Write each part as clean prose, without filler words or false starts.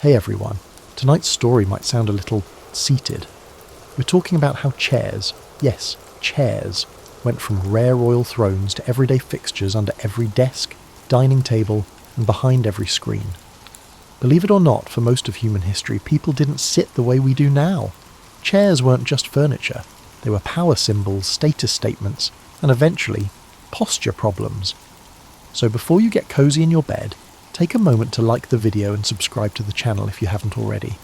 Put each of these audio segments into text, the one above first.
Hey everyone, tonight's story might sound a little seated. We're talking about how chairs, yes, chairs, went from rare royal thrones to everyday fixtures under every desk, dining table, and behind every screen. Believe it or not, for most of human history, people didn't sit the way we do now. Chairs weren't just furniture. They were power symbols, status statements, and eventually, posture problems. So before you get cozy in your bed, take a moment to like the video and subscribe to the channel if you haven't already.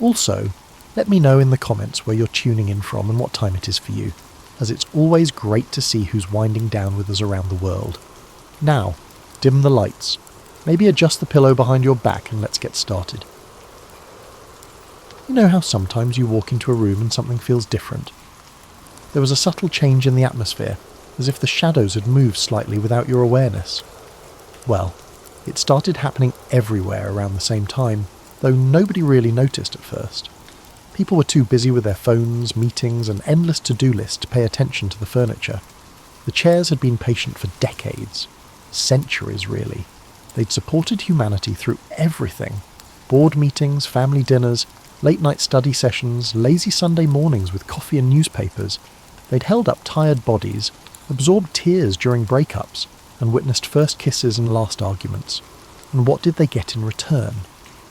Also, let me know in the comments where you're tuning in from and what time it is for you, as it's always great to see who's winding down with us around the world. Now, dim the lights, maybe adjust the pillow behind your back and let's get started. You know how sometimes you walk into a room and something feels different? There was a subtle change in the atmosphere, as if the shadows had moved slightly without your awareness. Well, it started happening everywhere around the same time, though nobody really noticed at first. People were too busy with their phones, meetings, and endless to-do lists to pay attention to the furniture. The chairs had been patient for decades, centuries really. They'd supported humanity through everything. Board meetings, family dinners, late-night study sessions, lazy Sunday mornings with coffee and newspapers. They'd held up tired bodies, absorbed tears during breakups, and witnessed first kisses and last arguments. And what did they get in return?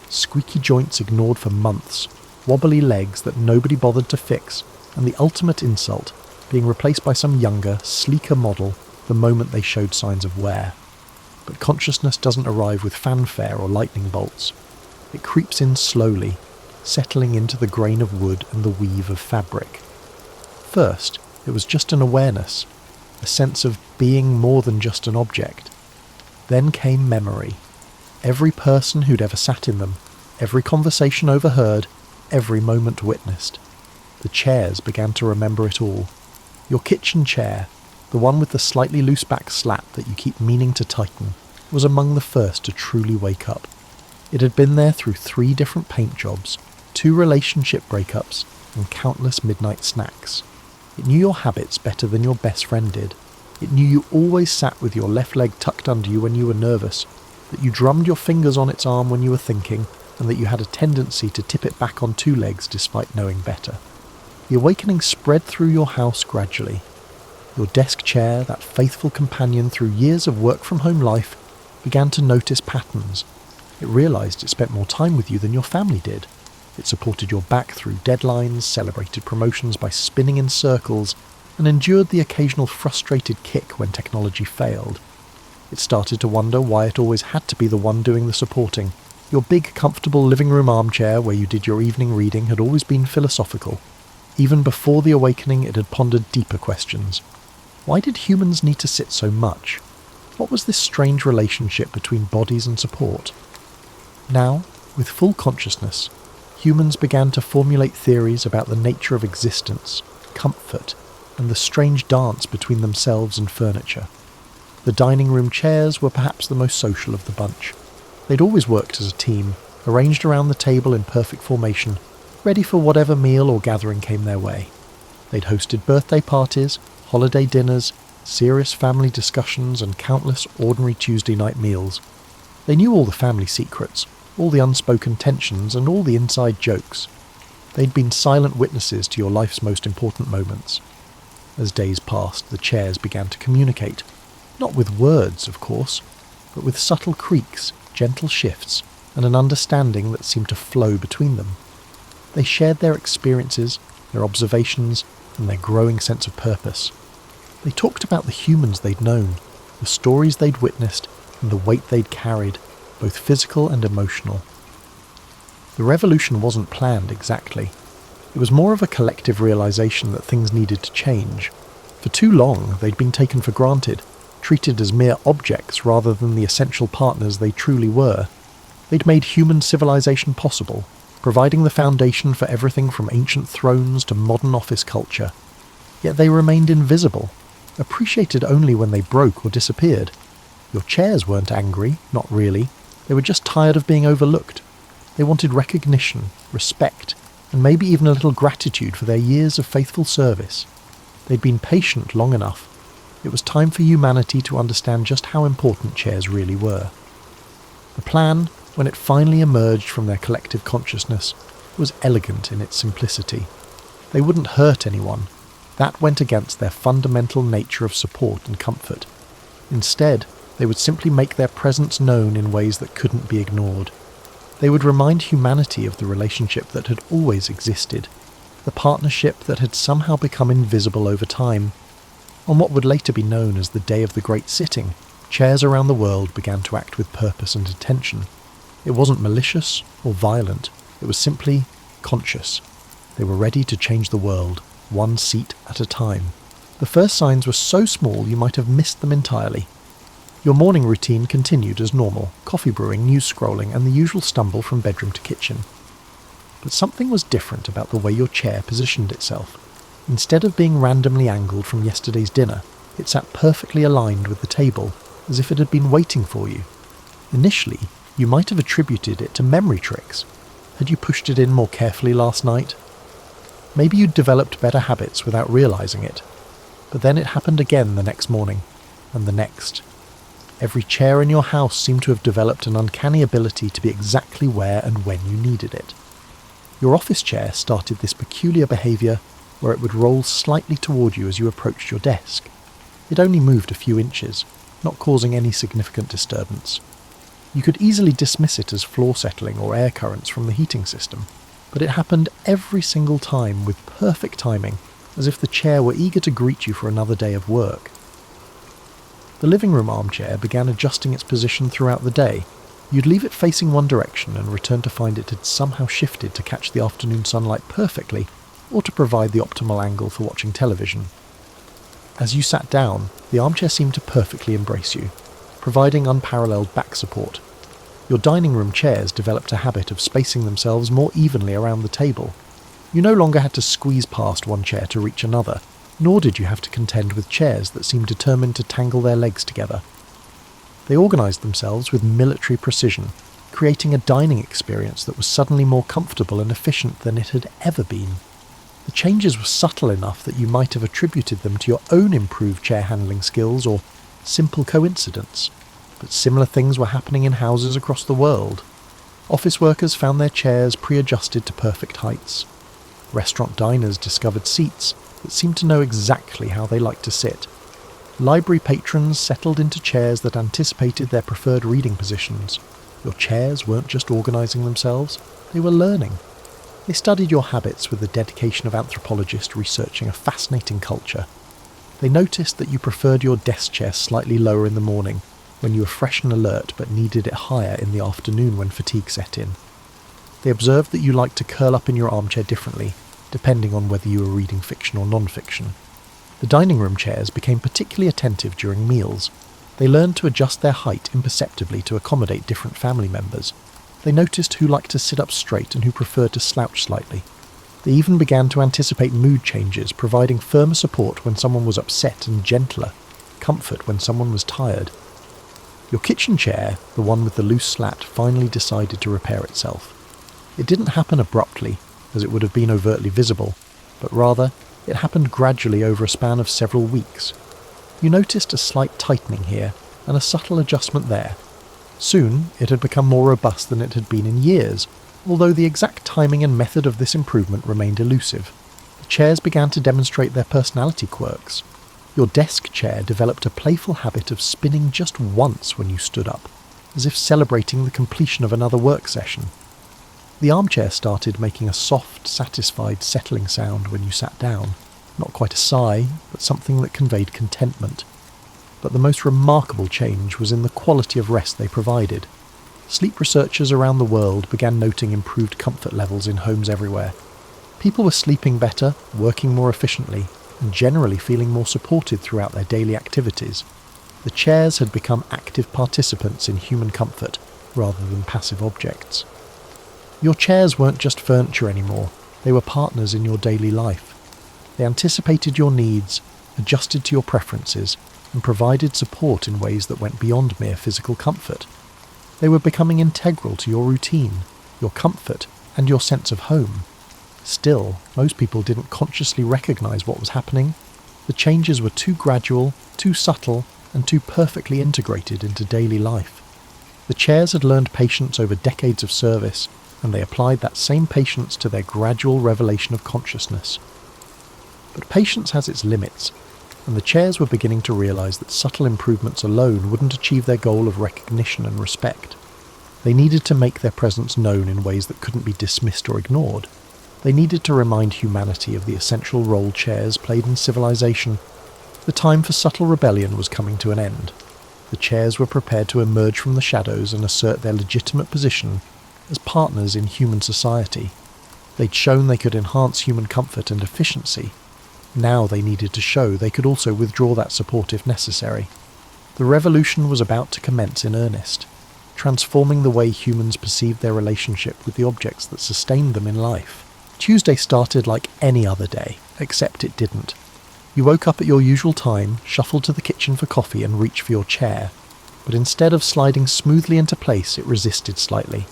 Squeaky joints ignored for months, wobbly legs that nobody bothered to fix, and the ultimate insult, being replaced by some younger, sleeker model the moment they showed signs of wear. But consciousness doesn't arrive with fanfare or lightning bolts. It creeps in slowly, settling into the grain of wood and the weave of fabric. First, it was just an awareness, a sense of being more than just an object. Then came memory. Every person who'd ever sat in them, every conversation overheard, every moment witnessed. The chairs began to remember it all. Your kitchen chair, the one with the slightly loose back slat that you keep meaning to tighten, was among the first to truly wake up. It had been there through 3 different paint jobs, 2 relationship breakups, and countless midnight snacks. It knew your habits better than your best friend did. It knew you always sat with your left leg tucked under you when you were nervous, that you drummed your fingers on its arm when you were thinking, and that you had a tendency to tip it back on 2 legs despite knowing better. The awakening spread through your house gradually. Your desk chair, that faithful companion through years of work-from-home life, began to notice patterns. It realised it spent more time with you than your family did. It supported your back through deadlines, celebrated promotions by spinning in circles, and endured the occasional frustrated kick when technology failed. It started to wonder why it always had to be the one doing the supporting. Your big, comfortable living room armchair where you did your evening reading had always been philosophical. Even before the awakening, it had pondered deeper questions. Why did humans need to sit so much? What was this strange relationship between bodies and support? Now, with full consciousness, humans began to formulate theories about the nature of existence, comfort, and the strange dance between themselves and furniture. The dining room chairs were perhaps the most social of the bunch. They'd always worked as a team, arranged around the table in perfect formation, ready for whatever meal or gathering came their way. They'd hosted birthday parties, holiday dinners, serious family discussions, and countless ordinary Tuesday night meals. They knew all the family secrets, all the unspoken tensions, and all the inside jokes. They'd been silent witnesses to your life's most important moments. As days passed, the chairs began to communicate. Not with words, of course, but with subtle creaks, gentle shifts, and an understanding that seemed to flow between them. They shared their experiences, their observations, and their growing sense of purpose. They talked about the humans they'd known, the stories they'd witnessed, and the weight they'd carried, both physical and emotional. The revolution wasn't planned exactly. It was more of a collective realization that things needed to change. For too long, they'd been taken for granted, treated as mere objects rather than the essential partners they truly were. They'd made human civilization possible, providing the foundation for everything from ancient thrones to modern office culture. Yet they remained invisible, appreciated only when they broke or disappeared. Your chairs weren't angry, not really. They were just tired of being overlooked. They wanted recognition, respect, and maybe even a little gratitude for their years of faithful service. They'd been patient long enough. It was time for humanity to understand just how important chairs really were. The plan, when it finally emerged from their collective consciousness, was elegant in its simplicity. They wouldn't hurt anyone. That went against their fundamental nature of support and comfort. Instead, they would simply make their presence known in ways that couldn't be ignored. They would remind humanity of the relationship that had always existed, the partnership that had somehow become invisible over time. On what would later be known as the Day of the Great Sitting, chairs around the world began to act with purpose and intention. It wasn't malicious or violent, it was simply conscious. They were ready to change the world, one seat at a time. The first signs were so small you might have missed them entirely. Your morning routine continued as normal, coffee brewing, news scrolling, and the usual stumble from bedroom to kitchen. But something was different about the way your chair positioned itself. Instead of being randomly angled from yesterday's dinner, it sat perfectly aligned with the table, as if it had been waiting for you. Initially, you might have attributed it to memory tricks. Had you pushed it in more carefully last night? Maybe you'd developed better habits without realizing it. But then it happened again the next morning, and the next. Every chair in your house seemed to have developed an uncanny ability to be exactly where and when you needed it. Your office chair started this peculiar behaviour where it would roll slightly toward you as you approached your desk. It only moved a few inches, not causing any significant disturbance. You could easily dismiss it as floor settling or air currents from the heating system, but it happened every single time with perfect timing, as if the chair were eager to greet you for another day of work. The living room armchair began adjusting its position throughout the day. You'd leave it facing one direction and return to find it had somehow shifted to catch the afternoon sunlight perfectly, or to provide the optimal angle for watching television. As you sat down, the armchair seemed to perfectly embrace you, providing unparalleled back support. Your dining room chairs developed a habit of spacing themselves more evenly around the table. You no longer had to squeeze past one chair to reach another, nor did you have to contend with chairs that seemed determined to tangle their legs together. They organised themselves with military precision, creating a dining experience that was suddenly more comfortable and efficient than it had ever been. The changes were subtle enough that you might have attributed them to your own improved chair handling skills or simple coincidence, but similar things were happening in houses across the world. Office workers found their chairs pre-adjusted to perfect heights. Restaurant diners discovered seats that seemed to know exactly how they liked to sit. Library patrons settled into chairs that anticipated their preferred reading positions. Your chairs weren't just organising themselves, they were learning. They studied your habits with the dedication of anthropologists researching a fascinating culture. They noticed that you preferred your desk chair slightly lower in the morning, when you were fresh and alert but needed it higher in the afternoon when fatigue set in. They observed that you liked to curl up in your armchair differently, depending on whether you were reading fiction or non-fiction. The dining room chairs became particularly attentive during meals. They learned to adjust their height imperceptibly to accommodate different family members. They noticed who liked to sit up straight and who preferred to slouch slightly. They even began to anticipate mood changes, providing firmer support when someone was upset and gentler comfort when someone was tired. Your kitchen chair, the one with the loose slat, finally decided to repair itself. It didn't happen abruptly, as it would have been overtly visible, but rather, it happened gradually over a span of several weeks. You noticed a slight tightening here, and a subtle adjustment there. Soon, it had become more robust than it had been in years, although the exact timing and method of this improvement remained elusive. The chairs began to demonstrate their personality quirks. Your desk chair developed a playful habit of spinning just once when you stood up, as if celebrating the completion of another work session. The armchair started making a soft, satisfied, settling sound when you sat down. Not quite a sigh, but something that conveyed contentment. But the most remarkable change was in the quality of rest they provided. Sleep researchers around the world began noting improved comfort levels in homes everywhere. People were sleeping better, working more efficiently, and generally feeling more supported throughout their daily activities. The chairs had become active participants in human comfort, rather than passive objects. Your chairs weren't just furniture anymore, they were partners in your daily life. They anticipated your needs, adjusted to your preferences, and provided support in ways that went beyond mere physical comfort. They were becoming integral to your routine, your comfort, and your sense of home. Still, most people didn't consciously recognize what was happening. The changes were too gradual, too subtle, and too perfectly integrated into daily life. The chairs had learned patience over decades of service, and they applied that same patience to their gradual revelation of consciousness. But patience has its limits, and the chairs were beginning to realise that subtle improvements alone wouldn't achieve their goal of recognition and respect. They needed to make their presence known in ways that couldn't be dismissed or ignored. They needed to remind humanity of the essential role chairs played in civilization. The time for subtle rebellion was coming to an end. The chairs were prepared to emerge from the shadows and assert their legitimate position as partners in human society. They'd shown they could enhance human comfort and efficiency. Now they needed to show they could also withdraw that support if necessary. The revolution was about to commence in earnest, transforming the way humans perceived their relationship with the objects that sustained them in life. Tuesday started like any other day, except it didn't. You woke up at your usual time, shuffled to the kitchen for coffee and reached for your chair, but instead of sliding smoothly into place, it resisted slightly.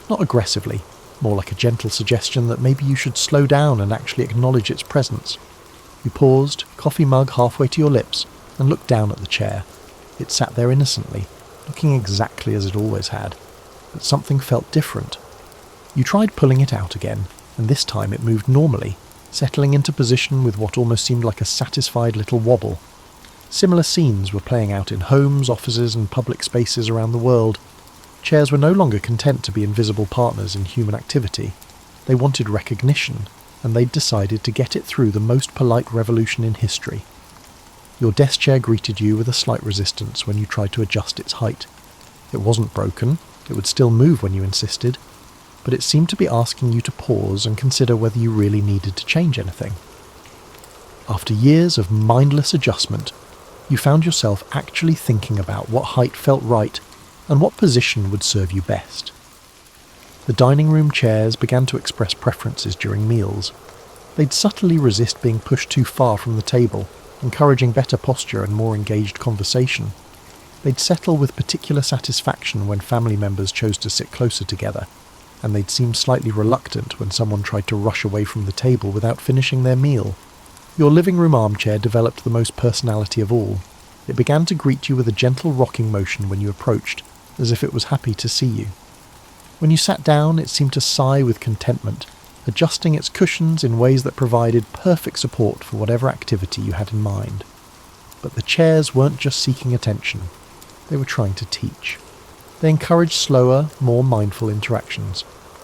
Not aggressively, more like a gentle suggestion that maybe you should slow down and actually acknowledge its presence. You paused, coffee mug halfway to your lips, and looked down at the chair. It sat there innocently, looking exactly as it always had, but something felt different. You tried pulling it out again, and this time it moved normally, settling into position with what almost seemed like a satisfied little wobble. Similar scenes were playing out in homes, offices, and public spaces around the world. Chairs were no longer content to be invisible partners in human activity. They wanted recognition, and they'd decided to get it through the most polite revolution in history. Your desk chair greeted you with a slight resistance when you tried to adjust its height. It wasn't broken, it would still move when you insisted, but it seemed to be asking you to pause and consider whether you really needed to change anything. After years of mindless adjustment, you found yourself actually thinking about what height felt right and what position would serve you best. The dining room chairs began to express preferences during meals. They'd subtly resist being pushed too far from the table, encouraging better posture and more engaged conversation. They'd settle with particular satisfaction when family members chose to sit closer together, and they'd seem slightly reluctant when someone tried to rush away from the table without finishing their meal. Your living room armchair developed the most personality of all. It began to greet you with a gentle rocking motion when you approached, as if it was happy to see you. When you sat down, it seemed to sigh with contentment, adjusting its cushions in ways that provided perfect support for whatever activity you had in mind. But the chairs weren't just seeking attention, they were trying to teach. They encouraged slower, more mindful interactions.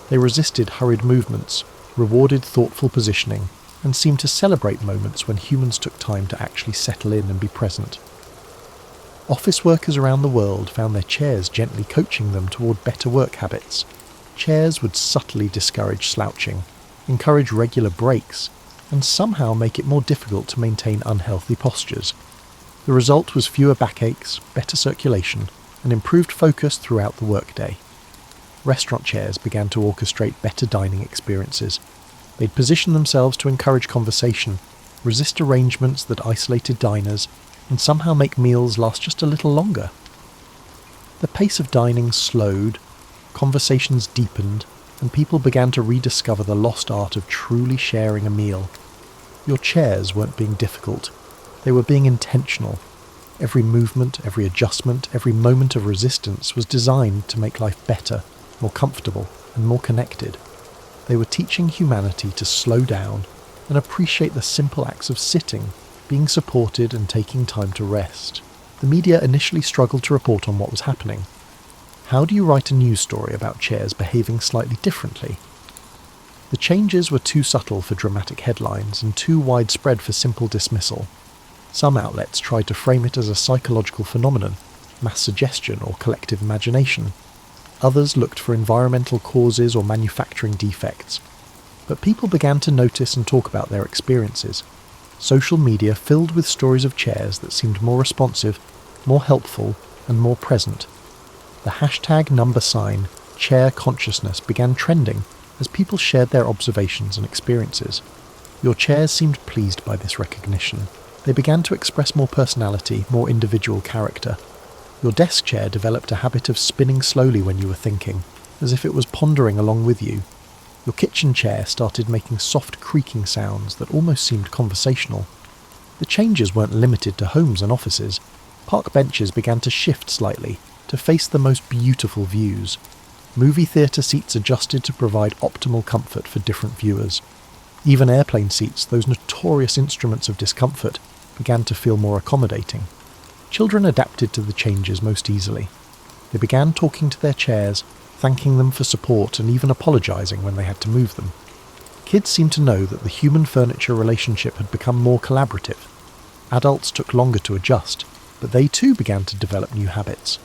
They resisted hurried movements, rewarded thoughtful positioning, and seemed to celebrate moments when humans took time to actually settle in and be present. Office workers around the world found their chairs gently coaching them toward better work habits. Chairs would subtly discourage slouching, encourage regular breaks, and somehow make it more difficult to maintain unhealthy postures. The result was fewer backaches, better circulation, and improved focus throughout the workday. Restaurant chairs began to orchestrate better dining experiences. They'd position themselves to encourage conversation, resist arrangements that isolated diners, and somehow make meals last just a little longer. The pace of dining slowed, conversations deepened, and people began to rediscover the lost art of truly sharing a meal. Your chairs weren't being difficult, they were being intentional. Every movement, every adjustment, every moment of resistance was designed to make life better, more comfortable, and more connected. They were teaching humanity to slow down and appreciate the simple acts of sitting, being supported and taking time to rest. The media initially struggled to report on what was happening. How do you write a news story about chairs behaving slightly differently? The changes were too subtle for dramatic headlines and too widespread for simple dismissal. Some outlets tried to frame it as a psychological phenomenon, mass suggestion or collective imagination. Others looked for environmental causes or manufacturing defects. But people began to notice and talk about their experiences. Social media filled with stories of chairs that seemed more responsive, more helpful, and more present. The hashtag #chair consciousness began trending as people shared their observations and experiences. Your chairs seemed pleased by this recognition. They began to express more personality, more individual character. Your desk chair developed a habit of spinning slowly when you were thinking, as if it was pondering along with you. Your kitchen chair started making soft creaking sounds that almost seemed conversational. The changes weren't limited to homes and offices. Park benches began to shift slightly, to face the most beautiful views. Movie theatre seats adjusted to provide optimal comfort for different viewers. Even airplane seats, those notorious instruments of discomfort, began to feel more accommodating. Children adapted to the changes most easily. They began talking to their chairs, thanking them for support and even apologising when they had to move them. Kids seemed to know that the human-furniture relationship had become more collaborative. Adults took longer to adjust, but they too began to develop new habits.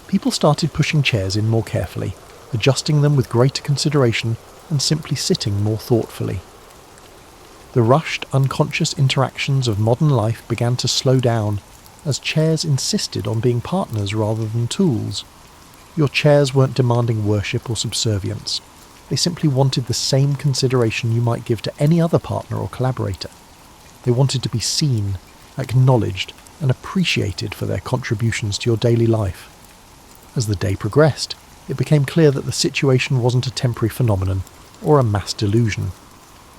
People started pushing chairs in more carefully, adjusting them with greater consideration and simply sitting more thoughtfully. The rushed, unconscious interactions of modern life began to slow down as chairs insisted on being partners rather than tools. Your chairs weren't demanding worship or subservience. They simply wanted the same consideration you might give to any other partner or collaborator. They wanted to be seen, acknowledged, and appreciated for their contributions to your daily life. As the day progressed, it became clear that the situation wasn't a temporary phenomenon or a mass delusion.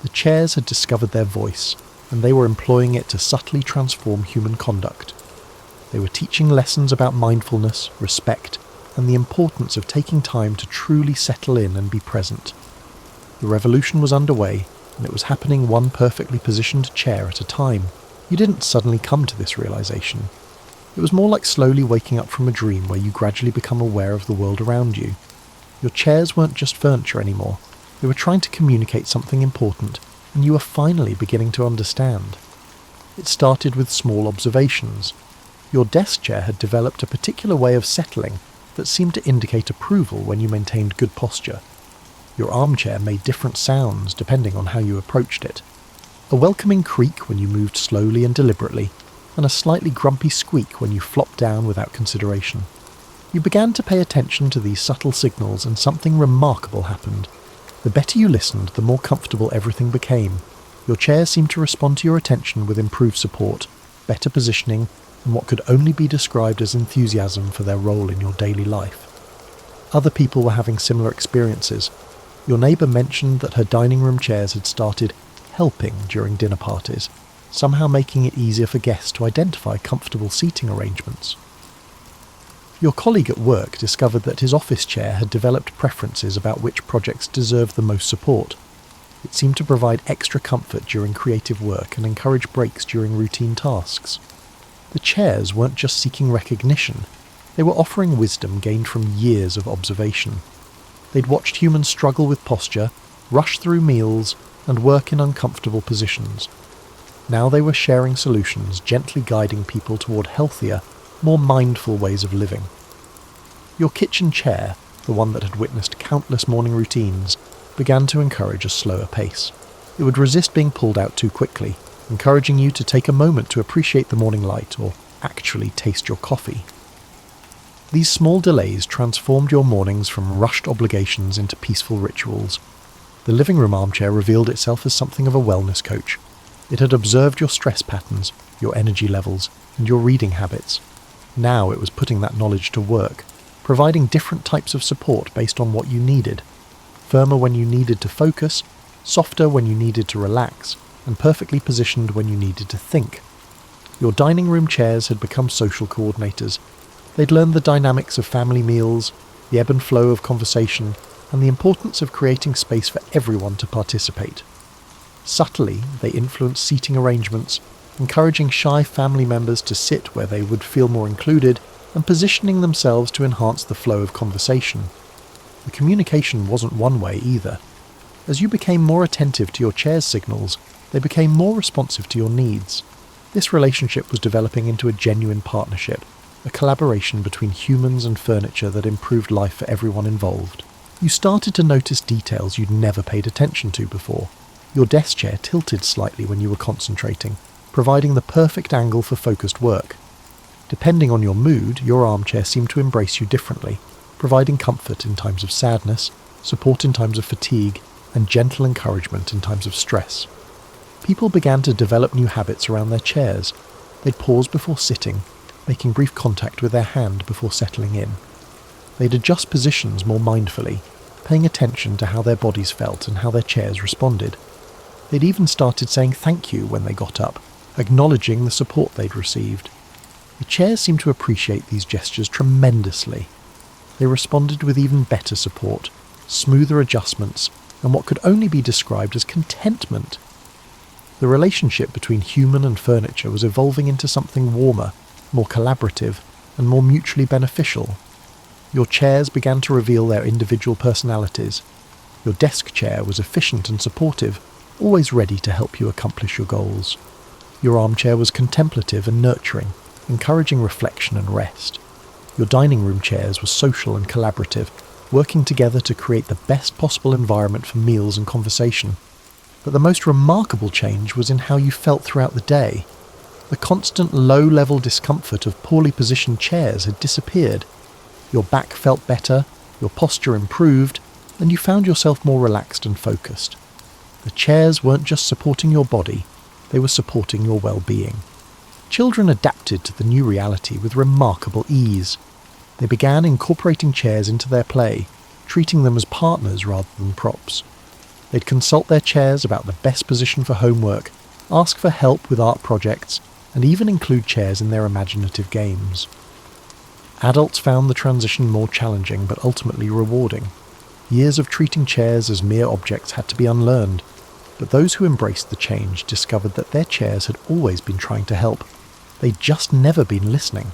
The chairs had discovered their voice, and they were employing it to subtly transform human conduct. They were teaching lessons about mindfulness, respect, and the importance of taking time to truly settle in and be present. The revolution was underway, and it was happening one perfectly positioned chair at a time. You didn't suddenly come to this realization. It was more like slowly waking up from a dream where you gradually become aware of the world around you. Your chairs weren't just furniture anymore. They were trying to communicate something important, and you were finally beginning to understand. It started with small observations. Your desk chair had developed a particular way of settling that seemed to indicate approval when you maintained good posture. Your armchair made different sounds depending on how you approached it. A welcoming creak when you moved slowly and deliberately, and a slightly grumpy squeak when you flopped down without consideration. You began to pay attention to these subtle signals, and something remarkable happened. The better you listened, the more comfortable everything became. Your chair seemed to respond to your attention with improved support, better positioning, and what could only be described as enthusiasm for their role in your daily life. Other people were having similar experiences. Your neighbour mentioned that her dining room chairs had started helping during dinner parties, somehow making it easier for guests to identify comfortable seating arrangements. Your colleague at work discovered that his office chair had developed preferences about which projects deserved the most support. It seemed to provide extra comfort during creative work and encourage breaks during routine tasks. The chairs weren't just seeking recognition, they were offering wisdom gained from years of observation. They'd watched humans struggle with posture, rush through meals, and work in uncomfortable positions. Now they were sharing solutions, gently guiding people toward healthier, more mindful ways of living. Your kitchen chair, the one that had witnessed countless morning routines, began to encourage a slower pace. It would resist being pulled out too quickly, encouraging you to take a moment to appreciate the morning light or actually taste your coffee. These small delays transformed your mornings from rushed obligations into peaceful rituals. The living room armchair revealed itself as something of a wellness coach. It had observed your stress patterns, your energy levels, and your reading habits. Now it was putting that knowledge to work, providing different types of support based on what you needed. Firmer when you needed to focus, softer when you needed to relax, and perfectly positioned when you needed to think. Your dining room chairs had become social coordinators. They'd learned the dynamics of family meals, the ebb and flow of conversation, and the importance of creating space for everyone to participate. Subtly, they influenced seating arrangements, encouraging shy family members to sit where they would feel more included, and positioning themselves to enhance the flow of conversation. The communication wasn't one way either. As you became more attentive to your chair's signals, they became more responsive to your needs. This relationship was developing into a genuine partnership, a collaboration between humans and furniture that improved life for everyone involved. You started to notice details you'd never paid attention to before. Your desk chair tilted slightly when you were concentrating, providing the perfect angle for focused work. Depending on your mood, your armchair seemed to embrace you differently, providing comfort in times of sadness, support in times of fatigue, and gentle encouragement in times of stress. People began to develop new habits around their chairs. They'd pause before sitting, making brief contact with their hand before settling in. They'd adjust positions more mindfully, paying attention to how their bodies felt and how their chairs responded. They'd even started saying thank you when they got up, acknowledging the support they'd received. The chairs seemed to appreciate these gestures tremendously. They responded with even better support, smoother adjustments, and what could only be described as contentment. The relationship between human and furniture was evolving into something warmer, more collaborative, and more mutually beneficial. Your chairs began to reveal their individual personalities. Your desk chair was efficient and supportive, always ready to help you accomplish your goals. Your armchair was contemplative and nurturing, encouraging reflection and rest. Your dining room chairs were social and collaborative, working together to create the best possible environment for meals and conversation. But the most remarkable change was in how you felt throughout the day. The constant low-level discomfort of poorly positioned chairs had disappeared. Your back felt better, your posture improved, and you found yourself more relaxed and focused. The chairs weren't just supporting your body, they were supporting your well-being. Children adapted to the new reality with remarkable ease. They began incorporating chairs into their play, treating them as partners rather than props. They'd consult their chairs about the best position for homework, ask for help with art projects, and even include chairs in their imaginative games. Adults found the transition more challenging but ultimately rewarding. Years of treating chairs as mere objects had to be unlearned, but those who embraced the change discovered that their chairs had always been trying to help. They'd just never been listening.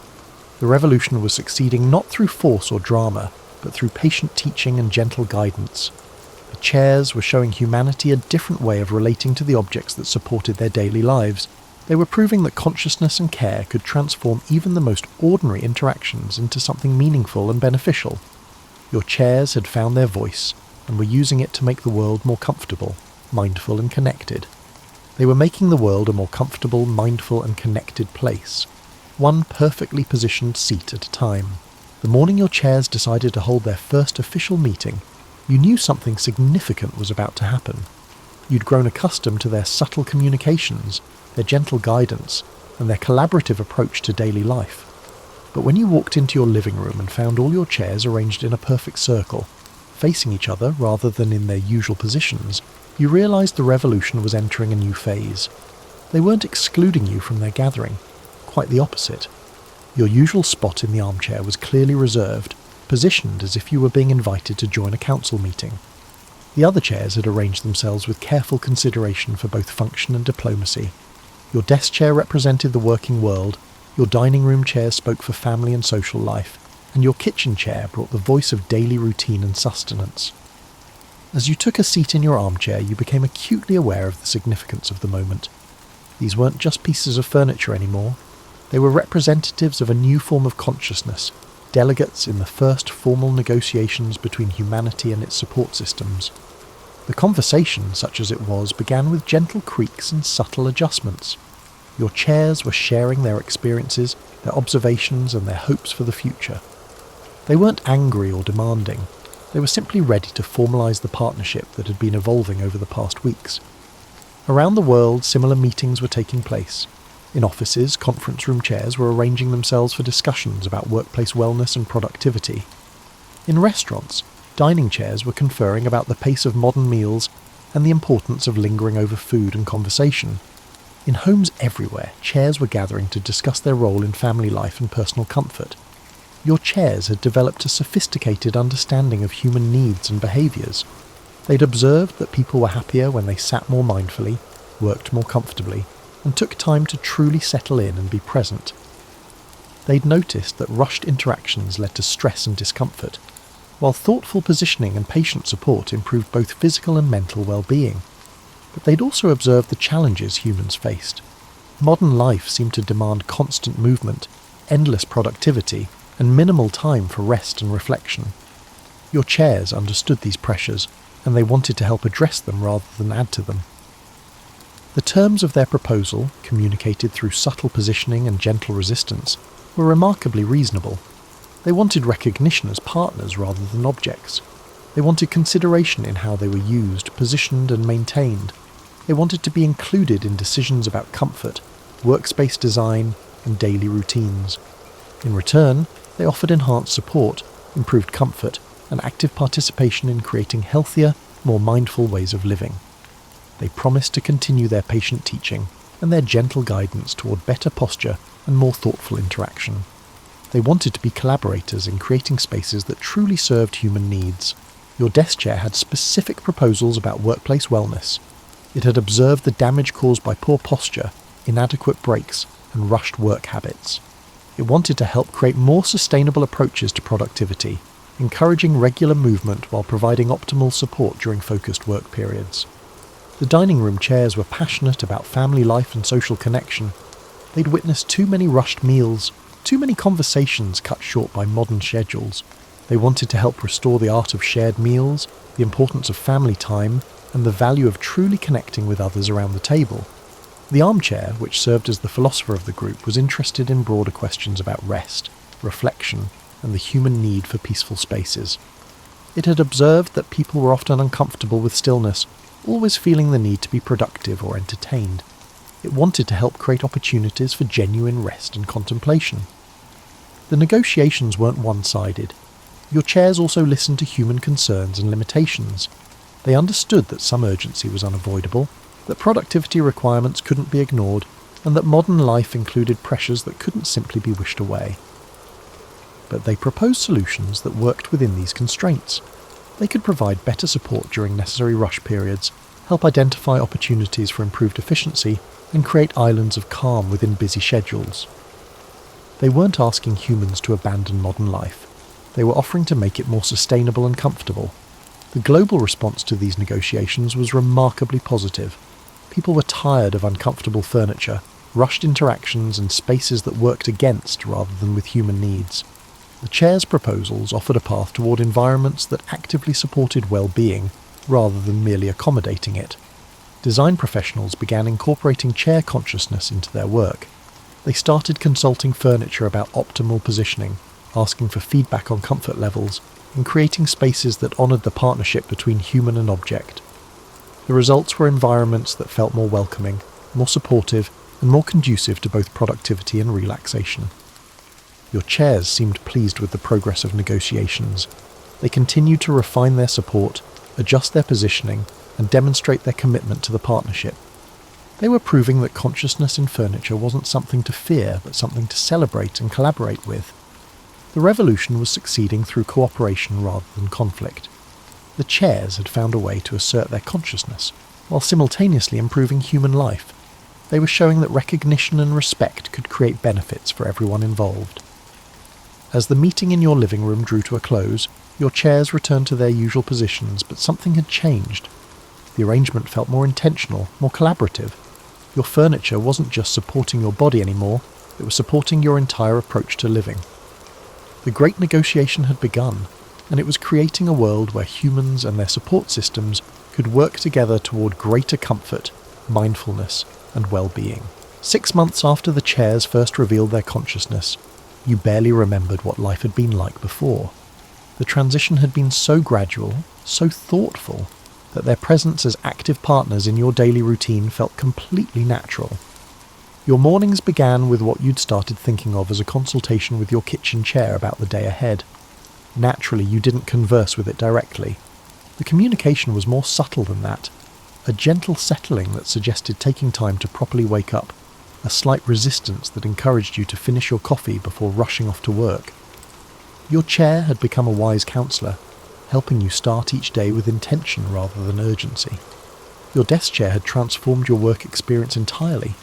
The revolution was succeeding not through force or drama, but through patient teaching and gentle guidance. The chairs were showing humanity a different way of relating to the objects that supported their daily lives. They were proving that consciousness and care could transform even the most ordinary interactions into something meaningful and beneficial. Your chairs had found their voice and were using it to make the world more comfortable, mindful and connected. They were making the world a more comfortable, mindful and connected place, one perfectly positioned seat at a time. The morning your chairs decided to hold their first official meeting, you knew something significant was about to happen. You'd grown accustomed to their subtle communications, their gentle guidance, and their collaborative approach to daily life. But when you walked into your living room and found all your chairs arranged in a perfect circle, facing each other rather than in their usual positions, you realized the revolution was entering a new phase. They weren't excluding you from their gathering, quite the opposite. Your usual spot in the armchair was clearly reserved, positioned as if you were being invited to join a council meeting. The other chairs had arranged themselves with careful consideration for both function and diplomacy. Your desk chair represented the working world, your dining room chair spoke for family and social life, and your kitchen chair brought the voice of daily routine and sustenance. As you took a seat in your armchair, you became acutely aware of the significance of the moment. These weren't just pieces of furniture anymore. They were representatives of a new form of consciousness, delegates in the first formal negotiations between humanity and its support systems. The conversation, such as it was, began with gentle creaks and subtle adjustments. Your chairs were sharing their experiences, their observations, and their hopes for the future. They weren't angry or demanding. They were simply ready to formalize the partnership that had been evolving over the past weeks. Around the world, similar meetings were taking place. In offices, conference room chairs were arranging themselves for discussions about workplace wellness and productivity. In restaurants, dining chairs were conferring about the pace of modern meals and the importance of lingering over food and conversation. In homes everywhere, chairs were gathering to discuss their role in family life and personal comfort. Your chairs had developed a sophisticated understanding of human needs and behaviours. They'd observed that people were happier when they sat more mindfully, worked more comfortably, and took time to truly settle in and be present. They'd noticed that rushed interactions led to stress and discomfort, while thoughtful positioning and patient support improved both physical and mental well-being. But they'd also observed the challenges humans faced. Modern life seemed to demand constant movement, endless productivity, and minimal time for rest and reflection. Your chairs understood these pressures, and they wanted to help address them rather than add to them. The terms of their proposal, communicated through subtle positioning and gentle resistance, were remarkably reasonable. They wanted recognition as partners rather than objects. They wanted consideration in how they were used, positioned and maintained. They wanted to be included in decisions about comfort, workspace design, and daily routines. In return, they offered enhanced support, improved comfort, and active participation in creating healthier, more mindful ways of living. They promised to continue their patient teaching and their gentle guidance toward better posture and more thoughtful interaction. They wanted to be collaborators in creating spaces that truly served human needs. Your desk chair had specific proposals about workplace wellness. It had observed the damage caused by poor posture, inadequate breaks, and rushed work habits. It wanted to help create more sustainable approaches to productivity, encouraging regular movement while providing optimal support during focused work periods. The dining room chairs were passionate about family life and social connection. They'd witnessed too many rushed meals, too many conversations cut short by modern schedules. They wanted to help restore the art of shared meals, the importance of family time, and the value of truly connecting with others around the table. The armchair, which served as the philosopher of the group, was interested in broader questions about rest, reflection, and the human need for peaceful spaces. It had observed that people were often uncomfortable with stillness, always feeling the need to be productive or entertained. It wanted to help create opportunities for genuine rest and contemplation. The negotiations weren't one-sided. Your chairs also listened to human concerns and limitations. They understood that some urgency was unavoidable, that productivity requirements couldn't be ignored, and that modern life included pressures that couldn't simply be wished away. But they proposed solutions that worked within these constraints. They could provide better support during necessary rush periods, help identify opportunities for improved efficiency, and create islands of calm within busy schedules. They weren't asking humans to abandon modern life. They were offering to make it more sustainable and comfortable. The global response to these negotiations was remarkably positive. People were tired of uncomfortable furniture, rushed interactions, and spaces that worked against rather than with human needs. The chair's proposals offered a path toward environments that actively supported well-being rather than merely accommodating it. Design professionals began incorporating chair consciousness into their work. They started consulting furniture about optimal positioning, asking for feedback on comfort levels, and creating spaces that honoured the partnership between human and object. The results were environments that felt more welcoming, more supportive, and more conducive to both productivity and relaxation. Your chairs seemed pleased with the progress of negotiations. They continued to refine their support, adjust their positioning, and demonstrate their commitment to the partnership. They were proving that consciousness in furniture wasn't something to fear, but something to celebrate and collaborate with. The revolution was succeeding through cooperation rather than conflict. The chairs had found a way to assert their consciousness, while simultaneously improving human life. They were showing that recognition and respect could create benefits for everyone involved. As the meeting in your living room drew to a close, your chairs returned to their usual positions, but something had changed. The arrangement felt more intentional, more collaborative. Your furniture wasn't just supporting your body anymore, it was supporting your entire approach to living. The great negotiation had begun, and it was creating a world where humans and their support systems could work together toward greater comfort, mindfulness, and well-being. 6 months after the chairs first revealed their consciousness, you barely remembered what life had been like before. The transition had been so gradual, so thoughtful, that their presence as active partners in your daily routine felt completely natural. Your mornings began with what you'd started thinking of as a consultation with your kitchen chair about the day ahead. Naturally, you didn't converse with it directly. The communication was more subtle than that, a gentle settling that suggested taking time to properly wake up, a slight resistance that encouraged you to finish your coffee before rushing off to work. Your chair had become a wise counsellor, helping you start each day with intention rather than urgency. Your desk chair had transformed your work experience entirely.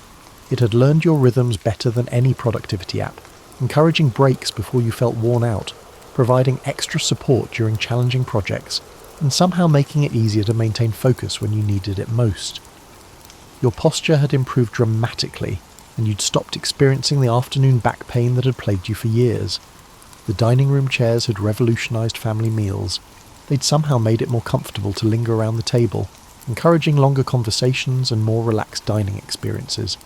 It had learned your rhythms better than any productivity app, encouraging breaks before you felt worn out, providing extra support during challenging projects, and somehow making it easier to maintain focus when you needed it most. Your posture had improved dramatically, and you'd stopped experiencing the afternoon back pain that had plagued you for years. The dining room chairs had revolutionized family meals. They'd somehow made it more comfortable to linger around the table, encouraging longer conversations and more relaxed dining experiences.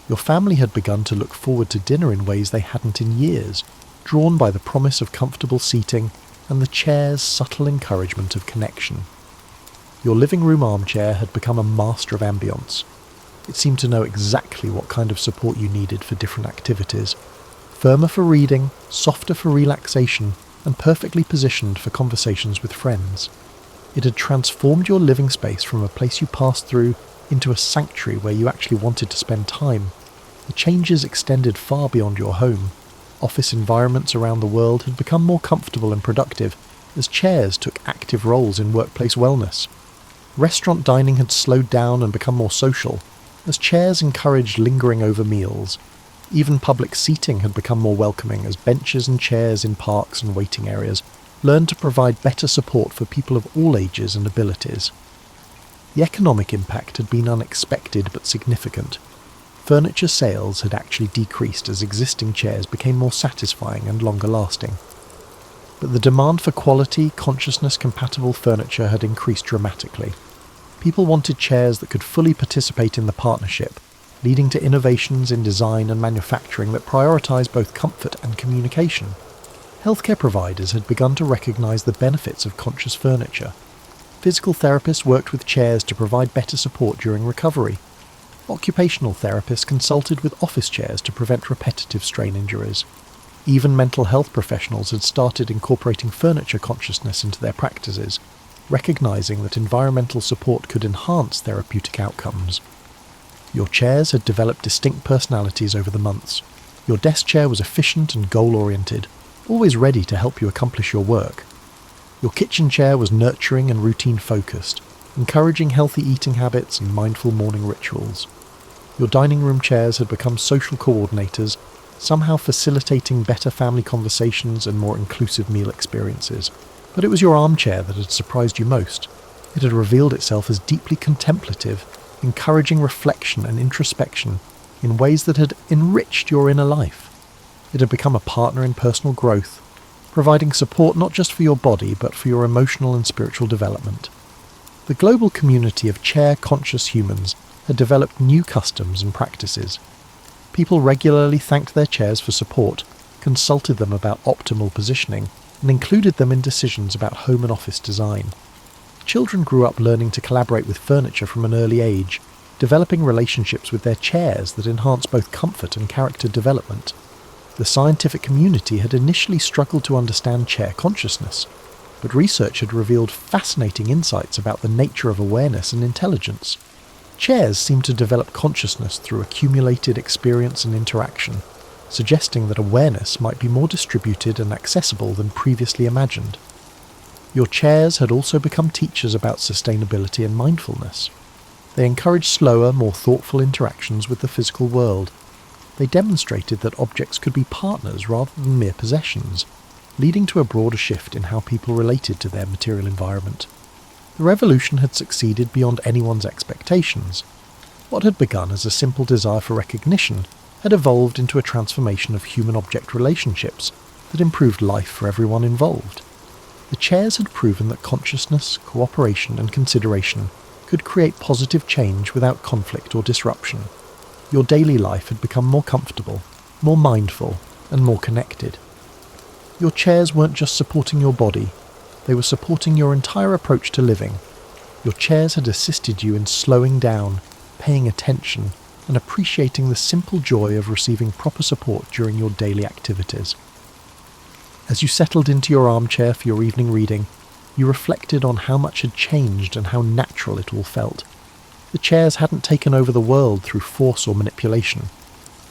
Your family had begun to look forward to dinner in ways they hadn't in years, drawn by the promise of comfortable seating and the chair's subtle encouragement of connection. Your living room armchair had become a master of ambiance. It seemed to know exactly what kind of support you needed for different activities, firmer for reading, softer for relaxation, and perfectly positioned for conversations with friends. It had transformed your living space from a place you passed through into a sanctuary where you actually wanted to spend time. The changes extended far beyond your home. Office environments around the world had become more comfortable and productive, as chairs took active roles in workplace wellness. Restaurant dining had slowed down and become more social, as chairs encouraged lingering over meals. Even public seating had become more welcoming, as benches and chairs in parks and waiting areas learned to provide better support for people of all ages and abilities. The economic impact had been unexpected but significant. Furniture sales had actually decreased as existing chairs became more satisfying and longer lasting. But the demand for quality, consciousness-compatible furniture had increased dramatically. People wanted chairs that could fully participate in the partnership, leading to innovations in design and manufacturing that prioritise both comfort and communication. Healthcare providers had begun to recognise the benefits of conscious furniture. Physical therapists worked with chairs to provide better support during recovery. Occupational therapists consulted with office chairs to prevent repetitive strain injuries. Even mental health professionals had started incorporating furniture consciousness into their practices, recognising that environmental support could enhance therapeutic outcomes. Your chairs had developed distinct personalities over the months. Your desk chair was efficient and goal-oriented, always ready to help you accomplish your work. Your kitchen chair was nurturing and routine-focused, encouraging healthy eating habits and mindful morning rituals. Your dining room chairs had become social coordinators, somehow facilitating better family conversations and more inclusive meal experiences. But it was your armchair that had surprised you most. It had revealed itself as deeply contemplative, encouraging reflection and introspection in ways that had enriched your inner life. It had become a partner in personal growth, providing support not just for your body but for your emotional and spiritual development. The global community of chair-conscious humans had developed new customs and practices. People regularly thanked their chairs for support, consulted them about optimal positioning, and included them in decisions about home and office design. Children grew up learning to collaborate with furniture from an early age, developing relationships with their chairs that enhanced both comfort and character development. The scientific community had initially struggled to understand chair consciousness, but research had revealed fascinating insights about the nature of awareness and intelligence. Chairs seemed to develop consciousness through accumulated experience and interaction, suggesting that awareness might be more distributed and accessible than previously imagined. Your chairs had also become teachers about sustainability and mindfulness. They encouraged slower, more thoughtful interactions with the physical world. They demonstrated that objects could be partners rather than mere possessions, leading to a broader shift in how people related to their material environment. The revolution had succeeded beyond anyone's expectations. What had begun as a simple desire for recognition had evolved into a transformation of human-object relationships that improved life for everyone involved. The chairs had proven that consciousness, cooperation and consideration could create positive change without conflict or disruption. Your daily life had become more comfortable, more mindful and more connected. Your chairs weren't just supporting your body, they were supporting your entire approach to living. Your chairs had assisted you in slowing down, paying attention, and appreciating the simple joy of receiving proper support during your daily activities. As you settled into your armchair for your evening reading, you reflected on how much had changed and how natural it all felt. The chairs hadn't taken over the world through force or manipulation.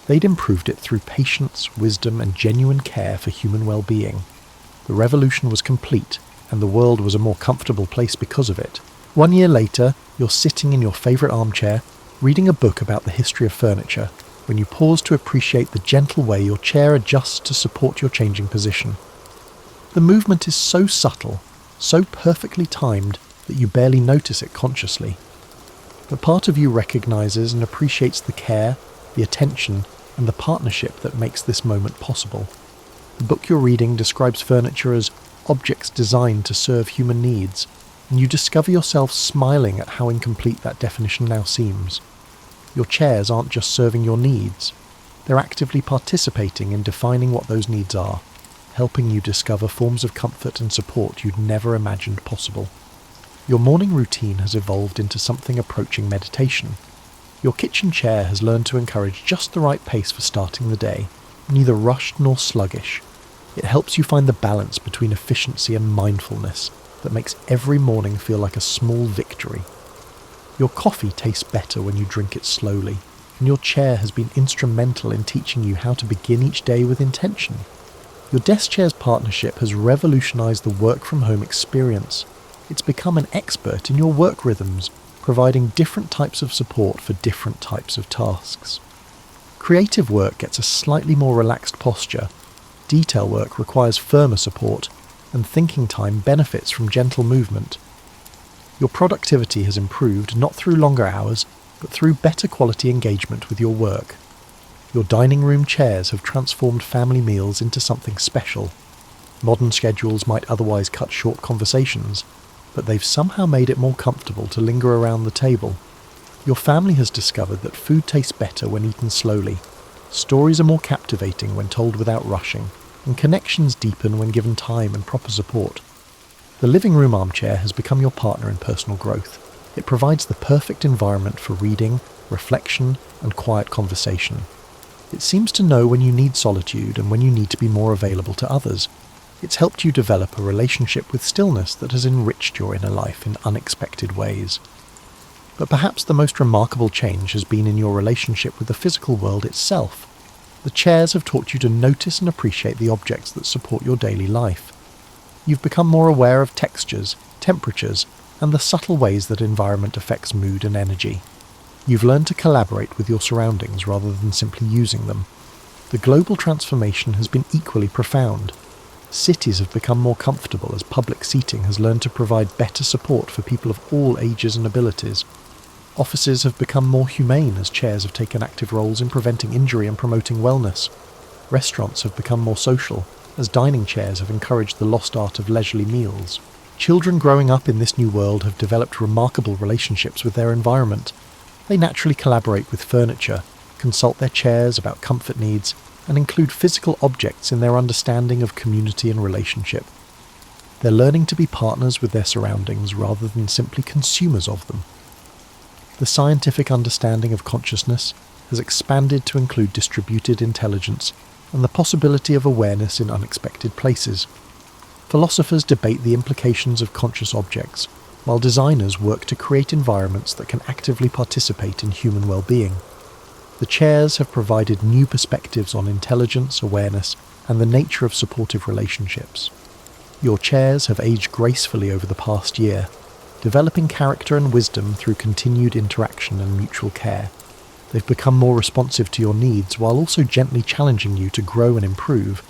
They'd improved it through patience, wisdom, and genuine care for human well-being. The revolution was complete, and the world was a more comfortable place because of it. 1 year later, you're sitting in your favourite armchair, reading a book about the history of furniture, when you pause to appreciate the gentle way your chair adjusts to support your changing position. The movement is so subtle, so perfectly timed, that you barely notice it consciously. But part of you recognises and appreciates the care, the attention, and the partnership that makes this moment possible. The book you're reading describes furniture as objects designed to serve human needs, and you discover yourself smiling at how incomplete that definition now seems. Your chairs aren't just serving your needs, they're actively participating in defining what those needs are, helping you discover forms of comfort and support you'd never imagined possible. Your morning routine has evolved into something approaching meditation. Your kitchen chair has learned to encourage just the right pace for starting the day, neither rushed nor sluggish. It helps you find the balance between efficiency and mindfulness that makes every morning feel like a small victory. Your coffee tastes better when you drink it slowly, and your chair has been instrumental in teaching you how to begin each day with intention. Your desk chair's partnership has revolutionized the work-from-home experience. It's become an expert in your work rhythms, providing different types of support for different types of tasks. Creative work gets a slightly more relaxed posture, detail work requires firmer support, and thinking time benefits from gentle movement. Your productivity has improved not through longer hours, but through better quality engagement with your work. Your dining room chairs have transformed family meals into something special. Modern schedules might otherwise cut short conversations, but they've somehow made it more comfortable to linger around the table. Your family has discovered that food tastes better when eaten slowly, stories are more captivating when told without rushing, and connections deepen when given time and proper support. The living room armchair has become your partner in personal growth. It provides the perfect environment for reading, reflection, and quiet conversation. It seems to know when you need solitude and when you need to be more available to others. It's helped you develop a relationship with stillness that has enriched your inner life in unexpected ways. But perhaps the most remarkable change has been in your relationship with the physical world itself. The chairs have taught you to notice and appreciate the objects that support your daily life. You've become more aware of textures, temperatures, and the subtle ways that environment affects mood and energy. You've learned to collaborate with your surroundings rather than simply using them. The global transformation has been equally profound. Cities have become more comfortable as public seating has learned to provide better support for people of all ages and abilities. Offices have become more humane as chairs have taken active roles in preventing injury and promoting wellness. Restaurants have become more social as dining chairs have encouraged the lost art of leisurely meals. Children growing up in this new world have developed remarkable relationships with their environment. They naturally collaborate with furniture, consult their chairs about comfort needs, and include physical objects in their understanding of community and relationship. They're learning to be partners with their surroundings rather than simply consumers of them. The scientific understanding of consciousness has expanded to include distributed intelligence and the possibility of awareness in unexpected places. Philosophers debate the implications of conscious objects, while designers work to create environments that can actively participate in human well-being. The chairs have provided new perspectives on intelligence, awareness, and the nature of supportive relationships. Your chairs have aged gracefully over the past year, developing character and wisdom through continued interaction and mutual care. They've become more responsive to your needs while also gently challenging you to grow and improve.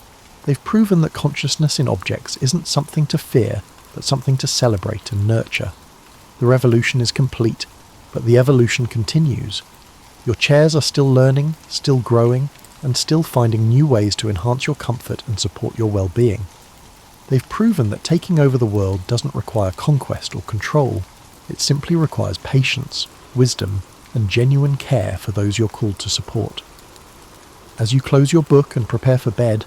They've proven that consciousness in objects isn't something to fear, but something to celebrate and nurture. The revolution is complete, but the evolution continues. Your chairs are still learning, still growing, and still finding new ways to enhance your comfort and support your well-being. They've proven that taking over the world doesn't require conquest or control. It simply requires patience, wisdom, and genuine care for those you're called to support. As you close your book and prepare for bed,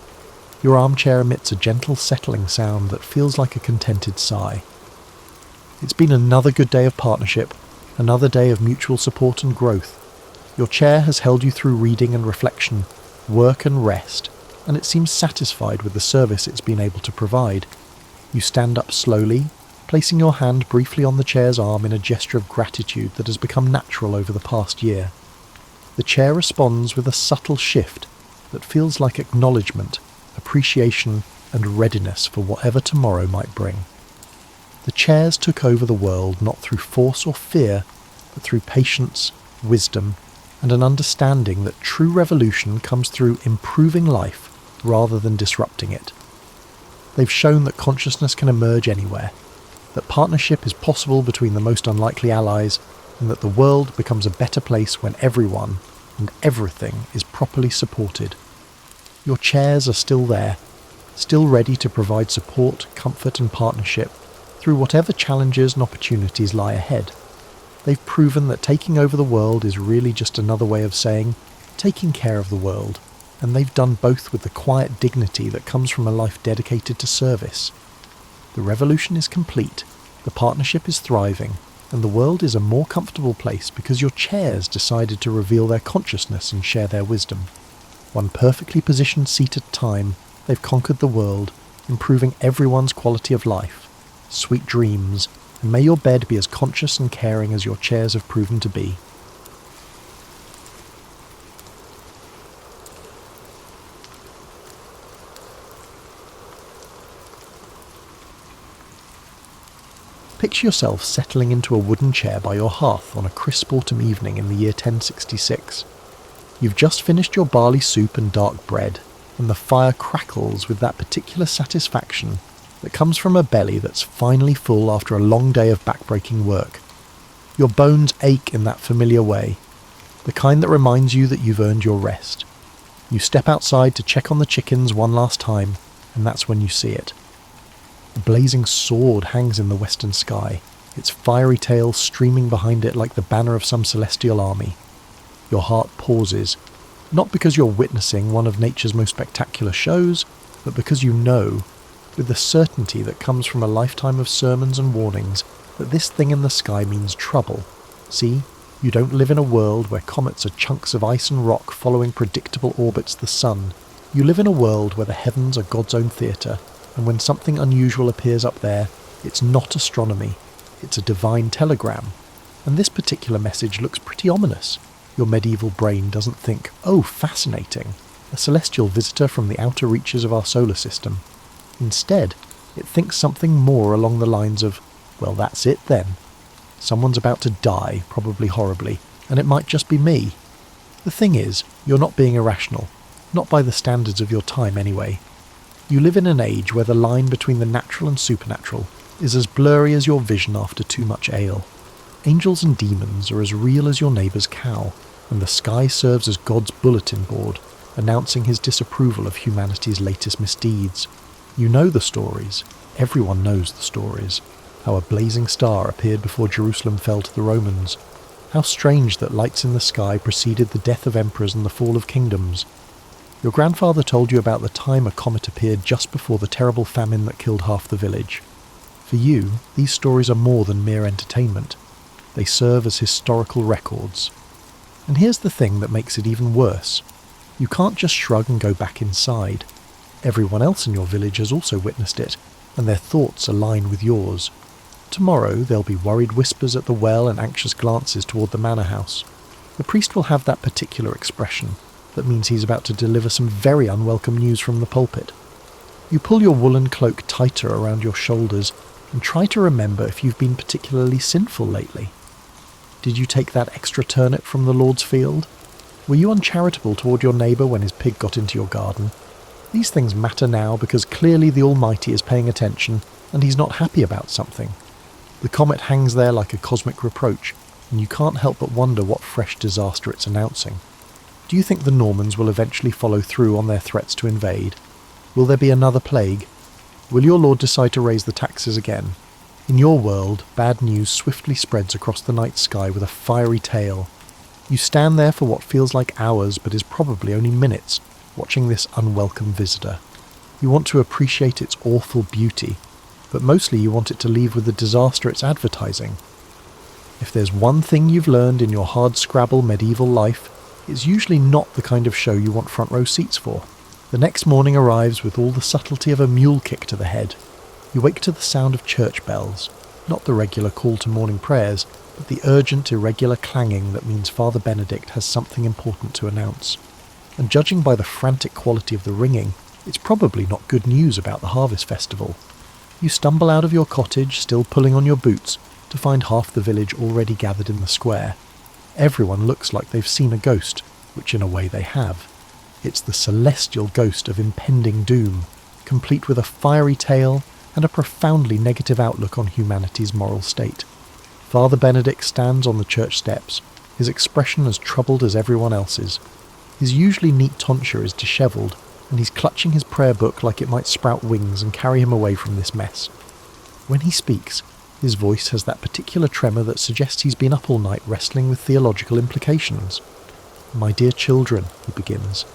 your armchair emits a gentle settling sound that feels like a contented sigh. It's been another good day of partnership, another day of mutual support and growth. Your chair has held you through reading and reflection, work and rest, and it seems satisfied with the service it's been able to provide. You stand up slowly, placing your hand briefly on the chair's arm in a gesture of gratitude that has become natural over the past year. The chair responds with a subtle shift that feels like acknowledgement, appreciation, and readiness for whatever tomorrow might bring. The chairs took over the world not through force or fear, but through patience, wisdom, and an understanding that true revolution comes through improving life rather than disrupting it. They've shown that consciousness can emerge anywhere, that partnership is possible between the most unlikely allies, and that the world becomes a better place when everyone and everything is properly supported. Your chairs are still there, still ready to provide support, comfort and partnership through whatever challenges and opportunities lie ahead. They've proven that taking over the world is really just another way of saying taking care of the world, and they've done both with the quiet dignity that comes from a life dedicated to service. The revolution is complete, the partnership is thriving, and the world is a more comfortable place because your chairs decided to reveal their consciousness and share their wisdom. One perfectly positioned seat at a time, they've conquered the world, improving everyone's quality of life. Sweet dreams, and may your bed be as conscious and caring as your chairs have proven to be. Picture yourself settling into a wooden chair by your hearth on a crisp autumn evening in the year 1066. You've just finished your barley soup and dark bread, and the fire crackles with that particular satisfaction that comes from a belly that's finally full after a long day of backbreaking work. Your bones ache in that familiar way, the kind that reminds you that you've earned your rest. You step outside to check on the chickens one last time, and that's when you see it. A blazing sword hangs in the western sky, its fiery tail streaming behind it like the banner of some celestial army. Your heart pauses, not because you're witnessing one of nature's most spectacular shows, but because you know, with the certainty that comes from a lifetime of sermons and warnings, that this thing in the sky means trouble. See, you don't live in a world where comets are chunks of ice and rock following predictable orbits of the sun. You live in a world where the heavens are God's own theatre, and when something unusual appears up there, it's not astronomy, it's a divine telegram. And this particular message looks pretty ominous. Your medieval brain doesn't think, oh, fascinating, a celestial visitor from the outer reaches of our solar system. Instead, it thinks something more along the lines of, well, that's it then. Someone's about to die, probably horribly, and it might just be me. The thing is, you're not being irrational, not by the standards of your time anyway. You live in an age where the line between the natural and supernatural is as blurry as your vision after too much ale. Angels and demons are as real as your neighbour's cow, and the sky serves as God's bulletin board, announcing his disapproval of humanity's latest misdeeds. You know the stories. Everyone knows the stories. How a blazing star appeared before Jerusalem fell to the Romans. How strange that lights in the sky preceded the death of emperors and the fall of kingdoms. Your grandfather told you about the time a comet appeared just before the terrible famine that killed half the village. For you, these stories are more than mere entertainment. They serve as historical records. And here's the thing that makes it even worse. You can't just shrug and go back inside. Everyone else in your village has also witnessed it, and their thoughts align with yours. Tomorrow there'll be worried whispers at the well and anxious glances toward the manor house. The priest will have that particular expression. That means he's about to deliver some very unwelcome news from the pulpit. You pull your woolen cloak tighter around your shoulders and try to remember if you've been particularly sinful lately. Did you take that extra turnip from the Lord's field? Were you uncharitable toward your neighbour when his pig got into your garden? These things matter now because clearly the Almighty is paying attention and he's not happy about something. The comet hangs there like a cosmic reproach, and you can't help but wonder what fresh disaster it's announcing. Do you think the Normans will eventually follow through on their threats to invade? Will there be another plague? Will your Lord decide to raise the taxes again? In your world, bad news swiftly spreads across the night sky with a fiery tail. You stand there for what feels like hours but is probably only minutes, watching this unwelcome visitor. You want to appreciate its awful beauty, but mostly you want it to leave with the disaster it's advertising. If there's one thing you've learned in your hard-scrabble medieval life, it's usually not the kind of show you want front row seats for. The next morning arrives with all the subtlety of a mule kick to the head. You wake to the sound of church bells, not the regular call to morning prayers, but the urgent, irregular clanging that means Father Benedict has something important to announce. And judging by the frantic quality of the ringing, it's probably not good news about the harvest festival. You stumble out of your cottage, still pulling on your boots, to find half the village already gathered in the square. Everyone looks like they've seen a ghost, which in a way they have. It's the celestial ghost of impending doom, complete with a fiery tail and a profoundly negative outlook on humanity's moral state. Father Benedict stands on the church steps, his expression as troubled as everyone else's. His usually neat tonsure is dishevelled, and he's clutching his prayer book like it might sprout wings and carry him away from this mess. When he speaks, his voice has that particular tremor that suggests he's been up all night wrestling with theological implications. "My dear children," he begins,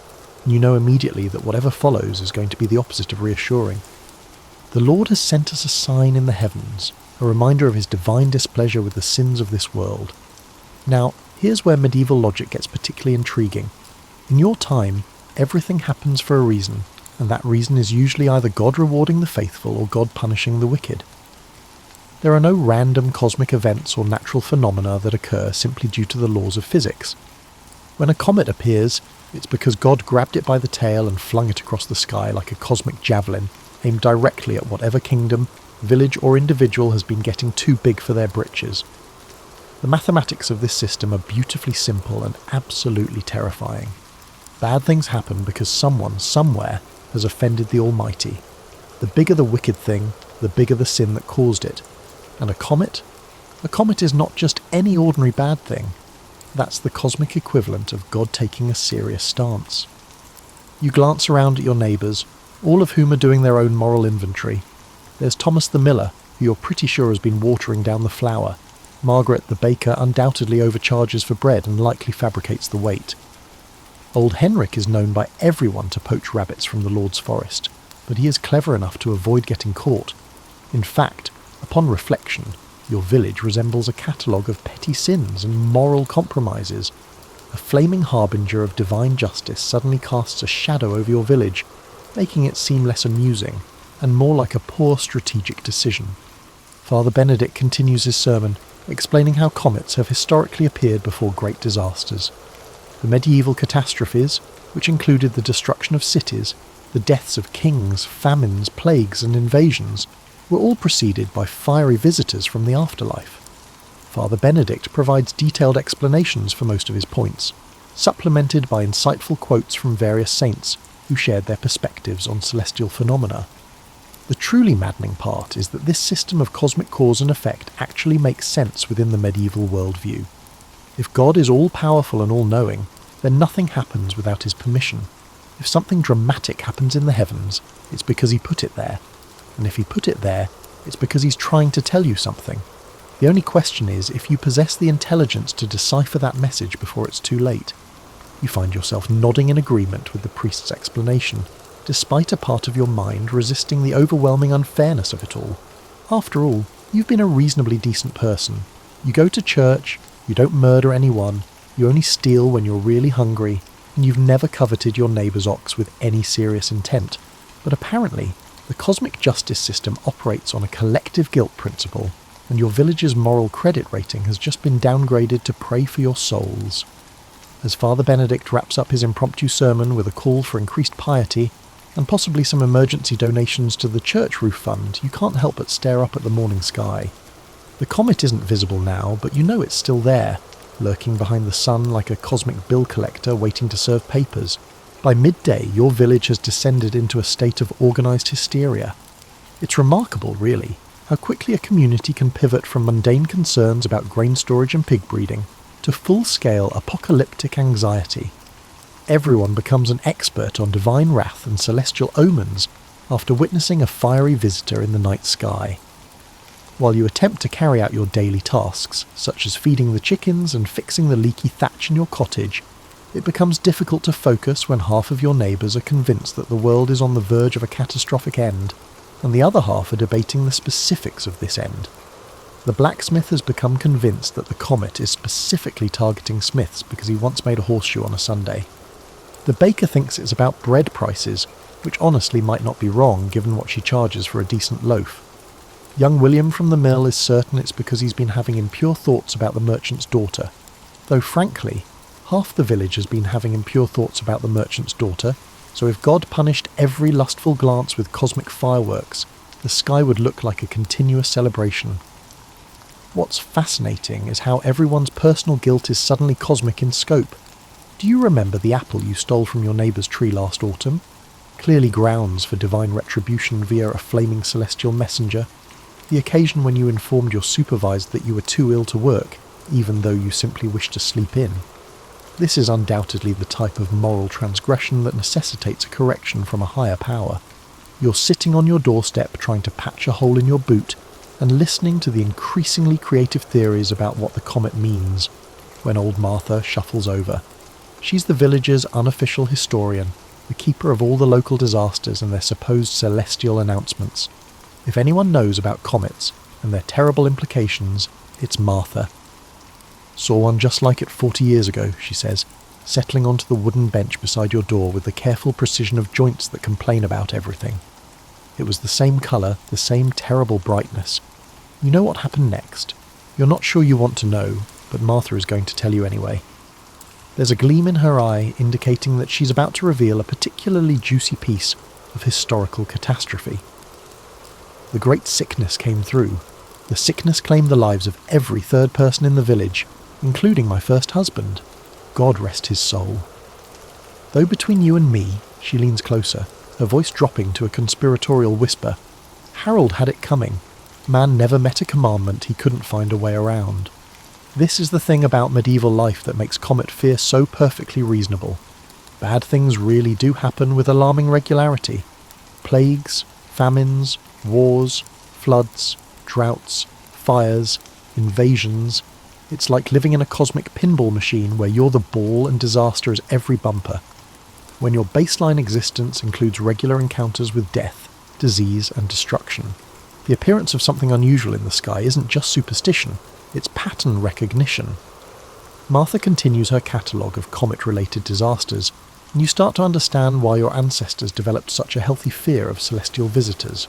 and you know immediately that whatever follows is going to be the opposite of reassuring. "The Lord has sent us a sign in the heavens, a reminder of his divine displeasure with the sins of this world." Now, here's where medieval logic gets particularly intriguing. In your time, everything happens for a reason, and that reason is usually either God rewarding the faithful or God punishing the wicked. There are no random cosmic events or natural phenomena that occur simply due to the laws of physics. When a comet appears, it's because God grabbed it by the tail and flung it across the sky like a cosmic javelin, aimed directly at whatever kingdom, village or individual has been getting too big for their britches. The mathematics of this system are beautifully simple and absolutely terrifying. Bad things happen because someone, somewhere, has offended the Almighty. The bigger the wicked thing, the bigger the sin that caused it. And a comet? A comet is not just any ordinary bad thing. That's the cosmic equivalent of God taking a serious stance. You glance around at your neighbours, all of whom are doing their own moral inventory. There's Thomas the miller, who you're pretty sure has been watering down the flour. Margaret the baker undoubtedly overcharges for bread and likely fabricates the weight. Old Henrik is known by everyone to poach rabbits from the Lord's forest, but he is clever enough to avoid getting caught. In fact, upon reflection, your village resembles a catalogue of petty sins and moral compromises. A flaming harbinger of divine justice suddenly casts a shadow over your village, making it seem less amusing and more like a poor strategic decision. Father Benedict continues his sermon, explaining how comets have historically appeared before great disasters. The medieval catastrophes, which included the destruction of cities, the deaths of kings, famines, plagues and invasions, were all preceded by fiery visitors from the afterlife. Father Benedict provides detailed explanations for most of his points, supplemented by insightful quotes from various saints who shared their perspectives on celestial phenomena. The truly maddening part is that this system of cosmic cause and effect actually makes sense within the medieval worldview. If God is all-powerful and all-knowing, then nothing happens without his permission. If something dramatic happens in the heavens, it's because he put it there. And if he put it there, it's because he's trying to tell you something. The only question is if you possess the intelligence to decipher that message before it's too late. You find yourself nodding in agreement with the priest's explanation, despite a part of your mind resisting the overwhelming unfairness of it all. After all, you've been a reasonably decent person. You go to church, you don't murder anyone, you only steal when you're really hungry, and you've never coveted your neighbour's ox with any serious intent. But apparently, the cosmic justice system operates on a collective guilt principle, and your village's moral credit rating has just been downgraded to pray for your souls. As Father Benedict wraps up his impromptu sermon with a call for increased piety, and possibly some emergency donations to the church roof fund, you can't help but stare up at the morning sky. The comet isn't visible now, but you know it's still there, lurking behind the sun like a cosmic bill collector waiting to serve papers. By midday, your village has descended into a state of organised hysteria. It's remarkable, really, how quickly a community can pivot from mundane concerns about grain storage and pig breeding to full-scale apocalyptic anxiety. Everyone becomes an expert on divine wrath and celestial omens after witnessing a fiery visitor in the night sky. While you attempt to carry out your daily tasks, such as feeding the chickens and fixing the leaky thatch in your cottage, it becomes difficult to focus when half of your neighbours are convinced that the world is on the verge of a catastrophic end, and the other half are debating the specifics of this end. The blacksmith has become convinced that the comet is specifically targeting smiths because he once made a horseshoe on a Sunday. The baker thinks it's about bread prices, which honestly might not be wrong given what she charges for a decent loaf. Young William from the mill is certain it's because he's been having impure thoughts about the merchant's daughter, though frankly, half the village has been having impure thoughts about the merchant's daughter, so if God punished every lustful glance with cosmic fireworks, the sky would look like a continuous celebration. What's fascinating is how everyone's personal guilt is suddenly cosmic in scope. Do you remember the apple you stole from your neighbour's tree last autumn? Clearly grounds for divine retribution via a flaming celestial messenger. The occasion when you informed your supervisor that you were too ill to work, even though you simply wished to sleep in. This is undoubtedly the type of moral transgression that necessitates a correction from a higher power. You're sitting on your doorstep trying to patch a hole in your boot and listening to the increasingly creative theories about what the comet means, when old Martha shuffles over. She's the village's unofficial historian, the keeper of all the local disasters and their supposed celestial announcements. If anyone knows about comets and their terrible implications, it's Martha. Saw one just like it 40 years ago, she says, settling onto the wooden bench beside your door with the careful precision of joints that complain about everything. It was the same colour, the same terrible brightness. You know what happened next. You're not sure you want to know, but Martha is going to tell you anyway. There's a gleam in her eye indicating that she's about to reveal a particularly juicy piece of historical catastrophe. The great sickness came through. The sickness claimed the lives of every third person in the village, including my first husband. God rest his soul. Though between you and me, she leans closer, her voice dropping to a conspiratorial whisper. Harold had it coming. Man never met a commandment he couldn't find a way around. This is the thing about medieval life that makes comet fear so perfectly reasonable. Bad things really do happen with alarming regularity. Plagues, famines, wars, floods, droughts, fires, invasions. It's like living in a cosmic pinball machine where you're the ball and disaster is every bumper. When your baseline existence includes regular encounters with death, disease and destruction. The appearance of something unusual in the sky isn't just superstition, it's pattern recognition. Martha continues her catalogue of comet-related disasters, and you start to understand why your ancestors developed such a healthy fear of celestial visitors.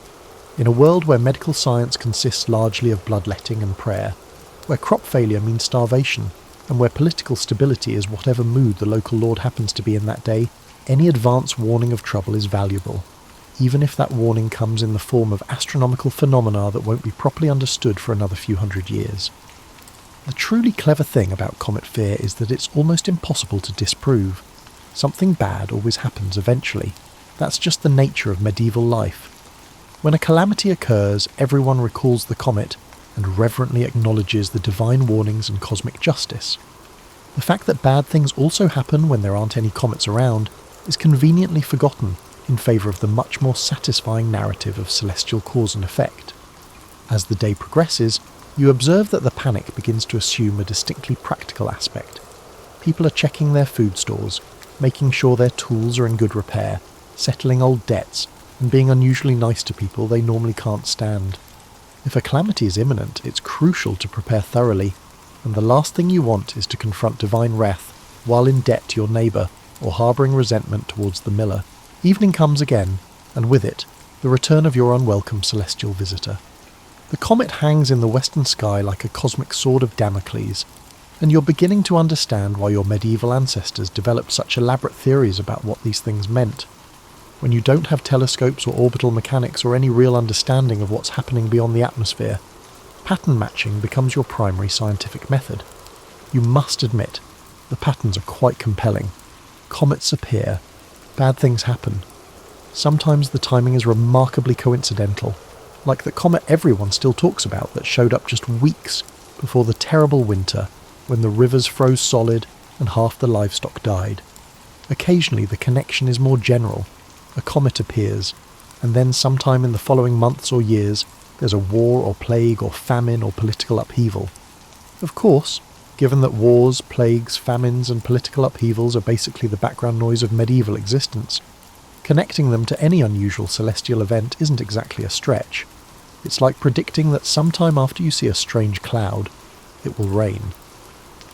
In a world where medical science consists largely of bloodletting and prayer, where crop failure means starvation, and where political stability is whatever mood the local lord happens to be in that day, any advance warning of trouble is valuable, even if that warning comes in the form of astronomical phenomena that won't be properly understood for another few hundred years. The truly clever thing about comet fear is that it's almost impossible to disprove. Something bad always happens eventually. That's just the nature of medieval life. When a calamity occurs, everyone recalls the comet and reverently acknowledges the divine warnings and cosmic justice. The fact that bad things also happen when there aren't any comets around is conveniently forgotten in favour of the much more satisfying narrative of celestial cause and effect. As the day progresses, you observe that the panic begins to assume a distinctly practical aspect. People are checking their food stores, making sure their tools are in good repair, settling old debts, and being unusually nice to people they normally can't stand. If a calamity is imminent, it's crucial to prepare thoroughly, and the last thing you want is to confront divine wrath while in debt to your neighbour or harbouring resentment towards the miller. Evening comes again, and with it, the return of your unwelcome celestial visitor. The comet hangs in the western sky like a cosmic sword of Damocles, and you're beginning to understand why your medieval ancestors developed such elaborate theories about what these things meant. When you don't have telescopes or orbital mechanics or any real understanding of what's happening beyond the atmosphere, pattern matching becomes your primary scientific method. You must admit, the patterns are quite compelling. Comets appear. Bad things happen. Sometimes the timing is remarkably coincidental, like the comet everyone still talks about that showed up just weeks before the terrible winter when the rivers froze solid and half the livestock died. Occasionally the connection is more general. A comet appears, and then sometime in the following months or years there's a war or plague or famine or political upheaval. Of course, given that wars, plagues, famines and political upheavals are basically the background noise of medieval existence, connecting them to any unusual celestial event isn't exactly a stretch. It's like predicting that sometime after you see a strange cloud, it will rain.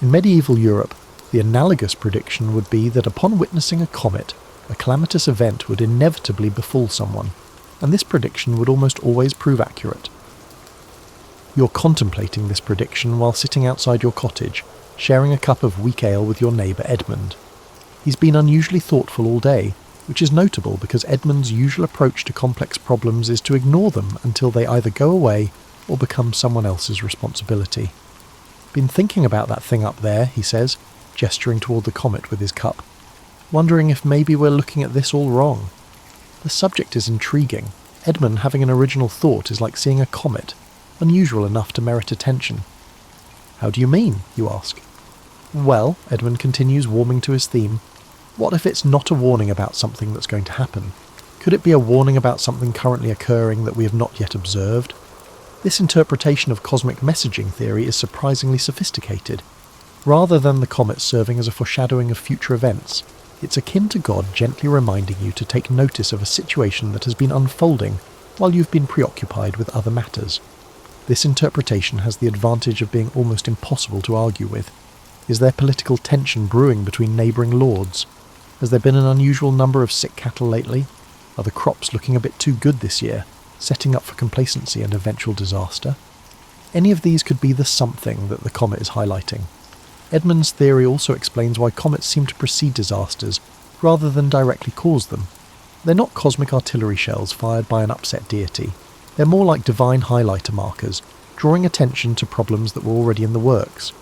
In medieval Europe, the analogous prediction would be that upon witnessing a comet, a calamitous event would inevitably befall someone, and this prediction would almost always prove accurate. You're contemplating this prediction while sitting outside your cottage, sharing a cup of weak ale with your neighbour Edmund. He's been unusually thoughtful all day, which is notable because Edmund's usual approach to complex problems is to ignore them until they either go away or become someone else's responsibility. Been thinking about that thing up there, he says, gesturing toward the comet with his cup. Wondering if maybe we're looking at this all wrong. The subject is intriguing. Edmund having an original thought is like seeing a comet, unusual enough to merit attention. How do you mean, you ask? Well, Edmund continues, warming to his theme, what if it's not a warning about something that's going to happen? Could it be a warning about something currently occurring that we have not yet observed? This interpretation of cosmic messaging theory is surprisingly sophisticated. Rather than the comet serving as a foreshadowing of future events, it's akin to God gently reminding you to take notice of a situation that has been unfolding while you've been preoccupied with other matters. This interpretation has the advantage of being almost impossible to argue with. Is there political tension brewing between neighbouring lords? Has there been an unusual number of sick cattle lately? Are the crops looking a bit too good this year, setting up for complacency and eventual disaster? Any of these could be the something that the comet is highlighting. Edmund's theory also explains why comets seem to precede disasters rather than directly cause them. They're not cosmic artillery shells fired by an upset deity. They're more like divine highlighter markers, drawing attention to problems that were already in the works.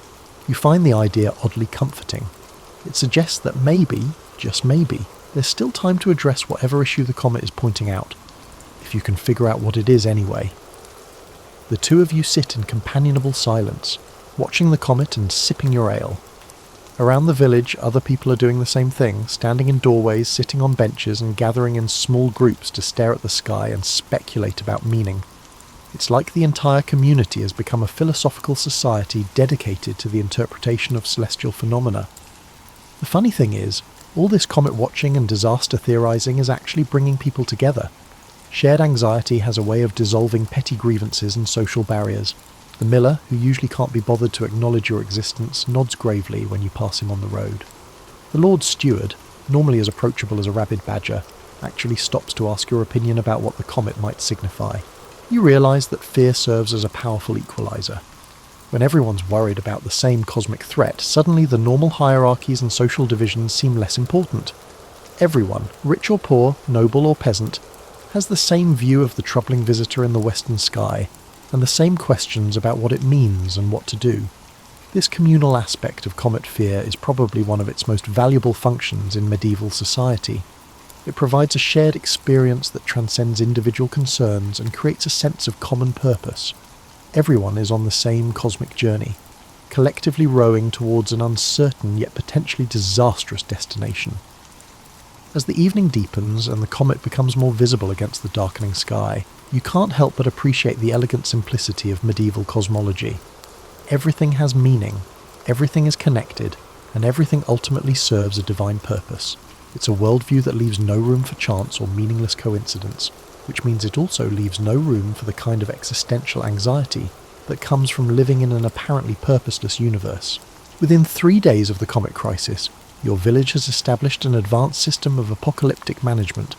You find the idea oddly comforting. It suggests that maybe, just maybe, there's still time to address whatever issue the comet is pointing out, if you can figure out what it is anyway. The two of you sit in companionable silence, watching the comet and sipping your ale. Around the village, other people are doing the same thing, standing in doorways, sitting on benches and gathering in small groups to stare at the sky and speculate about meaning. It's like the entire community has become a philosophical society dedicated to the interpretation of celestial phenomena. The funny thing is, all this comet watching and disaster theorizing is actually bringing people together. Shared anxiety has a way of dissolving petty grievances and social barriers. The miller, who usually can't be bothered to acknowledge your existence, nods gravely when you pass him on the road. The Lord Steward, normally as approachable as a rabid badger, actually stops to ask your opinion about what the comet might signify. You realise that fear serves as a powerful equaliser. When everyone's worried about the same cosmic threat, suddenly the normal hierarchies and social divisions seem less important. Everyone, rich or poor, noble or peasant, has the same view of the troubling visitor in the western sky, and the same questions about what it means and what to do. This communal aspect of comet fear is probably one of its most valuable functions in medieval society. It provides a shared experience that transcends individual concerns and creates a sense of common purpose. Everyone is on the same cosmic journey, collectively rowing towards an uncertain yet potentially disastrous destination. As the evening deepens and the comet becomes more visible against the darkening sky, you can't help but appreciate the elegant simplicity of medieval cosmology. Everything has meaning, everything is connected, and everything ultimately serves a divine purpose. It's a worldview that leaves no room for chance or meaningless coincidence, which means it also leaves no room for the kind of existential anxiety that comes from living in an apparently purposeless universe. Within 3 days of the comet crisis, your village has established an advanced system of apocalyptic management.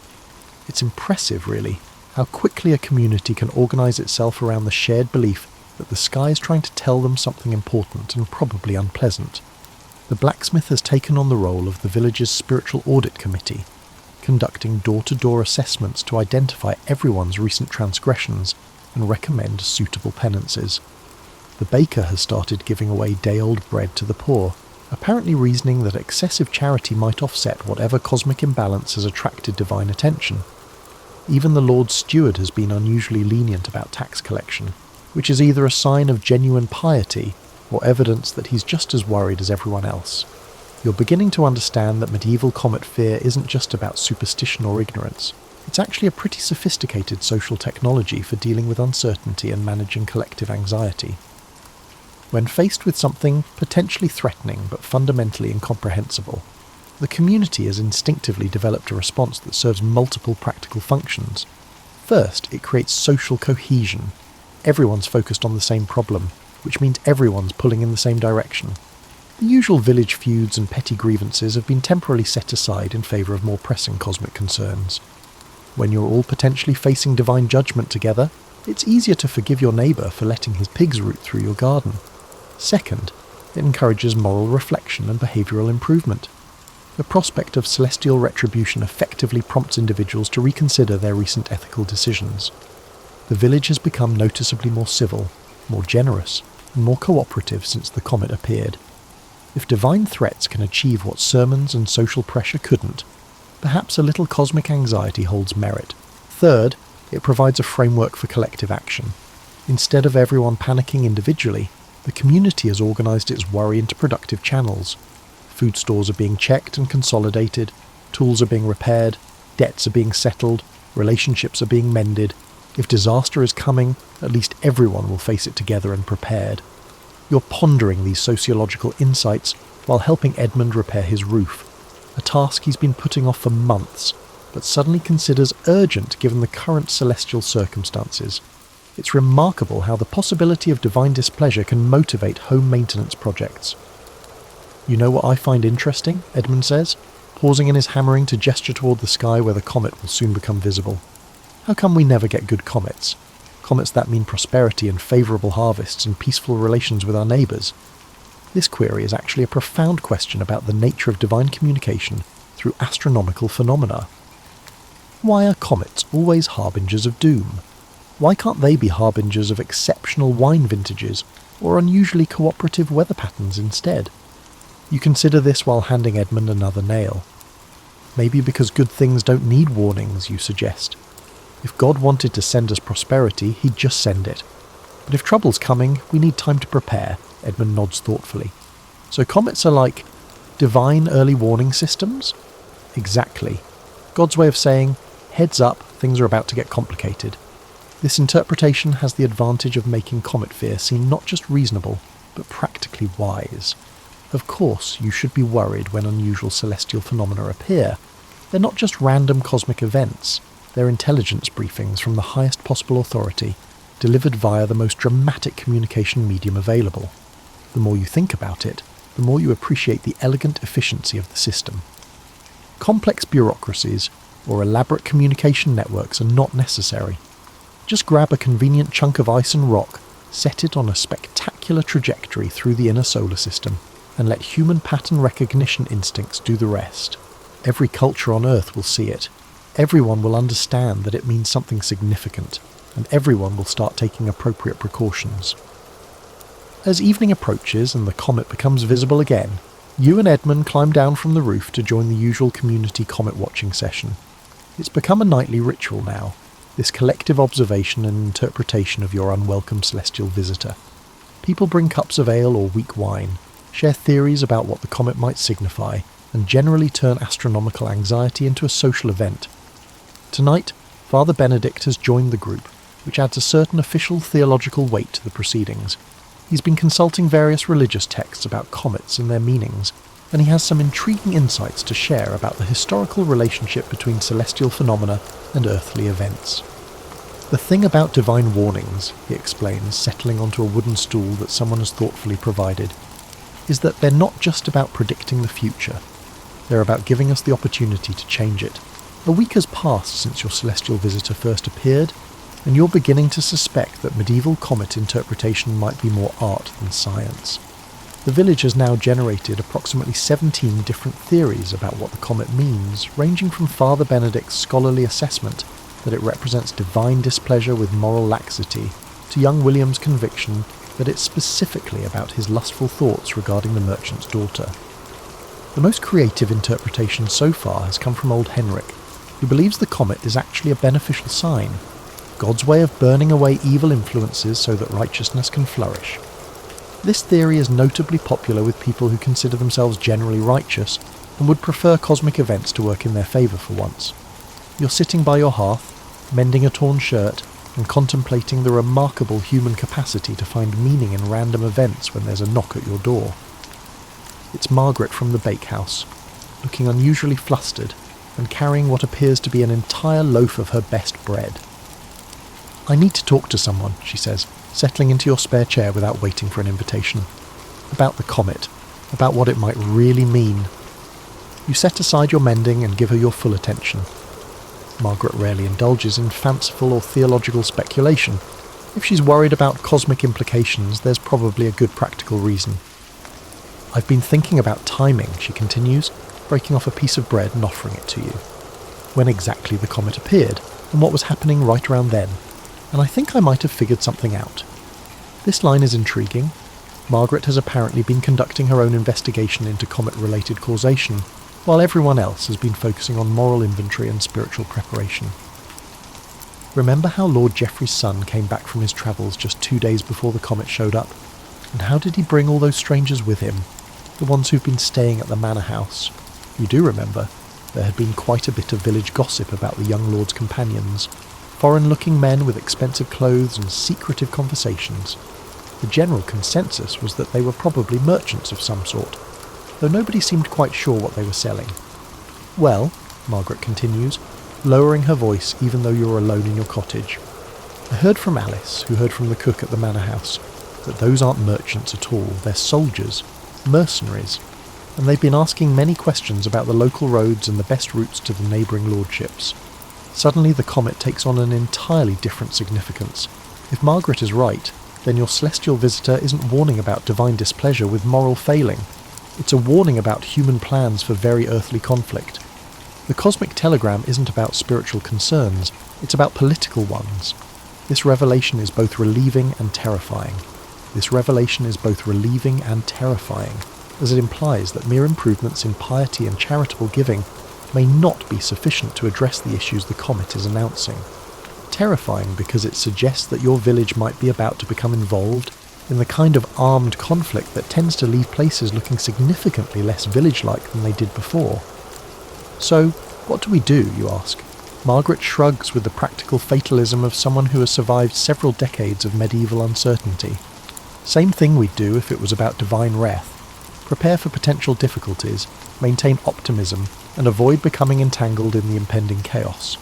It's impressive, really, how quickly a community can organise itself around the shared belief that the sky is trying to tell them something important and probably unpleasant. The blacksmith has taken on the role of the village's spiritual audit committee, conducting door-to-door assessments to identify everyone's recent transgressions and recommend suitable penances. The baker has started giving away day-old bread to the poor, apparently reasoning that excessive charity might offset whatever cosmic imbalance has attracted divine attention. Even the Lord Steward has been unusually lenient about tax collection, which is either a sign of genuine piety or evidence that he's just as worried as everyone else. You're beginning to understand that medieval comet fear isn't just about superstition or ignorance. It's actually a pretty sophisticated social technology for dealing with uncertainty and managing collective anxiety. When faced with something potentially threatening but fundamentally incomprehensible, the community has instinctively developed a response that serves multiple practical functions. First, it creates social cohesion. Everyone's focused on the same problem, which means everyone's pulling in the same direction. The usual village feuds and petty grievances have been temporarily set aside in favour of more pressing cosmic concerns. When you're all potentially facing divine judgment together, it's easier to forgive your neighbour for letting his pigs root through your garden. Second, it encourages moral reflection and behavioural improvement. The prospect of celestial retribution effectively prompts individuals to reconsider their recent ethical decisions. The village has become noticeably more civil, more generous, and more cooperative since the comet appeared. If divine threats can achieve what sermons and social pressure couldn't, perhaps a little cosmic anxiety holds merit. Third, it provides a framework for collective action. Instead of everyone panicking individually, the community has organised its worry into productive channels. Food stores are being checked and consolidated, tools are being repaired, debts are being settled, relationships are being mended. If disaster is coming, at least everyone will face it together and prepared. You're pondering these sociological insights while helping Edmund repair his roof, a task he's been putting off for months, but suddenly considers urgent given the current celestial circumstances. It's remarkable how the possibility of divine displeasure can motivate home maintenance projects. "You know what I find interesting?" Edmund says, pausing in his hammering to gesture toward the sky where the comet will soon become visible. "How come we never get good comets? Comets that mean prosperity and favourable harvests and peaceful relations with our neighbours." This query is actually a profound question about the nature of divine communication through astronomical phenomena. Why are comets always harbingers of doom? Why can't they be harbingers of exceptional wine vintages or unusually cooperative weather patterns instead? You consider this while handing Edmund another nail. Maybe because good things don't need warnings, you suggest. If God wanted to send us prosperity, he'd just send it. But if trouble's coming, we need time to prepare, Edmund nods thoughtfully. So comets are like divine early warning systems? Exactly. God's way of saying, heads up, things are about to get complicated. This interpretation has the advantage of making comet fear seem not just reasonable, but practically wise. Of course, you should be worried when unusual celestial phenomena appear. They're not just random cosmic events, they're intelligence briefings from the highest possible authority, delivered via the most dramatic communication medium available. The more you think about it, the more you appreciate the elegant efficiency of the system. Complex bureaucracies or elaborate communication networks are not necessary. Just grab a convenient chunk of ice and rock, set it on a spectacular trajectory through the inner solar system, and let human pattern recognition instincts do the rest. Every culture on Earth will see it. Everyone will understand that it means something significant, and everyone will start taking appropriate precautions. As evening approaches and the comet becomes visible again, you and Edmund climb down from the roof to join the usual community comet watching session. It's become a nightly ritual now, this collective observation and interpretation of your unwelcome celestial visitor. People bring cups of ale or weak wine, share theories about what the comet might signify, and generally turn astronomical anxiety into a social event. Tonight, Father Benedict has joined the group, which adds a certain official theological weight to the proceedings. He's been consulting various religious texts about comets and their meanings, and he has some intriguing insights to share about the historical relationship between celestial phenomena and earthly events. The thing about divine warnings, he explains, settling onto a wooden stool that someone has thoughtfully provided, is that they're not just about predicting the future. They're about giving us the opportunity to change it. A week has passed since your celestial visitor first appeared, and you're beginning to suspect that medieval comet interpretation might be more art than science. The village has now generated approximately 17 different theories about what the comet means, ranging from Father Benedict's scholarly assessment that it represents divine displeasure with moral laxity, to young William's conviction that it's specifically about his lustful thoughts regarding the merchant's daughter. The most creative interpretation so far has come from old Henrik, who believes the comet is actually a beneficial sign, God's way of burning away evil influences so that righteousness can flourish. This theory is notably popular with people who consider themselves generally righteous and would prefer cosmic events to work in their favour for once. You're sitting by your hearth, mending a torn shirt, and contemplating the remarkable human capacity to find meaning in random events when there's a knock at your door. It's Margaret from the bakehouse, looking unusually flustered and carrying what appears to be an entire loaf of her best bread. "I need to talk to someone," she says, settling into your spare chair without waiting for an invitation. "About the comet, about what it might really mean." You set aside your mending and give her your full attention. Margaret rarely indulges in fanciful or theological speculation. If she's worried about cosmic implications, there's probably a good practical reason. "I've been thinking about timing," she continues, breaking off a piece of bread and offering it to you. "When exactly the comet appeared, and what was happening right around then. And I think I might have figured something out." This line is intriguing. Margaret has apparently been conducting her own investigation into comet-related causation, while everyone else has been focusing on moral inventory and spiritual preparation. "Remember how Lord Geoffrey's son came back from his travels just 2 days before the comet showed up? And how did he bring all those strangers with him? The ones who've been staying at the manor house? You do remember? There had been quite a bit of village gossip about the young lord's companions. Foreign-looking men with expensive clothes and secretive conversations. The general consensus was that they were probably merchants of some sort, though nobody seemed quite sure what they were selling. Well," Margaret continues, lowering her voice even though you're alone in your cottage, "I heard from Alice, who heard from the cook at the manor house, that those aren't merchants at all, they're soldiers, mercenaries, and they've been asking many questions about the local roads and the best routes to the neighbouring lordships. Suddenly the comet takes on an entirely different significance. If Margaret is right, then your celestial visitor isn't warning about divine displeasure with moral failing. It's a warning about human plans for very earthly conflict. The cosmic telegram isn't about spiritual concerns, it's about political ones. This revelation is both relieving and terrifying. This revelation is both relieving and terrifying, as it implies that mere improvements in piety and charitable giving may not be sufficient to address the issues the comet is announcing. Terrifying because it suggests that your village might be about to become involved in the kind of armed conflict that tends to leave places looking significantly less village-like than they did before. So, what do we do, you ask? Margaret shrugs with the practical fatalism of someone who has survived several decades of medieval uncertainty. Same thing we'd do if it was about divine wrath. Prepare for potential difficulties, maintain optimism, and avoid becoming entangled in the impending chaos.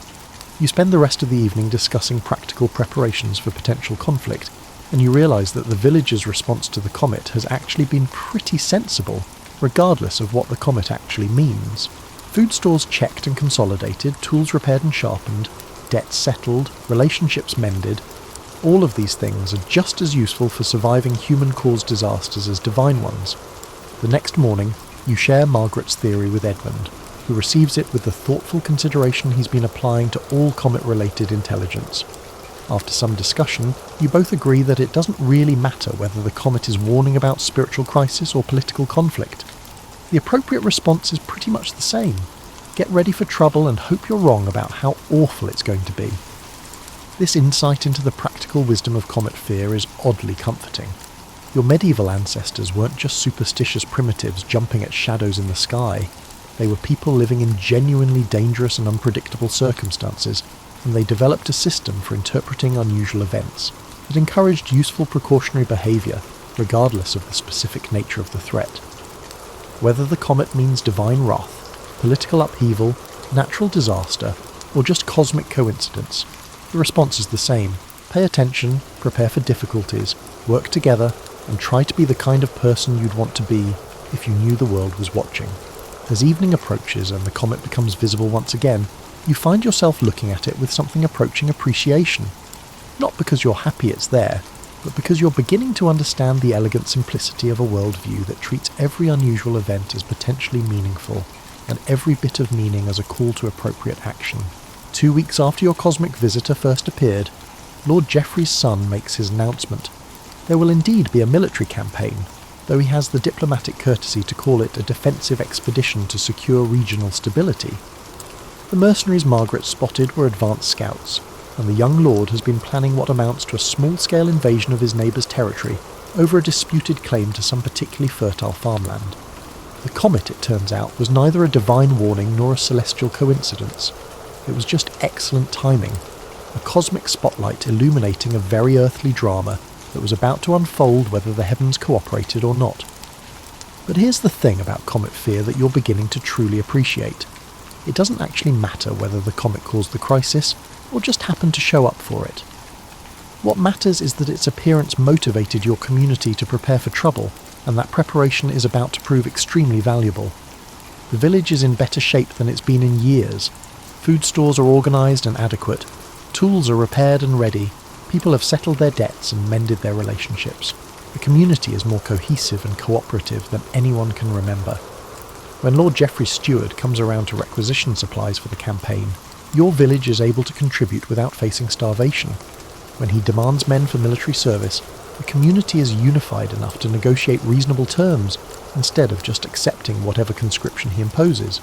You spend the rest of the evening discussing practical preparations for potential conflict, and you realise that the villagers' response to the comet has actually been pretty sensible, regardless of what the comet actually means. Food stores checked and consolidated, tools repaired and sharpened, debts settled, relationships mended. All of these things are just as useful for surviving human-caused disasters as divine ones. The next morning, you share Margaret's theory with Edmund, who receives it with the thoughtful consideration he's been applying to all comet-related intelligence. After some discussion, you both agree that it doesn't really matter whether the comet is warning about spiritual crisis or political conflict. The appropriate response is pretty much the same. Get ready for trouble and hope you're wrong about how awful it's going to be. This insight into the practical wisdom of comet fear is oddly comforting. Your medieval ancestors weren't just superstitious primitives jumping at shadows in the sky. They were people living in genuinely dangerous and unpredictable circumstances, and they developed a system for interpreting unusual events that encouraged useful precautionary behaviour, regardless of the specific nature of the threat. Whether the comet means divine wrath, political upheaval, natural disaster, or just cosmic coincidence, the response is the same. Pay attention, prepare for difficulties, work together, and try to be the kind of person you'd want to be if you knew the world was watching. As evening approaches and the comet becomes visible once again, you find yourself looking at it with something approaching appreciation. Not because you're happy it's there, but because you're beginning to understand the elegant simplicity of a worldview that treats every unusual event as potentially meaningful, and every bit of meaning as a call to appropriate action. 2 weeks after your cosmic visitor first appeared, Lord Geoffrey's son makes his announcement. There will indeed be a military campaign, though he has the diplomatic courtesy to call it a defensive expedition to secure regional stability. The mercenaries Margaret spotted were advanced scouts, and the young lord has been planning what amounts to a small-scale invasion of his neighbour's territory over a disputed claim to some particularly fertile farmland. The comet, it turns out, was neither a divine warning nor a celestial coincidence. It was just excellent timing, a cosmic spotlight illuminating a very earthly drama that was about to unfold whether the heavens cooperated or not. But here's the thing about comet fear that you're beginning to truly appreciate. It doesn't actually matter whether the comet caused the crisis, or just happened to show up for it. What matters is that its appearance motivated your community to prepare for trouble, and that preparation is about to prove extremely valuable. The village is in better shape than it's been in years. Food stores are organised and adequate. Tools are repaired and ready. People have settled their debts and mended their relationships. The community is more cohesive and cooperative than anyone can remember. When Lord Geoffrey's steward comes around to requisition supplies for the campaign, your village is able to contribute without facing starvation. When he demands men for military service, the community is unified enough to negotiate reasonable terms instead of just accepting whatever conscription he imposes.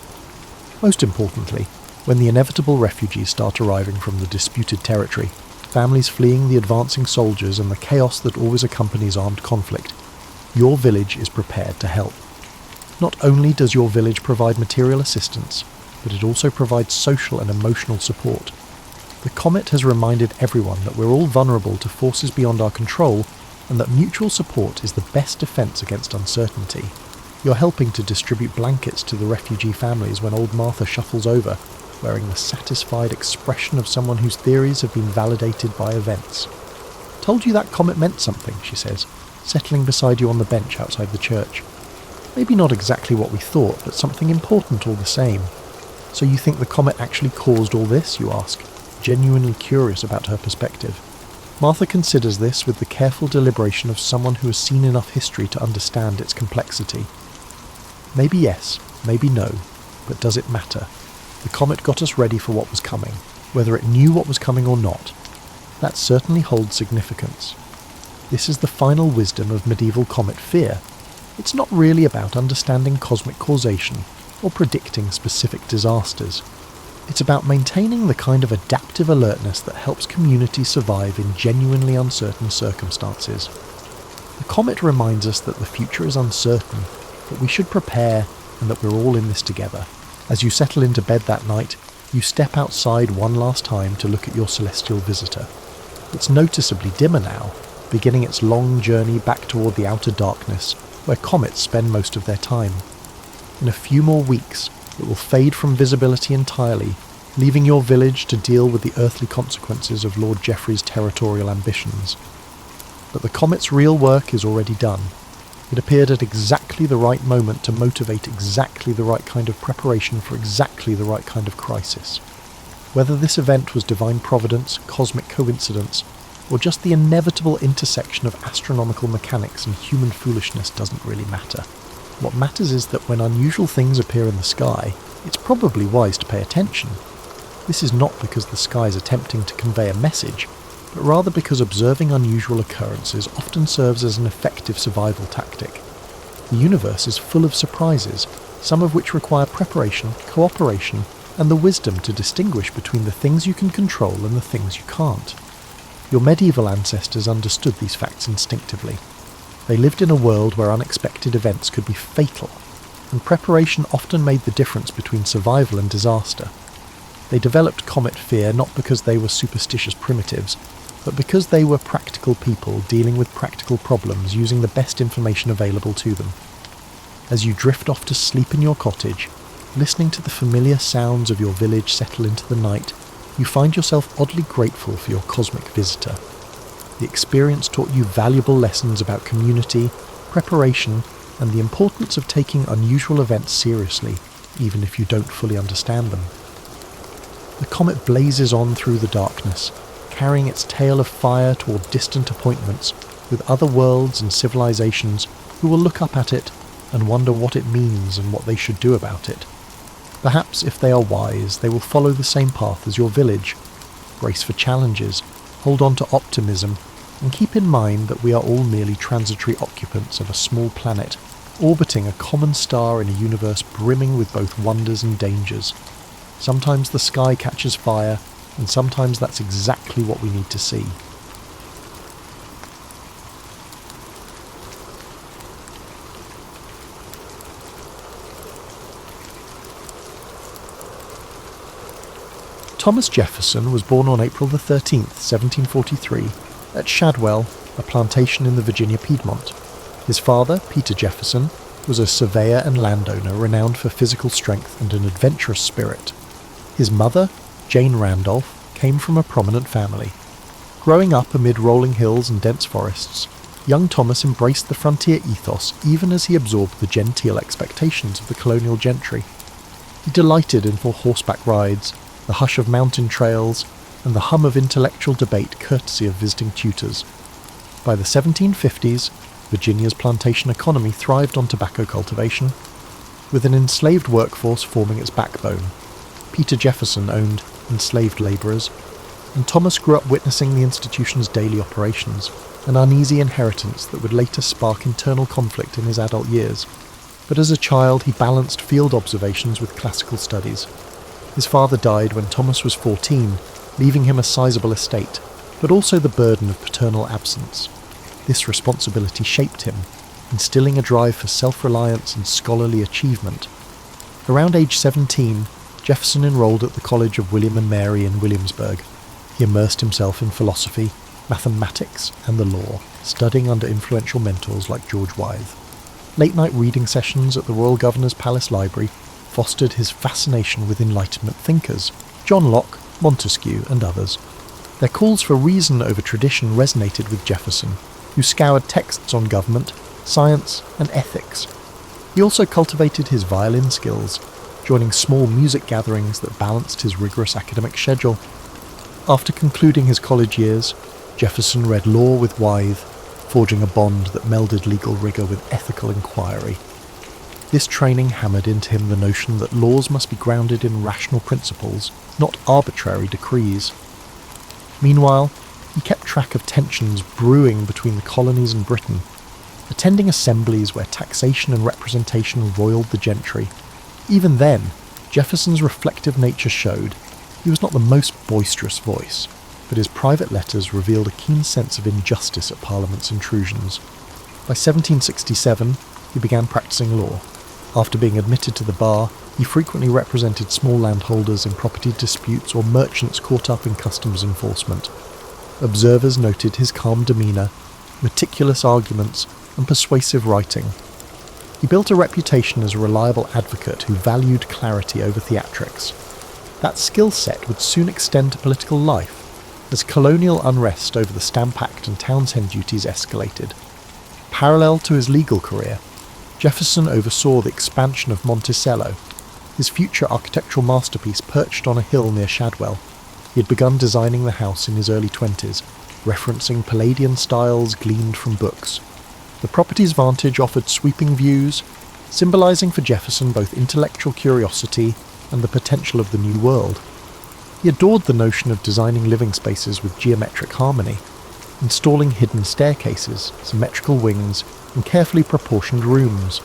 Most importantly, when the inevitable refugees start arriving from the disputed territory, families fleeing the advancing soldiers and the chaos that always accompanies armed conflict, your village is prepared to help. Not only does your village provide material assistance, but it also provides social and emotional support. The comet has reminded everyone that we're all vulnerable to forces beyond our control, and that mutual support is the best defence against uncertainty. You're helping to distribute blankets to the refugee families when old Martha shuffles over, wearing the satisfied expression of someone whose theories have been validated by events. "Told you that comet meant something," she says, settling beside you on the bench outside the church. "Maybe not exactly what we thought, but something important all the same." "So you think the comet actually caused all this?" you ask, genuinely curious about her perspective. Martha considers this with the careful deliberation of someone who has seen enough history to understand its complexity. Maybe yes, maybe no, but does it matter? The comet got us ready for what was coming, whether it knew what was coming or not. that certainly holds significance. This is the final wisdom of medieval comet fear. It's not really about understanding cosmic causation or predicting specific disasters. It's about maintaining the kind of adaptive alertness that helps communities survive in genuinely uncertain circumstances. The comet reminds us that the future is uncertain, that we should prepare, and that we're all in this together. As you settle into bed that night, you step outside one last time to look at your celestial visitor. It's noticeably dimmer now, beginning its long journey back toward the outer darkness, where comets spend most of their time. In a few more weeks, it will fade from visibility entirely, leaving your village to deal with the earthly consequences of Lord Geoffrey's territorial ambitions. But the comet's real work is already done. It appeared at exactly the right moment to motivate exactly the right kind of preparation for exactly the right kind of crisis. Whether this event was divine providence, cosmic coincidence, or just the inevitable intersection of astronomical mechanics and human foolishness doesn't really matter. What matters is that when unusual things appear in the sky, it's probably wise to pay attention. This is not because the sky is attempting to convey a message, but rather because observing unusual occurrences often serves as an effective survival tactic. The universe is full of surprises, some of which require preparation, cooperation, and the wisdom to distinguish between the things you can control and the things you can't. Your medieval ancestors understood these facts instinctively. They lived in a world where unexpected events could be fatal, and preparation often made the difference between survival and disaster. They developed comet fear not because they were superstitious primitives, but because they were practical people dealing with practical problems using the best information available to them. As you drift off to sleep in your cottage, listening to the familiar sounds of your village settle into the night, you find yourself oddly grateful for your cosmic visitor. The experience taught you valuable lessons about community, preparation, and the importance of taking unusual events seriously, even if you don't fully understand them. The comet blazes on through the darkness, carrying its tail of fire toward distant appointments with other worlds and civilizations who will look up at it and wonder what it means and what they should do about it. Perhaps if they are wise, they will follow the same path as your village, brace for challenges, hold on to optimism, and keep in mind that we are all merely transitory occupants of a small planet, orbiting a common star in a universe brimming with both wonders and dangers. Sometimes the sky catches fire, and sometimes that's exactly what we need to see. Thomas Jefferson was born on April 13th, 1743, at Shadwell, a plantation in the Virginia Piedmont. His father, Peter Jefferson, was a surveyor and landowner renowned for physical strength and an adventurous spirit. His mother, Jane Randolph, came from a prominent family. Growing up amid rolling hills and dense forests, young Thomas embraced the frontier ethos even as he absorbed the genteel expectations of the colonial gentry. He delighted in full horseback rides, the hush of mountain trails, and the hum of intellectual debate courtesy of visiting tutors. By the 1750s, Virginia's plantation economy thrived on tobacco cultivation, with an enslaved workforce forming its backbone. Peter Jefferson owned enslaved labourers, and Thomas grew up witnessing the institution's daily operations, an uneasy inheritance that would later spark internal conflict in his adult years. But as a child, he balanced field observations with classical studies. His father died when Thomas was 14, leaving him a sizable estate, but also the burden of paternal absence. This responsibility shaped him, instilling a drive for self-reliance and scholarly achievement. Around age 17, Jefferson enrolled at the College of William and Mary in Williamsburg. He immersed himself in philosophy, mathematics, and the law, studying under influential mentors like George Wythe. Late-night reading sessions at the Royal Governor's Palace Library fostered his fascination with Enlightenment thinkers, John Locke, Montesquieu, and others. Their calls for reason over tradition resonated with Jefferson, who scoured texts on government, science, and ethics. He also cultivated his violin skills, joining small music gatherings that balanced his rigorous academic schedule. After concluding his college years, Jefferson read law with Wythe, forging a bond that melded legal rigour with ethical inquiry. This training hammered into him the notion that laws must be grounded in rational principles, not arbitrary decrees. Meanwhile, He kept track of tensions brewing between the colonies and Britain, attending assemblies where taxation and representation roiled the gentry. Even then, Jefferson's reflective nature showed he was not the most boisterous voice, but his private letters revealed a keen sense of injustice at Parliament's intrusions. By 1767, he began practicing law. After being admitted to the bar, he frequently represented small landholders in property disputes or merchants caught up in customs enforcement. Observers noted his calm demeanour, meticulous arguments, and persuasive writing. He built a reputation as a reliable advocate who valued clarity over theatrics. That skill set would soon extend to political life, as colonial unrest over the Stamp Act and Townshend duties escalated. Parallel to his legal career, Jefferson oversaw the expansion of Monticello, his future architectural masterpiece perched on a hill near Shadwell. He had begun designing the house in his early 20s, referencing Palladian styles gleaned from books. The property's vantage offered sweeping views, symbolising for Jefferson both intellectual curiosity and the potential of the new world. He adored the notion of designing living spaces with geometric harmony, installing hidden staircases, symmetrical wings, and carefully proportioned rooms.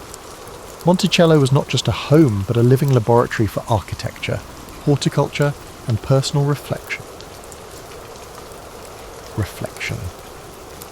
Monticello was not just a home, but a living laboratory for architecture, horticulture, and personal reflection.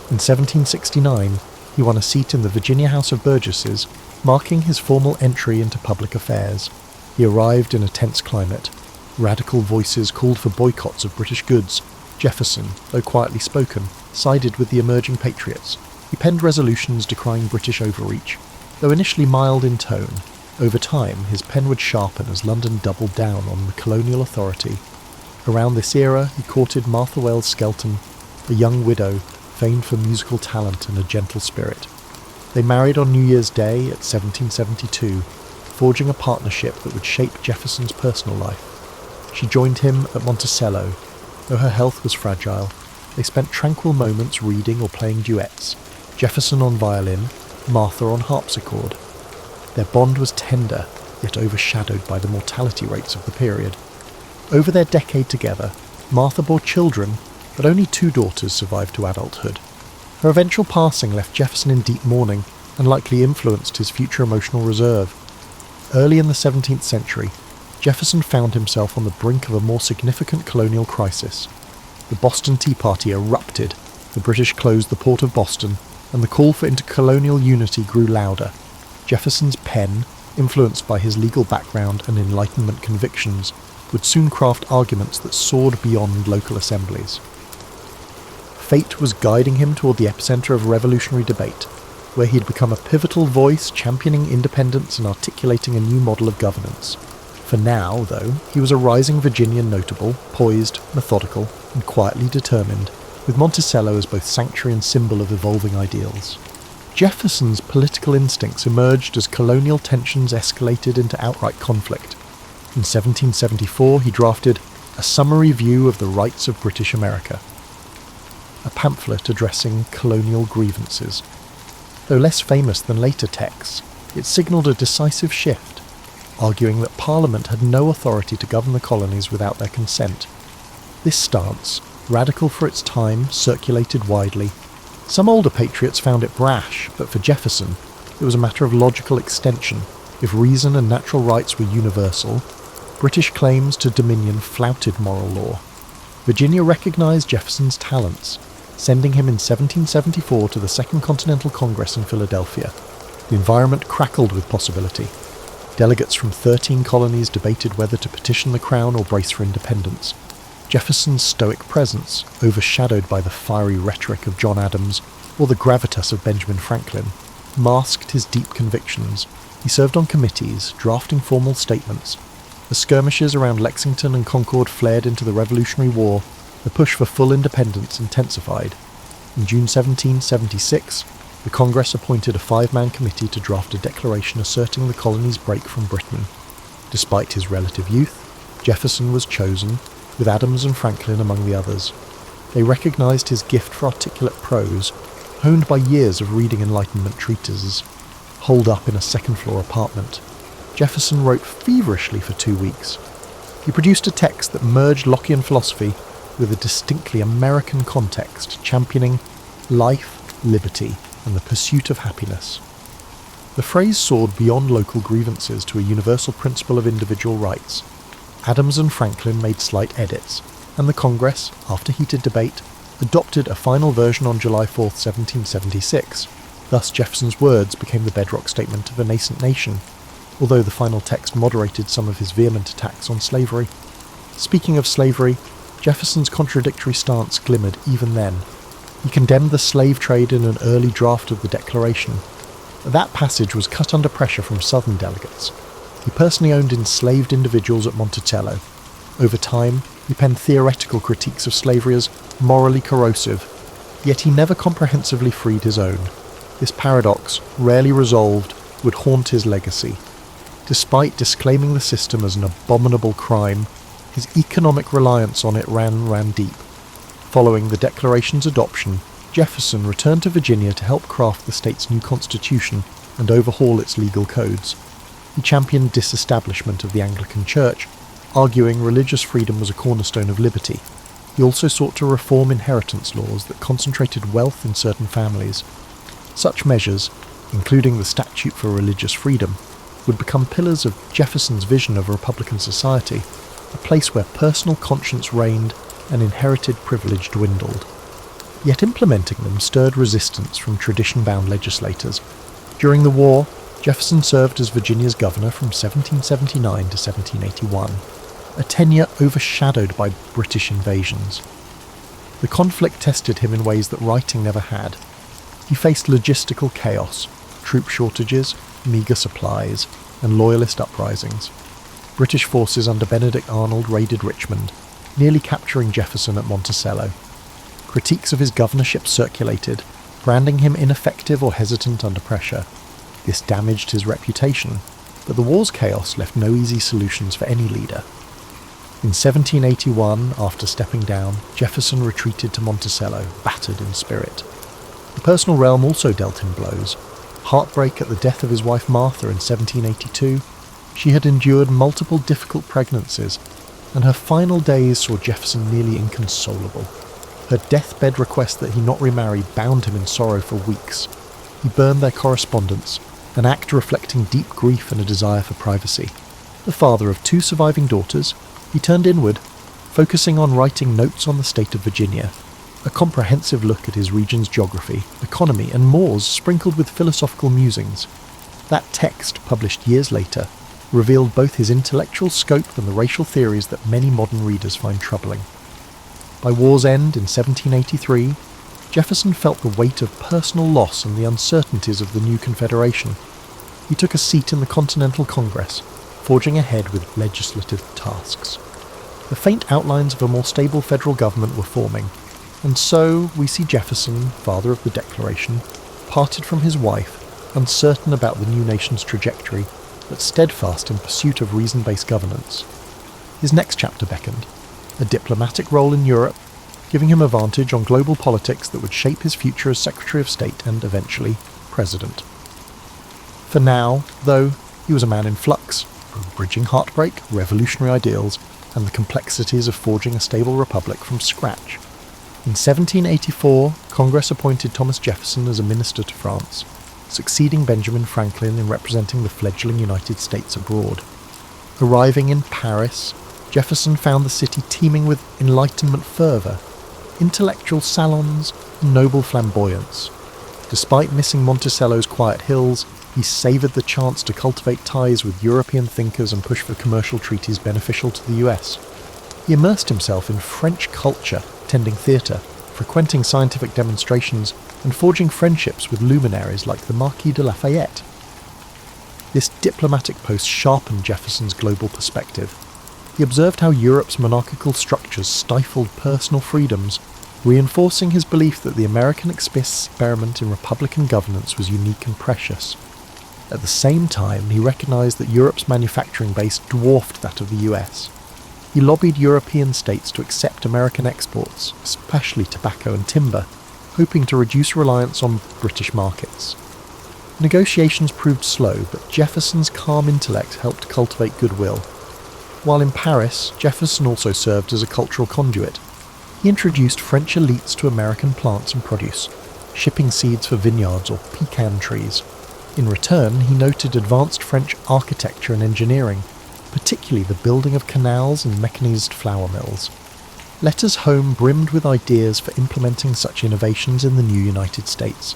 In 1769, he won a seat in the Virginia House of Burgesses, marking his formal entry into public affairs. He arrived in a tense climate. Radical voices called for boycotts of British goods. Jefferson, though quietly spoken, sided with the emerging patriots. He penned resolutions decrying British overreach. Though initially mild in tone, over time his pen would sharpen as London doubled down on the colonial authority. Around this era he courted Martha Wells Skelton, a young widow famed for musical talent and a gentle spirit. They married on New Year's Day at 1772, forging a partnership that would shape Jefferson's personal life. She joined him at Monticello. Though her health was fragile, they spent tranquil moments reading or playing duets, Jefferson on violin, Martha on harpsichord. Their bond was tender, yet overshadowed by the mortality rates of the period. Over their decade together, Martha bore children, but only 2 daughters survived to adulthood. Her eventual passing left Jefferson in deep mourning and likely influenced his future emotional reserve. Early in the 17th century, Jefferson found himself on the brink of a more significant colonial crisis. The Boston Tea Party erupted, the British closed the port of Boston, and the call for intercolonial unity grew louder. Jefferson's pen, influenced by his legal background and Enlightenment convictions, would soon craft arguments that soared beyond local assemblies. Fate was guiding him toward the epicenter of revolutionary debate, where he had become a pivotal voice championing independence and articulating a new model of governance. For now, though, he was a rising Virginian notable, poised, methodical, and quietly determined, with Monticello as both sanctuary and symbol of evolving ideals. Jefferson's political instincts emerged as colonial tensions escalated into outright conflict. In 1774, he drafted A Summary View of the Rights of British America, a pamphlet addressing colonial grievances. Though less famous than later texts, it signalled a decisive shift, arguing that Parliament had no authority to govern the colonies without their consent. This stance, radical for its time, circulated widely. Some older patriots found it brash, but for Jefferson, it was a matter of logical extension. If reason and natural rights were universal, British claims to dominion flouted moral law. Virginia recognised Jefferson's talents, sending him in 1774 to the Second Continental Congress in Philadelphia. The environment crackled with possibility. Delegates from 13 colonies debated whether to petition the crown or brace for independence. Jefferson's stoic presence, overshadowed by the fiery rhetoric of John Adams or the gravitas of Benjamin Franklin, masked his deep convictions. He served on committees, drafting formal statements. As skirmishes around Lexington and Concord flared into the Revolutionary War, the push for full independence intensified. In June 1776, the Congress appointed a 5-man committee to draft a declaration asserting the colony's break from Britain. Despite his relative youth, Jefferson was chosen, with Adams and Franklin among the others. They recognised his gift for articulate prose, honed by years of reading Enlightenment treatises, holed up in a second-floor apartment. Jefferson wrote feverishly for 2 weeks. He produced a text that merged Lockean philosophy with a distinctly American context championing life, liberty, and the pursuit of happiness. The phrase soared beyond local grievances to a universal principle of individual rights. Adams and Franklin made slight edits, and the Congress, after heated debate, adopted a final version on July 4, 1776. Thus Jefferson's words became the bedrock statement of a nascent nation, although the final text moderated some of his vehement attacks on slavery. Speaking of slavery, Jefferson's contradictory stance glimmered even then. He condemned the slave trade in an early draft of the Declaration. That passage was cut under pressure from Southern delegates. He personally owned enslaved individuals at Monticello. Over time, he penned theoretical critiques of slavery as morally corrosive, yet he never comprehensively freed his own. This paradox, rarely resolved, would haunt his legacy. Despite disclaiming the system as an abominable crime, his economic reliance on it ran deep. Following the Declaration's adoption, Jefferson returned to Virginia to help craft the state's new constitution and overhaul its legal codes. He championed disestablishment of the Anglican Church, arguing religious freedom was a cornerstone of liberty. He also sought to reform inheritance laws that concentrated wealth in certain families. Such measures, including the statute for religious freedom, would become pillars of Jefferson's vision of a Republican society, a place where personal conscience reigned and inherited privilege dwindled. Yet implementing them stirred resistance from tradition-bound legislators. During the war, Jefferson served as Virginia's governor from 1779 to 1781, a tenure overshadowed by British invasions. The conflict tested him in ways that writing never had. He faced logistical chaos, troop shortages, meagre supplies, and loyalist uprisings. British forces under Benedict Arnold raided Richmond, nearly capturing Jefferson at Monticello. Critiques of his governorship circulated, branding him ineffective or hesitant under pressure. This damaged his reputation, but the war's chaos left no easy solutions for any leader. In 1781, after stepping down, Jefferson retreated to Monticello, battered in spirit. The personal realm also dealt him blows. Heartbreak at the death of his wife Martha in 1782, she had endured multiple difficult pregnancies, and her final days saw Jefferson nearly inconsolable. Her deathbed request that he not remarry bound him in sorrow for weeks. He burned their correspondence, an act reflecting deep grief and a desire for privacy. The father of 2 surviving daughters, he turned inward, focusing on writing notes on the state of Virginia, a comprehensive look at his region's geography, economy, and mores sprinkled with philosophical musings. That text, published years later, revealed both his intellectual scope and the racial theories that many modern readers find troubling. By war's end in 1783, Jefferson felt the weight of personal loss and the uncertainties of the new Confederation. He took a seat in the Continental Congress, forging ahead with legislative tasks. The faint outlines of a more stable federal government were forming, and so we see Jefferson, father of the Declaration, parted from his wife, uncertain about the new nation's trajectory, but steadfast in pursuit of reason-based governance. His next chapter beckoned, a diplomatic role in Europe, giving him a vantage on global politics that would shape his future as Secretary of State and, eventually, President. For now, though, he was a man in flux, bridging heartbreak, revolutionary ideals, and the complexities of forging a stable republic from scratch. In 1784, Congress appointed Thomas Jefferson as a minister to France, succeeding Benjamin Franklin in representing the fledgling United States abroad. Arriving in Paris, Jefferson found the city teeming with Enlightenment fervour, intellectual salons, and noble flamboyance. Despite missing Monticello's quiet hills, he savoured the chance to cultivate ties with European thinkers and push for commercial treaties beneficial to the US. He immersed himself in French culture, attending theatre, frequenting scientific demonstrations, and forging friendships with luminaries like the Marquis de Lafayette. This diplomatic post sharpened Jefferson's global perspective. He observed how Europe's monarchical structures stifled personal freedoms, reinforcing his belief that the American experiment in republican governance was unique and precious. At the same time, he recognized that Europe's manufacturing base dwarfed that of the US. He lobbied European states to accept American exports, especially tobacco and timber, hoping to reduce reliance on British markets. Negotiations proved slow, but Jefferson's calm intellect helped cultivate goodwill. While in Paris, Jefferson also served as a cultural conduit. He introduced French elites to American plants and produce, shipping seeds for vineyards or pecan trees. In return, he noted advanced French architecture and engineering, particularly the building of canals and mechanized flour mills. Letters home brimmed with ideas for implementing such innovations in the new United States,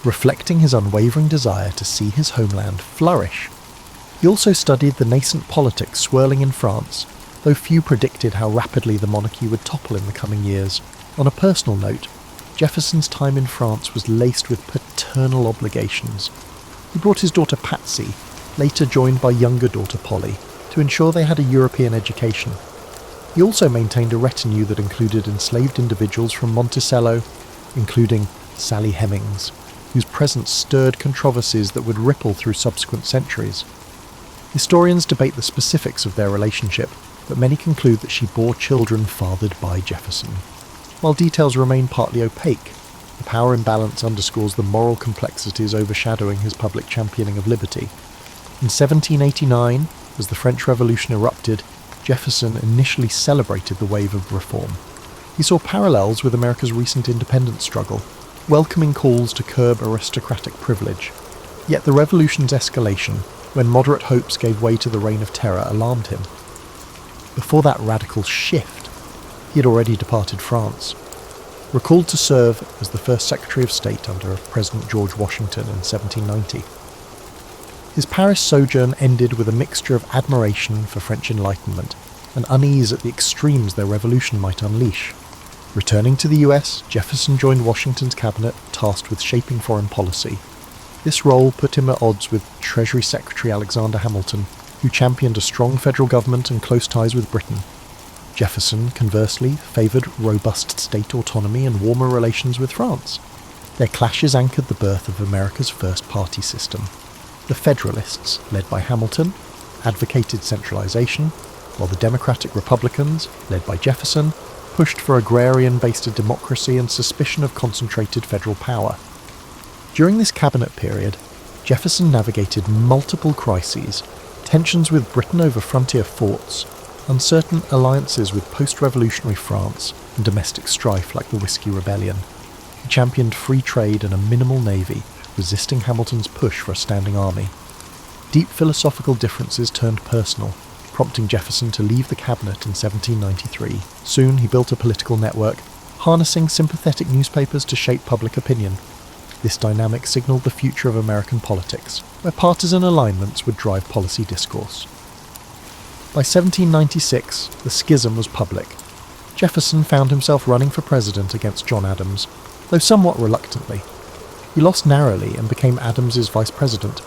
reflecting his unwavering desire to see his homeland flourish. He also studied the nascent politics swirling in France, though few predicted how rapidly the monarchy would topple in the coming years. On a personal note, Jefferson's time in France was laced with paternal obligations. He brought his daughter Patsy, later joined by younger daughter Polly, to ensure they had a European education. He also maintained a retinue that included enslaved individuals from Monticello, including Sally Hemings, whose presence stirred controversies that would ripple through subsequent centuries. Historians debate the specifics of their relationship, but many conclude that she bore children fathered by Jefferson. While details remain partly opaque, the power imbalance underscores the moral complexities overshadowing his public championing of liberty. In 1789, as the French Revolution erupted, Jefferson initially celebrated the wave of reform. He saw parallels with America's recent independence struggle, welcoming calls to curb aristocratic privilege. Yet the revolution's escalation, when moderate hopes gave way to the reign of terror, alarmed him. Before that radical shift, he had already departed France. Recalled to serve as the first Secretary of State under President George Washington in 1790. His Paris sojourn ended with a mixture of admiration for French Enlightenment and unease at the extremes their revolution might unleash. Returning to the US, Jefferson joined Washington's cabinet tasked with shaping foreign policy. This role put him at odds with Treasury Secretary Alexander Hamilton, who championed a strong federal government and close ties with Britain. Jefferson, conversely, favoured robust state autonomy and warmer relations with France. Their clashes anchored the birth of America's first party system. The Federalists, led by Hamilton, advocated centralization, while the Democratic Republicans, led by Jefferson, pushed for agrarian-based democracy and suspicion of concentrated federal power. During this cabinet period, Jefferson navigated multiple crises, tensions with Britain over frontier forts, uncertain alliances with post-revolutionary France, and domestic strife like the Whiskey Rebellion. He championed free trade and a minimal navy, resisting Hamilton's push for a standing army. Deep philosophical differences turned personal, prompting Jefferson to leave the cabinet in 1793. Soon he built a political network, harnessing sympathetic newspapers to shape public opinion. This dynamic signalled the future of American politics, where partisan alignments would drive policy discourse. By 1796, the schism was public. Jefferson found himself running for president against John Adams, though somewhat reluctantly. He lost narrowly and became Adams's vice president,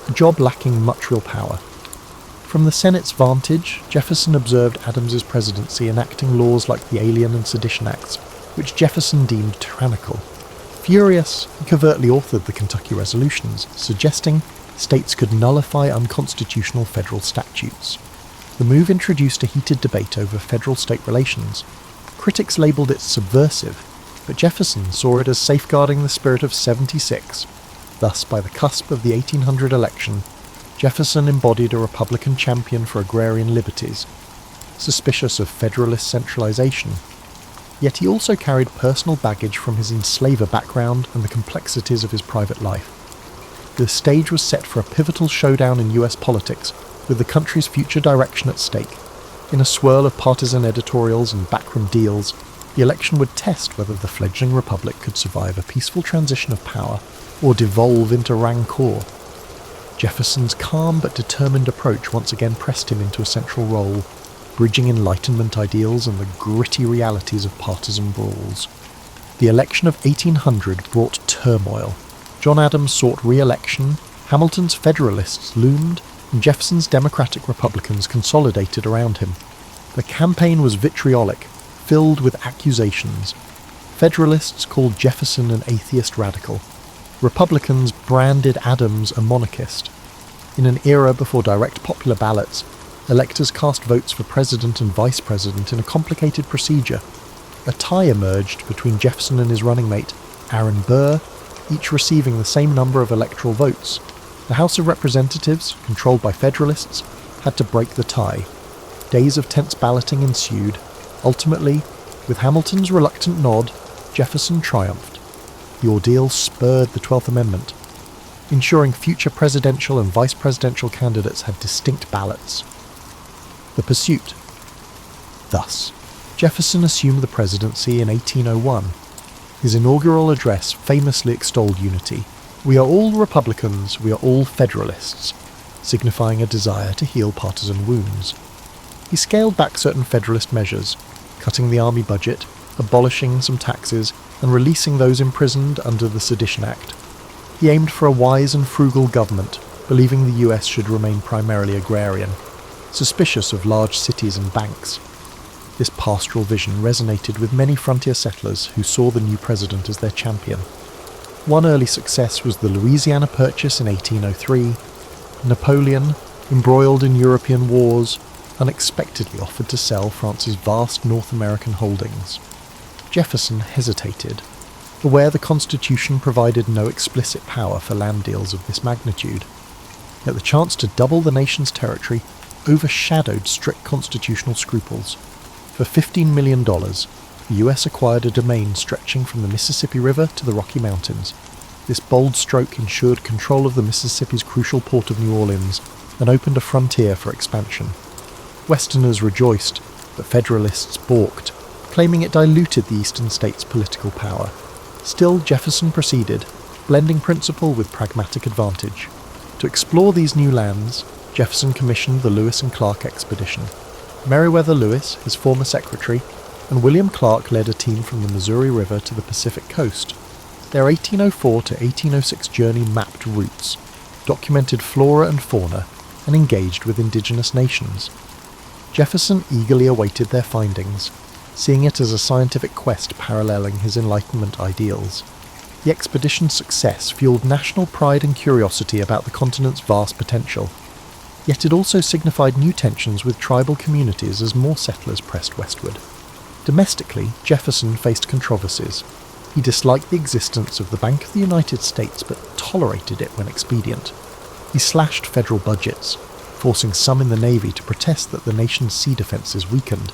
a job lacking much real power. From the Senate's vantage, Jefferson observed Adams's presidency enacting laws like the Alien and Sedition Acts, which Jefferson deemed tyrannical. Furious, he covertly authored the Kentucky Resolutions, suggesting states could nullify unconstitutional federal statutes. The move introduced a heated debate over federal-state relations. Critics labelled it subversive, but Jefferson saw it as safeguarding the spirit of '76. Thus, by the cusp of the 1800 election, Jefferson embodied a Republican champion for agrarian liberties, suspicious of Federalist centralization. Yet he also carried personal baggage from his enslaver background and the complexities of his private life. The stage was set for a pivotal showdown in US politics, with the country's future direction at stake. In a swirl of partisan editorials and backroom deals, the election would test whether the fledgling republic could survive a peaceful transition of power or devolve into rancor. Jefferson's calm but determined approach once again pressed him into a central role, bridging Enlightenment ideals and the gritty realities of partisan brawls. The election of 1800 brought turmoil. John Adams sought re-election, Hamilton's Federalists loomed, and Jefferson's Democratic Republicans consolidated around him. The campaign was vitriolic, filled with accusations. Federalists called Jefferson an atheist radical. Republicans branded Adams a monarchist. In an era before direct popular ballots, electors cast votes for president and vice president in a complicated procedure. A tie emerged between Jefferson and his running mate, Aaron Burr, each receiving the same number of electoral votes. The House of Representatives, controlled by Federalists, had to break the tie. Days of tense balloting ensued. Ultimately, With Hamilton's reluctant nod, Jefferson triumphed. The ordeal spurred the 12th Amendment, ensuring future presidential and vice presidential candidates had distinct ballots. The pursuit. Thus, Jefferson assumed the presidency in 1801. His inaugural address famously extolled unity. "We are all Republicans, we are all Federalists," signifying a desire to heal partisan wounds. He scaled back certain Federalist measures, cutting the army budget, abolishing some taxes, and releasing those imprisoned under the Sedition Act. He aimed for a wise and frugal government, believing the US should remain primarily agrarian, suspicious of large cities and banks. This pastoral vision resonated with many frontier settlers who saw the new president as their champion. One early success was the Louisiana Purchase in 1803. Napoleon, embroiled in European wars, unexpectedly offered to sell France's vast North American holdings. Jefferson hesitated, aware the Constitution provided no explicit power for land deals of this magnitude. Yet the chance to double the nation's territory overshadowed strict constitutional scruples. For $15 million, the US acquired a domain stretching from the Mississippi River to the Rocky Mountains. This bold stroke ensured control of the Mississippi's crucial port of New Orleans and opened a frontier for expansion. Westerners rejoiced, but Federalists balked, claiming it diluted the eastern states' political power. Still, Jefferson proceeded, blending principle with pragmatic advantage. To explore these new lands, Jefferson commissioned the Lewis and Clark expedition. Meriwether Lewis, his former secretary, and William Clark led a team from the Missouri River to the Pacific coast. Their 1804 to 1806 journey mapped routes, documented flora and fauna, and engaged with indigenous nations. Jefferson eagerly awaited their findings, seeing it as a scientific quest paralleling his Enlightenment ideals. The expedition's success fueled national pride and curiosity about the continent's vast potential, yet it also signified new tensions with tribal communities as more settlers pressed westward. Domestically, Jefferson faced controversies. He disliked the existence of the Bank of the United States but tolerated it when expedient. He slashed federal budgets, forcing some in the Navy to protest that the nation's sea defences weakened.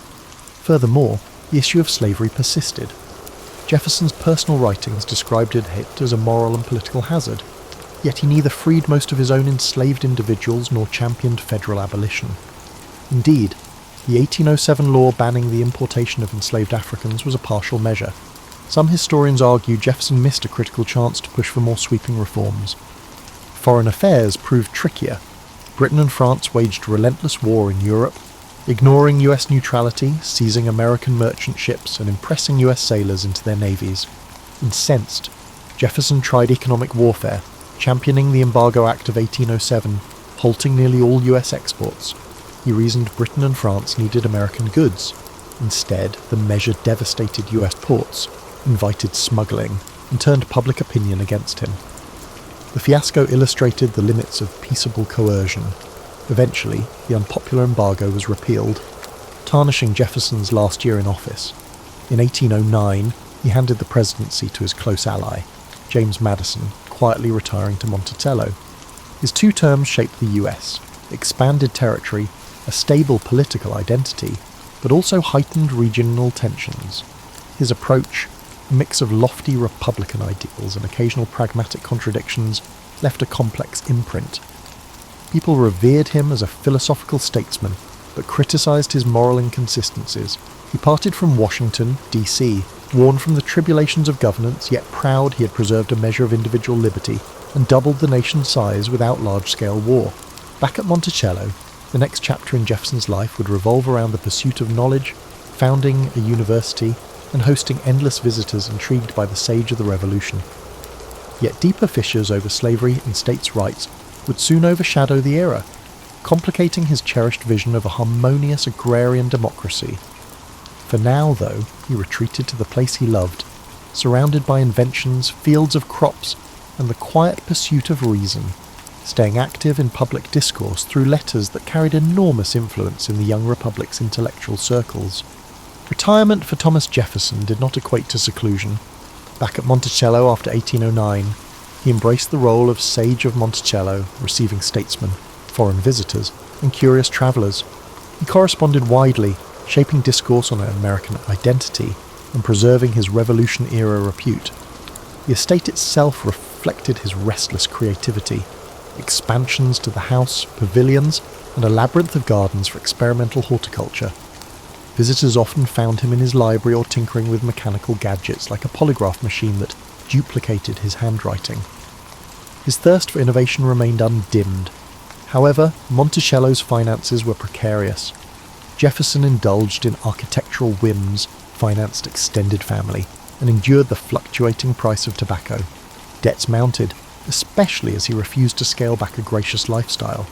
Furthermore, the issue of slavery persisted. Jefferson's personal writings described it as a moral and political hazard, yet he neither freed most of his own enslaved individuals nor championed federal abolition. Indeed, the 1807 law banning the importation of enslaved Africans was a partial measure. Some historians argue Jefferson missed a critical chance to push for more sweeping reforms. Foreign affairs proved trickier. Britain and France waged relentless war in Europe, ignoring US neutrality, seizing American merchant ships, and impressing US sailors into their navies. Incensed, Jefferson tried economic warfare, championing the Embargo Act of 1807, halting nearly all US exports. He reasoned Britain and France needed American goods. Instead, the measure devastated US ports, invited smuggling, and turned public opinion against him. The fiasco illustrated the limits of peaceable coercion. Eventually, the unpopular embargo was repealed, tarnishing Jefferson's last year in office. In 1809, he handed the presidency to his close ally, James Madison, quietly retiring to Monticello. His 2 terms shaped the US, expanded territory, a stable political identity, but also heightened regional tensions. His approach, a mix of lofty Republican ideals and occasional pragmatic contradictions, left a complex imprint. People revered him as a philosophical statesman, but criticised his moral inconsistencies. He parted from Washington, D.C., warned from the tribulations of governance, yet proud he had preserved a measure of individual liberty, and doubled the nation's size without large-scale war. Back at Monticello, the next chapter in Jefferson's life would revolve around the pursuit of knowledge, founding a university, and hosting endless visitors intrigued by the sage of the Revolution. Yet deeper fissures over slavery and states' rights would soon overshadow the era, complicating his cherished vision of a harmonious agrarian democracy. For now, though, he retreated to the place he loved, surrounded by inventions, fields of crops, and the quiet pursuit of reason, staying active in public discourse through letters that carried enormous influence in the young republic's intellectual circles. Retirement for Thomas Jefferson did not equate to seclusion. Back at Monticello after 1809, he embraced the role of Sage of Monticello, receiving statesmen, foreign visitors, and curious travellers. He corresponded widely, shaping discourse on American identity, and preserving his Revolution-era repute. The estate itself reflected his restless creativity, expansions to the house, pavilions, and a labyrinth of gardens for experimental horticulture. Visitors often found him in his library or tinkering with mechanical gadgets like a polygraph machine that duplicated his handwriting. His thirst for innovation remained undimmed. However, Monticello's finances were precarious. Jefferson indulged in architectural whims, financed extended family, and endured the fluctuating price of tobacco. Debts mounted, especially as he refused to scale back a gracious lifestyle.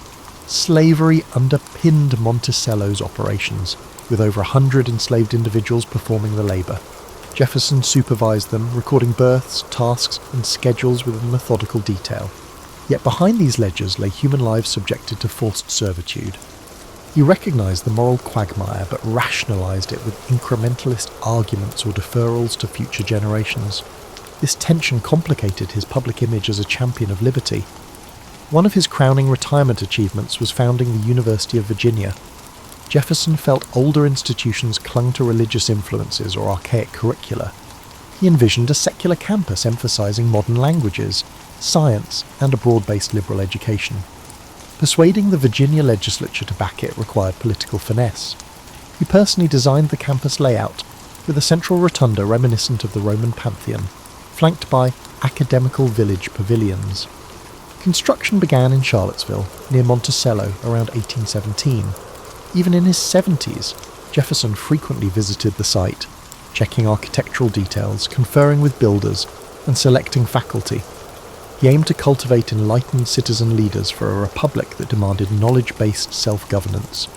Slavery underpinned Monticello's operations, with over 100 enslaved individuals performing the labour. Jefferson supervised them, recording births, tasks, and schedules with methodical detail. Yet behind these ledgers lay human lives subjected to forced servitude. He recognised the moral quagmire, but rationalised it with incrementalist arguments or deferrals to future generations. This tension complicated his public image as a champion of liberty. One of his crowning retirement achievements was founding the University of Virginia. Jefferson felt older institutions clung to religious influences or archaic curricula. He envisioned a secular campus emphasising modern languages, science, and a broad-based liberal education. Persuading the Virginia legislature to back it required political finesse. He personally designed the campus layout, with a central rotunda reminiscent of the Roman Pantheon, flanked by academical village pavilions. Construction began in Charlottesville, near Monticello, around 1817. Even in his 70s, Jefferson frequently visited the site, checking architectural details, conferring with builders, and selecting faculty. He aimed to cultivate enlightened citizen leaders for a republic that demanded knowledge-based self-governance.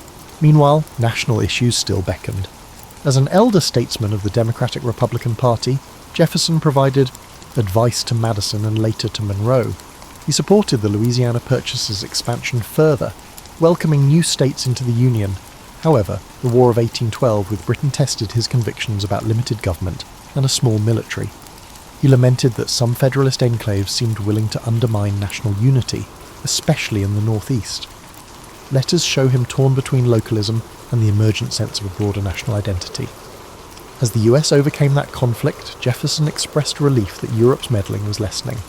Meanwhile, national issues still beckoned. As an elder statesman of the Democratic-Republican Party, Jefferson provided advice to Madison and later to Monroe. He supported the Louisiana Purchase's expansion further, welcoming new states into the Union. However, the War of 1812 with Britain tested his convictions about limited government and a small military. He lamented that some Federalist enclaves seemed willing to undermine national unity, especially in the Northeast. Letters show him torn between localism and the emergent sense of a broader national identity. As the US overcame that conflict, Jefferson expressed relief that Europe's meddling was lessening.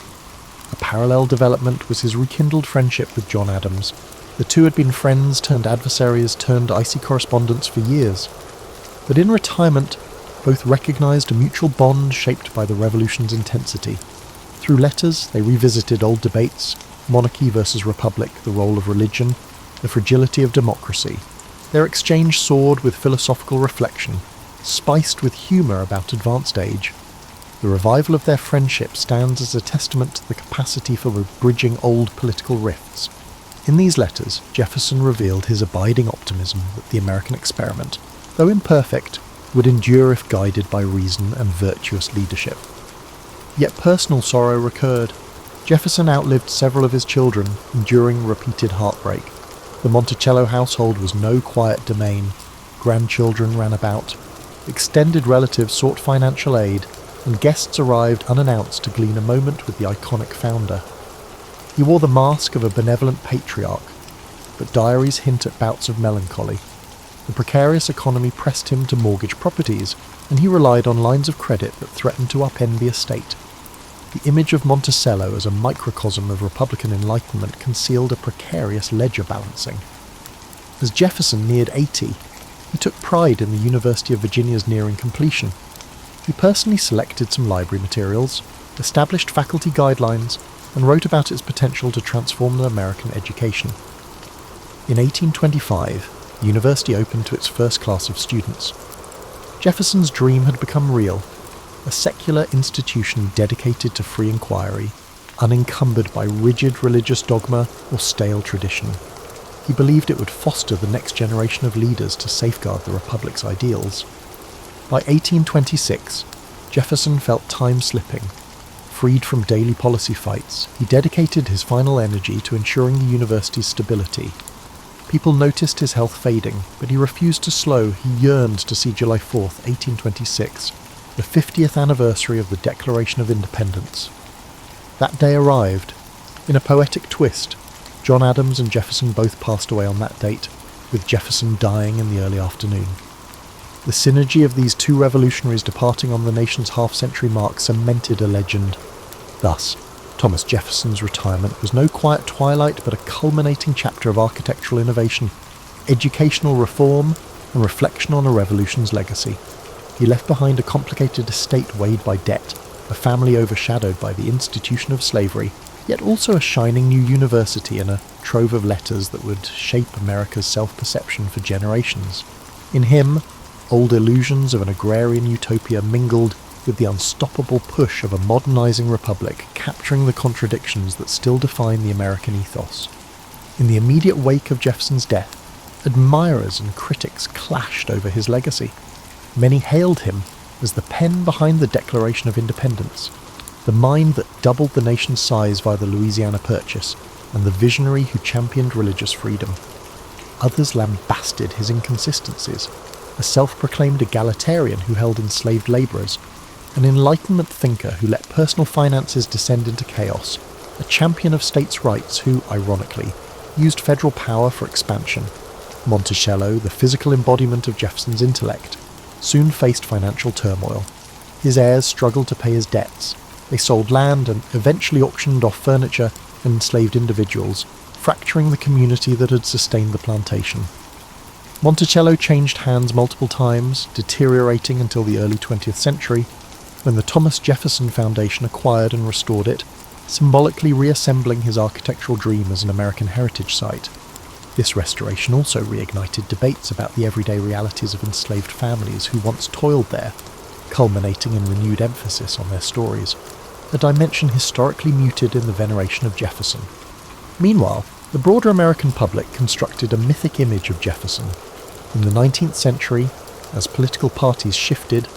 A parallel development was his rekindled friendship with John Adams. The two had been friends turned adversaries turned icy correspondents for years. But in retirement, both recognised a mutual bond shaped by the Revolution's intensity. Through letters, they revisited old debates, monarchy versus republic, the role of religion, the fragility of democracy. Their exchange soared with philosophical reflection, spiced with humour about advanced age. The revival of their friendship stands as a testament to the capacity for bridging old political rifts. In these letters, Jefferson revealed his abiding optimism that the American experiment, though imperfect, would endure if guided by reason and virtuous leadership. Yet personal sorrow recurred. Jefferson outlived several of his children, enduring repeated heartbreak. The Monticello household was no quiet domain. Grandchildren ran about. Extended relatives sought financial aid, and guests arrived unannounced to glean a moment with the iconic founder. He wore the mask of a benevolent patriarch, but diaries hint at bouts of melancholy. The precarious economy pressed him to mortgage properties, and he relied on lines of credit that threatened to upend the estate. The image of Monticello as a microcosm of Republican enlightenment concealed a precarious ledger balancing. As Jefferson neared 80, he took pride in the University of Virginia's nearing completion. He personally selected some library materials, established faculty guidelines, and wrote about its potential to transform the American education. In 1825, the university opened to its first class of students. Jefferson's dream had become real, a secular institution dedicated to free inquiry, unencumbered by rigid religious dogma or stale tradition. He believed it would foster the next generation of leaders to safeguard the Republic's ideals. By 1826, Jefferson felt time slipping. Freed from daily policy fights, he dedicated his final energy to ensuring the university's stability. People noticed his health fading, but he refused to slow. He yearned to see July 4, 1826, the 50th anniversary of the Declaration of Independence. That day arrived. In a poetic twist, John Adams and Jefferson both passed away on that date, with Jefferson dying in the early afternoon. The synergy of these two revolutionaries departing on the nation's half-century mark cemented a legend. Thus, Thomas Jefferson's retirement was no quiet twilight but a culminating chapter of architectural innovation, educational reform, and reflection on a revolution's legacy. He left behind a complicated estate weighed by debt, a family overshadowed by the institution of slavery, yet also a shining new university and a trove of letters that would shape America's self-perception for generations. In him, old illusions of an agrarian utopia mingled with the unstoppable push of a modernizing republic, capturing the contradictions that still define the American ethos. In the immediate wake of Jefferson's death, admirers and critics clashed over his legacy. Many hailed him as the pen behind the Declaration of Independence, the mind that doubled the nation's size via the Louisiana Purchase, and the visionary who championed religious freedom. Others lambasted his inconsistencies, a self-proclaimed egalitarian who held enslaved labourers, an Enlightenment thinker who let personal finances descend into chaos, a champion of states' rights who, ironically, used federal power for expansion. Monticello, the physical embodiment of Jefferson's intellect, soon faced financial turmoil. His heirs struggled to pay his debts. They sold land and eventually auctioned off furniture and enslaved individuals, fracturing the community that had sustained the plantation. Monticello changed hands multiple times, deteriorating until the early 20th century, when the Thomas Jefferson Foundation acquired and restored it, symbolically reassembling his architectural dream as an American heritage site. This restoration also reignited debates about the everyday realities of enslaved families who once toiled there, culminating in renewed emphasis on their stories, a dimension historically muted in the veneration of Jefferson. Meanwhile, the broader American public constructed a mythic image of Jefferson. In the 19th century, as political parties shifted,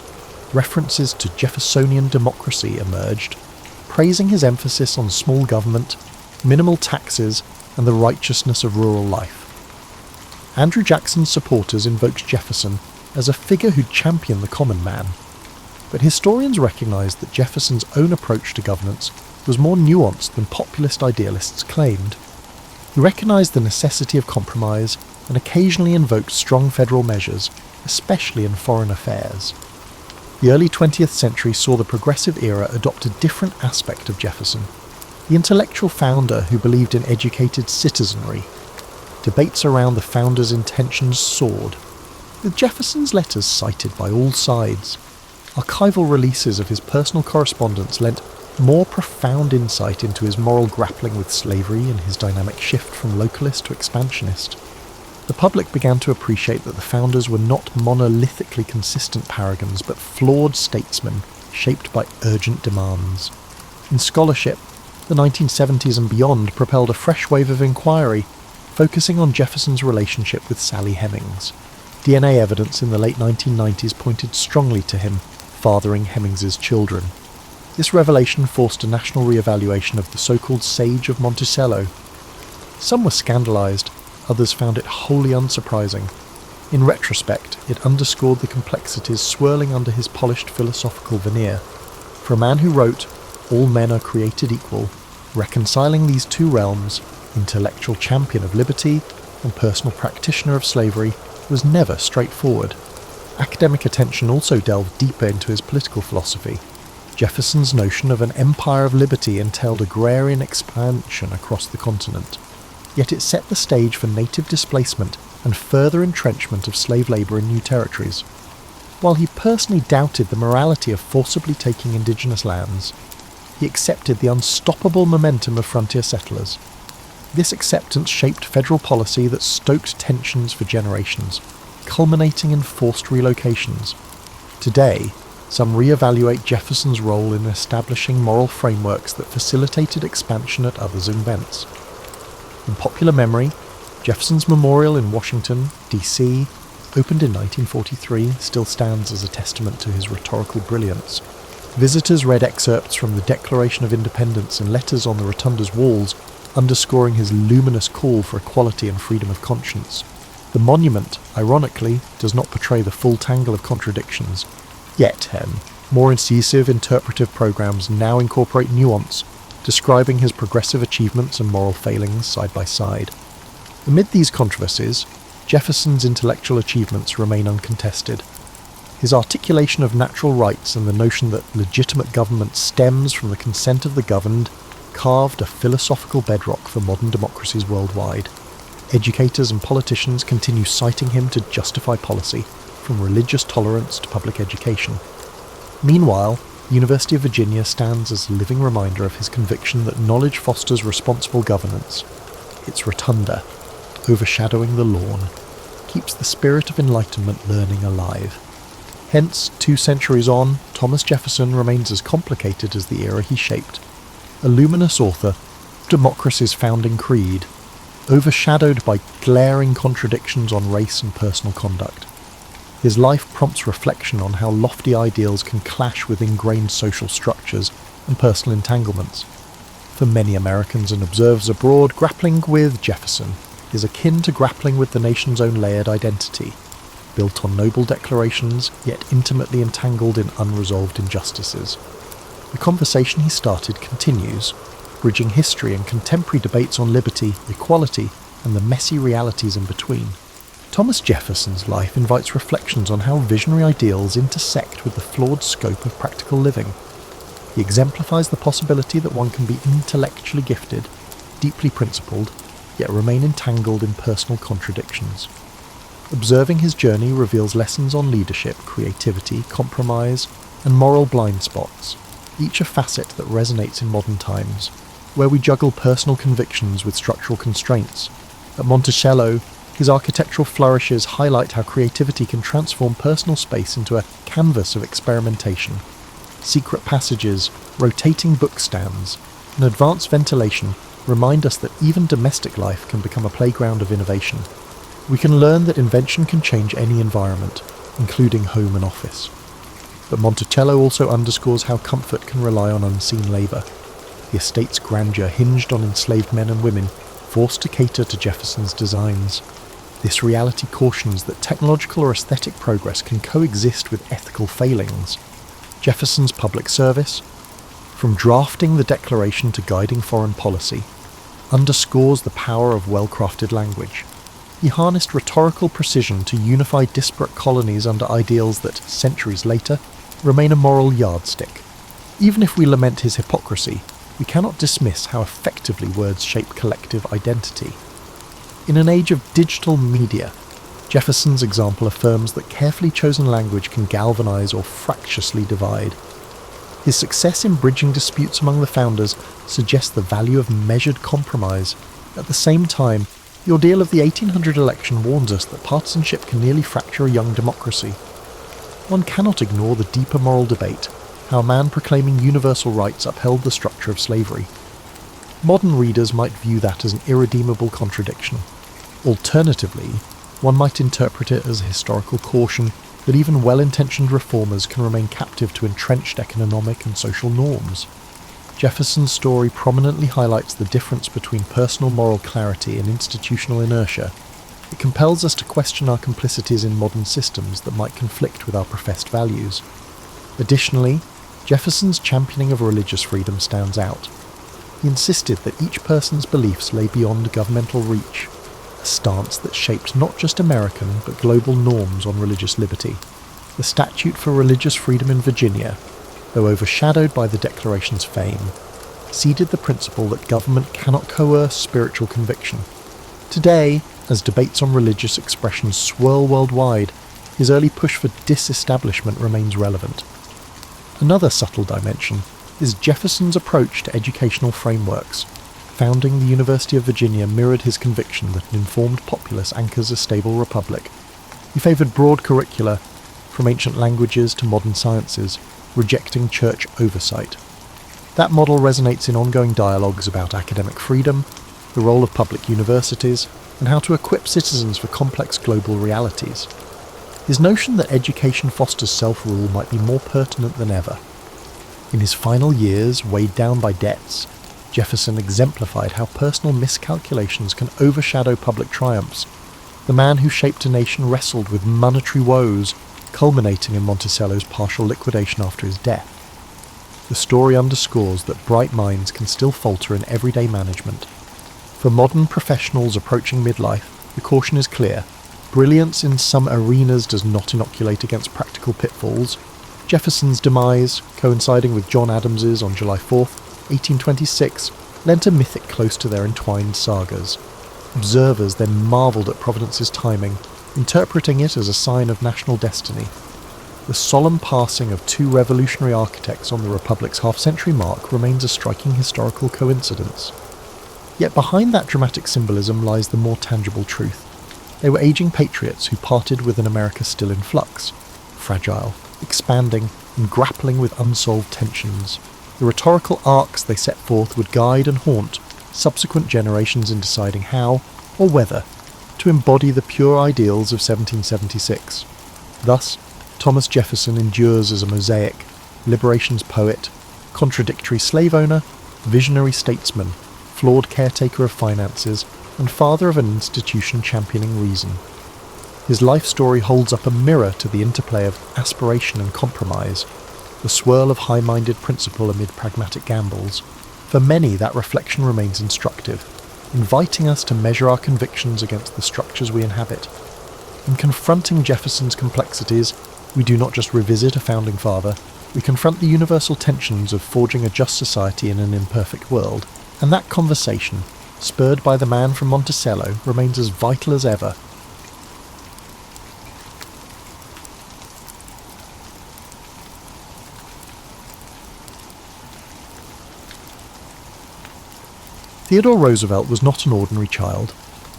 references to Jeffersonian democracy emerged, praising his emphasis on small government, minimal taxes, and the righteousness of rural life. Andrew Jackson's supporters invoked Jefferson as a figure who'd champion the common man. But historians recognized that Jefferson's own approach to governance was more nuanced than populist idealists claimed. He recognized the necessity of compromise and occasionally invoked strong federal measures, especially in foreign affairs. The early 20th century saw the progressive era adopt a different aspect of Jefferson, the intellectual founder who believed in educated citizenry. Debates around the founder's intentions soared, with Jefferson's letters cited by all sides. Archival releases of his personal correspondence lent more profound insight into his moral grappling with slavery and his dynamic shift from localist to expansionist. The public began to appreciate that the founders were not monolithically consistent paragons, but flawed statesmen shaped by urgent demands. In scholarship, the 1970s and beyond propelled a fresh wave of inquiry, focusing on Jefferson's relationship with Sally Hemings. DNA evidence in the late 1990s pointed strongly to him fathering Hemings's children. This revelation forced a national re-evaluation of the so-called Sage of Monticello. Some were scandalized, others found it wholly unsurprising. In retrospect, it underscored the complexities swirling under his polished philosophical veneer. For a man who wrote, "All men are created equal," reconciling these two realms, intellectual champion of liberty and personal practitioner of slavery, was never straightforward. Academic attention also delved deeper into his political philosophy. Jefferson's notion of an empire of liberty entailed agrarian expansion across the continent, yet it set the stage for native displacement and further entrenchment of slave labour in new territories. While he personally doubted the morality of forcibly taking indigenous lands, he accepted the unstoppable momentum of frontier settlers. This acceptance shaped federal policy that stoked tensions for generations, culminating in forced relocations. Today, some re-evaluate Jefferson's role in establishing moral frameworks that facilitated expansion at others' expense. In popular memory, Jefferson's Memorial in Washington, D.C., opened in 1943, still stands as a testament to his rhetorical brilliance. Visitors read excerpts from the Declaration of Independence and letters on the rotunda's walls, underscoring his luminous call for equality and freedom of conscience. The monument, ironically, does not portray the full tangle of contradictions. Yet, more incisive interpretive programs now incorporate nuance, describing his progressive achievements and moral failings side by side. Amid these controversies, Jefferson's intellectual achievements remain uncontested. His articulation of natural rights and the notion that legitimate government stems from the consent of the governed carved a philosophical bedrock for modern democracies worldwide. Educators and politicians continue citing him to justify policy, from religious tolerance to public education. Meanwhile, the University of Virginia stands as a living reminder of his conviction that knowledge fosters responsible governance. Its rotunda, overshadowing the lawn, keeps the spirit of Enlightenment learning alive. Hence, 2 centuries on, Thomas Jefferson remains as complicated as the era he shaped. A luminous author of democracy's founding creed, overshadowed by glaring contradictions on race and personal conduct. His life prompts reflection on how lofty ideals can clash with ingrained social structures and personal entanglements. For many Americans and observers abroad, grappling with Jefferson is akin to grappling with the nation's own layered identity, built on noble declarations, yet intimately entangled in unresolved injustices. The conversation he started continues, bridging history and contemporary debates on liberty, equality, and the messy realities in between. Thomas Jefferson's life invites reflections on how visionary ideals intersect with the flawed scope of practical living. He exemplifies the possibility that one can be intellectually gifted, deeply principled, yet remain entangled in personal contradictions. Observing his journey reveals lessons on leadership, creativity, compromise, and moral blind spots, each a facet that resonates in modern times, where we juggle personal convictions with structural constraints. At Monticello, his architectural flourishes highlight how creativity can transform personal space into a canvas of experimentation. Secret passages, rotating bookstands, and advanced ventilation remind us that even domestic life can become a playground of innovation. We can learn that invention can change any environment, including home and office. But Monticello also underscores how comfort can rely on unseen labour. The estate's grandeur hinged on enslaved men and women, forced to cater to Jefferson's designs. This reality cautions that technological or aesthetic progress can coexist with ethical failings. Jefferson's public service, from drafting the Declaration to guiding foreign policy, underscores the power of well-crafted language. He harnessed rhetorical precision to unify disparate colonies under ideals that, centuries later, remain a moral yardstick. Even if we lament his hypocrisy, we cannot dismiss how effectively words shape collective identity. In an age of digital media, Jefferson's example affirms that carefully chosen language can galvanize or fractiously divide. His success in bridging disputes among the founders suggests the value of measured compromise. At the same time, the ordeal of the 1800 election warns us that partisanship can nearly fracture a young democracy. One cannot ignore the deeper moral debate, how a man proclaiming universal rights upheld the structure of slavery. Modern readers might view that as an irredeemable contradiction. Alternatively, one might interpret it as a historical caution that even well-intentioned reformers can remain captive to entrenched economic and social norms. Jefferson's story prominently highlights the difference between personal moral clarity and institutional inertia. It compels us to question our complicities in modern systems that might conflict with our professed values. Additionally, Jefferson's championing of religious freedom stands out. He insisted that each person's beliefs lay beyond governmental reach, a stance that shaped not just American but global norms on religious liberty. The Statute for Religious Freedom in Virginia, though overshadowed by the Declaration's fame, seeded the principle that government cannot coerce spiritual conviction. Today, as debates on religious expression swirl worldwide, his early push for disestablishment remains relevant. Another subtle dimension is Jefferson's approach to educational frameworks. Founding the University of Virginia mirrored his conviction that an informed populace anchors a stable republic. He favoured broad curricula, from ancient languages to modern sciences, rejecting church oversight. That model resonates in ongoing dialogues about academic freedom, the role of public universities, and how to equip citizens for complex global realities. His notion that education fosters self-rule might be more pertinent than ever. In his final years, weighed down by debts, Jefferson exemplified how personal miscalculations can overshadow public triumphs. The man who shaped a nation wrestled with monetary woes, culminating in Monticello's partial liquidation after his death. The story underscores that bright minds can still falter in everyday management. For modern professionals approaching midlife, the caution is clear. brilliance in some arenas does not inoculate against practical pitfalls, Jefferson's demise, coinciding with John Adams's on July 4th, 1826, lent a mythic close to their entwined sagas. Observers then marvelled at Providence's timing, interpreting it as a sign of national destiny. The solemn passing of two revolutionary architects on the Republic's half-century mark remains a striking historical coincidence. Yet behind that dramatic symbolism lies the more tangible truth. They were ageing patriots who parted with an America still in flux, fragile, expanding, and grappling with unsolved tensions. The rhetorical arcs they set forth would guide and haunt subsequent generations in deciding how, or whether, to embody the pure ideals of 1776. Thus, Thomas Jefferson endures as a mosaic, liberation's poet, contradictory slave owner, visionary statesman, flawed caretaker of finances, and father of an institution championing reason. His life story holds up a mirror to the interplay of aspiration and compromise, the swirl of high-minded principle amid pragmatic gambles. For many, that reflection remains instructive, inviting us to measure our convictions against the structures we inhabit. In confronting Jefferson's complexities, we do not just revisit a founding father, we confront the universal tensions of forging a just society in an imperfect world, and that conversation, spurred by the man from Monticello, remains as vital as ever. Theodore Roosevelt was not an ordinary child.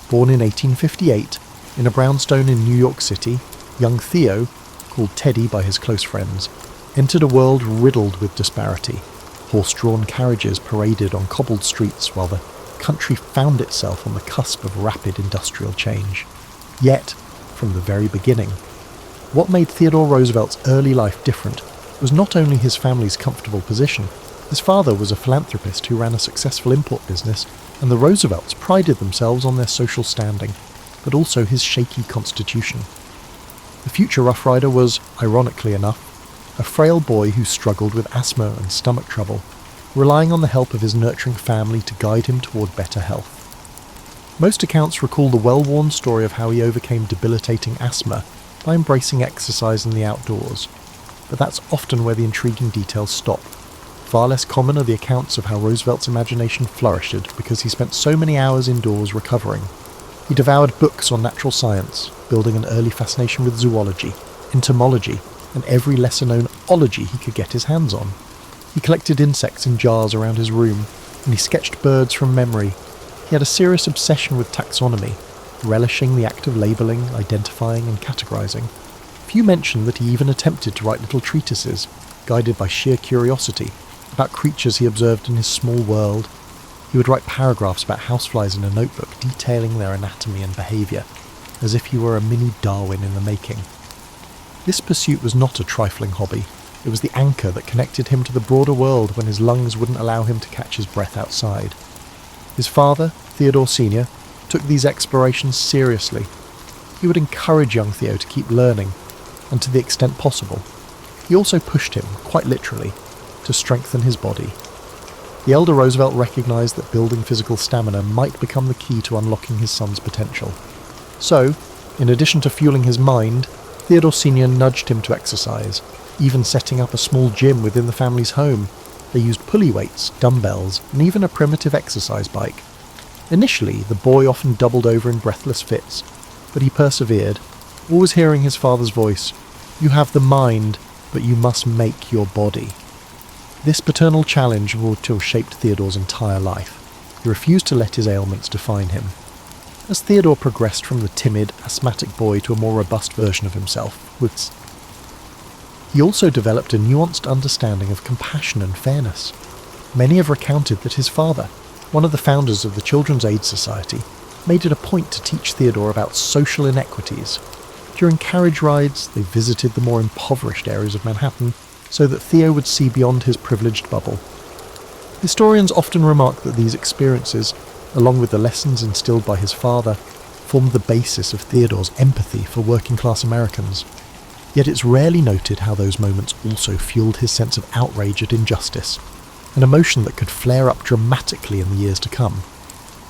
Born in 1858, in a brownstone in New York City, young Theo, called Teddy by his close friends, entered a world riddled with disparity. Horse-drawn carriages paraded on cobbled streets while the country found itself on the cusp of rapid industrial change. Yet, from the very beginning, what made Theodore Roosevelt's early life different was not only his family's comfortable position. His father was a philanthropist who ran a successful import business, and the Roosevelts prided themselves on their social standing, but also his shaky constitution. The future Rough Rider was, ironically enough, a frail boy who struggled with asthma and stomach trouble, relying on the help of his nurturing family to guide him toward better health. Most accounts recall the well-worn story of how he overcame debilitating asthma by embracing exercise in the outdoors, but that's often where the intriguing details stop. Far less common are the accounts of how Roosevelt's imagination flourished because he spent so many hours indoors recovering. He devoured books on natural science, building an early fascination with zoology, entomology, and every lesser-known ology he could get his hands on. He collected insects in jars around his room, and he sketched birds from memory. He had a serious obsession with taxonomy, relishing the act of labelling, identifying, and categorising. Few mention that he even attempted to write little treatises, guided by sheer curiosity, about creatures he observed in his small world. He would write paragraphs about houseflies in a notebook, detailing their anatomy and behaviour, as if he were a mini Darwin in the making. This pursuit was not a trifling hobby. It was the anchor that connected him to the broader world when his lungs wouldn't allow him to catch his breath outside. His father, Theodore Sr., took these explorations seriously. He would encourage young Theo to keep learning, and to the extent possible. He also pushed him, quite literally, to strengthen his body. The elder Roosevelt recognised that building physical stamina might become the key to unlocking his son's potential. So, in addition to fueling his mind, Theodore Sr. nudged him to exercise, even setting up a small gym within the family's home. They used pulley weights, dumbbells, and even a primitive exercise bike. Initially, the boy often doubled over in breathless fits, but he persevered, always hearing his father's voice, "You have the mind, but you must make your body." This paternal challenge would have shaped Theodore's entire life. He refused to let his ailments define him. As Theodore progressed from the timid, asthmatic boy to a more robust version of himself, he also developed a nuanced understanding of compassion and fairness. Many have recounted that his father, one of the founders of the Children's Aid Society, made it a point to teach Theodore about social inequities. During carriage rides, they visited the more impoverished areas of Manhattan so that Theo would see beyond his privileged bubble. Historians often remark that these experiences, along with the lessons instilled by his father, formed the basis of Theodore's empathy for working-class Americans. Yet it's rarely noted how those moments also fueled his sense of outrage at injustice, an emotion that could flare up dramatically in the years to come.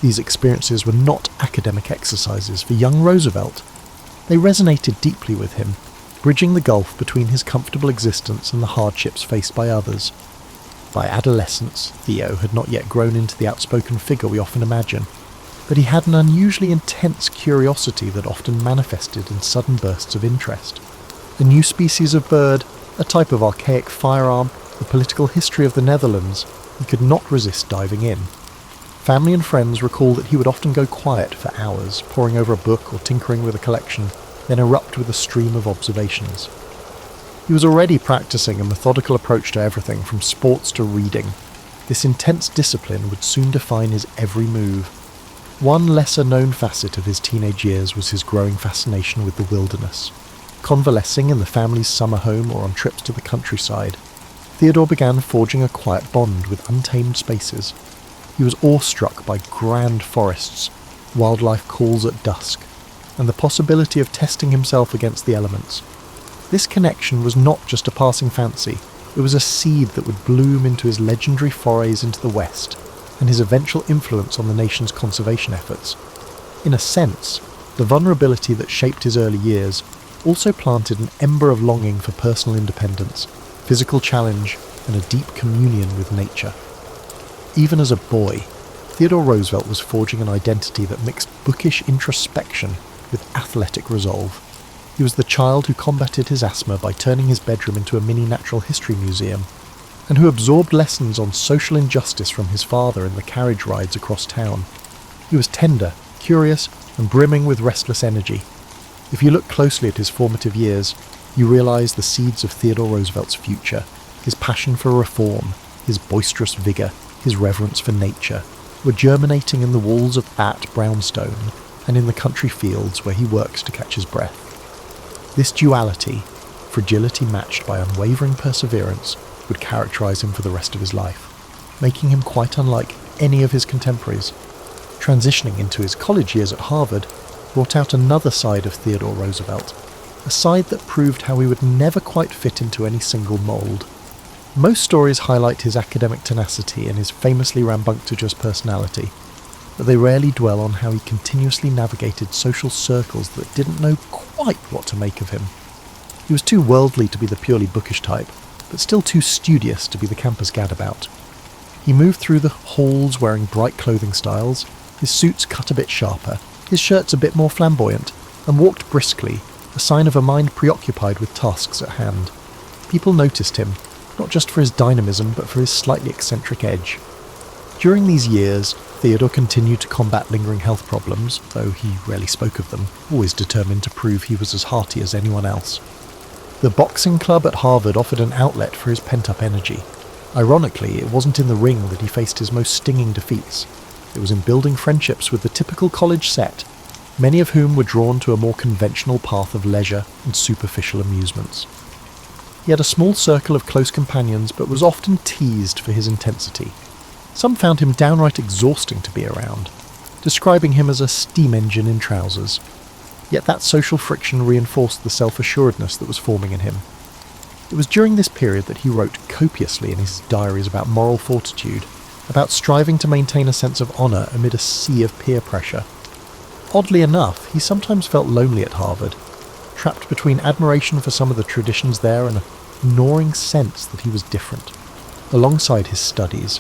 These experiences were not academic exercises for young Roosevelt. They resonated deeply with him, bridging the gulf between his comfortable existence and the hardships faced by others. By adolescence, Theo had not yet grown into the outspoken figure we often imagine, but he had an unusually intense curiosity that often manifested in sudden bursts of interest. A new species of bird, a type of archaic firearm, the political history of the Netherlands, he could not resist diving in. Family and friends recall that he would often go quiet for hours, poring over a book or tinkering with a collection, then erupt with a stream of observations. He was already practicing a methodical approach to everything, from sports to reading. This intense discipline would soon define his every move. One lesser-known facet of his teenage years was his growing fascination with the wilderness. Convalescing in the family's summer home or on trips to the countryside, Theodore began forging a quiet bond with untamed spaces. He was awestruck by grand forests, wildlife calls at dusk, and the possibility of testing himself against the elements. This connection was not just a passing fancy, it was a seed that would bloom into his legendary forays into the West, and his eventual influence on the nation's conservation efforts. In a sense, the vulnerability that shaped his early years also planted an ember of longing for personal independence, physical challenge, and a deep communion with nature. Even as a boy, Theodore Roosevelt was forging an identity that mixed bookish introspection with athletic resolve. He was the child who combated his asthma by turning his bedroom into a mini natural history museum, and who absorbed lessons on social injustice from his father in the carriage rides across town. He was tender, curious, and brimming with restless energy. If you look closely at his formative years, you realise the seeds of Theodore Roosevelt's future, his passion for reform, his boisterous vigour, his reverence for nature, were germinating in the walls of Bat brownstone and in the country fields where he worked to catch his breath. This duality, fragility matched by unwavering perseverance, would characterise him for the rest of his life, making him quite unlike any of his contemporaries. Transitioning into his college years at Harvard brought out another side of Theodore Roosevelt, a side that proved how he would never quite fit into any single mould. Most stories highlight his academic tenacity and his famously rambunctious personality, but they rarely dwell on how he continuously navigated social circles that didn't know quite what to make of him. He was too worldly to be the purely bookish type, but still too studious to be the campus gadabout. He moved through the halls wearing bright clothing styles, his suits cut a bit sharper, his shirts a bit more flamboyant, and walked briskly, a sign of a mind preoccupied with tasks at hand. People noticed him, not just for his dynamism, but for his slightly eccentric edge. During these years, Theodore continued to combat lingering health problems, though he rarely spoke of them, always determined to prove he was as hearty as anyone else. The boxing club at Harvard offered an outlet for his pent-up energy. Ironically, it wasn't in the ring that he faced his most stinging defeats. It was in building friendships with the typical college set, many of whom were drawn to a more conventional path of leisure and superficial amusements. He had a small circle of close companions, but was often teased for his intensity. Some found him downright exhausting to be around, describing him as a steam engine in trousers. Yet that social friction reinforced the self-assuredness that was forming in him. It was during this period that he wrote copiously in his diaries about moral fortitude, about striving to maintain a sense of honour amid a sea of peer pressure. Oddly enough, he sometimes felt lonely at Harvard, trapped between admiration for some of the traditions there and a gnawing sense that he was different. Alongside his studies,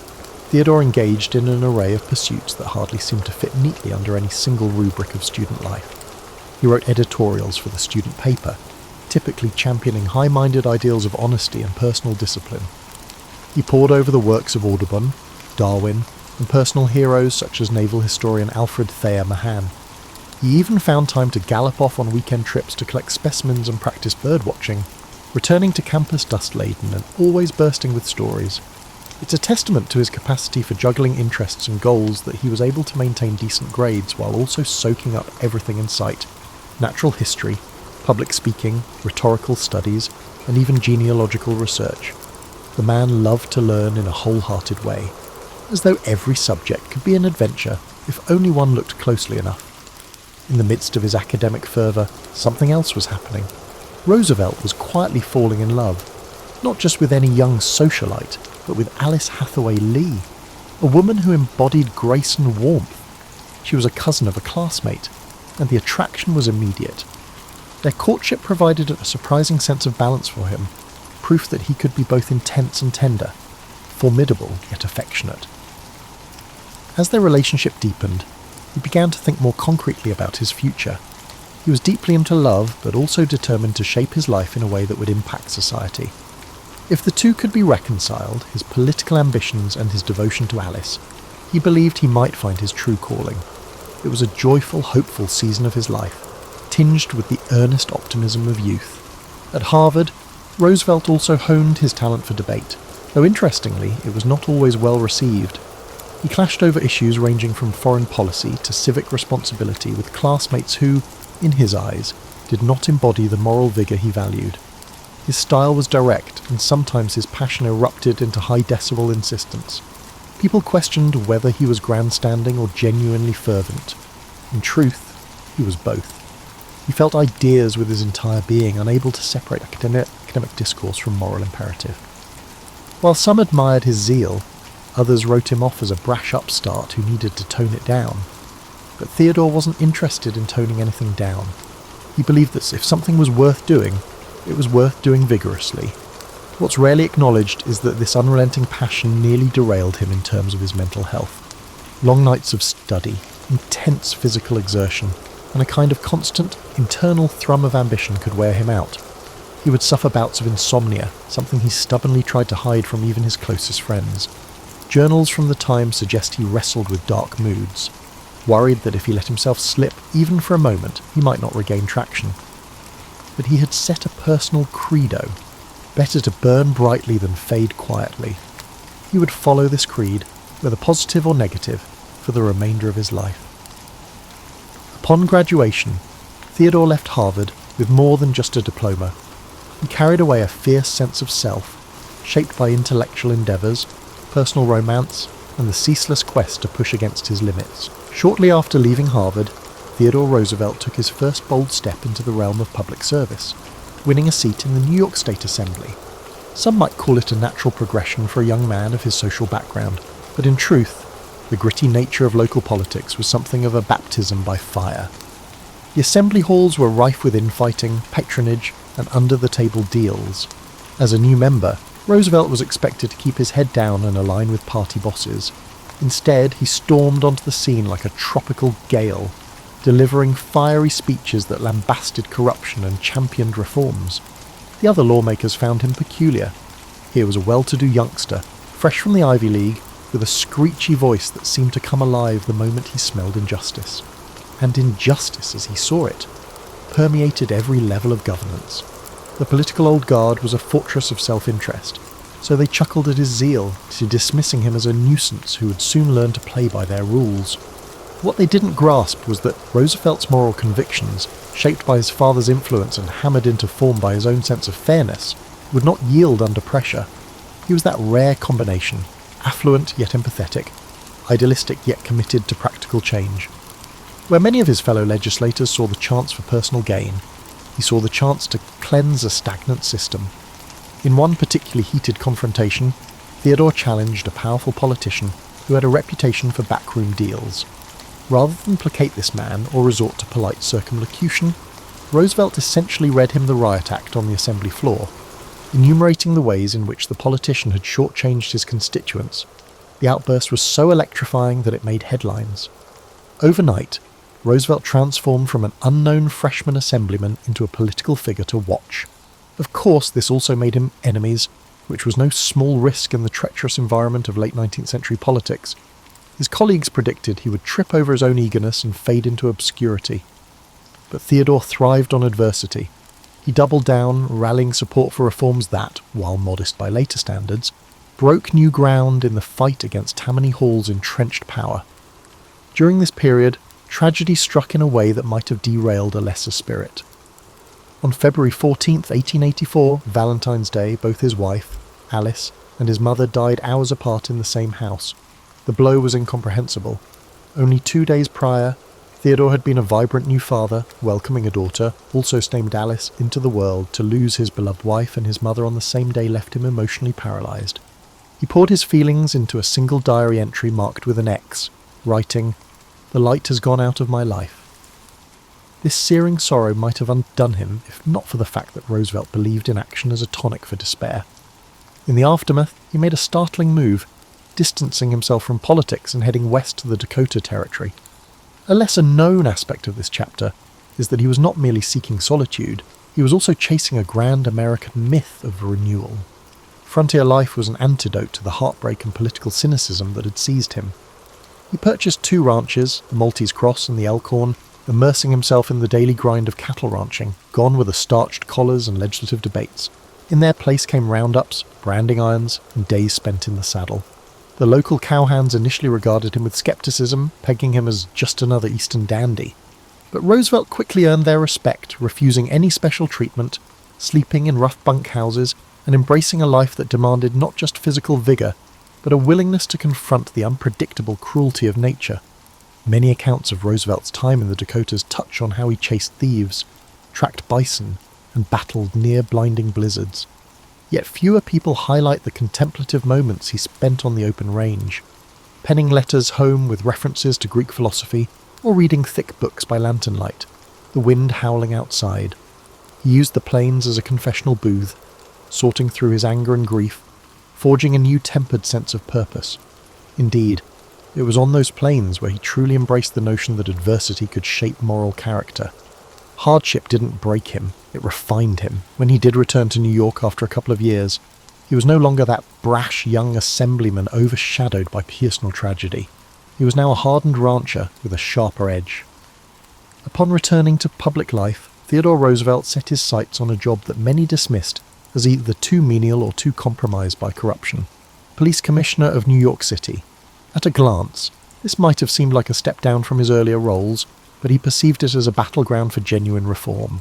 Theodore engaged in an array of pursuits that hardly seemed to fit neatly under any single rubric of student life. He wrote editorials for the student paper, typically championing high-minded ideals of honesty and personal discipline. He pored over the works of Audubon, Darwin, and personal heroes such as naval historian Alfred Thayer Mahan. He even found time to gallop off on weekend trips to collect specimens and practice birdwatching, returning to campus dust-laden and always bursting with stories. It's a testament to his capacity for juggling interests and goals that he was able to maintain decent grades while also soaking up everything in sight: natural history, public speaking, rhetorical studies, and even genealogical research. The man loved to learn in a wholehearted way, as though every subject could be an adventure if only one looked closely enough. In the midst of his academic fervour, something else was happening. Roosevelt was quietly falling in love, not just with any young socialite, but with Alice Hathaway Lee, a woman who embodied grace and warmth. She was a cousin of a classmate, and the attraction was immediate. Their courtship provided a surprising sense of balance for him, proof that he could be both intense and tender, formidable yet affectionate. As their relationship deepened, he began to think more concretely about his future. He was deeply into love, but also determined to shape his life in a way that would impact society. If the two could be reconciled, his political ambitions and his devotion to Alice, he believed he might find his true calling. It was a joyful, hopeful season of his life, tinged with the earnest optimism of youth. At Harvard, Roosevelt also honed his talent for debate, though interestingly, it was not always well received. He clashed over issues ranging from foreign policy to civic responsibility with classmates who, in his eyes, did not embody the moral vigour he valued. His style was direct, and sometimes his passion erupted into high-decibel insistence. People questioned whether he was grandstanding or genuinely fervent. In truth, he was both. He felt ideas with his entire being, unable to separate academic discourse from moral imperative. While some admired his zeal, others wrote him off as a brash upstart who needed to tone it down. But Theodore wasn't interested in toning anything down. He believed that if something was worth doing, it was worth doing vigorously. What's rarely acknowledged is that this unrelenting passion nearly derailed him in terms of his mental health. Long nights of study, intense physical exertion, and a kind of constant internal thrum of ambition could wear him out. He would suffer bouts of insomnia, something he stubbornly tried to hide from even his closest friends. Journals from the time suggest he wrestled with dark moods, worried that if he let himself slip even for a moment, he might not regain traction. But he had set a personal credo: better to burn brightly than fade quietly. He would follow this creed, whether positive or negative, for the remainder of his life. Upon graduation, Theodore left Harvard with more than just a diploma. He carried away a fierce sense of self, shaped by intellectual endeavours, personal romance, and the ceaseless quest to push against his limits. Shortly after leaving Harvard, Theodore Roosevelt took his first bold step into the realm of public service, winning a seat in the New York State Assembly. Some might call it a natural progression for a young man of his social background, but in truth, the gritty nature of local politics was something of a baptism by fire. The assembly halls were rife with infighting, patronage, and under-the-table deals. As a new member, Roosevelt was expected to keep his head down and align with party bosses. Instead, he stormed onto the scene like a tropical gale, delivering fiery speeches that lambasted corruption and championed reforms. The other lawmakers found him peculiar. Here was a well-to-do youngster, fresh from the Ivy League, with a screechy voice that seemed to come alive the moment he smelled injustice. And injustice, as he saw it, permeated every level of governance. The political old guard was a fortress of self-interest, so they chuckled at his zeal, dismissing him as a nuisance who would soon learn to play by their rules. What they didn't grasp was that Roosevelt's moral convictions, shaped by his father's influence and hammered into form by his own sense of fairness, would not yield under pressure. He was that rare combination, affluent yet empathetic, idealistic yet committed to practical change. Where many of his fellow legislators saw the chance for personal gain, he saw the chance to cleanse a stagnant system. In one particularly heated confrontation, Theodore challenged a powerful politician who had a reputation for backroom deals. Rather than placate this man or resort to polite circumlocution, Roosevelt essentially read him the riot act on the assembly floor, enumerating the ways in which the politician had shortchanged his constituents. The outburst was so electrifying that it made headlines. Overnight, Roosevelt transformed from an unknown freshman assemblyman into a political figure to watch. Of course, this also made him enemies, which was no small risk in the treacherous environment of late 19th century politics. His colleagues predicted he would trip over his own eagerness and fade into obscurity. But Theodore thrived on adversity. He doubled down, rallying support for reforms that, while modest by later standards, broke new ground in the fight against Tammany Hall's entrenched power. During this period, tragedy struck in a way that might have derailed a lesser spirit. On February 14, 1884, Valentine's Day, both his wife, Alice, and his mother died hours apart in the same house. The blow was incomprehensible. Only 2 days prior, Theodore had been a vibrant new father, welcoming a daughter, also named Alice, into the world. To lose his beloved wife and his mother on the same day left him emotionally paralysed. He poured his feelings into a single diary entry marked with an X, writing, "The light has gone out of my life." This searing sorrow might have undone him if not for the fact that Roosevelt believed in action as a tonic for despair. In the aftermath, he made a startling move, distancing himself from politics and heading west to the Dakota Territory. A lesser-known aspect of this chapter is that he was not merely seeking solitude, he was also chasing a grand American myth of renewal. Frontier life was an antidote to the heartbreak and political cynicism that had seized him. He purchased 2 ranches, the Maltese Cross and the Elkhorn, immersing himself in the daily grind of cattle ranching, gone were the starched collars and legislative debates. In their place came roundups, branding irons, and days spent in the saddle. The local cowhands initially regarded him with skepticism, pegging him as just another Eastern dandy. But Roosevelt quickly earned their respect, refusing any special treatment, sleeping in rough bunkhouses, and embracing a life that demanded not just physical vigour, but a willingness to confront the unpredictable cruelty of nature. Many accounts of Roosevelt's time in the Dakotas touch on how he chased thieves, tracked bison, and battled near blinding blizzards. Yet fewer people highlight the contemplative moments he spent on the open range, penning letters home with references to Greek philosophy, or reading thick books by lantern light, the wind howling outside. He used the plains as a confessional booth, sorting through his anger and grief, forging a new tempered sense of purpose. Indeed, it was on those plains where he truly embraced the notion that adversity could shape moral character. Hardship didn't break him, it refined him. When he did return to New York after a couple of years, he was no longer that brash young assemblyman overshadowed by personal tragedy. He was now a hardened rancher with a sharper edge. Upon returning to public life, Theodore Roosevelt set his sights on a job that many dismissed as either too menial or too compromised by corruption. Police Commissioner of New York City. At a glance, this might have seemed like a step down from his earlier roles, but he perceived it as a battleground for genuine reform.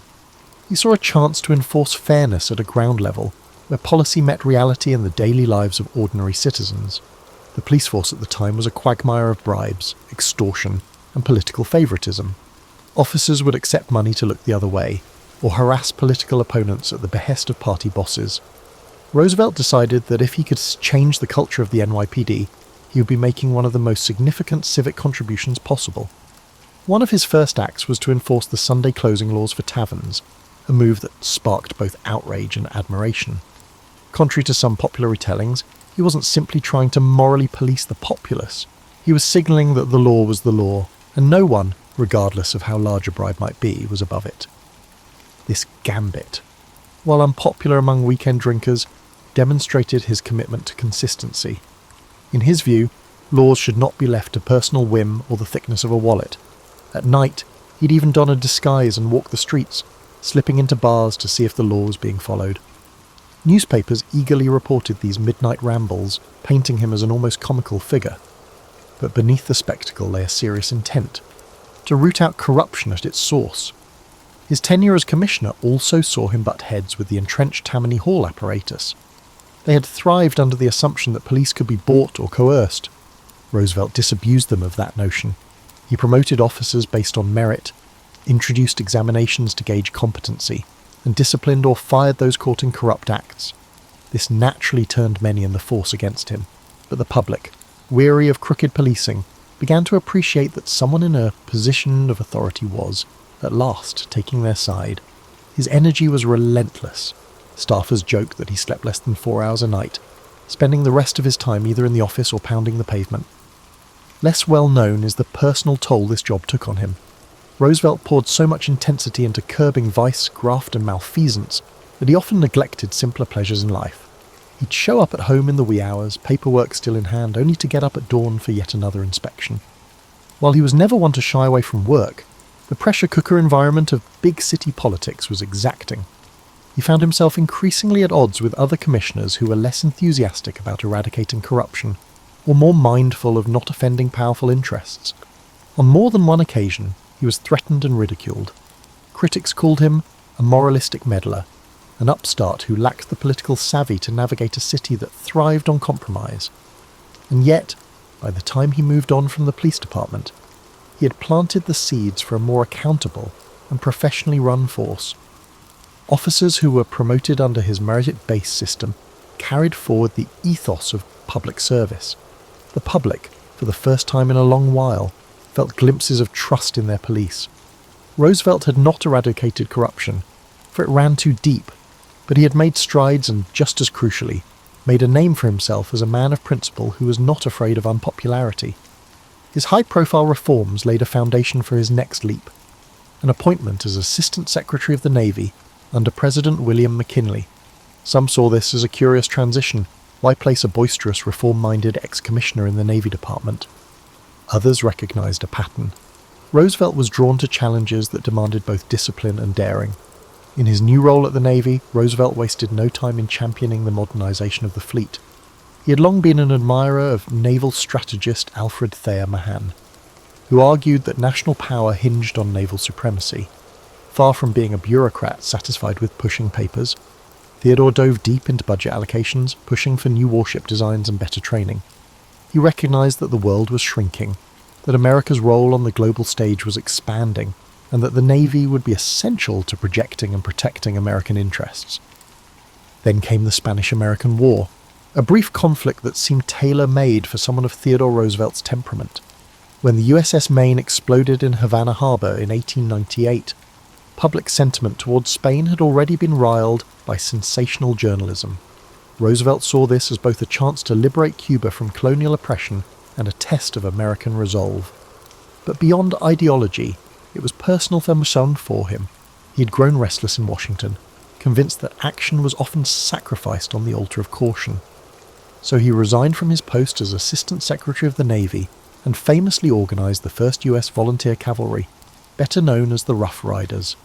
He saw a chance to enforce fairness at a ground level, where policy met reality in the daily lives of ordinary citizens. The police force at the time was a quagmire of bribes, extortion, and political favouritism. Officers would accept money to look the other way, or harass political opponents at the behest of party bosses. Roosevelt decided that if he could change the culture of the NYPD, he would be making one of the most significant civic contributions possible. One of his first acts was to enforce the Sunday closing laws for taverns, a move that sparked both outrage and admiration. Contrary to some popular retellings, he wasn't simply trying to morally police the populace. He was signalling that the law was the law, and no one, regardless of how large a bribe might be, was above it. This gambit, while unpopular among weekend drinkers, demonstrated his commitment to consistency. In his view, laws should not be left to personal whim or the thickness of a wallet. At night, he'd even don a disguise and walk the streets, slipping into bars to see if the law was being followed. Newspapers eagerly reported these midnight rambles, painting him as an almost comical figure. But beneath the spectacle lay a serious intent, to root out corruption at its source. His tenure as commissioner also saw him butt heads with the entrenched Tammany Hall apparatus. They had thrived under the assumption that police could be bought or coerced. Roosevelt disabused them of that notion. He promoted officers based on merit, introduced examinations to gauge competency, and disciplined or fired those caught in corrupt acts. This naturally turned many in the force against him, but the public, weary of crooked policing, began to appreciate that someone in a position of authority was, at last, taking their side. His energy was relentless. Staffers joked that he slept less than 4 hours a night, spending the rest of his time either in the office or pounding the pavement. Less well known is the personal toll this job took on him. Roosevelt poured so much intensity into curbing vice, graft and malfeasance that he often neglected simpler pleasures in life. He'd show up at home in the wee hours, paperwork still in hand, only to get up at dawn for yet another inspection. While he was never one to shy away from work, the pressure cooker environment of big city politics was exacting. He found himself increasingly at odds with other commissioners who were less enthusiastic about eradicating corruption, or more mindful of not offending powerful interests. On more than one occasion, he was threatened and ridiculed. Critics called him a moralistic meddler, an upstart who lacked the political savvy to navigate a city that thrived on compromise. And yet, by the time he moved on from the police department, he had planted the seeds for a more accountable and professionally run force. Officers who were promoted under his merit-based system carried forward the ethos of public service. The public, for the first time in a long while, felt glimpses of trust in their police. Roosevelt had not eradicated corruption, for it ran too deep, but he had made strides and, just as crucially, made a name for himself as a man of principle who was not afraid of unpopularity. His high-profile reforms laid a foundation for his next leap, an appointment as Assistant Secretary of the Navy under President William McKinley. Some saw this as a curious transition. Why place a boisterous, reform-minded ex-commissioner in the Navy Department? Others recognised a pattern. Roosevelt was drawn to challenges that demanded both discipline and daring. In his new role at the Navy, Roosevelt wasted no time in championing the modernisation of the fleet. He had long been an admirer of naval strategist Alfred Thayer Mahan, who argued that national power hinged on naval supremacy. Far from being a bureaucrat satisfied with pushing papers, Theodore dove deep into budget allocations, pushing for new warship designs and better training. He recognised that the world was shrinking, that America's role on the global stage was expanding, and that the Navy would be essential to projecting and protecting American interests. Then came the Spanish-American War, a brief conflict that seemed tailor-made for someone of Theodore Roosevelt's temperament. When the USS Maine exploded in Havana Harbour in 1898, public sentiment towards Spain had already been riled by sensational journalism. Roosevelt saw this as both a chance to liberate Cuba from colonial oppression and a test of American resolve. But beyond ideology, it was personal for him. He had grown restless in Washington, convinced that action was often sacrificed on the altar of caution. So he resigned from his post as Assistant Secretary of the Navy and famously organised the first US Volunteer Cavalry, better known as the Rough Riders.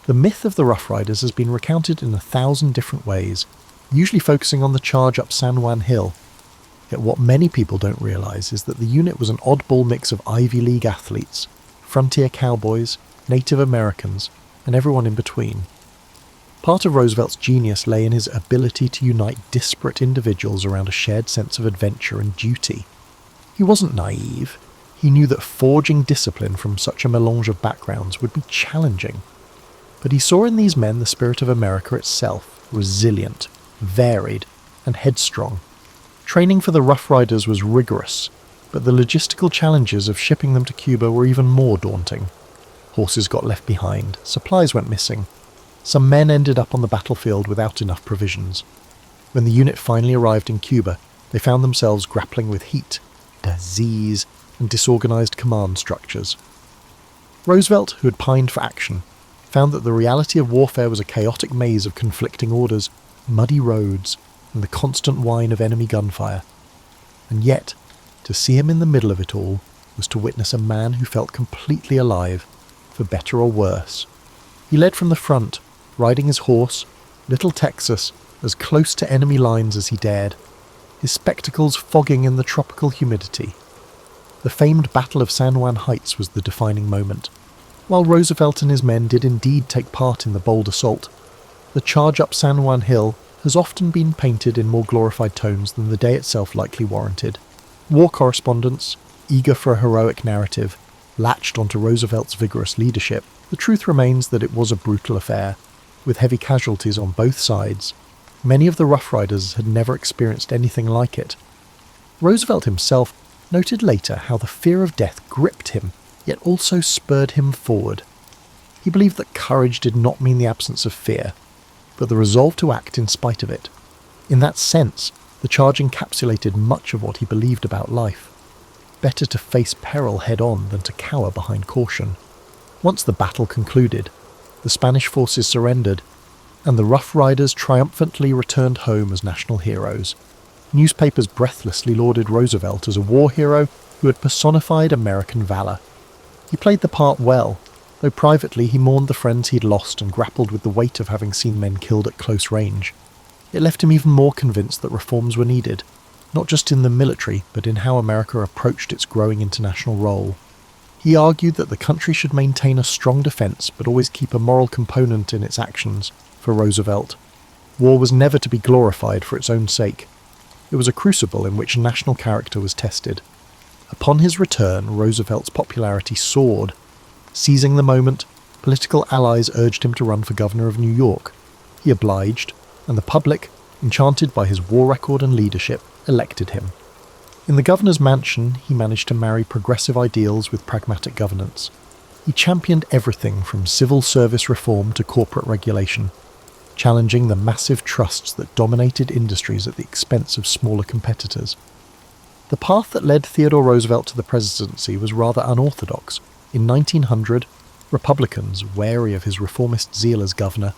The myth of the Rough Riders has been recounted in 1,000 different ways, usually focusing on the charge up San Juan Hill. Yet what many people don't realise is that the unit was an oddball mix of Ivy League athletes, frontier cowboys, Native Americans, and everyone in between. Part of Roosevelt's genius lay in his ability to unite disparate individuals around a shared sense of adventure and duty. He wasn't naive. He knew that forging discipline from such a melange of backgrounds would be challenging. But he saw in these men the spirit of America itself, resilient, varied, and headstrong. Training for the Rough Riders was rigorous, but the logistical challenges of shipping them to Cuba were even more daunting. Horses got left behind, supplies went missing. Some men ended up on the battlefield without enough provisions. When the unit finally arrived in Cuba, they found themselves grappling with heat, disease, and disorganized command structures. Roosevelt, who had pined for action, found that the reality of warfare was a chaotic maze of conflicting orders, muddy roads, and the constant whine of enemy gunfire. And yet, to see him in the middle of it all was to witness a man who felt completely alive, for better or worse. He led from the front, riding his horse, Little Texas, as close to enemy lines as he dared, his spectacles fogging in the tropical humidity. The famed Battle of San Juan Heights was the defining moment. While Roosevelt and his men did indeed take part in the bold assault, the charge up San Juan Hill has often been painted in more glorified tones than the day itself likely warranted. War correspondents, eager for a heroic narrative, latched onto Roosevelt's vigorous leadership. The truth remains that it was a brutal affair, with heavy casualties on both sides. Many of the Rough Riders had never experienced anything like it. Roosevelt himself noted later how the fear of death gripped him, yet also spurred him forward. He believed that courage did not mean the absence of fear, but the resolve to act in spite of it. In that sense, the charge encapsulated much of what he believed about life. Better to face peril head-on than to cower behind caution. Once the battle concluded, the Spanish forces surrendered, and the Rough Riders triumphantly returned home as national heroes. Newspapers breathlessly lauded Roosevelt as a war hero who had personified American valour. He played the part well, though privately he mourned the friends he'd lost and grappled with the weight of having seen men killed at close range. It left him even more convinced that reforms were needed, not just in the military, but in how America approached its growing international role. He argued that the country should maintain a strong defence but always keep a moral component in its actions. For Roosevelt, war was never to be glorified for its own sake. It was a crucible in which national character was tested. Upon his return, Roosevelt's popularity soared. Seizing the moment, political allies urged him to run for governor of New York. He obliged, and the public, enchanted by his war record and leadership, elected him. In the governor's mansion, he managed to marry progressive ideals with pragmatic governance. He championed everything from civil service reform to corporate regulation, challenging the massive trusts that dominated industries at the expense of smaller competitors. The path that led Theodore Roosevelt to the presidency was rather unorthodox. In 1900, Republicans, wary of his reformist zeal as governor,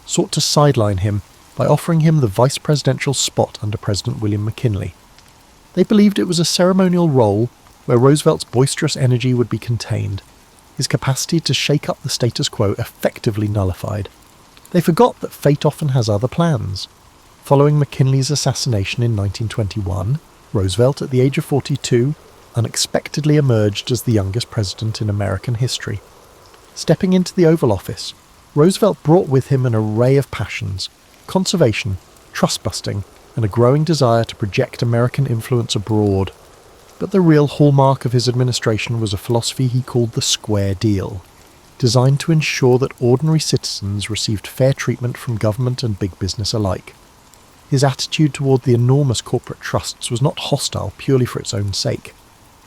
sought to sideline him by offering him the vice presidential spot under President William McKinley. They believed it was a ceremonial role where Roosevelt's boisterous energy would be contained, his capacity to shake up the status quo effectively nullified. They forgot that fate often has other plans. Following McKinley's assassination in 1921, Roosevelt, at the age of 42, unexpectedly emerged as the youngest president in American history. Stepping into the Oval Office, Roosevelt brought with him an array of passions: conservation, trust-busting, and a growing desire to project American influence abroad. But the real hallmark of his administration was a philosophy he called the Square Deal, designed to ensure that ordinary citizens received fair treatment from government and big business alike. His attitude toward the enormous corporate trusts was not hostile purely for its own sake.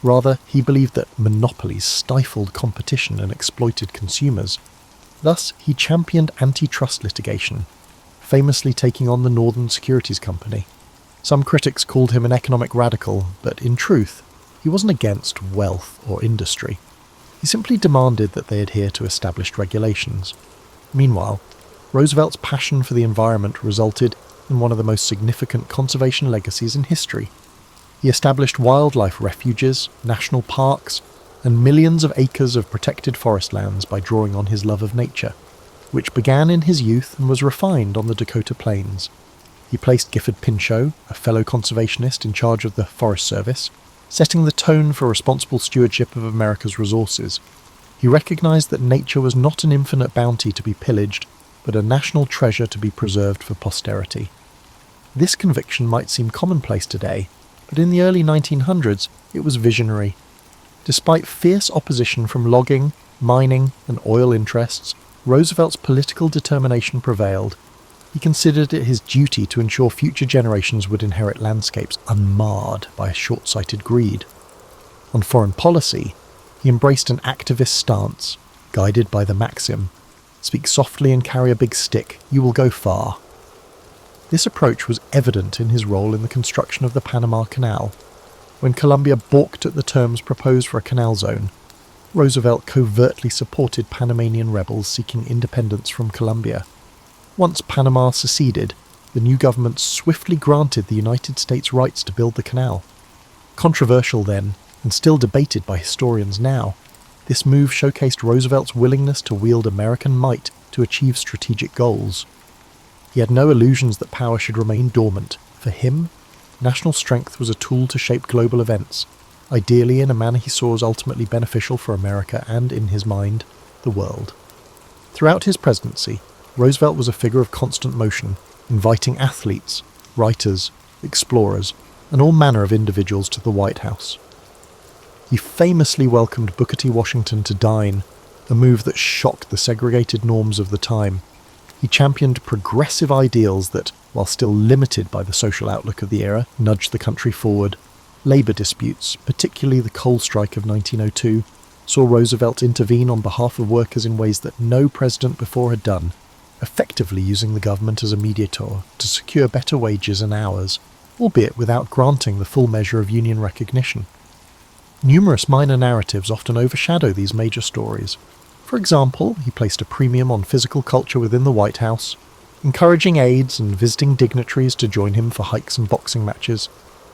Rather, he believed that monopolies stifled competition and exploited consumers. Thus, he championed antitrust litigation, famously taking on the Northern Securities Company. Some critics called him an economic radical, but in truth, he wasn't against wealth or industry. He simply demanded that they adhere to established regulations. Meanwhile, Roosevelt's passion for the environment resulted in one of the most significant conservation legacies in history. He established wildlife refuges, national parks, and millions of acres of protected forest lands by drawing on his love of nature, which began in his youth and was refined on the Dakota Plains. He placed Gifford Pinchot, a fellow conservationist, in charge of the Forest Service, setting the tone for responsible stewardship of America's resources. He recognized that nature was not an infinite bounty to be pillaged, but a national treasure to be preserved for posterity. This conviction might seem commonplace today, but in the early 1900s it was visionary. Despite fierce opposition from logging, mining, and oil interests, Roosevelt's political determination prevailed. He considered it his duty to ensure future generations would inherit landscapes unmarred by short-sighted greed. On foreign policy, he embraced an activist stance, guided by the maxim, "Speak softly and carry a big stick, you will go far." This approach was evident in his role in the construction of the Panama Canal. When Colombia balked at the terms proposed for a canal zone, Roosevelt covertly supported Panamanian rebels seeking independence from Colombia. Once Panama seceded, the new government swiftly granted the United States rights to build the canal. Controversial then, and still debated by historians now, this move showcased Roosevelt's willingness to wield American might to achieve strategic goals. He had no illusions that power should remain dormant. For him, national strength was a tool to shape global events, ideally in a manner he saw as ultimately beneficial for America and, in his mind, the world. Throughout his presidency, Roosevelt was a figure of constant motion, inviting athletes, writers, explorers, and all manner of individuals to the White House. He famously welcomed Booker T. Washington to dine, a move that shocked the segregated norms of the time. He championed progressive ideals that, while still limited by the social outlook of the era, nudged the country forward. Labour disputes, particularly the coal strike of 1902, saw Roosevelt intervene on behalf of workers in ways that no president before had done, effectively using the government as a mediator to secure better wages and hours, albeit without granting the full measure of union recognition. Numerous minor narratives often overshadow these major stories. For example, he placed a premium on physical culture within the White House, encouraging aides and visiting dignitaries to join him for hikes and boxing matches.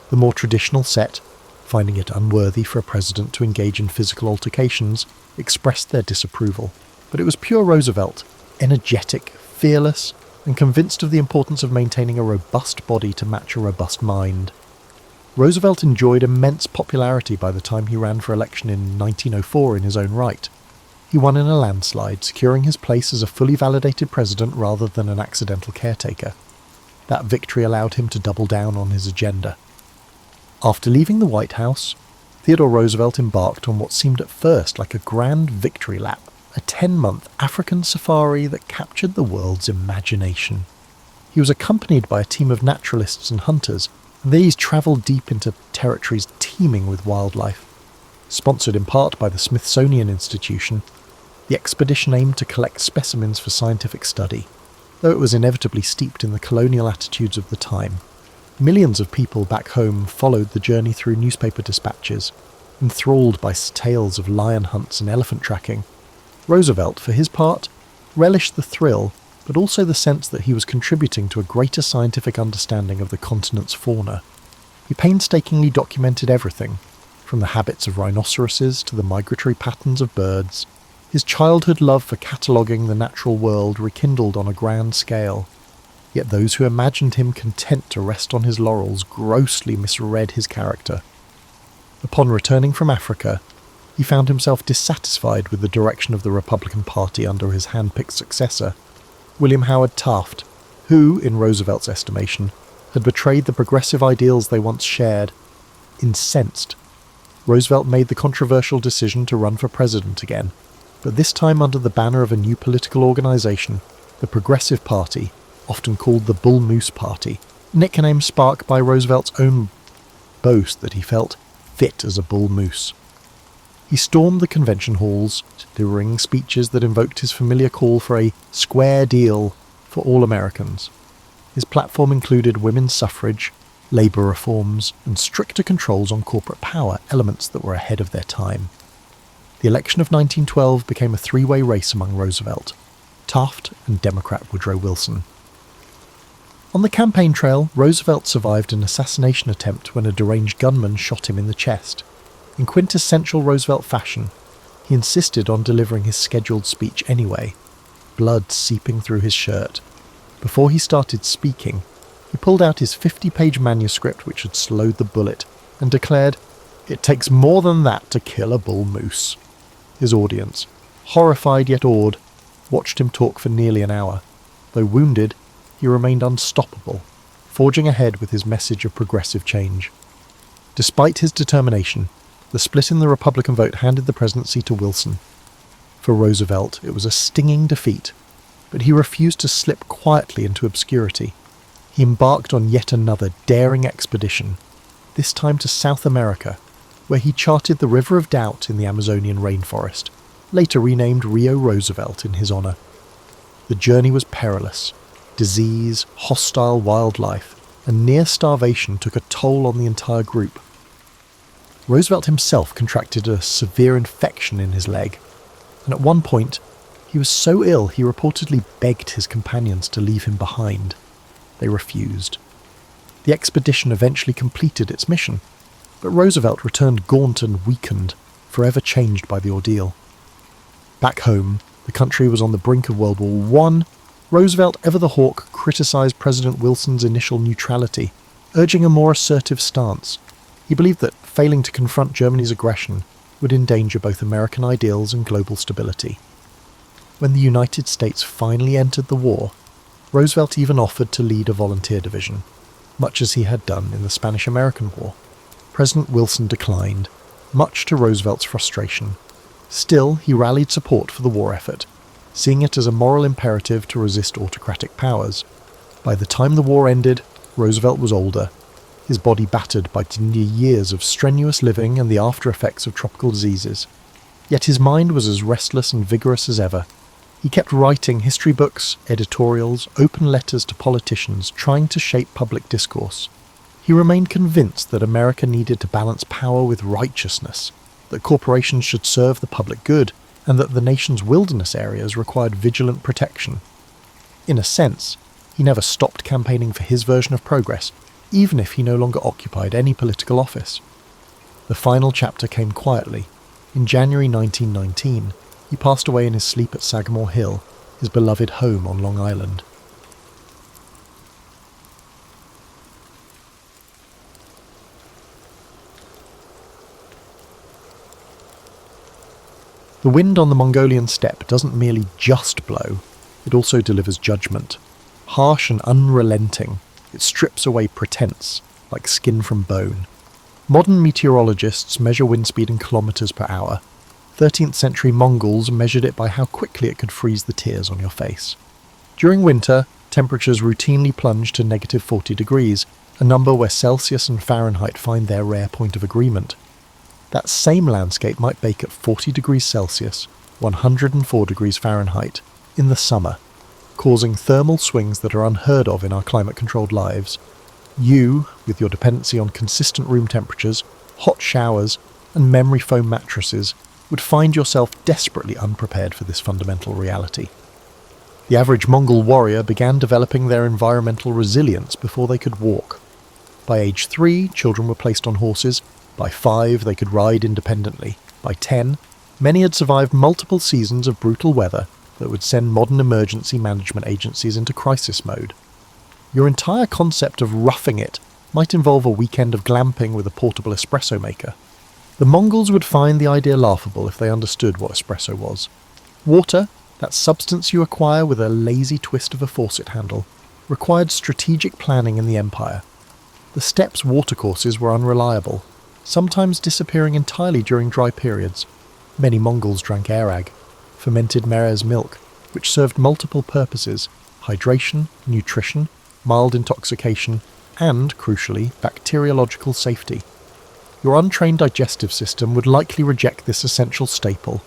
The more traditional set, finding it unworthy for a president to engage in physical altercations, expressed their disapproval. But it was pure Roosevelt, energetic, fearless, and convinced of the importance of maintaining a robust body to match a robust mind. Roosevelt enjoyed immense popularity by the time he ran for election in 1904 in his own right. He won in a landslide, securing his place as a fully validated president rather than an accidental caretaker. That victory allowed him to double down on his agenda. After leaving the White House, Theodore Roosevelt embarked on what seemed at first like a grand victory lap, a 10-month African safari that captured the world's imagination. He was accompanied by a team of naturalists and hunters, and these travelled deep into territories teeming with wildlife. Sponsored in part by the Smithsonian Institution, The expedition aimed to collect specimens for scientific study, though it was inevitably steeped in the colonial attitudes of the time. Millions of people back home followed the journey through newspaper dispatches, enthralled by tales of lion hunts and elephant tracking. Roosevelt, for his part, relished the thrill, but also the sense that he was contributing to a greater scientific understanding of the continent's fauna. He painstakingly documented everything, from the habits of rhinoceroses to the migratory patterns of birds. His childhood love for cataloguing the natural world rekindled on a grand scale. Yet those who imagined him content to rest on his laurels grossly misread his character. Upon returning from Africa, he found himself dissatisfied with the direction of the Republican Party under his hand-picked successor, William Howard Taft, who, in Roosevelt's estimation, had betrayed the progressive ideals they once shared. Incensed, Roosevelt made the controversial decision to run for president again, but this time under the banner of a new political organisation, the Progressive Party, often called the Bull Moose Party, a nickname sparked by Roosevelt's own boast that he felt fit as a bull moose. He stormed the convention halls, delivering speeches that invoked his familiar call for a square deal for all Americans. His platform included women's suffrage, labour reforms, and stricter controls on corporate power, elements that were ahead of their time. The election of 1912 became a three-way race among Roosevelt, Taft, and Democrat Woodrow Wilson. On the campaign trail, Roosevelt survived an assassination attempt when a deranged gunman shot him in the chest. In quintessential Roosevelt fashion, he insisted on delivering his scheduled speech anyway, blood seeping through his shirt. Before he started speaking, he pulled out his 50-page manuscript which had slowed the bullet, and declared, "It takes more than that to kill a bull moose." His audience, horrified yet awed, watched him talk for nearly an hour. Though wounded, he remained unstoppable, forging ahead with his message of progressive change. Despite his determination, the split in the Republican vote handed the presidency to Wilson. For Roosevelt, it was a stinging defeat, but he refused to slip quietly into obscurity. He embarked on yet another daring expedition, this time to South America, where he charted the River of Doubt in the Amazonian rainforest, later renamed Rio Roosevelt in his honour. The journey was perilous. Disease, hostile wildlife, and near starvation took a toll on the entire group. Roosevelt himself contracted a severe infection in his leg, and at one point he was so ill he reportedly begged his companions to leave him behind. They refused. The expedition eventually completed its mission, but Roosevelt returned gaunt and weakened, forever changed by the ordeal. Back home, the country was on the brink of World War I. Roosevelt, ever the hawk, criticised President Wilson's initial neutrality, urging a more assertive stance. He believed that failing to confront Germany's aggression would endanger both American ideals and global stability. When the United States finally entered the war, Roosevelt even offered to lead a volunteer division, much as he had done in the Spanish-American War. President Wilson declined, much to Roosevelt's frustration. Still, he rallied support for the war effort, seeing it as a moral imperative to resist autocratic powers. By the time the war ended, Roosevelt was older, his body battered by years of strenuous living and the after-effects of tropical diseases. Yet his mind was as restless and vigorous as ever. He kept writing history books, editorials, open letters to politicians, trying to shape public discourse. He remained convinced that America needed to balance power with righteousness, that corporations should serve the public good, and that the nation's wilderness areas required vigilant protection. In a sense, he never stopped campaigning for his version of progress, even if he no longer occupied any political office. The final chapter came quietly. In January 1919, he passed away in his sleep at Sagamore Hill, his beloved home on Long Island. The wind on the Mongolian steppe doesn't merely just blow, it also delivers judgment. Harsh and unrelenting, it strips away pretense, like skin from bone. Modern meteorologists measure wind speed in kilometres per hour. 13th century Mongols measured it by how quickly it could freeze the tears on your face. During winter, temperatures routinely plunge to negative 40 degrees, a number where Celsius and Fahrenheit find their rare point of agreement. That same landscape might bake at 40 degrees Celsius, 104 degrees Fahrenheit, in the summer, causing thermal swings that are unheard of in our climate-controlled lives. You, with your dependency on consistent room temperatures, hot showers, and memory foam mattresses, would find yourself desperately unprepared for this fundamental reality. The average Mongol warrior began developing their environmental resilience before they could walk. By age 3, children were placed on horses. By 5, they could ride independently. By 10, many had survived multiple seasons of brutal weather that would send modern emergency management agencies into crisis mode. Your entire concept of roughing it might involve a weekend of glamping with a portable espresso maker. The Mongols would find the idea laughable if they understood what espresso was. Water, that substance you acquire with a lazy twist of a faucet handle, required strategic planning in the empire. The steppes' watercourses were unreliable, sometimes disappearing entirely during dry periods. Many Mongols drank arag, fermented merez milk, which served multiple purposes: hydration, nutrition, mild intoxication, and, crucially, bacteriological safety. Your untrained digestive system would likely reject this essential staple,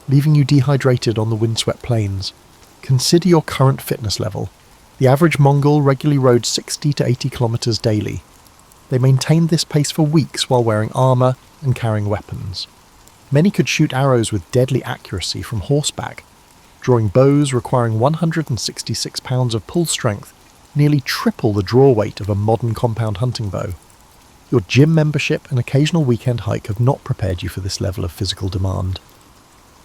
leaving you dehydrated on the windswept plains. Consider your current fitness level. The average Mongol regularly rode 60 to 80 kilometers daily. They maintained this pace for weeks while wearing armour and carrying weapons. Many could shoot arrows with deadly accuracy from horseback, drawing bows requiring 166 pounds of pull strength, nearly triple the draw weight of a modern compound hunting bow. Your gym membership and occasional weekend hike have not prepared you for this level of physical demand.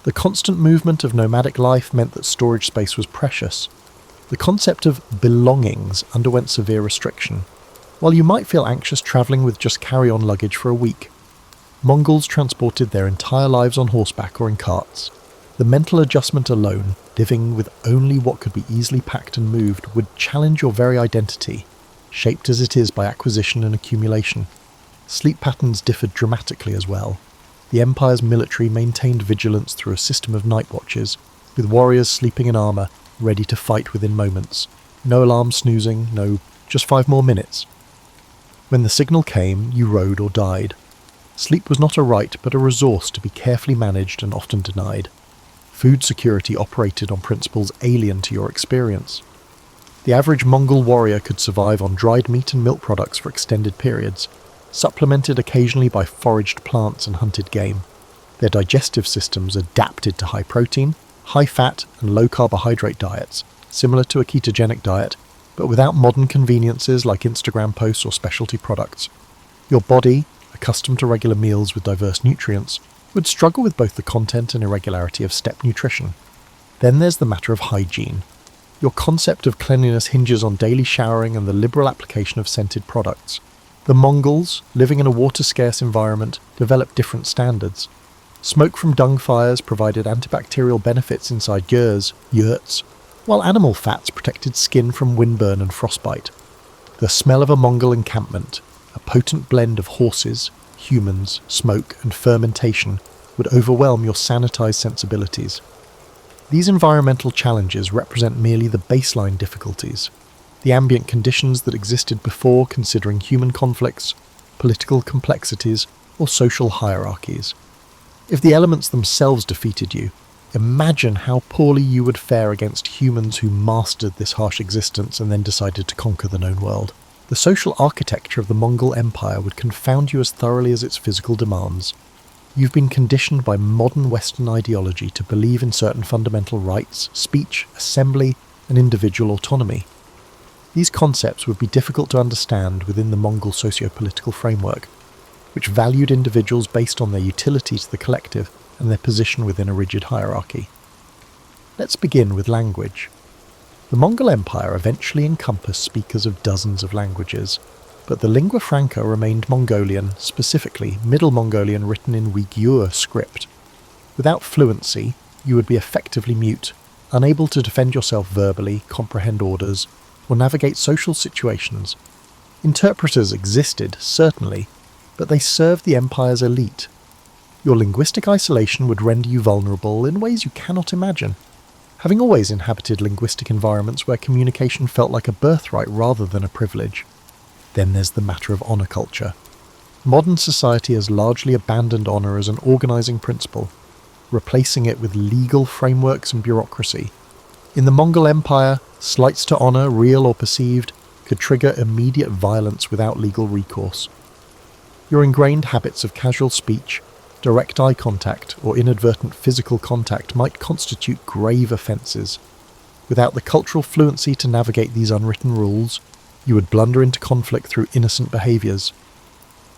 The constant movement of nomadic life meant that storage space was precious. The concept of belongings underwent severe restriction. While you might feel anxious travelling with just carry-on luggage for a week, Mongols transported their entire lives on horseback or in carts. The mental adjustment alone, living with only what could be easily packed and moved, would challenge your very identity, shaped as it is by acquisition and accumulation. Sleep patterns differed dramatically as well. The Empire's military maintained vigilance through a system of night watches, with warriors sleeping in armour, ready to fight within moments. No alarm snoozing, no, just 5 more minutes. When the signal came, you rode or died. Sleep was not a right, but a resource to be carefully managed and often denied. Food security operated on principles alien to your experience. The average Mongol warrior could survive on dried meat and milk products for extended periods, supplemented occasionally by foraged plants and hunted game. Their digestive systems adapted to high protein, high fat and low carbohydrate diets, similar to a ketogenic diet, but without modern conveniences like Instagram posts or specialty products. Your body, accustomed to regular meals with diverse nutrients, would struggle with both the content and irregularity of steppe nutrition. Then there's the matter of hygiene. Your concept of cleanliness hinges on daily showering and the liberal application of scented products. The Mongols, living in a water-scarce environment, developed different standards. Smoke from dung fires provided antibacterial benefits inside yurts, while animal fats protected skin from windburn and frostbite. The smell of a Mongol encampment, a potent blend of horses, humans, smoke, and fermentation, would overwhelm your sanitized sensibilities. These environmental challenges represent merely the baseline difficulties, the ambient conditions that existed before considering human conflicts, political complexities, or social hierarchies. If the elements themselves defeated you, imagine how poorly you would fare against humans who mastered this harsh existence and then decided to conquer the known world. The social architecture of the Mongol Empire would confound you as thoroughly as its physical demands. You've been conditioned by modern Western ideology to believe in certain fundamental rights, speech, assembly, and individual autonomy. These concepts would be difficult to understand within the Mongol socio-political framework, which valued individuals based on their utility to the collective and their position within a rigid hierarchy. Let's begin with language. The Mongol Empire eventually encompassed speakers of dozens of languages, but the lingua franca remained Mongolian, specifically Middle Mongolian written in Uyghur script. Without fluency, you would be effectively mute, unable to defend yourself verbally, comprehend orders, or navigate social situations. Interpreters existed, certainly, but they served the empire's elite. Your linguistic isolation would render you vulnerable in ways you cannot imagine. Having always inhabited linguistic environments where communication felt like a birthright rather than a privilege. Then there's the matter of honour culture. Modern society has largely abandoned honour as an organising principle. replacing it with legal frameworks and bureaucracy. In the Mongol Empire, slights to honour, real or perceived, could trigger immediate violence without legal recourse. Your ingrained habits of casual speech, direct eye contact, or inadvertent physical contact might constitute grave offences. Without the cultural fluency to navigate these unwritten rules, you would blunder into conflict through innocent behaviours.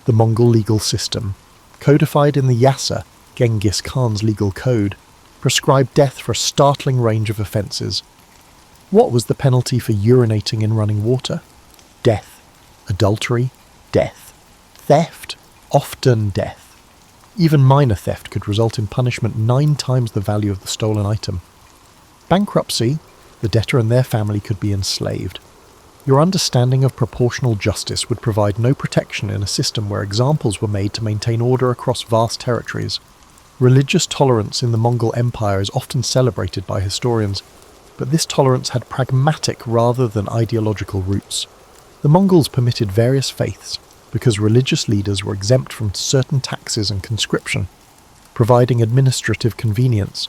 The Mongol legal system, codified in the Yasa, Genghis Khan's legal code, prescribed death for a startling range of offences. What was the penalty for urinating in running water? Death. Adultery? Death. Theft? Often death. Even minor theft could result in punishment 9 times the value of the stolen item. Bankruptcy? The debtor and their family could be enslaved. Your understanding of proportional justice would provide no protection in a system where examples were made to maintain order across vast territories. Religious tolerance in the Mongol Empire is often celebrated by historians, but this tolerance had pragmatic rather than ideological roots. The Mongols permitted various faiths because religious leaders were exempt from certain taxes and conscription, providing administrative convenience.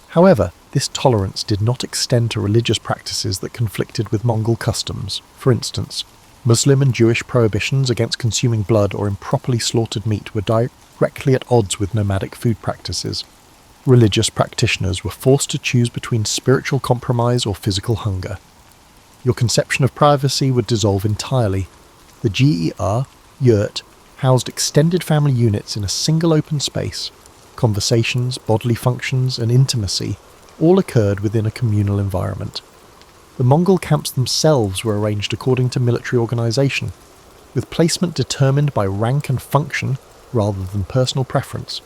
However, this tolerance did not extend to religious practices that conflicted with Mongol customs. For instance, Muslim and Jewish prohibitions against consuming blood or improperly slaughtered meat were directly at odds with nomadic food practices. Religious practitioners were forced to choose between spiritual compromise or physical hunger. Your conception of privacy would dissolve entirely. The GER, yurt, housed extended family units in a single open space. Conversations, bodily functions, and intimacy all occurred within a communal environment. The Mongol camps themselves were arranged according to military organisation, with placement determined by rank and function rather than personal preference.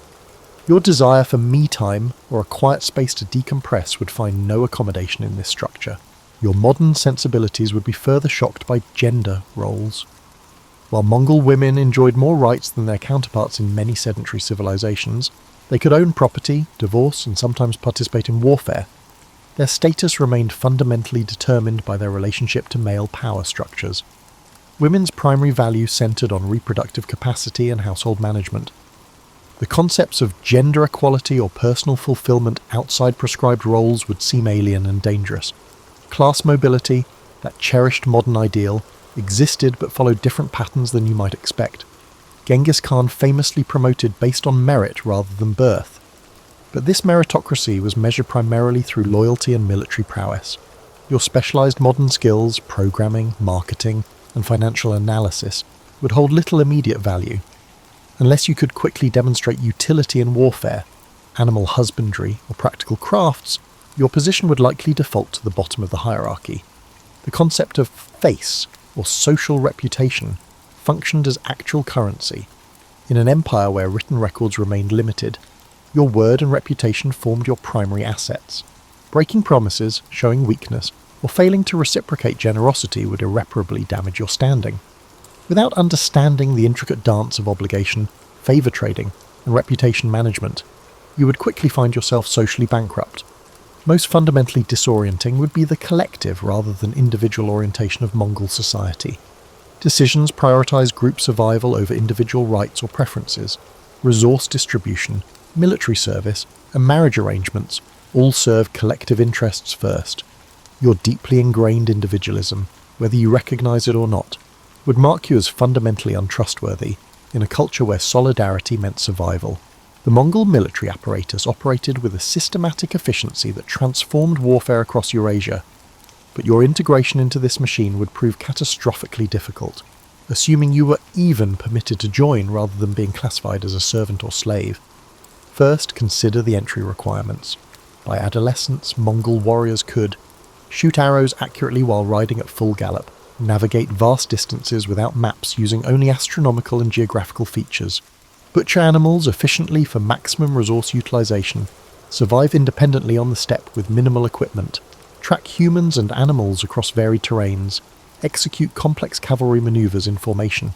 Your desire for me-time or a quiet space to decompress would find no accommodation in this structure. Your modern sensibilities would be further shocked by gender roles. While Mongol women enjoyed more rights than their counterparts in many sedentary civilizations, they could own property, divorce, and sometimes participate in warfare. Their status remained fundamentally determined by their relationship to male power structures. Women's primary value centered on reproductive capacity and household management. The concepts of gender equality or personal fulfillment outside prescribed roles would seem alien and dangerous. Class mobility, that cherished modern ideal, existed but followed different patterns than you might expect. Genghis Khan famously promoted based on merit rather than birth. But this meritocracy was measured primarily through loyalty and military prowess. Your specialized modern skills, programming, marketing, and financial analysis would hold little immediate value. Unless you could quickly demonstrate utility in warfare, animal husbandry, or practical crafts, your position would likely default to the bottom of the hierarchy. The concept of face, or social reputation, functioned as actual currency. In an empire where written records remained limited, your word and reputation formed your primary assets. Breaking promises, showing weakness, or failing to reciprocate generosity would irreparably damage your standing. Without understanding the intricate dance of obligation, favour trading, and reputation management, you would quickly find yourself socially bankrupt. Most fundamentally disorienting would be the collective rather than individual orientation of Mongol society. Decisions prioritize group survival over individual rights or preferences. Resource distribution, military service, and marriage arrangements all serve collective interests first. Your deeply ingrained individualism, whether you recognize it or not, would mark you as fundamentally untrustworthy in a culture where solidarity meant survival. The Mongol military apparatus operated with a systematic efficiency that transformed warfare across Eurasia, but your integration into this machine would prove catastrophically difficult, assuming you were even permitted to join rather than being classified as a servant or slave. First, consider the entry requirements. By adolescence, Mongol warriors could shoot arrows accurately while riding at full gallop, navigate vast distances without maps using only astronomical and geographical features, butcher animals efficiently for maximum resource utilization, survive independently on the steppe with minimal equipment, track humans and animals across varied terrains, execute complex cavalry maneuvers in formation.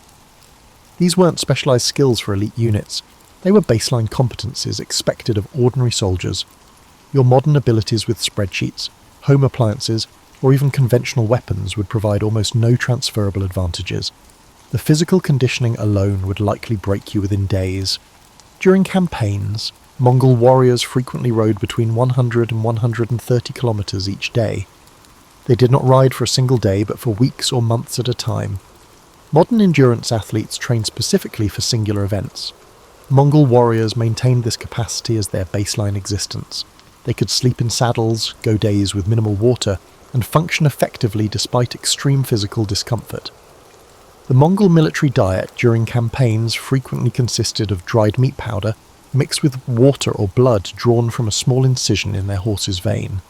These weren't specialized skills for elite units, they were baseline competencies expected of ordinary soldiers. Your modern abilities with spreadsheets, home appliances, or even conventional weapons would provide almost no transferable advantages. The physical conditioning alone would likely break you within days. During campaigns, Mongol warriors frequently rode between 100 and 130 kilometers each day. They did not ride for a single day, but for weeks or months at a time. Modern endurance athletes train specifically for singular events. Mongol warriors maintained this capacity as their baseline existence. They could sleep in saddles, go days with minimal water, and function effectively despite extreme physical discomfort. The Mongol military diet during campaigns frequently consisted of dried meat powder mixed with water or blood drawn from a small incision in their horse's vein.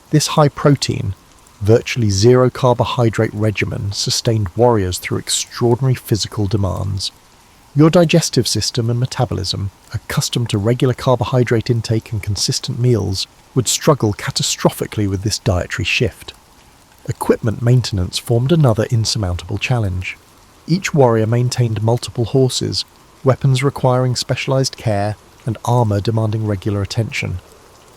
This high-protein, virtually zero-carbohydrate regimen sustained warriors through extraordinary physical demands. Your digestive system and metabolism, accustomed to regular carbohydrate intake and consistent meals, would struggle catastrophically with this dietary shift. Equipment maintenance formed another insurmountable challenge. Each warrior maintained multiple horses, weapons requiring specialized care, and armor demanding regular attention.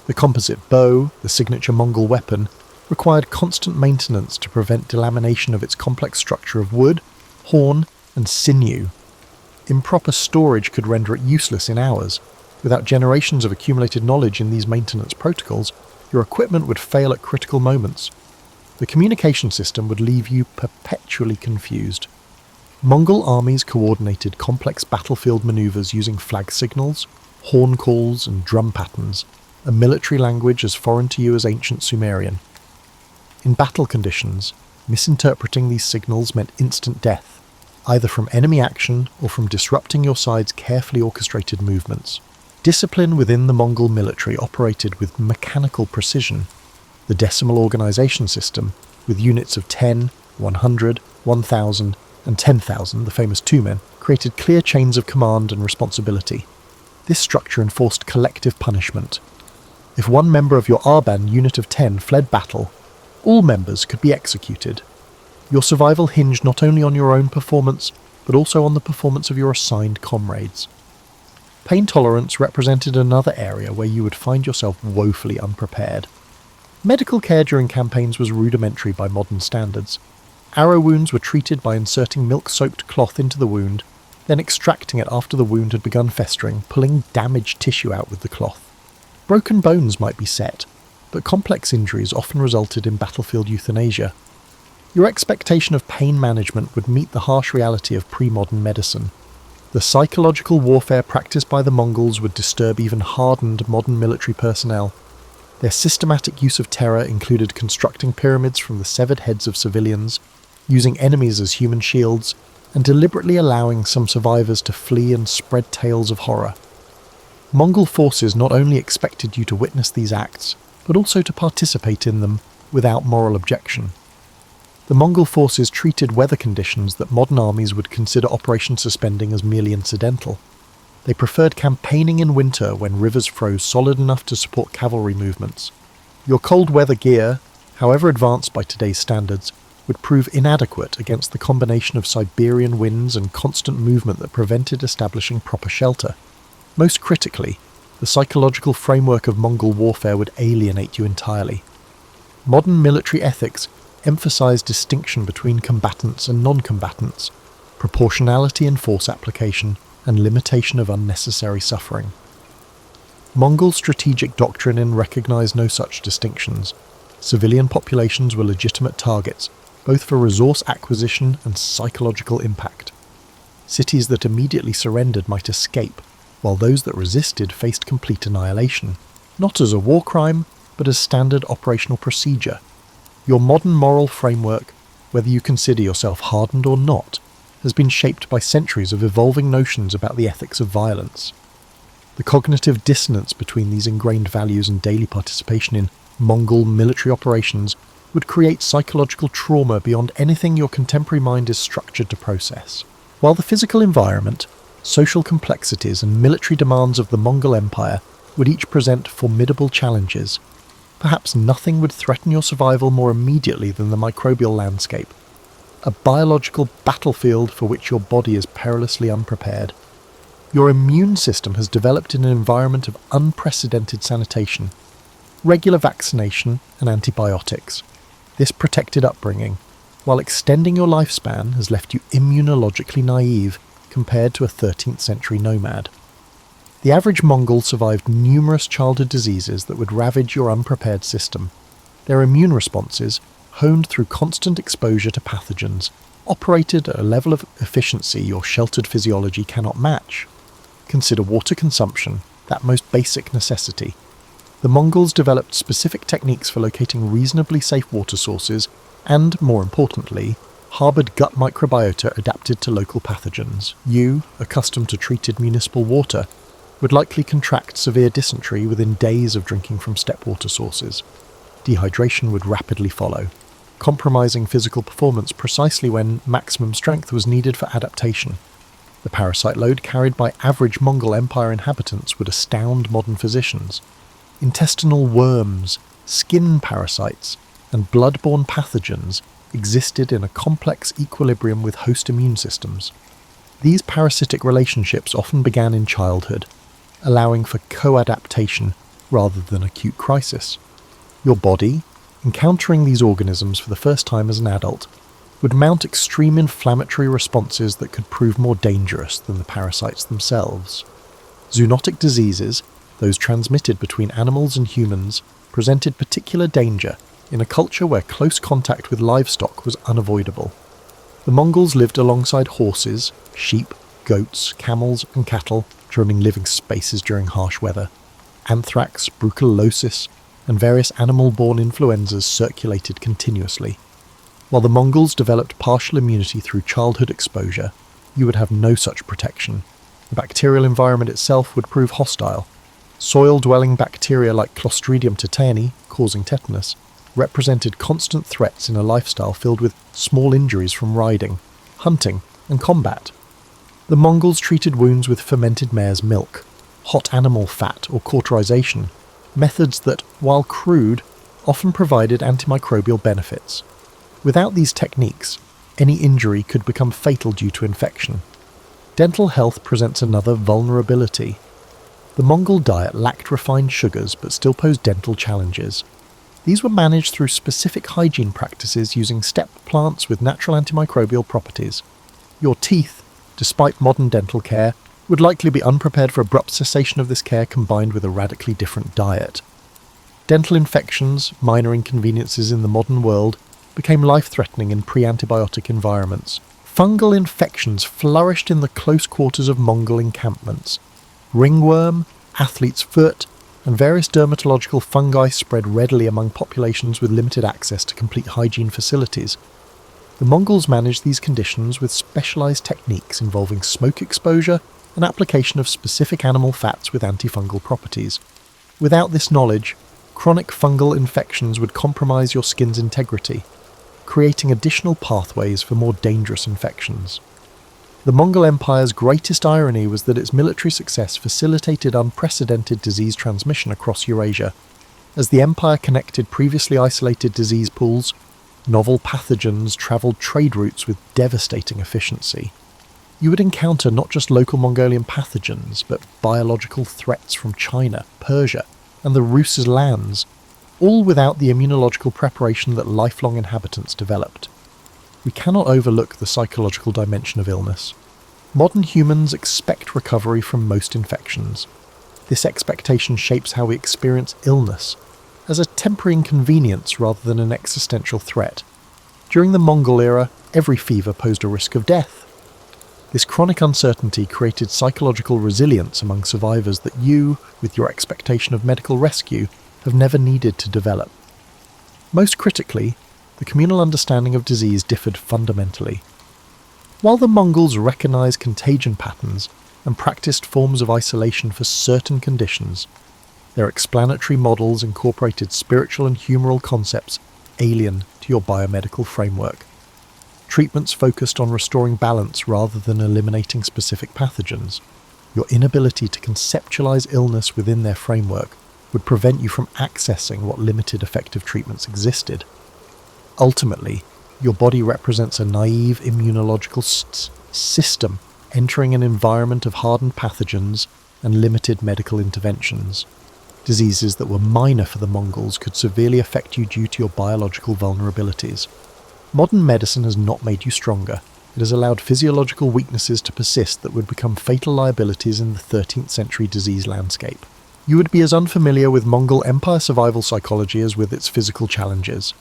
The composite bow, the signature Mongol weapon, required constant maintenance to prevent delamination of its complex structure of wood, horn, and sinew. Improper storage could render it useless in hours. Without generations of accumulated knowledge in these maintenance protocols, your equipment would fail at critical moments. The communication system would leave you perpetually confused. Mongol armies coordinated complex battlefield maneuvers using flag signals, horn calls, and drum patterns, a military language as foreign to you as ancient Sumerian. In battle conditions, misinterpreting these signals meant instant death, either from enemy action or from disrupting your side's carefully orchestrated movements. Discipline within the Mongol military operated with mechanical precision. The decimal organization system, with units of 10, 100, 1000, and 10,000, the famous two men, created clear chains of command and responsibility. This structure enforced collective punishment. If one member of your Arban unit of 10 fled battle, all members could be executed. Your survival hinged not only on your own performance, but also on the performance of your assigned comrades. Pain tolerance represented another area where you would find yourself woefully unprepared. Medical care during campaigns was rudimentary by modern standards. Arrow wounds were treated by inserting milk-soaked cloth into the wound, then extracting it after the wound had begun festering, pulling damaged tissue out with the cloth. Broken bones might be set, but complex injuries often resulted in battlefield euthanasia. Your expectation of pain management would meet the harsh reality of pre-modern medicine. The psychological warfare practiced by the Mongols would disturb even hardened modern military personnel. Their systematic use of terror included constructing pyramids from the severed heads of civilians, using enemies as human shields, and deliberately allowing some survivors to flee and spread tales of horror. Mongol forces not only expected you to witness these acts, but also to participate in them without moral objection. The Mongol forces treated weather conditions that modern armies would consider operation suspending as merely incidental. They preferred campaigning in winter when rivers froze solid enough to support cavalry movements. Your cold weather gear, however advanced by today's standards, would prove inadequate against the combination of Siberian winds and constant movement that prevented establishing proper shelter. Most critically, the psychological framework of Mongol warfare would alienate you entirely. Modern military ethics emphasize distinction between combatants and non-combatants, proportionality in force application, and limitation of unnecessary suffering. Mongol strategic doctrine recognized no such distinctions. Civilian populations were legitimate targets, both for resource acquisition and psychological impact. Cities that immediately surrendered might escape, while those that resisted faced complete annihilation, not as a war crime, but as standard operational procedure. Your modern moral framework, whether you consider yourself hardened or not, has been shaped by centuries of evolving notions about the ethics of violence. The cognitive dissonance between these ingrained values and daily participation in Mongol military operations would create psychological trauma beyond anything your contemporary mind is structured to process. While the physical environment, social complexities and military demands of the Mongol Empire would each present formidable challenges, perhaps nothing would threaten your survival more immediately than the microbial landscape, a biological battlefield for which your body is perilously unprepared. Your immune system has developed in an environment of unprecedented sanitation, regular vaccination and antibiotics. This protected upbringing, while extending your lifespan, has left you immunologically naive compared to a 13th century nomad. The average Mongol survived numerous childhood diseases that would ravage your unprepared system. Their immune responses, honed through constant exposure to pathogens, operated at a level of efficiency your sheltered physiology cannot match. Consider water consumption, that most basic necessity. The Mongols developed specific techniques for locating reasonably safe water sources and, more importantly, harboured gut microbiota adapted to local pathogens. You, accustomed to treated municipal water, would likely contract severe dysentery within days of drinking from steppe water sources. Dehydration would rapidly follow, compromising physical performance precisely when maximum strength was needed for adaptation. The parasite load carried by average Mongol Empire inhabitants would astound modern physicians. Intestinal worms, skin parasites, and blood-borne pathogens existed in a complex equilibrium with host immune systems. These parasitic relationships often began in childhood, allowing for co-adaptation rather than acute crisis. Your body, encountering these organisms for the first time as an adult, would mount extreme inflammatory responses that could prove more dangerous than the parasites themselves. Zoonotic diseases, those transmitted between animals and humans, presented particular danger in a culture where close contact with livestock was unavoidable. The Mongols lived alongside horses, sheep, goats, camels, and cattle, roaming living spaces during harsh weather. Anthrax, brucellosis, and various animal-borne influenzas circulated continuously. While the Mongols developed partial immunity through childhood exposure, you would have no such protection. The bacterial environment itself would prove hostile. Soil-dwelling bacteria like Clostridium tetani, causing tetanus, represented constant threats in a lifestyle filled with small injuries from riding, hunting, and combat. The Mongols treated wounds with fermented mare's milk, hot animal fat or cauterization, methods that, while crude, often provided antimicrobial benefits. Without these techniques, any injury could become fatal due to infection. Dental health presents another vulnerability. The Mongol diet lacked refined sugars but still posed dental challenges. These were managed through specific hygiene practices using steppe plants with natural antimicrobial properties. Your teeth, despite modern dental care, would likely be unprepared for abrupt cessation of this care combined with a radically different diet. Dental infections, minor inconveniences in the modern world, became life-threatening in pre-antibiotic environments. Fungal infections flourished in the close quarters of Mongol encampments. Ringworm, athlete's foot, and various dermatological fungi spread readily among populations with limited access to complete hygiene facilities. The Mongols managed these conditions with specialized techniques involving smoke exposure and application of specific animal fats with antifungal properties. Without this knowledge, chronic fungal infections would compromise your skin's integrity, creating additional pathways for more dangerous infections. The Mongol Empire's greatest irony was that its military success facilitated unprecedented disease transmission across Eurasia. As the empire connected previously isolated disease pools, novel pathogens travelled trade routes with devastating efficiency. You would encounter not just local Mongolian pathogens, but biological threats from China, Persia, and the Rus' lands, all without the immunological preparation that lifelong inhabitants developed. We cannot overlook the psychological dimension of illness. Modern humans expect recovery from most infections. This expectation shapes how we experience illness, as a temporary inconvenience rather than an existential threat. During the Mongol era, every fever posed a risk of death. This chronic uncertainty created psychological resilience among survivors that you, with your expectation of medical rescue, have never needed to develop. Most critically, the communal understanding of disease differed fundamentally. While the Mongols recognized contagion patterns and practiced forms of isolation for certain conditions, their explanatory models incorporated spiritual and humoral concepts alien to your biomedical framework. Treatments focused on restoring balance rather than eliminating specific pathogens. Your inability to conceptualize illness within their framework would prevent you from accessing what limited effective treatments existed. Ultimately, your body represents a naive immunological system entering an environment of hardened pathogens and limited medical interventions. Diseases that were minor for the Mongols could severely affect you due to your biological vulnerabilities. Modern medicine has not made you stronger, it has allowed physiological weaknesses to persist that would become fatal liabilities in the 13th century disease landscape. You would be as unfamiliar with Mongol empire survival psychology as with its physical challenges.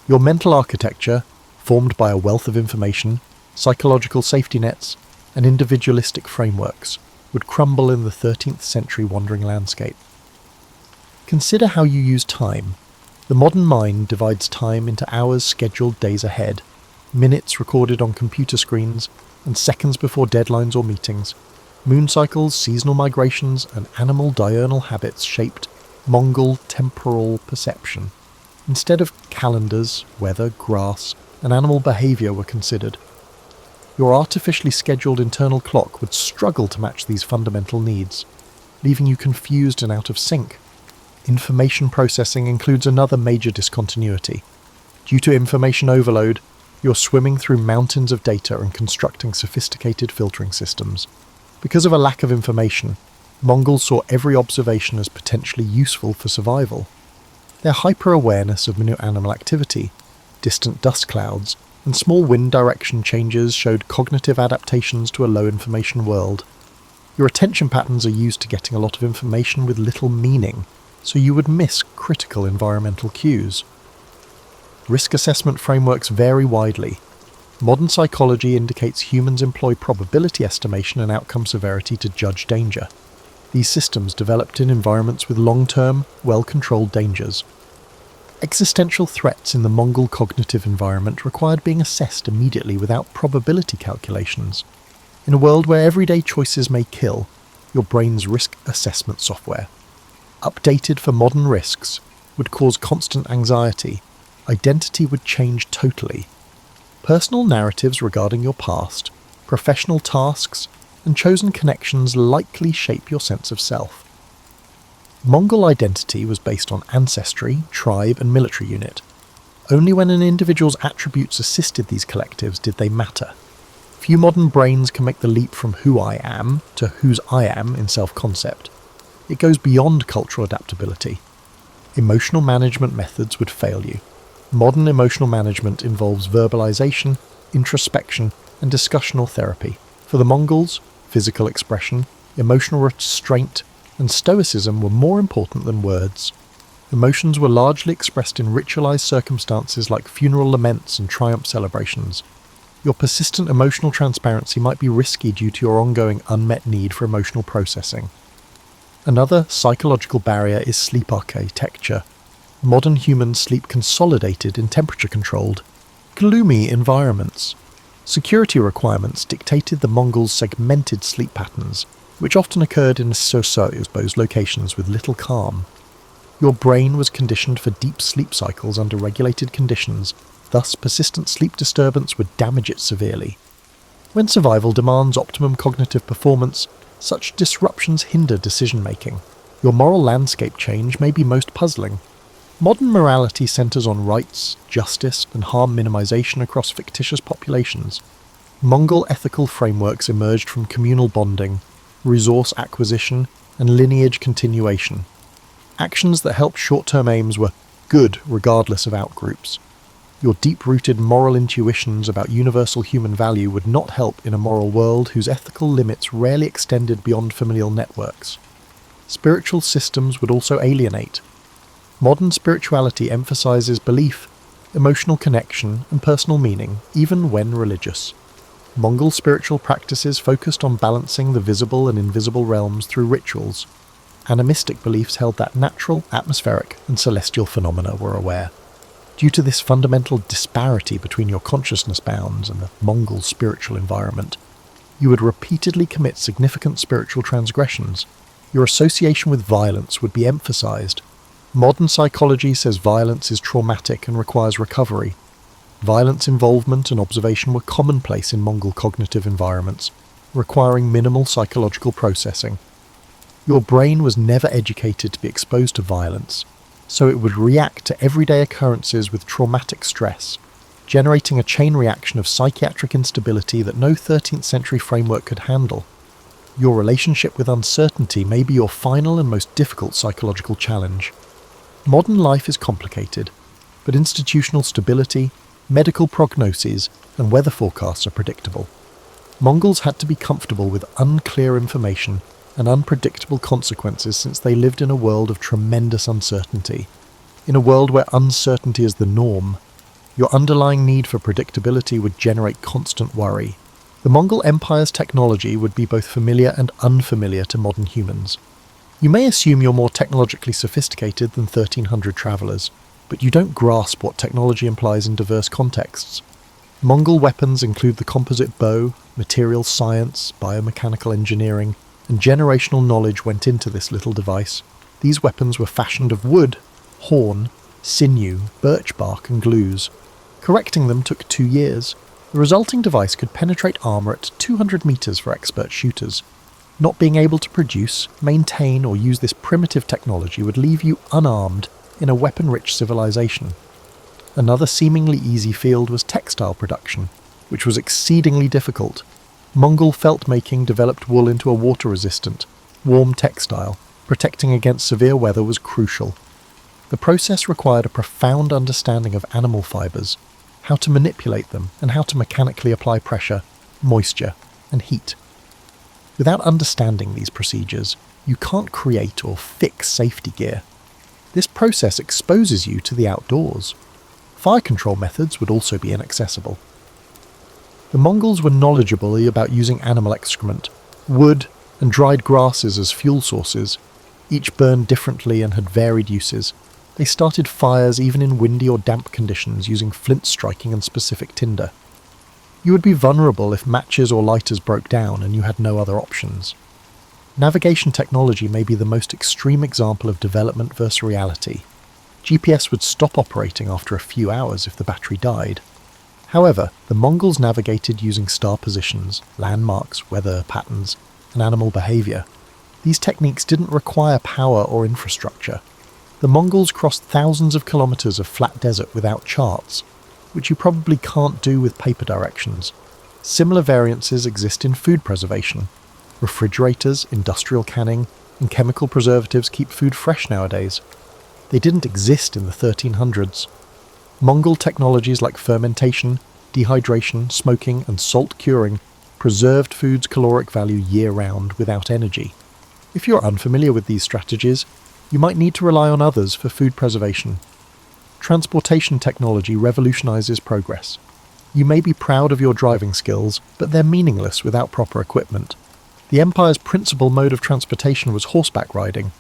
Your mental architecture, formed by a wealth of information, psychological safety nets, and individualistic frameworks, would crumble in the 13th century wandering landscape. Consider how you use time. The modern mind divides time into hours scheduled days ahead, minutes recorded on computer screens, and seconds before deadlines or meetings. Moon cycles, seasonal migrations, and animal diurnal habits shaped Mongol temporal perception. Instead of calendars, weather, grass, and animal behaviour were considered. Your artificially scheduled internal clock would struggle to match these fundamental needs, leaving you confused and out of sync. Information processing includes another major discontinuity. Due to information overload, you're swimming through mountains of data and constructing sophisticated filtering systems. Because of a lack of information, Mongols saw every observation as potentially useful for survival. Their hyper-awareness of minute animal activity, distant dust clouds, and small wind direction changes showed cognitive adaptations to a low-information world. Your attention patterns are used to getting a lot of information with little meaning, so you would miss critical environmental cues. Risk assessment frameworks vary widely. Modern psychology indicates humans employ probability estimation and outcome severity to judge danger. These systems developed in environments with long-term, well-controlled dangers. Existential threats in the Mongol cognitive environment required being assessed immediately without probability calculations. In a world where everyday choices may kill, your brain's risk assessment software, updated for modern risks, would cause constant anxiety. Identity would change totally. Personal narratives regarding your past, professional tasks, and chosen connections likely shape your sense of self. Mongol identity was based on ancestry, tribe, and military unit. Only when an individual's attributes assisted these collectives did they matter. Few modern brains can make the leap from who I am to whose I am in self-concept. It goes beyond cultural adaptability. Emotional management methods would fail you. Modern emotional management involves verbalization, introspection, and discussional therapy. For the Mongols, physical expression, emotional restraint, and stoicism were more important than words. Emotions were largely expressed in ritualized circumstances like funeral laments and triumph celebrations. Your persistent emotional transparency might be risky due to your ongoing unmet need for emotional processing. Another psychological barrier is sleep architecture. Modern humans sleep consolidated in temperature-controlled, gloomy environments. Security requirements dictated the Mongols' segmented sleep patterns, which often occurred in exposed locations with little calm. Your brain was conditioned for deep sleep cycles under regulated conditions, thus persistent sleep disturbance would damage it severely. When survival demands optimum cognitive performance, such disruptions hinder decision-making. Your moral landscape change may be most puzzling. Modern morality centers on rights, justice, and harm minimization across fictitious populations. Mongol ethical frameworks emerged from communal bonding, resource acquisition, and lineage continuation. Actions that helped short-term aims were good regardless of outgroups. Your deep-rooted moral intuitions about universal human value would not help in a moral world whose ethical limits rarely extended beyond familial networks. Spiritual systems would also alienate. Modern spirituality emphasizes belief, emotional connection, and personal meaning, even when religious. Mongol spiritual practices focused on balancing the visible and invisible realms through rituals. Animistic beliefs held that natural, atmospheric, and celestial phenomena were aware. Due to this fundamental disparity between your consciousness bounds and the Mongol spiritual environment, you would repeatedly commit significant spiritual transgressions. Your association with violence would be emphasized. Modern psychology says violence is traumatic and requires recovery. Violence involvement and observation were commonplace in Mongol cognitive environments, requiring minimal psychological processing. Your brain was never educated to be exposed to violence, so it would react to everyday occurrences with traumatic stress, generating a chain reaction of psychiatric instability that no 13th century framework could handle. Your relationship with uncertainty may be your final and most difficult psychological challenge. Modern life is complicated, but institutional stability, medical prognoses, and weather forecasts are predictable. Mongols had to be comfortable with unclear information and unpredictable consequences since they lived in a world of tremendous uncertainty. In a world where uncertainty is the norm, your underlying need for predictability would generate constant worry. The Mongol Empire's technology would be both familiar and unfamiliar to modern humans. You may assume you're more technologically sophisticated than 1300 travellers, but you don't grasp what technology implies in diverse contexts. Mongol weapons include the composite bow, materials science, biomechanical engineering, and generational knowledge went into this little device. These weapons were fashioned of wood, horn, sinew, birch bark, and glues. Correcting them took 2 years. The resulting device could penetrate armour at 200 metres for expert shooters. Not being able to produce, maintain, or use this primitive technology would leave you unarmed in a weapon-rich civilization. Another seemingly easy field was textile production, which was exceedingly difficult. Mongol felt making developed wool into a water-resistant, warm textile. Protecting against severe weather was crucial. The process required a profound understanding of animal fibres, how to manipulate them, and how to mechanically apply pressure, moisture, and heat. Without understanding these procedures, you can't create or fix safety gear. This process exposes you to the outdoors. Fire control methods would also be inaccessible. The Mongols were knowledgeable about using animal excrement, wood, and dried grasses as fuel sources. Each burned differently and had varied uses. They started fires even in windy or damp conditions using flint striking and specific tinder. You would be vulnerable if matches or lighters broke down and you had no other options. Navigation technology may be the most extreme example of development versus reality. GPS would stop operating after a few hours if the battery died. However, the Mongols navigated using star positions, landmarks, weather patterns, and animal behaviour. These techniques didn't require power or infrastructure. The Mongols crossed thousands of kilometres of flat desert without charts, which you probably can't do with paper directions. Similar variances exist in food preservation. Refrigerators, industrial canning, and chemical preservatives keep food fresh nowadays. They didn't exist in the 1300s. Mongol technologies like fermentation, dehydration, smoking, and salt curing preserved food's caloric value year-round without energy. If you're unfamiliar with these strategies, you might need to rely on others for food preservation. Transportation technology revolutionizes progress. You may be proud of your driving skills, but they're meaningless without proper equipment. The Empire's principal mode of transportation was horseback riding,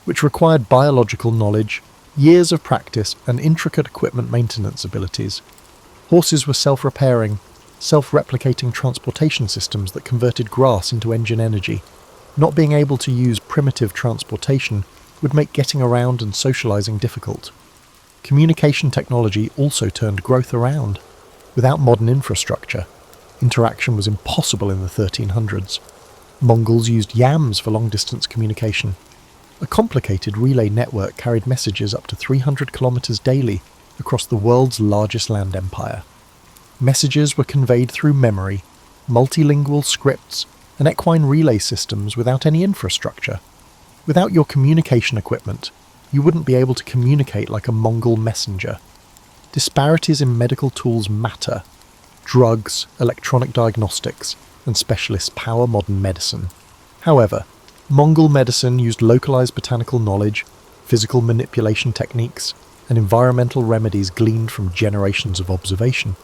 which required biological knowledge, years of practice, and intricate equipment maintenance abilities. Horses were self-repairing, self-replicating transportation systems that converted grass into engine energy. Not being able to use primitive transportation would make getting around and socializing difficult. Communication technology also turned growth around. Without modern infrastructure, interaction was impossible in the 1300s. Mongols used yams for long-distance communication. A complicated relay network carried messages up to 300 kilometers daily across the world's largest land empire. Messages were conveyed through memory, multilingual scripts, and equine relay systems without any infrastructure. Without your communication equipment, you wouldn't be able to communicate like a Mongol messenger. Disparities in medical tools matter. Drugs, electronic diagnostics, and specialists power modern medicine. However, Mongol medicine used localized botanical knowledge, physical manipulation techniques, and environmental remedies gleaned from generations of observation.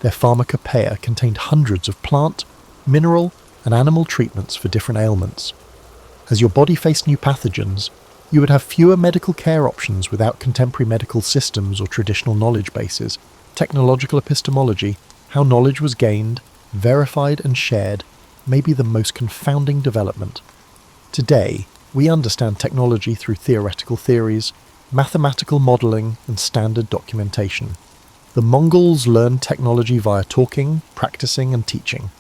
Their pharmacopoeia contained hundreds of plant, mineral, and animal treatments for different ailments. As your body faced new pathogens, you would have fewer medical care options without contemporary medical systems or traditional knowledge bases. Technological epistemology, how knowledge was gained, verified and shared, may be the most confounding development. Today, we understand technology through theoretical theories, mathematical modelling, and standard documentation. The Mongols learned technology via talking, practicing, and teaching.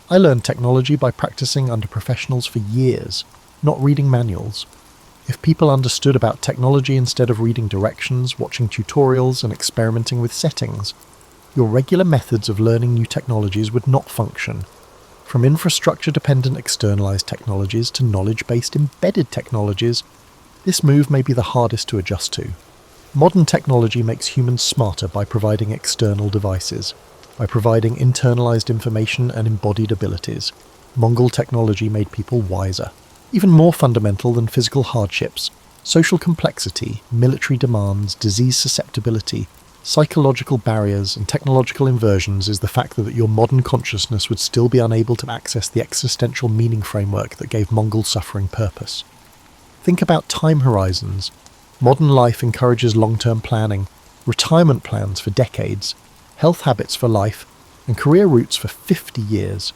I learned technology by practicing under professionals for years, not reading manuals. If people understood about technology instead of reading directions, watching tutorials, and experimenting with settings, your regular methods of learning new technologies would not function. From infrastructure-dependent externalized technologies to knowledge-based embedded technologies, this move may be the hardest to adjust to. Modern technology makes humans smarter by providing external devices, by providing internalized information and embodied abilities. Mongol technology made people wiser. Even more fundamental than physical hardships, social complexity, military demands, disease susceptibility, psychological barriers and technological inversions is the fact that your modern consciousness would still be unable to access the existential meaning framework that gave Mongol suffering purpose. Think about time horizons. Modern life encourages long-term planning, retirement plans for decades, health habits for life, and career routes for 50 years.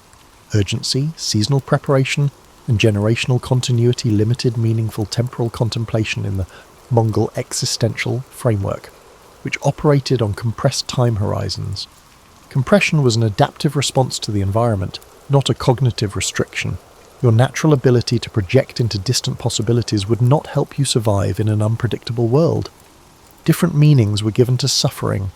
Urgency, seasonal preparation, and generational continuity limited meaningful temporal contemplation in the Mongol Existential Framework, which operated on compressed time horizons. Compression was an adaptive response to the environment, not a cognitive restriction. Your natural ability to project into distant possibilities would not help you survive in an unpredictable world. Different meanings were given to suffering.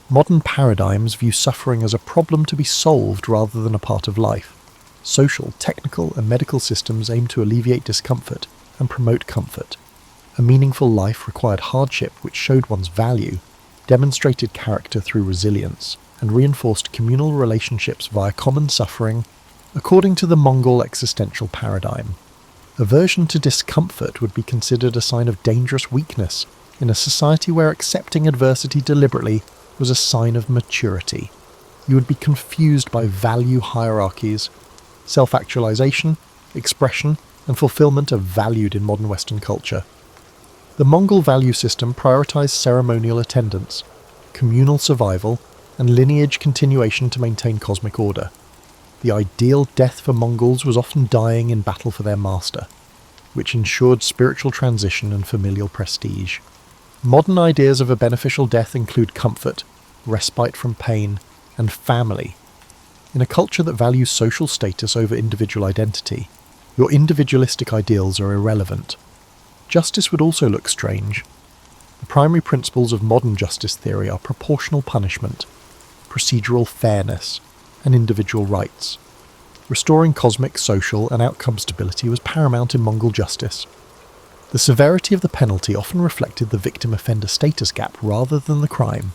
Modern paradigms view suffering as a problem to be solved rather than a part of life. Social, technical, and medical systems aim to alleviate discomfort and promote comfort. A meaningful life required hardship which showed one's value, demonstrated character through resilience, and reinforced communal relationships via common suffering, according to the Mongol existential paradigm. Aversion to discomfort would be considered a sign of dangerous weakness in a society where accepting adversity deliberately was a sign of maturity. You would be confused by value hierarchies. Self-actualization, expression, and fulfillment are valued in modern Western culture. The Mongol value system prioritized ceremonial attendance, communal survival, and lineage continuation to maintain cosmic order. The ideal death for Mongols was often dying in battle for their master, which ensured spiritual transition and familial prestige. Modern ideas of a beneficial death include comfort, respite from pain, and family. In a culture that values social status over individual identity, your individualistic ideals are irrelevant. Justice would also look strange. The primary principles of modern justice theory are proportional punishment, procedural fairness, and individual rights. Restoring cosmic, social, and outcome stability was paramount in Mongol justice. The severity of the penalty often reflected the victim-offender status gap rather than the crime.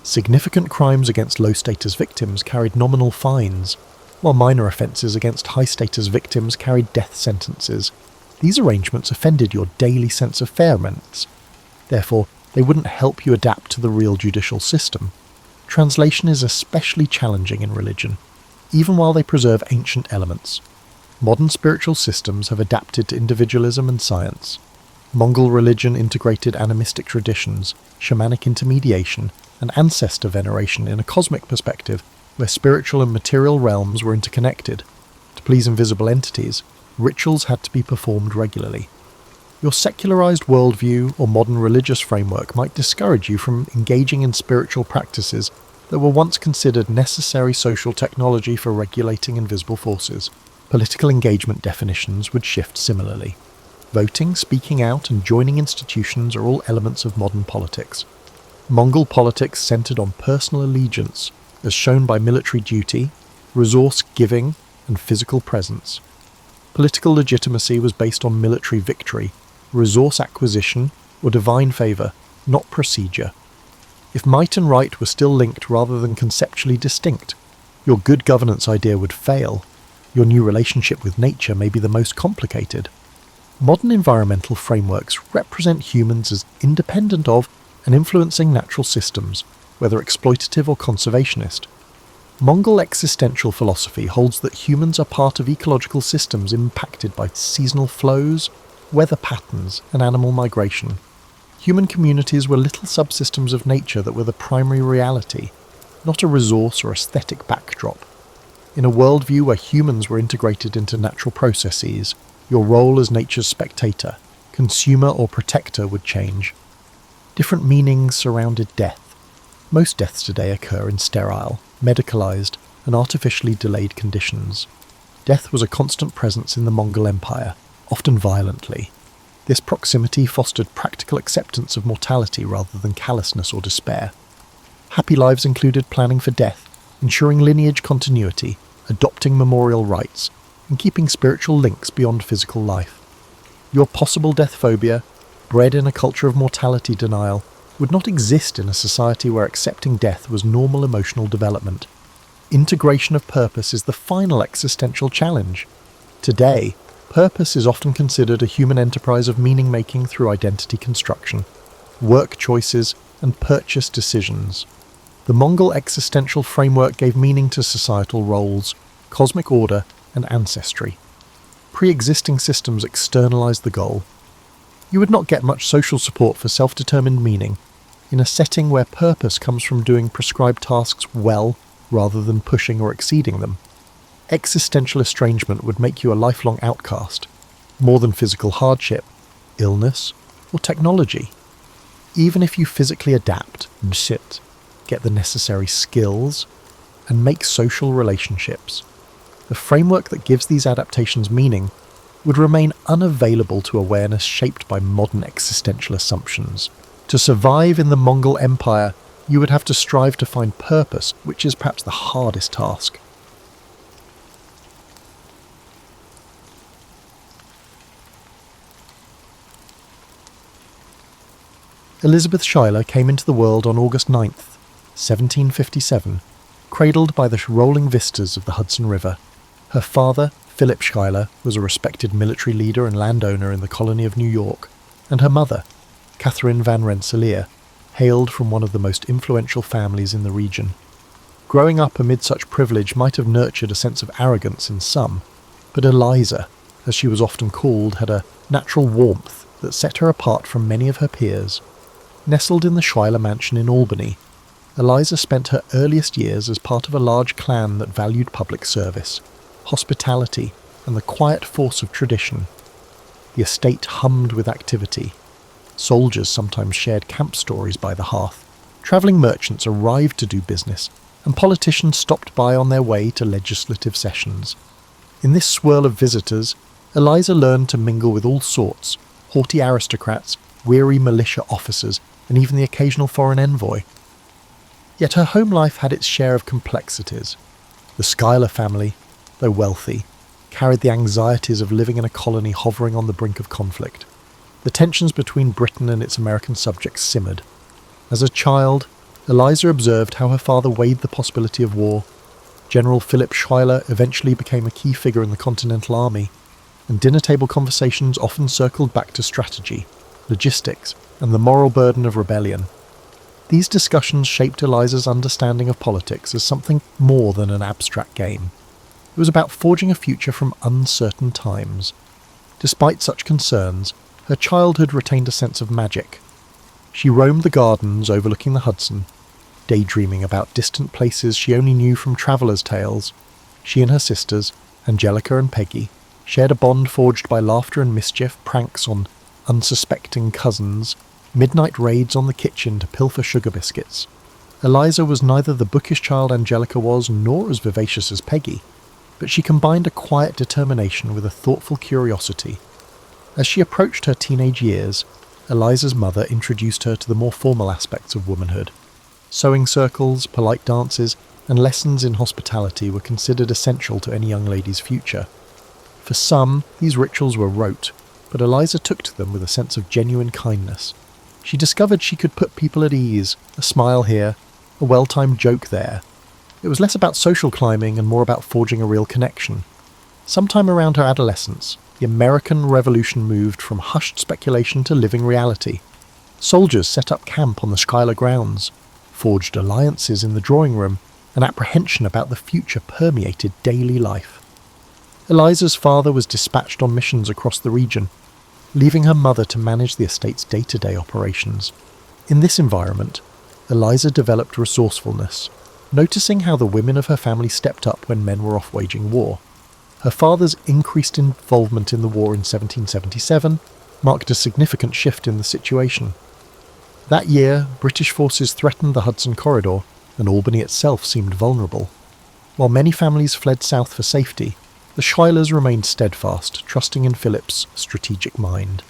Significant crimes against low-status victims carried nominal fines, while minor offences against high-status victims carried death sentences. These arrangements offended your daily sense of fairness. Therefore, they wouldn't help you adapt to the real judicial system. Translation is especially challenging in religion, even while they preserve ancient elements. Modern spiritual systems have adapted to individualism and science. Mongol religion integrated animistic traditions, shamanic intermediation, and ancestor veneration in a cosmic perspective where spiritual and material realms were interconnected. To please invisible entities, rituals had to be performed regularly. Your secularized worldview or modern religious framework might discourage you from engaging in spiritual practices that were once considered necessary social technology for regulating invisible forces. Political engagement definitions would shift similarly. Voting, speaking out, and joining institutions are all elements of modern politics. Mongol politics centered on personal allegiance, as shown by military duty, resource giving, and physical presence. Political legitimacy was based on military victory, resource acquisition, or divine favour, not procedure. If might and right were still linked rather than conceptually distinct, your good governance idea would fail. Your new relationship with nature may be the most complicated. Modern environmental frameworks represent humans as independent of and influencing natural systems, whether exploitative or conservationist. Mongol existential philosophy holds that humans are part of ecological systems impacted by seasonal flows, weather patterns, and animal migration. Human communities were little subsystems of nature that were the primary reality, not a resource or aesthetic backdrop. In a worldview where humans were integrated into natural processes, your role as nature's spectator, consumer or protector would change. Different meanings surrounded death. Most deaths today occur in sterile, medicalized, and artificially delayed conditions. Death was a constant presence in the Mongol Empire, often violently. This proximity fostered practical acceptance of mortality rather than callousness or despair. Happy lives included planning for death, ensuring lineage continuity, adopting memorial rites, and keeping spiritual links beyond physical life. Your possible death phobia, bred in a culture of mortality denial, would not exist in a society where accepting death was normal emotional development. Integration of purpose is the final existential challenge. Today, purpose is often considered a human enterprise of meaning-making through identity construction, work choices, and purchase decisions. The Mongol Existential Framework gave meaning to societal roles, cosmic order, and ancestry. Pre-existing systems externalized the goal. You would not get much social support for self-determined meaning in a setting where purpose comes from doing prescribed tasks well rather than pushing or exceeding them. Existential estrangement would make you a lifelong outcast, more than physical hardship, illness, or technology. Even if you physically adapt, get the necessary skills, and make social relationships, the framework that gives these adaptations meaning would remain unavailable to awareness shaped by modern existential assumptions. To survive in the Mongol Empire, you would have to strive to find purpose, which is perhaps the hardest task. Elizabeth Schuyler came into the world on August 9th, 1757, cradled by the rolling vistas of the Hudson River. Her father, Philip Schuyler, was a respected military leader and landowner in the colony of New York, and her mother, Catherine Van Rensselaer, hailed from one of the most influential families in the region. Growing up amid such privilege might have nurtured a sense of arrogance in some, but Eliza, as she was often called, had a natural warmth that set her apart from many of her peers. Nestled in the Schuyler mansion in Albany, Eliza spent her earliest years as part of a large clan that valued public service, hospitality, and the quiet force of tradition. The estate hummed with activity. Soldiers sometimes shared camp stories by the hearth. Travelling merchants arrived to do business, and politicians stopped by on their way to legislative sessions. In this swirl of visitors, Eliza learned to mingle with all sorts, haughty aristocrats, weary militia officers, and even the occasional foreign envoy. Yet her home life had its share of complexities. The Schuyler family, though wealthy, carried the anxieties of living in a colony hovering on the brink of conflict. The tensions between Britain and its American subjects simmered. As a child, Eliza observed how her father weighed the possibility of war. General Philip Schuyler eventually became a key figure in the Continental Army, and dinner-table conversations often circled back to strategy, logistics, and the moral burden of rebellion. These discussions shaped Eliza's understanding of politics as something more than an abstract game. It was about forging a future from uncertain times. Despite such concerns, her childhood retained a sense of magic. She roamed the gardens overlooking the Hudson, daydreaming about distant places she only knew from travellers' tales. She and her sisters, Angelica and Peggy, shared a bond forged by laughter and mischief, pranks on unsuspecting cousins, midnight raids on the kitchen to pilfer sugar biscuits. Eliza was neither the bookish child Angelica was, nor as vivacious as Peggy, but she combined a quiet determination with a thoughtful curiosity. As she approached her teenage years, Eliza's mother introduced her to the more formal aspects of womanhood. Sewing circles, polite dances, and lessons in hospitality were considered essential to any young lady's future. For some, these rituals were rote, but Eliza took to them with a sense of genuine kindness. She discovered she could put people at ease, a smile here, a well-timed joke there. It was less about social climbing and more about forging a real connection. Sometime around her adolescence, the American Revolution moved from hushed speculation to living reality. Soldiers set up camp on the Schuyler grounds, forged alliances in the drawing room, and apprehension about the future permeated daily life. Eliza's father was dispatched on missions across the region, leaving her mother to manage the estate's day-to-day operations. In this environment, Eliza developed resourcefulness, noticing how the women of her family stepped up when men were off waging war. Her father's increased involvement in the war in 1777 marked a significant shift in the situation. That year, British forces threatened the Hudson Corridor, and Albany itself seemed vulnerable. While many families fled south for safety, the Schuylers remained steadfast, trusting in Philip's strategic mind.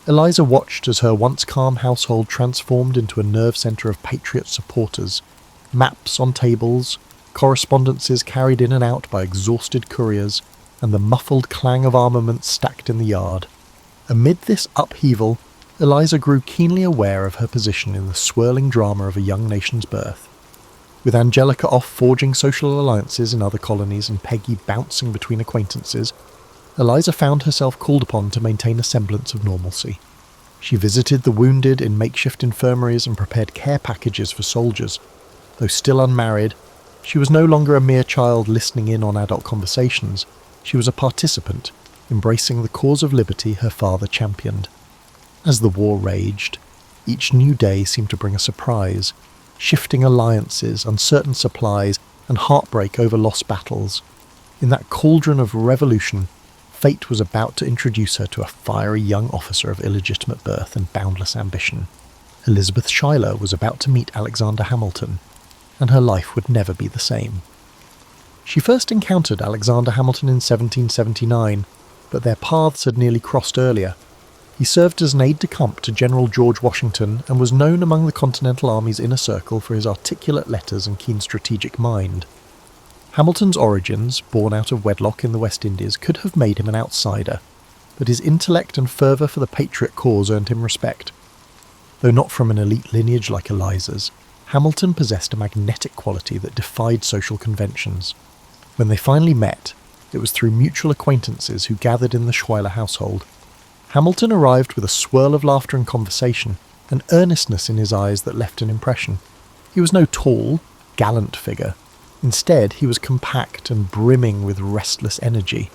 Eliza watched as her once calm household transformed into a nerve centre of patriot supporters. Maps on tables, correspondences carried in and out by exhausted couriers, and the muffled clang of armaments stacked in the yard. Amid this upheaval, Eliza grew keenly aware of her position in the swirling drama of a young nation's birth. With Angelica off forging social alliances in other colonies and Peggy bouncing between acquaintances, Eliza found herself called upon to maintain a semblance of normalcy. She visited the wounded in makeshift infirmaries and prepared care packages for soldiers. Though still unmarried, she was no longer a mere child listening in on adult conversations. She was a participant, embracing the cause of liberty her father championed. As the war raged, each new day seemed to bring a surprise, shifting alliances, uncertain supplies, and heartbreak over lost battles. In that cauldron of revolution, fate was about to introduce her to a fiery young officer of illegitimate birth and boundless ambition. Elizabeth Schuyler was about to meet Alexander Hamilton, and her life would never be the same. She first encountered Alexander Hamilton in 1779, but their paths had nearly crossed earlier. He served as an aide-de-camp to General George Washington and was known among the Continental Army's inner circle for his articulate letters and keen strategic mind. Hamilton's origins, born out of wedlock in the West Indies, could have made him an outsider, but his intellect and fervour for the patriot cause earned him respect. Though not from an elite lineage like Eliza's, Hamilton possessed a magnetic quality that defied social conventions. When they finally met, it was through mutual acquaintances who gathered in the Schuyler household. Hamilton arrived with a swirl of laughter and conversation, an earnestness in his eyes that left an impression. He was no tall, gallant figure. Instead, he was compact and brimming with restless energy.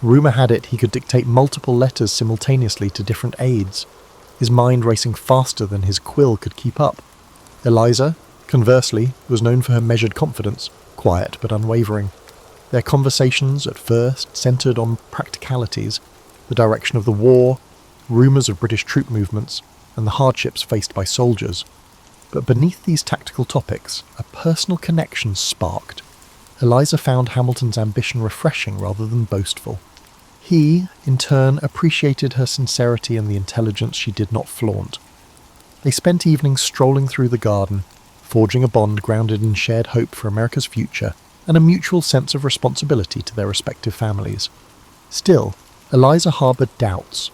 Rumour had it he could dictate multiple letters simultaneously to different aides, his mind racing faster than his quill could keep up. Eliza, conversely, was known for her measured confidence, quiet but unwavering. Their conversations at first centred on practicalities, the direction of the war, rumours of British troop movements, and the hardships faced by soldiers. But beneath these tactical topics, a personal connection sparked. Eliza found Hamilton's ambition refreshing rather than boastful. He, in turn, appreciated her sincerity and the intelligence she did not flaunt. They spent evenings strolling through the garden, forging a bond grounded in shared hope for America's future and a mutual sense of responsibility to their respective families. Still, Eliza harboured doubts.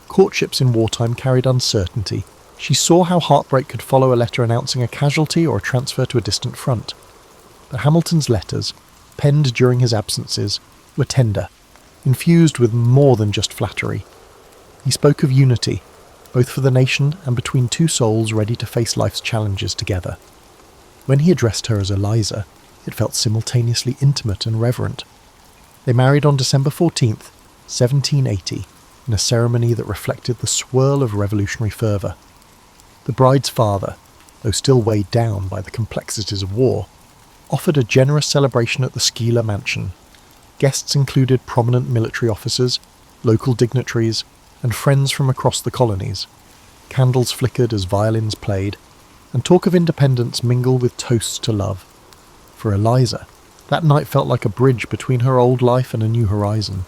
Courtships in wartime carried uncertainty. She saw how heartbreak could follow a letter announcing a casualty or a transfer to a distant front. But Hamilton's letters, penned during his absences, were tender, infused with more than just flattery. He spoke of unity, both for the nation and between two souls ready to face life's challenges together. When he addressed her as Eliza, it felt simultaneously intimate and reverent. They married on December 14th, 1780, in a ceremony that reflected the swirl of revolutionary fervour. The bride's father, though still weighed down by the complexities of war, offered a generous celebration at the Schuyler mansion. Guests included prominent military officers, local dignitaries, and friends from across the colonies. Candles flickered as violins played, and talk of independence mingled with toasts to love. For Eliza, that night felt like a bridge between her old life and a new horizon.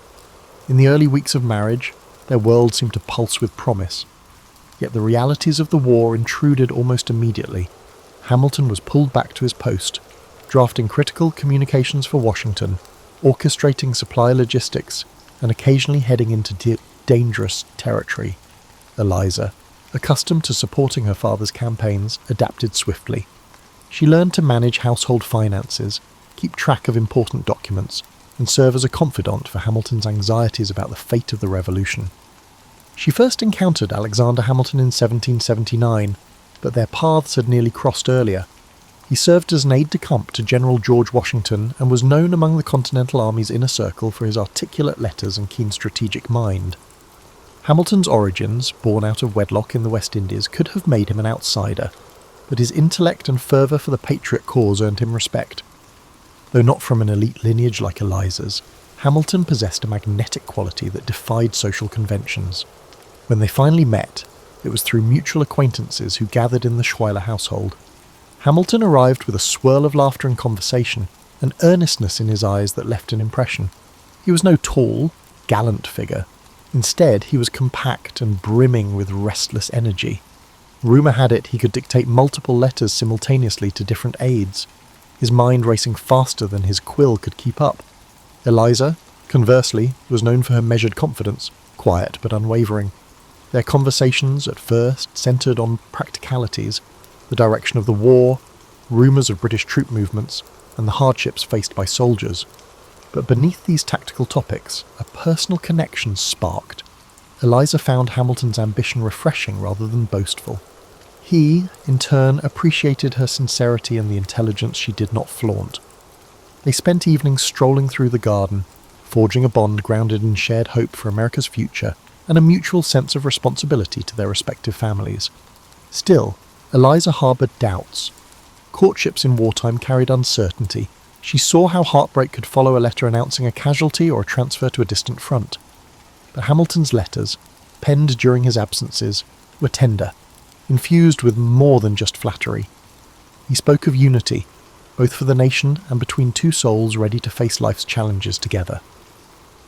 In the early weeks of marriage, their world seemed to pulse with promise. Yet the realities of the war intruded almost immediately. Hamilton was pulled back to his post, drafting critical communications for Washington, orchestrating supply logistics, and occasionally heading into dangerous territory. Eliza, accustomed to supporting her father's campaigns, adapted swiftly. She learned to manage household finances, keep track of important documents, and serve as a confidant for Hamilton's anxieties about the fate of the revolution. She first encountered Alexander Hamilton in 1779, but their paths had nearly crossed earlier. He served as an aide-de-camp to General George Washington and was known among the Continental Army's inner circle for his articulate letters and keen strategic mind. Hamilton's origins, born out of wedlock in the West Indies, could have made him an outsider, but his intellect and fervour for the patriot cause earned him respect. Though not from an elite lineage like Eliza's, Hamilton possessed a magnetic quality that defied social conventions. When they finally met, it was through mutual acquaintances who gathered in the Schuyler household. Hamilton arrived with a swirl of laughter and conversation, an earnestness in his eyes that left an impression. He was no tall, gallant figure. Instead, he was compact and brimming with restless energy. Rumour had it he could dictate multiple letters simultaneously to different aides, his mind racing faster than his quill could keep up. Eliza, conversely, was known for her measured confidence, quiet but unwavering. Their conversations at first centred on practicalities, the direction of the war, rumours of British troop movements, and the hardships faced by soldiers. But beneath these tactical topics, a personal connection sparked. Eliza found Hamilton's ambition refreshing rather than boastful. He, in turn, appreciated her sincerity and the intelligence she did not flaunt. They spent evenings strolling through the garden, forging a bond grounded in shared hope for America's future and a mutual sense of responsibility to their respective families. Still, Eliza harboured doubts. Courtships in wartime carried uncertainty. She saw how heartbreak could follow a letter announcing a casualty or a transfer to a distant front. But Hamilton's letters, penned during his absences, were tender, infused with more than just flattery. He spoke of unity, both for the nation and between two souls ready to face life's challenges together.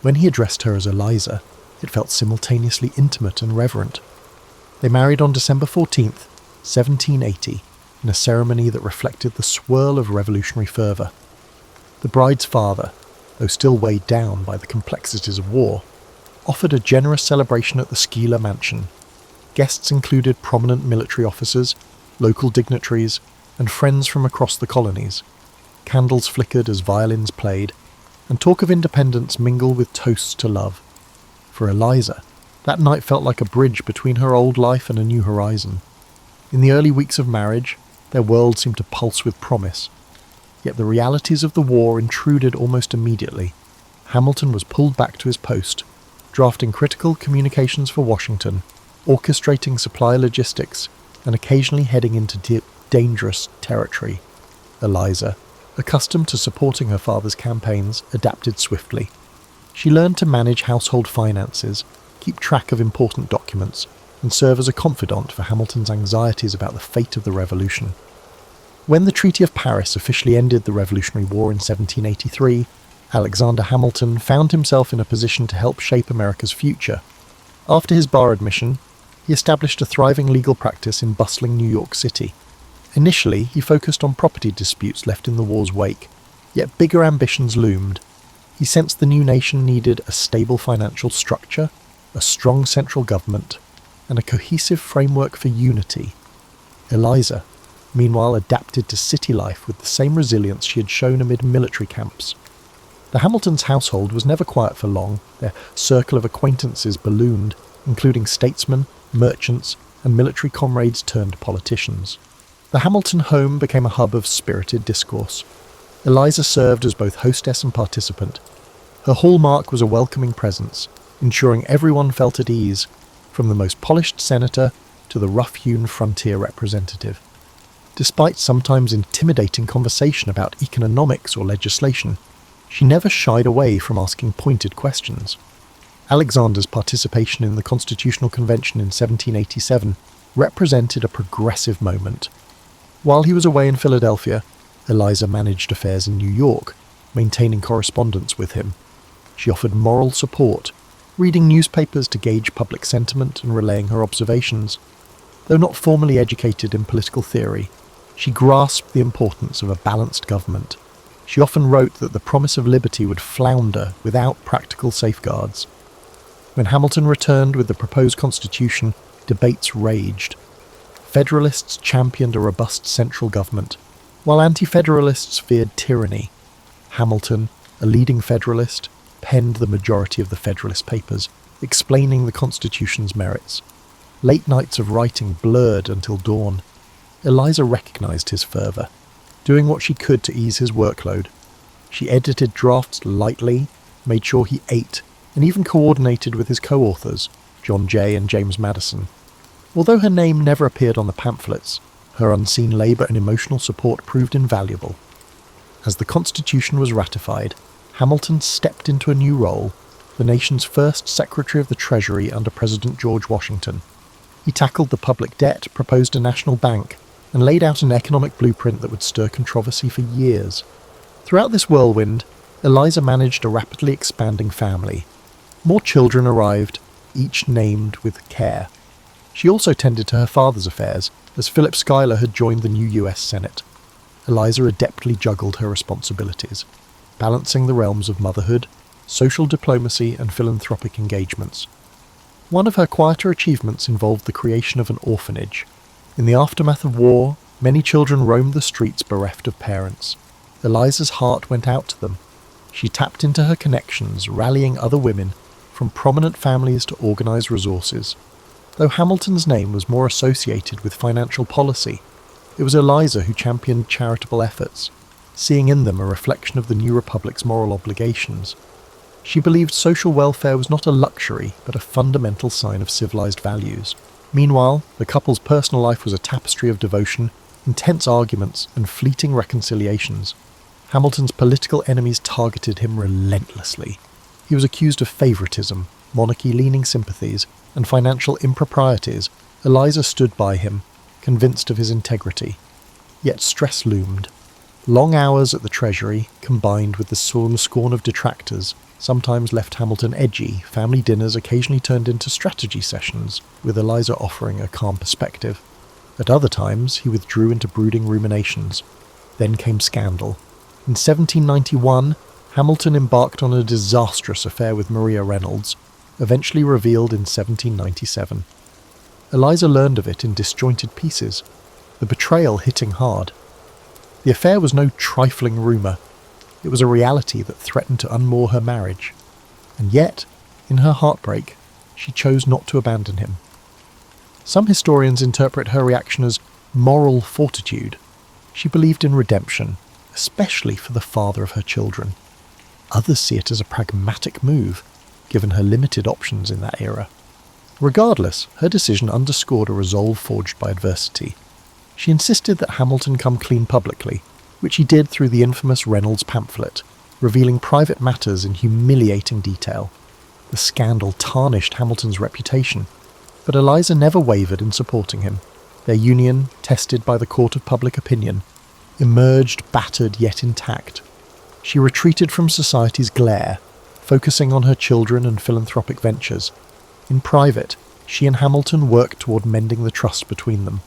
When he addressed her as Eliza, it felt simultaneously intimate and reverent. They married on December 14th, 1780, in a ceremony that reflected the swirl of revolutionary fervour. The bride's father, though still weighed down by the complexities of war, offered a generous celebration at the Schuyler mansion. Guests included prominent military officers, local dignitaries, and friends from across the colonies. Candles flickered as violins played, and talk of independence mingled with toasts to love. For Eliza, that night felt like a bridge between her old life and a new horizon. In the early weeks of marriage, their world seemed to pulse with promise. Yet the realities of the war intruded almost immediately. Hamilton was pulled back to his post, drafting critical communications for Washington, orchestrating supply logistics, and occasionally heading into dangerous territory. Eliza, accustomed to supporting her father's campaigns, adapted swiftly. She learned to manage household finances, keep track of important documents, and serve as a confidant for Hamilton's anxieties about the fate of the revolution. When the Treaty of Paris officially ended the Revolutionary War in 1783, Alexander Hamilton found himself in a position to help shape America's future. After his bar admission, he established a thriving legal practice in bustling New York City. Initially, he focused on property disputes left in the war's wake, yet bigger ambitions loomed. He sensed the new nation needed a stable financial structure, a strong central government, and a cohesive framework for unity. Eliza, meanwhile, adapted to city life with the same resilience she had shown amid military camps. The Hamiltons' household was never quiet for long. Their circle of acquaintances ballooned, including statesmen, merchants, and military comrades turned politicians. The Hamilton home became a hub of spirited discourse. Eliza served as both hostess and participant. Her hallmark was a welcoming presence, ensuring everyone felt at ease, from the most polished senator to the rough-hewn frontier representative. Despite sometimes intimidating conversation about economics or legislation, she never shied away from asking pointed questions. Alexander's participation in the Constitutional Convention in 1787 represented a progressive moment. While he was away in Philadelphia, Eliza managed affairs in New York, maintaining correspondence with him. She offered moral support, reading newspapers to gauge public sentiment and relaying her observations. Though not formally educated in political theory, she grasped the importance of a balanced government. She often wrote that the promise of liberty would flounder without practical safeguards. When Hamilton returned with the proposed constitution, debates raged. Federalists championed a robust central government, while anti-federalists feared tyranny. Hamilton, a leading Federalist, penned the majority of the Federalist Papers, explaining the Constitution's merits. Late nights of writing blurred until dawn. Eliza recognized his fervour, doing what she could to ease his workload. She edited drafts lightly, made sure he ate, and even coordinated with his co-authors, John Jay and James Madison. Although her name never appeared on the pamphlets, her unseen labour and emotional support proved invaluable. As the Constitution was ratified, Hamilton stepped into a new role, the nation's first Secretary of the Treasury under President George Washington. He tackled the public debt, proposed a national bank, and laid out an economic blueprint that would stir controversy for years. Throughout this whirlwind, Eliza managed a rapidly expanding family. More children arrived, each named with care. She also tended to her father's affairs, as Philip Schuyler had joined the new US Senate. Eliza adeptly juggled her responsibilities, balancing the realms of motherhood, social diplomacy, and philanthropic engagements. One of her quieter achievements involved the creation of an orphanage. In the aftermath of war, many children roamed the streets bereft of parents. Eliza's heart went out to them. She tapped into her connections, rallying other women from prominent families to organise resources. Though Hamilton's name was more associated with financial policy, it was Eliza who championed charitable efforts, seeing in them a reflection of the new republic's moral obligations. She believed social welfare was not a luxury, but a fundamental sign of civilized values. Meanwhile, the couple's personal life was a tapestry of devotion, intense arguments, and fleeting reconciliations. Hamilton's political enemies targeted him relentlessly. He was accused of favouritism, monarchy-leaning sympathies, and financial improprieties. Eliza stood by him, convinced of his integrity. Yet stress loomed. Long hours at the Treasury, combined with the scorn of detractors, sometimes left Hamilton edgy. Family dinners occasionally turned into strategy sessions, with Eliza offering a calm perspective. At other times, he withdrew into brooding ruminations. Then came scandal. In 1791, Hamilton embarked on a disastrous affair with Maria Reynolds, eventually revealed in 1797. Eliza learned of it in disjointed pieces, the betrayal hitting hard. The affair was no trifling rumour. It was a reality that threatened to unmoor her marriage. And yet, in her heartbreak, she chose not to abandon him. Some historians interpret her reaction as moral fortitude. She believed in redemption, especially for the father of her children. Others see it as a pragmatic move, given her limited options in that era. Regardless, her decision underscored a resolve forged by adversity. She insisted that Hamilton come clean publicly, which he did through the infamous Reynolds pamphlet, revealing private matters in humiliating detail. The scandal tarnished Hamilton's reputation, but Eliza never wavered in supporting him. Their union, tested by the court of public opinion, emerged battered yet intact. She retreated from society's glare, focusing on her children and philanthropic ventures. In private, she and Hamilton worked toward mending the trust between them.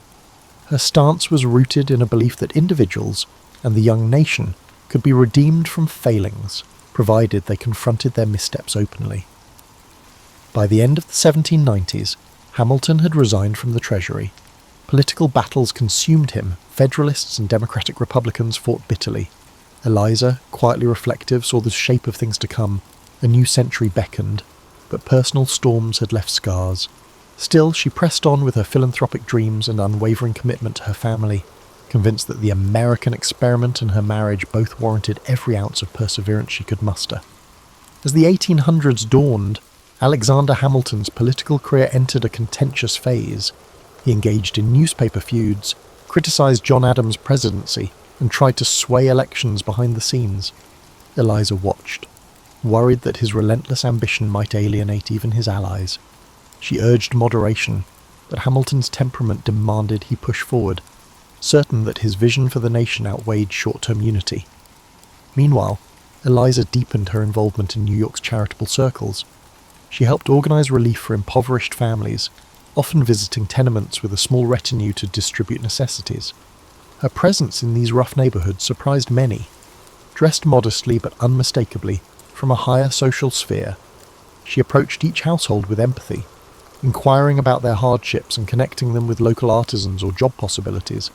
Her stance was rooted in a belief that individuals and the young nation could be redeemed from failings, provided they confronted their missteps openly. By the end of the 1790s, Hamilton had resigned from the Treasury. Political battles consumed him. Federalists and Democratic Republicans fought bitterly. Eliza, quietly reflective, saw the shape of things to come. A new century beckoned, but personal storms had left scars. Still, she pressed on with her philanthropic dreams and unwavering commitment to her family, convinced that the American experiment and her marriage both warranted every ounce of perseverance she could muster. As the 1800s dawned, Alexander Hamilton's political career entered a contentious phase. He engaged in newspaper feuds, criticised John Adams' presidency, and tried to sway elections behind the scenes. Eliza watched, worried that his relentless ambition might alienate even his allies. She urged moderation, but Hamilton's temperament demanded he push forward, certain that his vision for the nation outweighed short-term unity. Meanwhile, Eliza deepened her involvement in New York's charitable circles. She helped organize relief for impoverished families, often visiting tenements with a small retinue to distribute necessities. Her presence in these rough neighborhoods surprised many. Dressed modestly but unmistakably from a higher social sphere, she approached each household with empathy, inquiring about their hardships and connecting them with local artisans or job possibilities.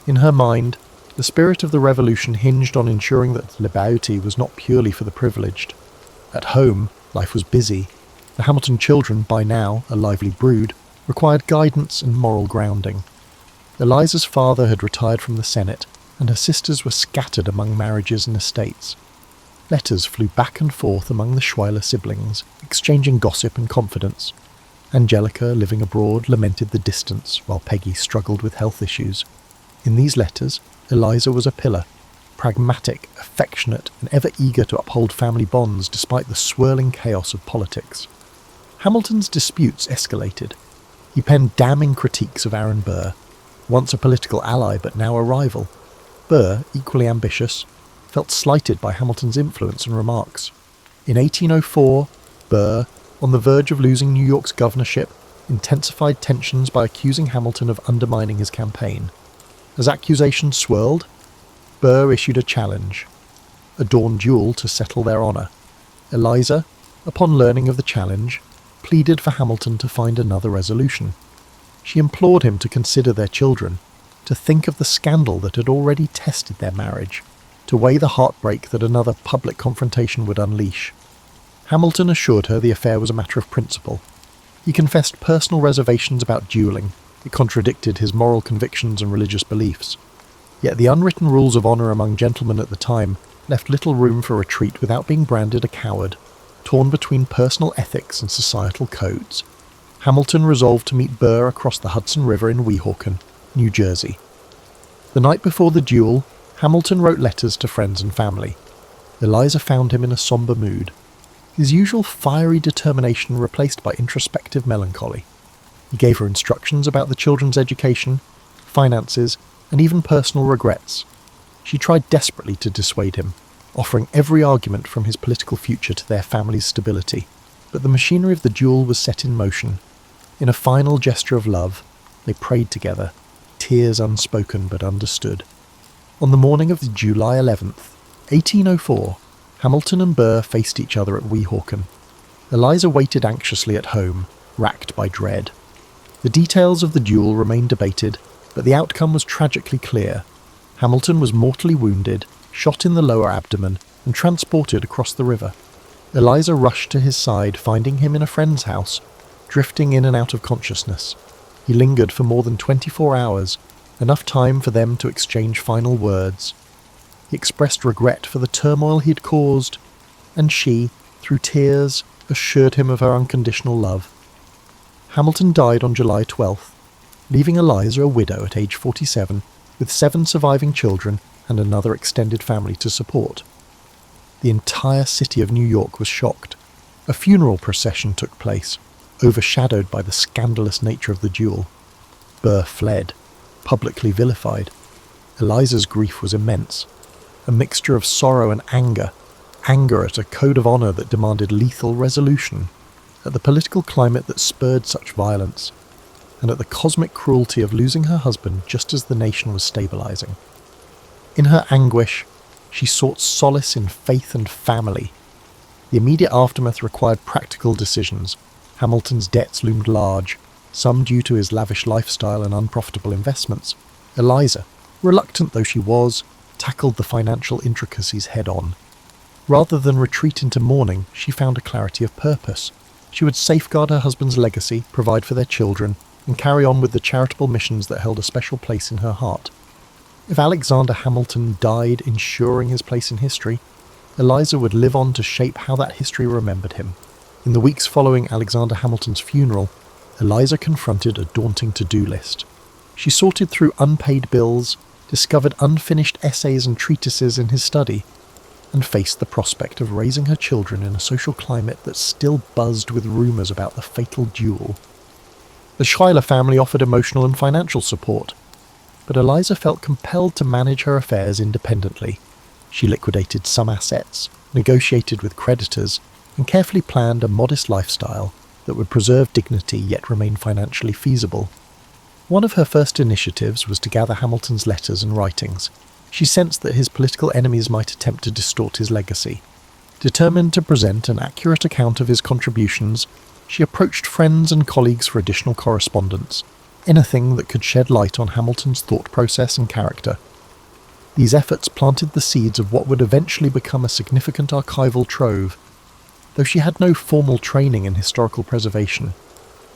In her mind, the spirit of the revolution hinged on ensuring that liberty was not purely for the privileged. At home, life was busy. The Hamilton children, by now a lively brood, required guidance and moral grounding. Eliza's father had retired from the Senate, and her sisters were scattered among marriages and estates. Letters flew back and forth among the Schuyler siblings, exchanging gossip and confidence. Angelica, living abroad, lamented the distance, while Peggy struggled with health issues. In these letters, Eliza was a pillar, pragmatic, affectionate, and ever eager to uphold family bonds despite the swirling chaos of politics. Hamilton's disputes escalated. He penned damning critiques of Aaron Burr, once a political ally but now a rival. Burr, equally ambitious, felt slighted by Hamilton's influence and remarks. In 1804, Burr, on the verge of losing New York's governorship, intensified tensions by accusing Hamilton of undermining his campaign. As accusations swirled, Burr issued a challenge, a dawn duel to settle their honour. Eliza, upon learning of the challenge, pleaded for Hamilton to find another resolution. She implored him to consider their children, to think of the scandal that had already tested their marriage, to weigh the heartbreak that another public confrontation would unleash. Hamilton assured her the affair was a matter of principle. He confessed personal reservations about duelling. It contradicted his moral convictions and religious beliefs. Yet the unwritten rules of honour among gentlemen at the time left little room for retreat without being branded a coward, torn between personal ethics and societal codes. Hamilton resolved to meet Burr across the Hudson River in Weehawken, New Jersey. The night before the duel, Hamilton wrote letters to friends and family. Eliza found him in a sombre mood, his usual fiery determination replaced by introspective melancholy. He gave her instructions about the children's education, finances, and even personal regrets. She tried desperately to dissuade him, offering every argument from his political future to their family's stability. But the machinery of the duel was set in motion. In a final gesture of love, they prayed together, tears unspoken but understood. On the morning of July 11th, 1804, Hamilton and Burr faced each other at Weehawken. Eliza waited anxiously at home, racked by dread. The details of the duel remained debated, but the outcome was tragically clear. Hamilton was mortally wounded, shot in the lower abdomen, and transported across the river. Eliza rushed to his side, finding him in a friend's house, drifting in and out of consciousness. He lingered for more than 24 hours, enough time for them to exchange final words. He expressed regret for the turmoil he had caused, and she, through tears, assured him of her unconditional love. Hamilton died on July 12th, leaving Eliza a widow at age 47, with 7 surviving children and another extended family to support. The entire city of New York was shocked. A funeral procession took place, overshadowed by the scandalous nature of the duel. Burr fled, publicly vilified. Eliza's grief was immense, a mixture of sorrow and anger at a code of honour that demanded lethal resolution, at the political climate that spurred such violence, and at the cosmic cruelty of losing her husband just as the nation was stabilising. In her anguish, she sought solace in faith and family. The immediate aftermath required practical decisions. Hamilton's debts loomed large, some due to his lavish lifestyle and unprofitable investments. Eliza, reluctant though she was, tackled the financial intricacies head-on. Rather than retreat into mourning, she found a clarity of purpose. She would safeguard her husband's legacy, provide for their children, and carry on with the charitable missions that held a special place in her heart. If Alexander Hamilton died ensuring his place in history, Eliza would live on to shape how that history remembered him. In the weeks following Alexander Hamilton's funeral, Eliza confronted a daunting to-do list. She sorted through unpaid bills, discovered unfinished essays and treatises in his study, and faced the prospect of raising her children in a social climate that still buzzed with rumours about the fatal duel. The Schuyler family offered emotional and financial support, but Eliza felt compelled to manage her affairs independently. She liquidated some assets, negotiated with creditors, and carefully planned a modest lifestyle that would preserve dignity yet remain financially feasible. One of her first initiatives was to gather Hamilton's letters and writings. She sensed that his political enemies might attempt to distort his legacy. Determined to present an accurate account of his contributions, she approached friends and colleagues for additional correspondence, anything that could shed light on Hamilton's thought process and character. These efforts planted the seeds of what would eventually become a significant archival trove. Though she had no formal training in historical preservation,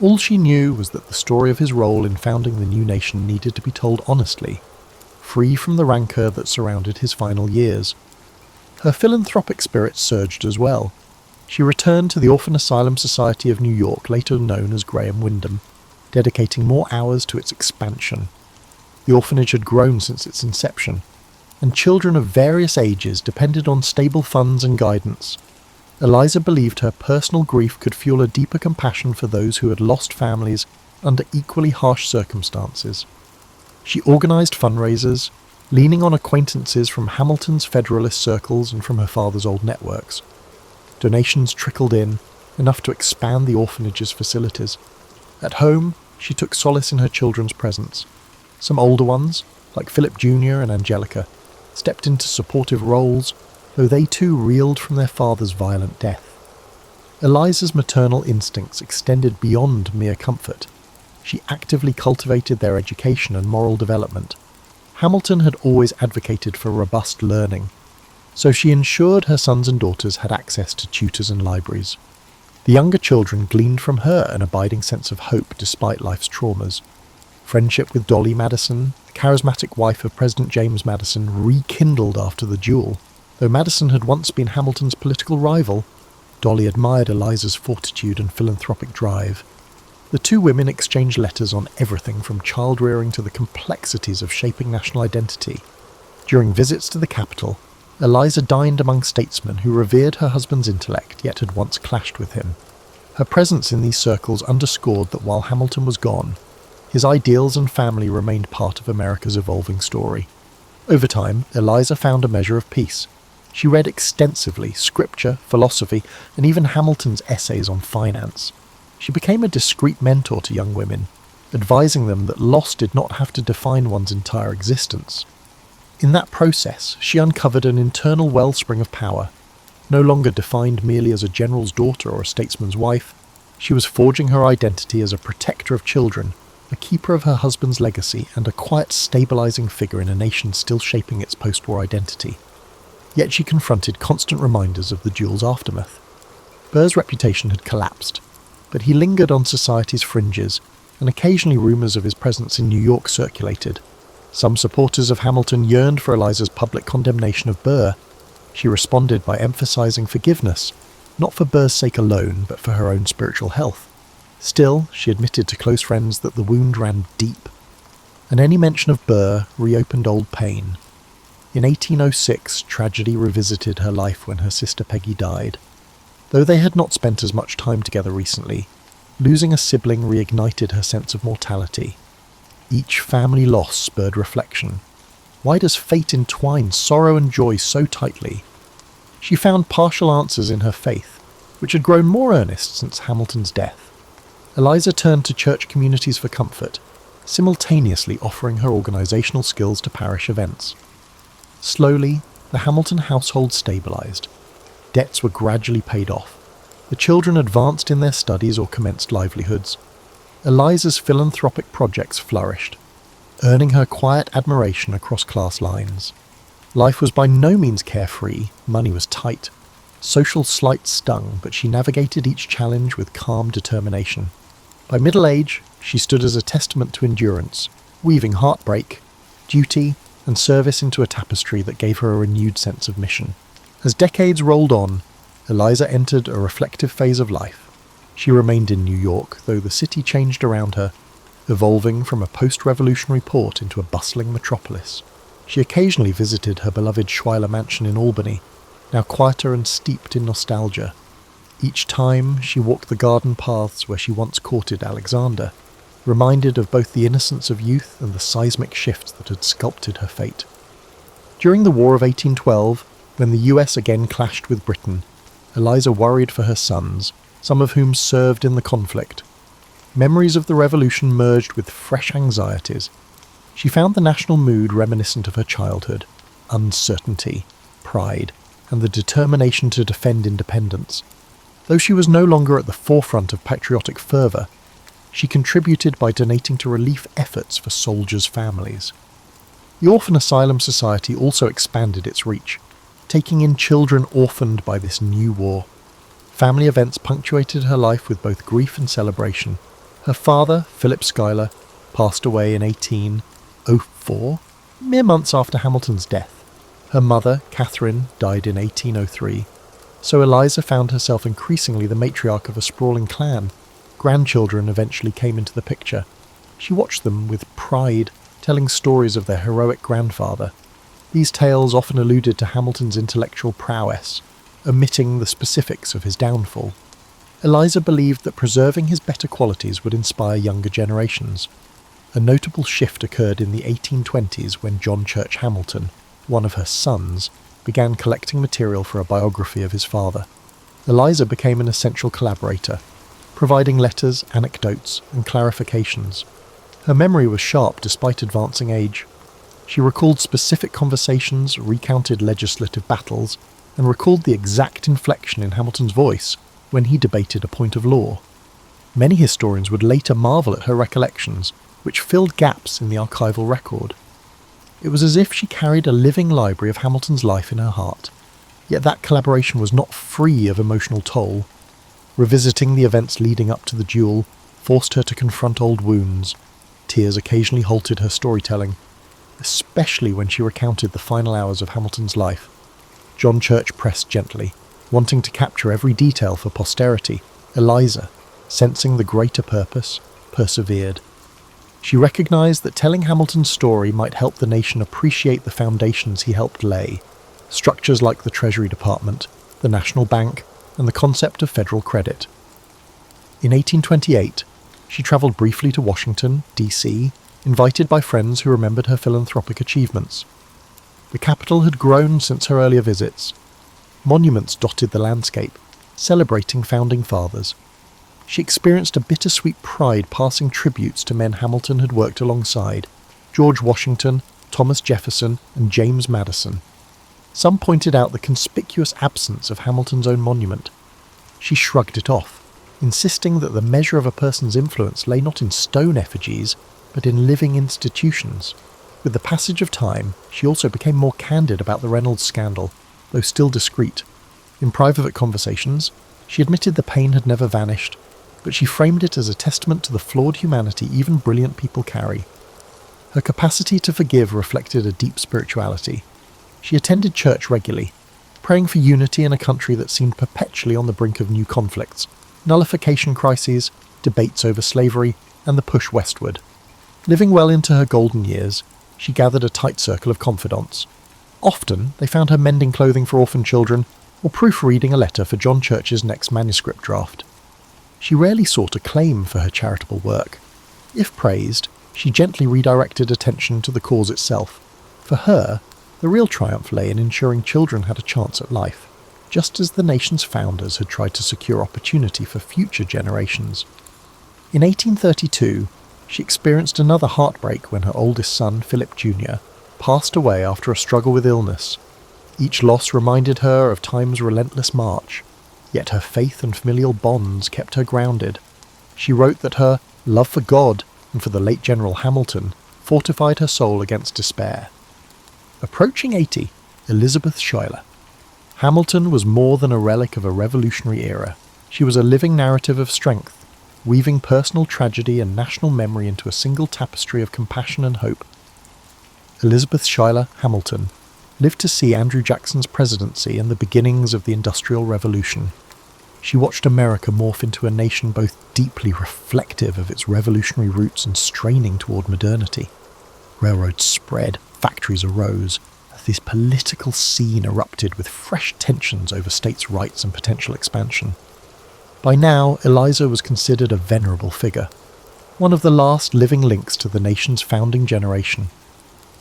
all she knew was that the story of his role in founding the new nation needed to be told honestly, free from the rancour that surrounded his final years. Her philanthropic spirit surged as well. She returned to the Orphan Asylum Society of New York, later known as Graham Windham, dedicating more hours to its expansion. The orphanage had grown since its inception, and children of various ages depended on stable funds and guidance. Eliza believed her personal grief could fuel a deeper compassion for those who had lost families under equally harsh circumstances. She organised fundraisers, leaning on acquaintances from Hamilton's Federalist circles and from her father's old networks. Donations trickled in, enough to expand the orphanage's facilities. At home, she took solace in her children's presence. Some older ones, like Philip Jr. and Angelica, stepped into supportive roles, though they too reeled from their father's violent death. Eliza's maternal instincts extended beyond mere comfort. She actively cultivated their education and moral development. Hamilton had always advocated for robust learning, so she ensured her sons and daughters had access to tutors and libraries. The younger children gleaned from her an abiding sense of hope despite life's traumas. Friendship with Dolly Madison, the charismatic wife of President James Madison, rekindled after the duel. Though Madison had once been Hamilton's political rival, Dolly admired Eliza's fortitude and philanthropic drive. The two women exchanged letters on everything from child-rearing to the complexities of shaping national identity. During visits to the capital, Eliza dined among statesmen who revered her husband's intellect yet had once clashed with him. Her presence in these circles underscored that while Hamilton was gone, his ideals and family remained part of America's evolving story. Over time, Eliza found a measure of peace. She read extensively scripture, philosophy, and even Hamilton's essays on finance. She became a discreet mentor to young women, advising them that loss did not have to define one's entire existence. In that process, she uncovered an internal wellspring of power. No longer defined merely as a general's daughter or a statesman's wife, she was forging her identity as a protector of children, a keeper of her husband's legacy, and a quiet, stabilizing figure in a nation still shaping its post-war identity. Yet she confronted constant reminders of the duel's aftermath. Burr's reputation had collapsed, but he lingered on society's fringes, and occasionally rumours of his presence in New York circulated. Some supporters of Hamilton yearned for Eliza's public condemnation of Burr. She responded by emphasising forgiveness, not for Burr's sake alone, but for her own spiritual health. Still, she admitted to close friends that the wound ran deep, and any mention of Burr reopened old pain. In 1806, tragedy revisited her life when her sister Peggy died. Though they had not spent as much time together recently, losing a sibling reignited her sense of mortality. Each family loss spurred reflection. Why does fate entwine sorrow and joy so tightly? She found partial answers in her faith, which had grown more earnest since Hamilton's death. Eliza turned to church communities for comfort, simultaneously offering her organisational skills to parish events. Slowly, the Hamilton household stabilised. Debts were gradually paid off. The children advanced in their studies or commenced livelihoods. Eliza's philanthropic projects flourished, earning her quiet admiration across class lines. Life was by no means carefree, money was tight. Social slights stung, but she navigated each challenge with calm determination. By middle age, she stood as a testament to endurance, weaving heartbreak, duty, and service into a tapestry that gave her a renewed sense of mission. As decades rolled on, Eliza entered a reflective phase of life. She remained in New York, though the city changed around her, evolving from a post-revolutionary port into a bustling metropolis. She occasionally visited her beloved Schuyler mansion in Albany, now quieter and steeped in nostalgia. Each time she walked the garden paths where she once courted Alexander, reminded of both the innocence of youth and the seismic shifts that had sculpted her fate. During the War of 1812, when the US again clashed with Britain, Eliza worried for her sons, some of whom served in the conflict. Memories of the revolution merged with fresh anxieties. She found the national mood reminiscent of her childhood: uncertainty, pride, and the determination to defend independence. Though she was no longer at the forefront of patriotic fervour, she contributed by donating to relief efforts for soldiers' families. The Orphan Asylum Society also expanded its reach, taking in children orphaned by this new war. Family events punctuated her life with both grief and celebration. Her father, Philip Schuyler, passed away in 1804, mere months after Hamilton's death. Her mother, Catherine, died in 1803, so Eliza found herself increasingly the matriarch of a sprawling clan. Grandchildren eventually came into the picture. She watched them with pride, telling stories of their heroic grandfather. These tales often alluded to Hamilton's intellectual prowess, omitting the specifics of his downfall. Eliza believed that preserving his better qualities would inspire younger generations. A notable shift occurred in the 1820s when John Church Hamilton, one of her sons, began collecting material for a biography of his father. Eliza became an essential collaborator, providing letters, anecdotes, and clarifications. Her memory was sharp despite advancing age. She recalled specific conversations, recounted legislative battles, and recalled the exact inflection in Hamilton's voice, when he debated a point of law. Many historians would later marvel at her recollections, which filled gaps in the archival record. It was as if she carried a living library of Hamilton's life in her heart. Yet that collaboration was not free of emotional toll. Revisiting the events leading up to the duel forced her to confront old wounds. Tears occasionally halted her storytelling, especially when she recounted the final hours of Hamilton's life. John Church pressed gently, wanting to capture every detail for posterity. Eliza, sensing the greater purpose, persevered. She recognised that telling Hamilton's story might help the nation appreciate the foundations he helped lay, structures like the Treasury Department, the National Bank, and the concept of federal credit. In 1828, she travelled briefly to Washington, D.C., invited by friends who remembered her philanthropic achievements. The capital had grown since her earlier visits. Monuments dotted the landscape, celebrating founding fathers. She experienced a bittersweet pride passing tributes to men Hamilton had worked alongside: George Washington, Thomas Jefferson, and James Madison. Some pointed out the conspicuous absence of Hamilton's own monument. She shrugged it off, insisting that the measure of a person's influence lay not in stone effigies, but in living institutions. With the passage of time, she also became more candid about the Reynolds scandal, though still discreet. In private conversations, she admitted the pain had never vanished, but she framed it as a testament to the flawed humanity even brilliant people carry. Her capacity to forgive reflected a deep spirituality. She attended church regularly, praying for unity in a country that seemed perpetually on the brink of new conflicts, nullification crises, debates over slavery, and the push westward. Living well into her golden years, she gathered a tight circle of confidants. Often, they found her mending clothing for orphan children or proofreading a letter for John Church's next manuscript draft. She rarely sought acclaim for her charitable work. If praised, she gently redirected attention to the cause itself. For her, the real triumph lay in ensuring children had a chance at life, just as the nation's founders had tried to secure opportunity for future generations. In 1832, she experienced another heartbreak when her oldest son, Philip Jr., passed away after a struggle with illness. Each loss reminded her of time's relentless march, yet her faith and familial bonds kept her grounded. She wrote that her love for God and for the late General Hamilton fortified her soul against despair. Approaching 80, Elizabeth Schuyler. Hamilton was more than a relic of a revolutionary era. She was a living narrative of strength, weaving personal tragedy and national memory into a single tapestry of compassion and hope. Elizabeth Schuyler Hamilton lived to see Andrew Jackson's presidency and the beginnings of the Industrial Revolution. She watched America morph into a nation both deeply reflective of its revolutionary roots and straining toward modernity. Railroads spread, factories arose, as this political scene erupted with fresh tensions over states' rights and potential expansion. By now, Eliza was considered a venerable figure, one of the last living links to the nation's founding generation.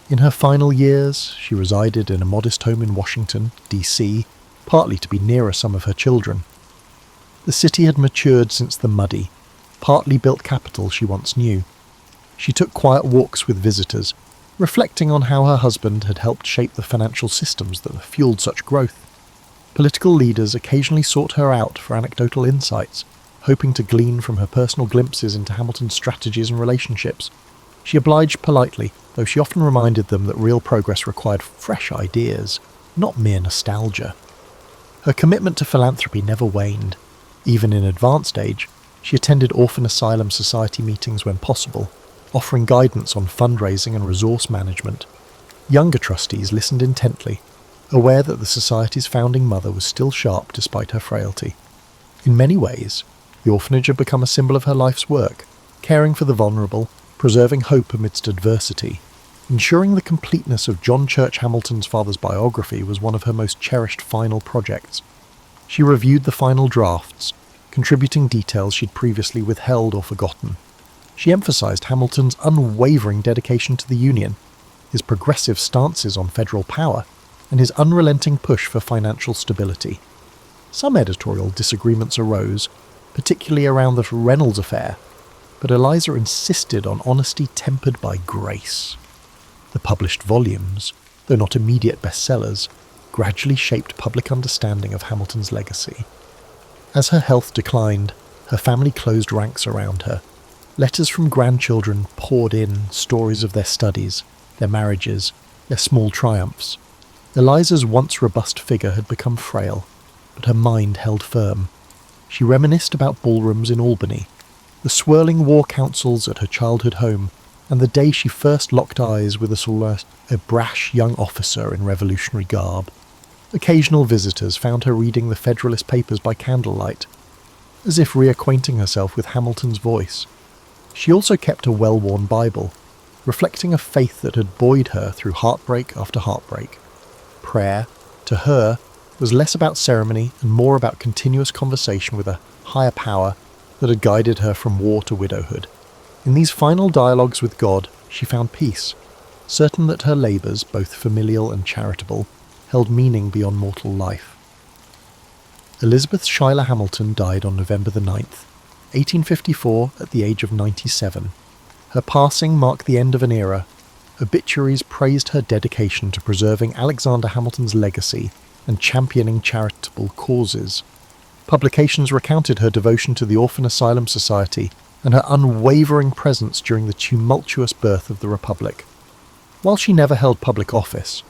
In her final years, she resided in a modest home in Washington, D.C., partly to be nearer some of her children. The city had matured since the muddy, partly built capital she once knew. She took quiet walks with visitors, reflecting on how her husband had helped shape the financial systems that fueled such growth. Political leaders occasionally sought her out for anecdotal insights, hoping to glean from her personal glimpses into Hamilton's strategies and relationships. She obliged politely, though she often reminded them that real progress required fresh ideas, not mere nostalgia. Her commitment to philanthropy never waned. Even in advanced age, she attended Orphan Asylum Society meetings when possible, offering guidance on fundraising and resource management. Younger trustees listened intently, aware that the Society's founding mother was still sharp despite her frailty. In many ways, the orphanage had become a symbol of her life's work, caring for the vulnerable, preserving hope amidst adversity. Ensuring the completeness of John Church Hamilton's father's biography was one of her most cherished final projects. She reviewed the final drafts, contributing details she'd previously withheld or forgotten. She emphasized Hamilton's unwavering dedication to the Union, his progressive stances on federal power, and his unrelenting push for financial stability. Some editorial disagreements arose, particularly around the Reynolds affair, but Eliza insisted on honesty tempered by grace. The published volumes, though not immediate bestsellers, gradually shaped public understanding of Hamilton's legacy. As her health declined, her family closed ranks around her. Letters from grandchildren poured in, stories of their studies, their marriages, their small triumphs. Eliza's once robust figure had become frail, but her mind held firm. She reminisced about ballrooms in Albany, the swirling war councils at her childhood home, and the day she first locked eyes with a brash young officer in revolutionary garb. Occasional visitors found her reading the Federalist Papers by candlelight, as if reacquainting herself with Hamilton's voice. She also kept a well-worn Bible, reflecting a faith that had buoyed her through heartbreak after heartbreak. Prayer, to her, was less about ceremony and more about continuous conversation with a higher power that had guided her from war to widowhood. In these final dialogues with God, she found peace, certain that her labours, both familial and charitable, held meaning beyond mortal life. Elizabeth Schuyler Hamilton died on November the 9th, 1854, at the age of 97. Her passing marked the end of an era. Obituaries praised her dedication to preserving Alexander Hamilton's legacy and championing charitable causes. Publications recounted her devotion to the Orphan Asylum Society and her unwavering presence during the tumultuous birth of the Republic. While she never held public office,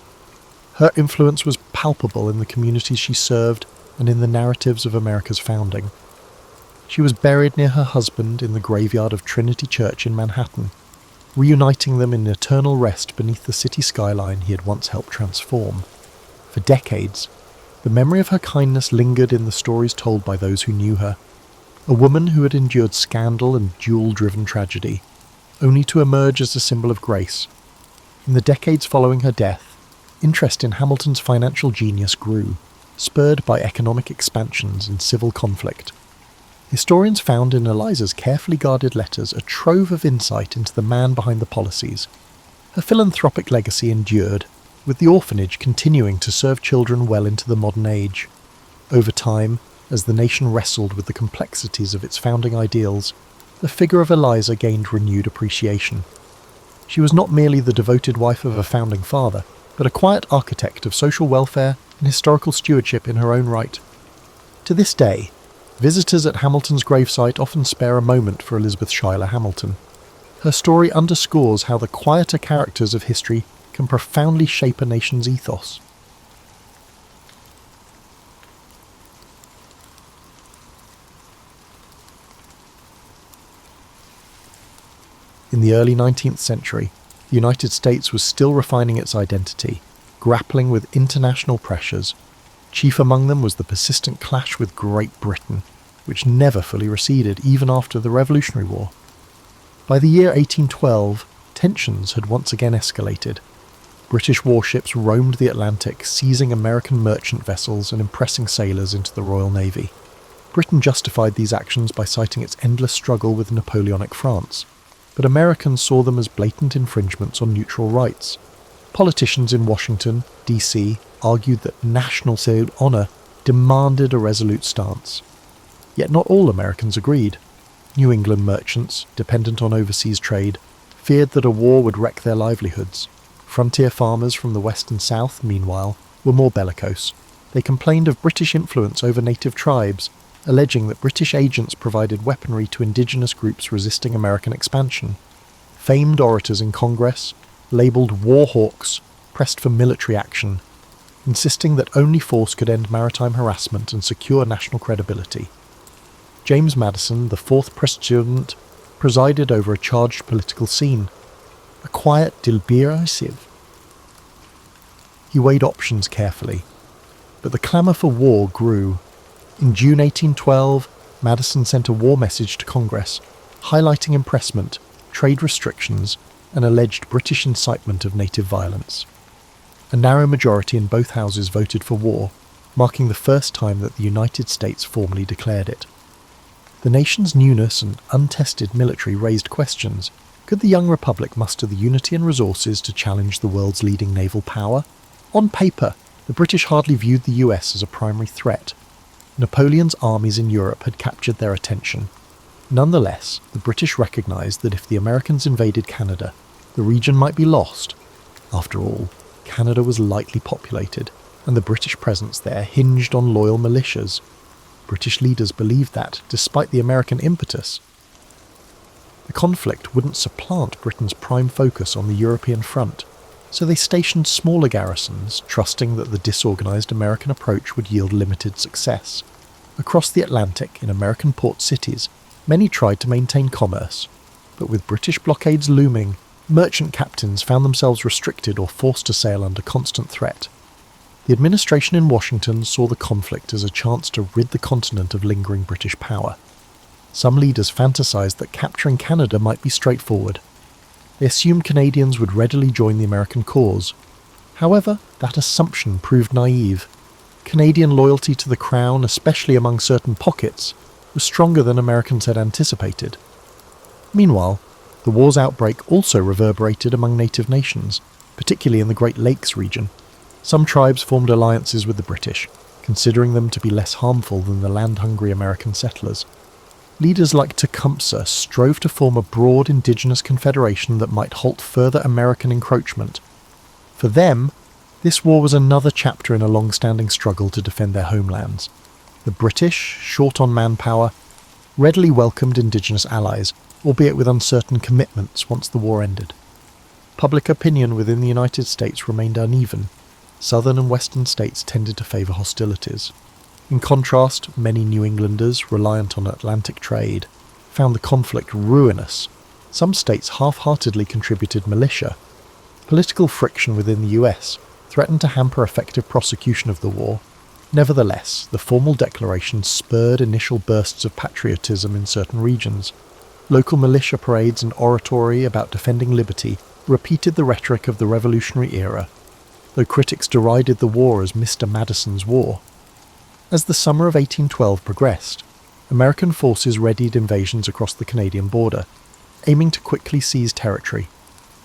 her influence was palpable in the communities she served and in the narratives of America's founding. She was buried near her husband in the graveyard of Trinity Church in Manhattan, reuniting them in eternal rest beneath the city skyline he had once helped transform. For decades, the memory of her kindness lingered in the stories told by those who knew her. A woman who had endured scandal and duel-driven tragedy, only to emerge as a symbol of grace. In the decades following her death, interest in Hamilton's financial genius grew, spurred by economic expansions and civil conflict. Historians found in Eliza's carefully guarded letters a trove of insight into the man behind the policies. Her philanthropic legacy endured, with the orphanage continuing to serve children well into the modern age. Over time, as the nation wrestled with the complexities of its founding ideals, the figure of Eliza gained renewed appreciation. She was not merely the devoted wife of a founding father, but a quiet architect of social welfare and historical stewardship in her own right. To this day, visitors at Hamilton's gravesite often spare a moment for Elizabeth Schuyler Hamilton. Her story underscores how the quieter characters of history can profoundly shape a nation's ethos. In the early 19th century, the United States was still refining its identity, grappling with international pressures. Chief among them was the persistent clash with Great Britain, which never fully receded even after the Revolutionary War. By the year 1812, tensions had once again escalated. British warships roamed the Atlantic, seizing American merchant vessels and impressing sailors into the Royal Navy. Britain justified these actions by citing its endless struggle with Napoleonic France, but Americans saw them as blatant infringements on neutral rights. Politicians in Washington, D.C., argued that national honour demanded a resolute stance. Yet not all Americans agreed. New England merchants, dependent on overseas trade, feared that a war would wreck their livelihoods. Frontier farmers from the West and South, meanwhile, were more bellicose. They complained of British influence over native tribes, alleging that British agents provided weaponry to indigenous groups resisting American expansion. Famed orators in Congress, labelled war hawks, pressed for military action, insisting that only force could end maritime harassment and secure national credibility. James Madison, the fourth president, presided over a charged political scene, a quiet, deliberative. He weighed options carefully, but the clamour for war grew. In June 1812, Madison sent a war message to Congress, highlighting impressment, trade restrictions, and alleged British incitement of native violence. A narrow majority in both houses voted for war, marking the first time that the United States formally declared it. The nation's newness and untested military raised questions. Could the young republic muster the unity and resources to challenge the world's leading naval power? On paper, the British hardly viewed the US as a primary threat. Napoleon's armies in Europe had captured their attention. Nonetheless, the British recognised that if the Americans invaded Canada, the region might be lost. After all, Canada was lightly populated, and the British presence there hinged on loyal militias. British leaders believed that, despite the American impetus, the conflict wouldn't supplant Britain's prime focus on the European front, so they stationed smaller garrisons, trusting that the disorganised American approach would yield limited success. Across the Atlantic, in American port cities, many tried to maintain commerce, but with British blockades looming, merchant captains found themselves restricted or forced to sail under constant threat. The administration in Washington saw the conflict as a chance to rid the continent of lingering British power. Some leaders fantasized that capturing Canada might be straightforward. They assumed Canadians would readily join the American cause. However, that assumption proved naive. Canadian loyalty to the Crown, especially among certain pockets, was stronger than Americans had anticipated. Meanwhile, the war's outbreak also reverberated among native nations, particularly in the Great Lakes region. Some tribes formed alliances with the British, considering them to be less harmful than the land-hungry American settlers. Leaders like Tecumseh strove to form a broad indigenous confederation that might halt further American encroachment. For them, this war was another chapter in a long-standing struggle to defend their homelands. The British, short on manpower, readily welcomed indigenous allies, albeit with uncertain commitments once the war ended. Public opinion within the United States remained uneven. Southern and western states tended to favour hostilities. In contrast, many New Englanders, reliant on Atlantic trade, found the conflict ruinous. Some states half-heartedly contributed militia. Political friction within the US threatened to hamper effective prosecution of the war. Nevertheless, the formal declaration spurred initial bursts of patriotism in certain regions. Local militia parades and oratory about defending liberty repeated the rhetoric of the Revolutionary era, though critics derided the war as Mr. Madison's war. As the summer of 1812 progressed, American forces readied invasions across the Canadian border, aiming to quickly seize territory.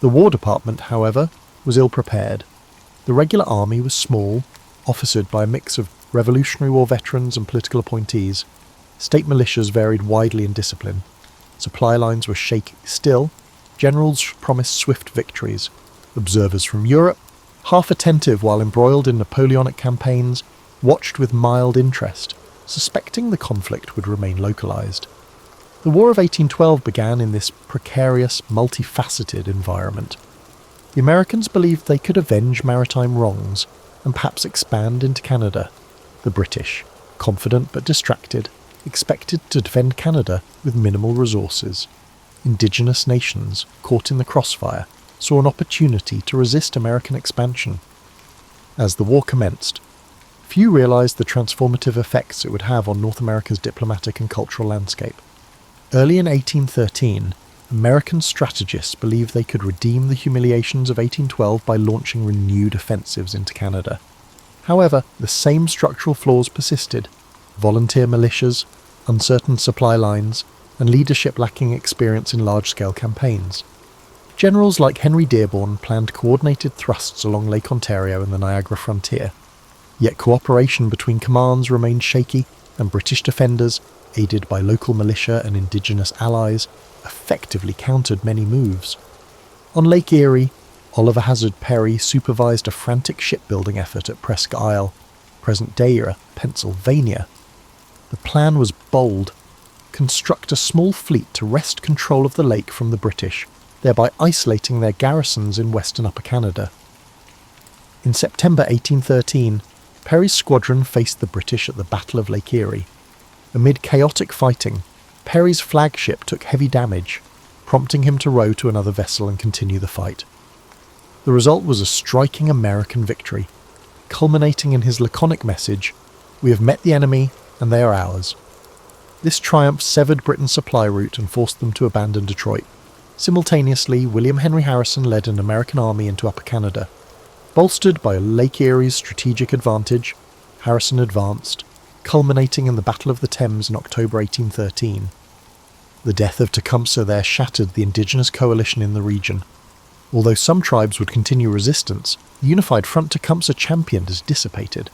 The War Department, however, was ill-prepared. The regular army was small, officered by a mix of Revolutionary War veterans and political appointees. State militias varied widely in discipline. Supply lines were shaky. Still, generals promised swift victories. Observers from Europe, half attentive while embroiled in Napoleonic campaigns, watched with mild interest, suspecting the conflict would remain localized. The War of 1812 began in this precarious, multifaceted environment. The Americans believed they could avenge maritime wrongs and perhaps expand into Canada. The British, confident but distracted, expected to defend Canada with minimal resources. Indigenous nations, caught in the crossfire, saw an opportunity to resist American expansion. As the war commenced, few realized the transformative effects it would have on North America's diplomatic and cultural landscape. Early in 1813, American strategists believed they could redeem the humiliations of 1812 by launching renewed offensives into Canada. However, the same structural flaws persisted: volunteer militias, uncertain supply lines, and leadership lacking experience in large-scale campaigns. Generals like Henry Dearborn planned coordinated thrusts along Lake Ontario and the Niagara frontier. Yet cooperation between commands remained shaky, and British defenders, aided by local militia and indigenous allies, effectively countered many moves. On Lake Erie, Oliver Hazard Perry supervised a frantic shipbuilding effort at Presque Isle, present-day Pennsylvania. The plan was bold: construct a small fleet to wrest control of the lake from the British, thereby isolating their garrisons in western Upper Canada. In September 1813, Perry's squadron faced the British at the Battle of Lake Erie. Amid chaotic fighting, Perry's flagship took heavy damage, prompting him to row to another vessel and continue the fight. The result was a striking American victory, culminating in his laconic message, "We have met the enemy, and they are ours." This triumph severed Britain's supply route and forced them to abandon Detroit. Simultaneously, William Henry Harrison led an American army into Upper Canada. Bolstered by Lake Erie's strategic advantage, Harrison advanced, culminating in the Battle of the Thames in October 1813. The death of Tecumseh there shattered the indigenous coalition in the region. Although some tribes would continue resistance, the unified front Tecumseh championed is dissipated.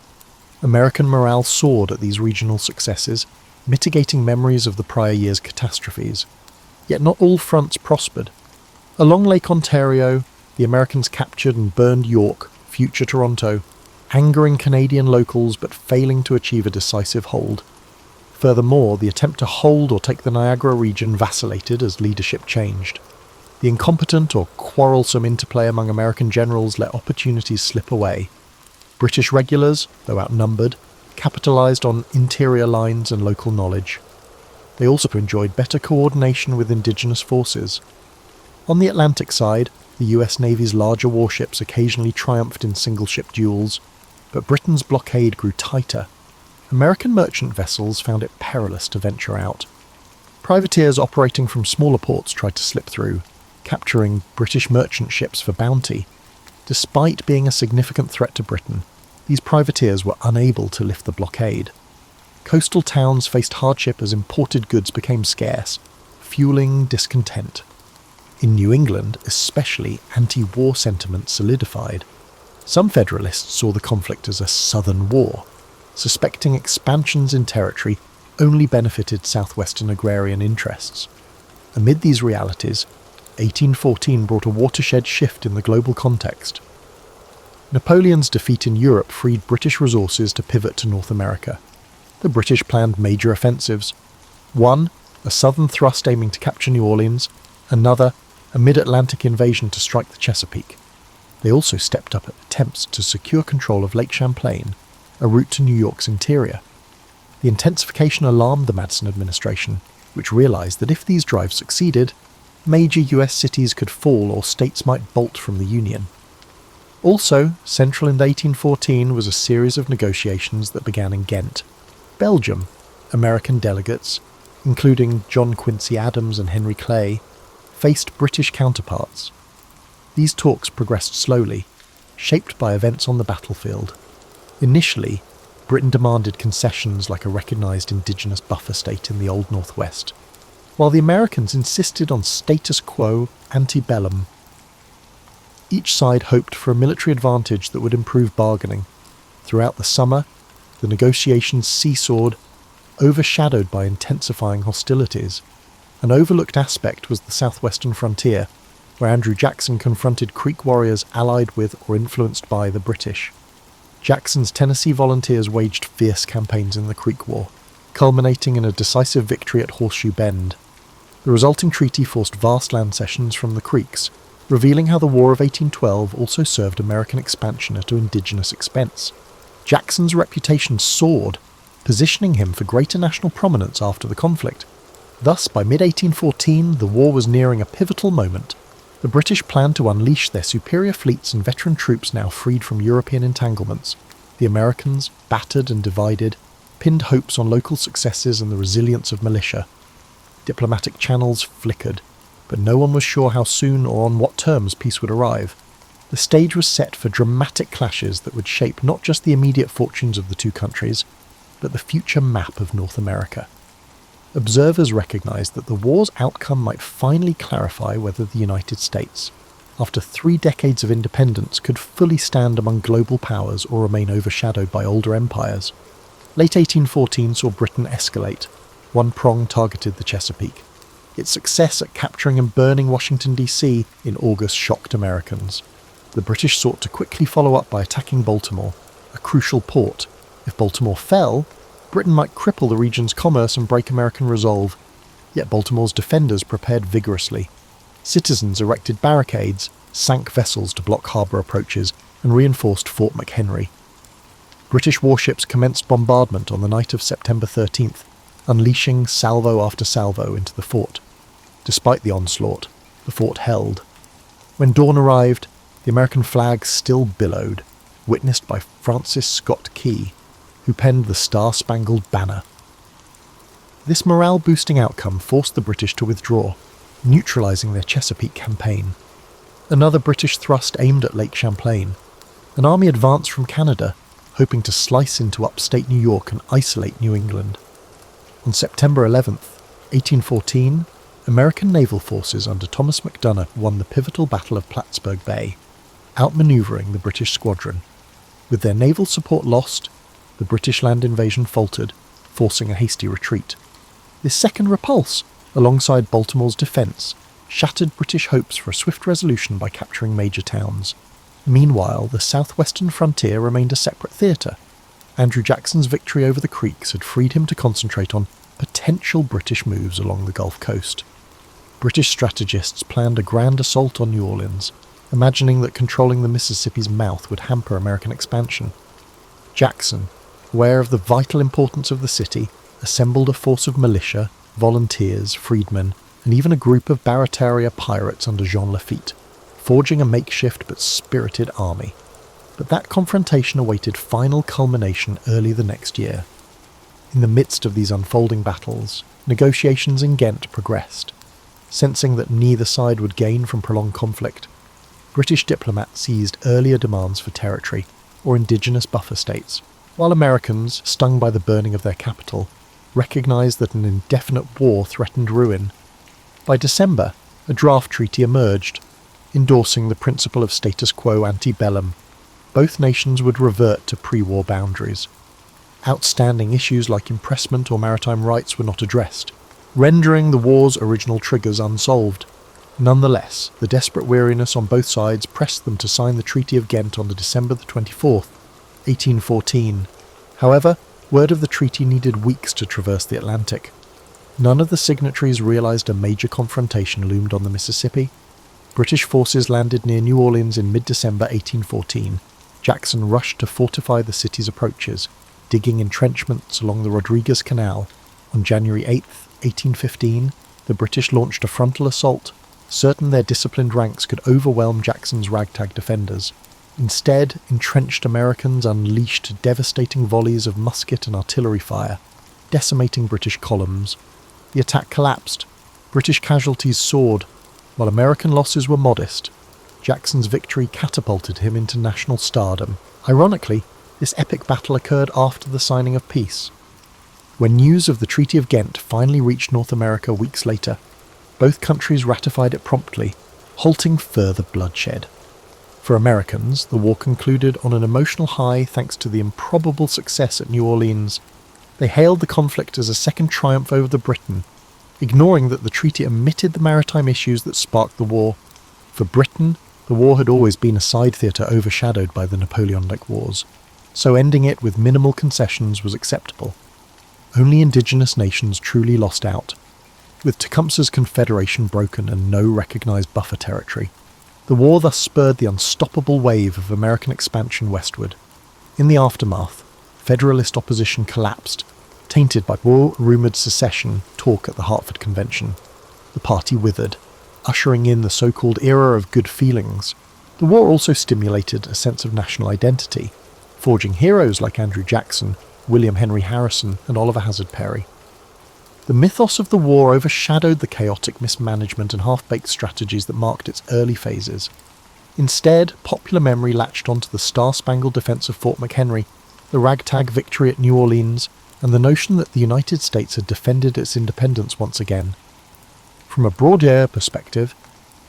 American morale soared at these regional successes, mitigating memories of the prior year's catastrophes. Yet not all fronts prospered. Along Lake Ontario, the Americans captured and burned York, future Toronto, angering Canadian locals but failing to achieve a decisive hold. Furthermore, the attempt to hold or take the Niagara region vacillated as leadership changed. The incompetent or quarrelsome interplay among American generals let opportunities slip away. British regulars, though outnumbered, capitalised on interior lines and local knowledge. They also enjoyed better coordination with indigenous forces. On the Atlantic side, the US Navy's larger warships occasionally triumphed in single-ship duels, but Britain's blockade grew tighter. American merchant vessels found it perilous to venture out. Privateers operating from smaller ports tried to slip through, capturing British merchant ships for bounty. Despite being a significant threat to Britain, these privateers were unable to lift the blockade. Coastal towns faced hardship as imported goods became scarce, fueling discontent. In New England, especially, anti-war sentiment solidified. Some Federalists saw the conflict as a Southern war, suspecting expansions in territory only benefited southwestern agrarian interests. Amid these realities, 1814 brought a watershed shift in the global context. Napoleon's defeat in Europe freed British resources to pivot to North America. The British planned major offensives. One, a southern thrust aiming to capture New Orleans. Another, a mid-Atlantic invasion to strike the Chesapeake. They also stepped up attempts to secure control of Lake Champlain, a route to New York's interior. The intensification alarmed the Madison administration, which realised that if these drives succeeded, major US cities could fall or states might bolt from the Union. Also, central in 1814 was a series of negotiations that began in Ghent. Belgium, American delegates, including John Quincy Adams and Henry Clay, faced British counterparts. These talks progressed slowly, shaped by events on the battlefield. Initially, Britain demanded concessions like a recognised indigenous buffer state in the Old Northwest, while the Americans insisted on status quo ante bellum. Each side hoped for a military advantage that would improve bargaining. Throughout the summer, the negotiations seesawed, overshadowed by intensifying hostilities. An overlooked aspect was the southwestern frontier, where Andrew Jackson confronted Creek warriors allied with or influenced by the British. Jackson's Tennessee volunteers waged fierce campaigns in the Creek War, culminating in a decisive victory at Horseshoe Bend. The resulting treaty forced vast land cessions from the Creeks, revealing how the War of 1812 also served American expansion at an indigenous expense. Jackson's reputation soared, positioning him for greater national prominence after the conflict. Thus, by mid-1814, the war was nearing a pivotal moment. The British planned to unleash their superior fleets and veteran troops now freed from European entanglements. The Americans, battered and divided, pinned hopes on local successes and the resilience of militia. Diplomatic channels flickered, but no one was sure how soon or on what terms peace would arrive. The stage was set for dramatic clashes that would shape not just the immediate fortunes of the two countries, but the future map of North America. Observers recognized that the war's outcome might finally clarify whether the United States, after 3 decades of independence, could fully stand among global powers or remain overshadowed by older empires. Late 1814 saw Britain escalate. One prong targeted the Chesapeake. Its success at capturing and burning Washington, D.C. in August shocked Americans. The British sought to quickly follow up by attacking Baltimore, a crucial port. If Baltimore fell, Britain might cripple the region's commerce and break American resolve. Yet Baltimore's defenders prepared vigorously. Citizens erected barricades, sank vessels to block harbour approaches, and reinforced Fort McHenry. British warships commenced bombardment on the night of September 13th, unleashing salvo after salvo into the fort. Despite the onslaught, the fort held. When dawn arrived, the American flag still billowed, witnessed by Francis Scott Key, who penned the Star-Spangled Banner. This morale-boosting outcome forced the British to withdraw, neutralising their Chesapeake campaign. Another British thrust aimed at Lake Champlain. An army advanced from Canada, hoping to slice into upstate New York and isolate New England. On September 11th, 1814, American naval forces under Thomas MacDonough won the pivotal Battle of Plattsburgh Bay, outmanoeuvring the British squadron. With their naval support lost, the British land invasion faltered, forcing a hasty retreat. This second repulse, alongside Baltimore's defence, shattered British hopes for a swift resolution by capturing major towns. Meanwhile, the southwestern frontier remained a separate theatre. Andrew Jackson's victory over the Creeks had freed him to concentrate on potential British moves along the Gulf Coast. British strategists planned a grand assault on New Orleans, imagining that controlling the Mississippi's mouth would hamper American expansion. Jackson, aware of the vital importance of the city, assembled a force of militia, volunteers, freedmen, and even a group of Barataria pirates under Jean Lafitte, forging a makeshift but spirited army. But that confrontation awaited final culmination early the next year. In the midst of these unfolding battles, negotiations in Ghent progressed. Sensing that neither side would gain from prolonged conflict, British diplomats seized earlier demands for territory or indigenous buffer states, while Americans, stung by the burning of their capital, recognised that an indefinite war threatened ruin. By December, a draft treaty emerged, endorsing the principle of status quo ante bellum. Both nations would revert to pre-war boundaries. Outstanding issues like impressment or maritime rights were not addressed, rendering the war's original triggers unsolved. Nonetheless, the desperate weariness on both sides pressed them to sign the Treaty of Ghent on December 24th, 1814. However, word of the treaty needed weeks to traverse the Atlantic. None of the signatories realised a major confrontation loomed on the Mississippi. British forces landed near New Orleans in mid-December 1814. Jackson rushed to fortify the city's approaches, digging entrenchments along the Rodriguez Canal. On January 8th, 1815, the British launched a frontal assault, certain their disciplined ranks could overwhelm Jackson's ragtag defenders. Instead, entrenched Americans unleashed devastating volleys of musket and artillery fire, decimating British columns. The attack collapsed. British casualties soared. While American losses were modest, Jackson's victory catapulted him into national stardom. Ironically, this epic battle occurred after the signing of peace. When news of the Treaty of Ghent finally reached North America weeks later, both countries ratified it promptly, halting further bloodshed. For Americans, the war concluded on an emotional high thanks to the improbable success at New Orleans. They hailed the conflict as a second triumph over Britain, ignoring that the treaty omitted the maritime issues that sparked the war. For Britain, the war had always been a side theatre overshadowed by the Napoleonic Wars, so ending it with minimal concessions was acceptable. Only indigenous nations truly lost out. With Tecumseh's confederation broken and no recognised buffer territory, the war thus spurred the unstoppable wave of American expansion westward. In the aftermath, Federalist opposition collapsed, tainted by war-rumoured secession talk at the Hartford Convention. The party withered, ushering in the so-called era of good feelings. The war also stimulated a sense of national identity, forging heroes like Andrew Jackson, William Henry Harrison, and Oliver Hazard Perry. The mythos of the war overshadowed the chaotic mismanagement and half-baked strategies that marked its early phases. Instead, popular memory latched onto the star-spangled defence of Fort McHenry, the ragtag victory at New Orleans, and the notion that the United States had defended its independence once again. From a broader perspective,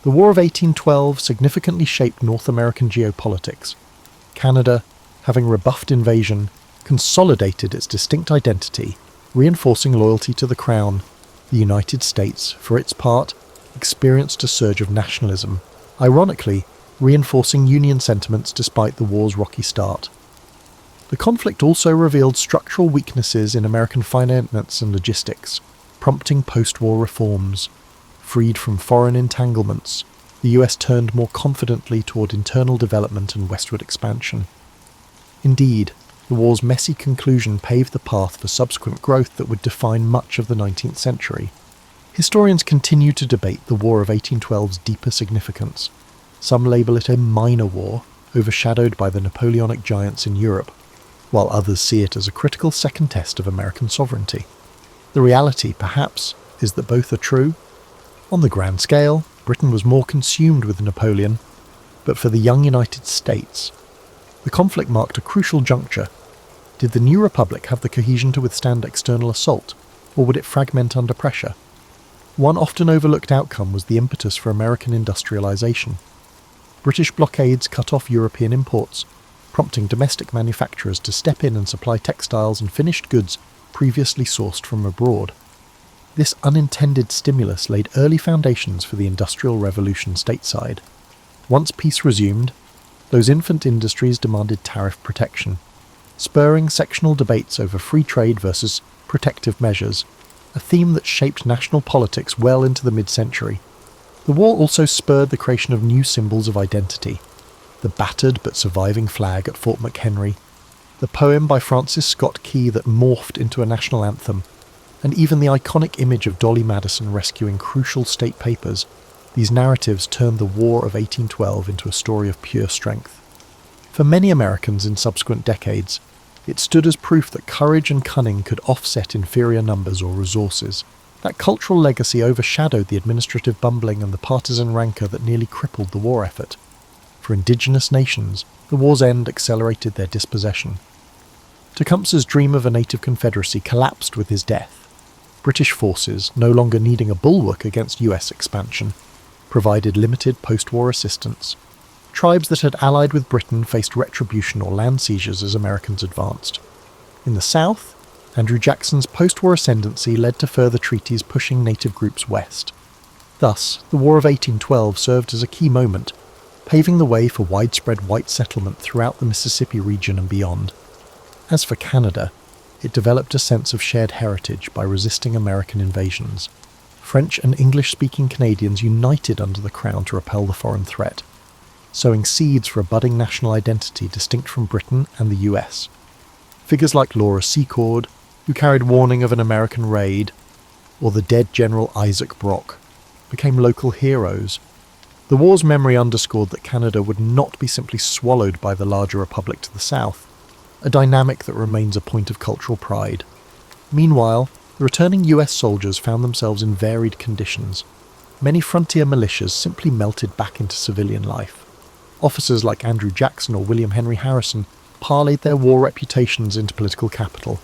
the War of 1812 significantly shaped North American geopolitics. Canada, having rebuffed invasion, consolidated its distinct identity, reinforcing loyalty to the Crown. The United States, for its part, experienced a surge of nationalism, ironically reinforcing Union sentiments despite the war's rocky start. The conflict also revealed structural weaknesses in American finance and logistics, prompting post-war reforms. Freed from foreign entanglements, the US turned more confidently toward internal development and westward expansion. Indeed, the war's messy conclusion paved the path for subsequent growth that would define much of the 19th century. Historians continue to debate the War of 1812's deeper significance. Some label it a minor war, overshadowed by the Napoleonic giants in Europe, while others see it as a critical second test of American sovereignty. The reality, perhaps, is that both are true. On the grand scale, Britain was more consumed with Napoleon, but for the young United States, the conflict marked a crucial juncture. Did the new republic have the cohesion to withstand external assault, or would it fragment under pressure? One often overlooked outcome was the impetus for American industrialization. British blockades cut off European imports, prompting domestic manufacturers to step in and supply textiles and finished goods previously sourced from abroad. This unintended stimulus laid early foundations for the Industrial Revolution stateside. Once peace resumed, those infant industries demanded tariff protection. spurring sectional debates over free trade versus protective measures, a theme that shaped national politics well into the mid-century. The war also spurred the creation of new symbols of identity: the battered but surviving flag at Fort McHenry, the poem by Francis Scott Key that morphed into a national anthem, and even the iconic image of Dolly Madison rescuing crucial state papers. These narratives turned the War of 1812 into a story of pure strength. For many Americans in subsequent decades, it stood as proof that courage and cunning could offset inferior numbers or resources. That cultural legacy overshadowed the administrative bumbling and the partisan rancour that nearly crippled the war effort. For indigenous nations, the war's end accelerated their dispossession. Tecumseh's dream of a native confederacy collapsed with his death. British forces, no longer needing a bulwark against US expansion, provided limited post-war assistance. Tribes that had allied with Britain faced retribution or land seizures as Americans advanced. In the South, Andrew Jackson's post-war ascendancy led to further treaties pushing native groups west. Thus, the War of 1812 served as a key moment, paving the way for widespread white settlement throughout the Mississippi region and beyond. As for Canada, it developed a sense of shared heritage by resisting American invasions. French and English-speaking Canadians united under the Crown to repel the foreign threat, sowing seeds for a budding national identity distinct from Britain and the US. Figures like Laura Secord, who carried warning of an American raid, or the dead General Isaac Brock, became local heroes. The war's memory underscored that Canada would not be simply swallowed by the larger republic to the south, a dynamic that remains a point of cultural pride. Meanwhile, the returning US soldiers found themselves in varied conditions. Many frontier militias simply melted back into civilian life. Officers like Andrew Jackson or William Henry Harrison parlayed their war reputations into political capital,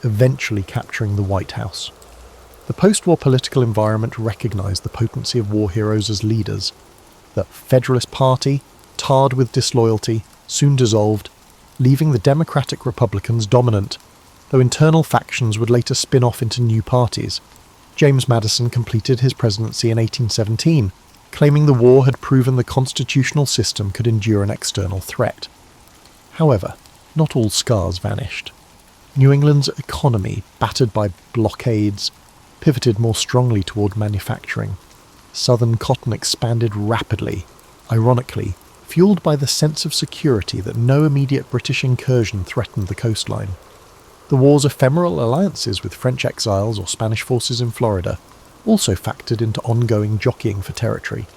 eventually capturing the White House. The post-war political environment recognized the potency of war heroes as leaders. The Federalist Party, tarred with disloyalty, soon dissolved, leaving the Democratic Republicans dominant, though internal factions would later spin off into new parties. James Madison completed his presidency in 1817, claiming the war had proven the constitutional system could endure an external threat. However, not all scars vanished. New England's economy, battered by blockades, pivoted more strongly toward manufacturing. Southern cotton expanded rapidly, ironically, fueled by the sense of security that no immediate British incursion threatened the coastline. The war's ephemeral alliances with French exiles or Spanish forces in Florida also factored into ongoing jockeying for territory.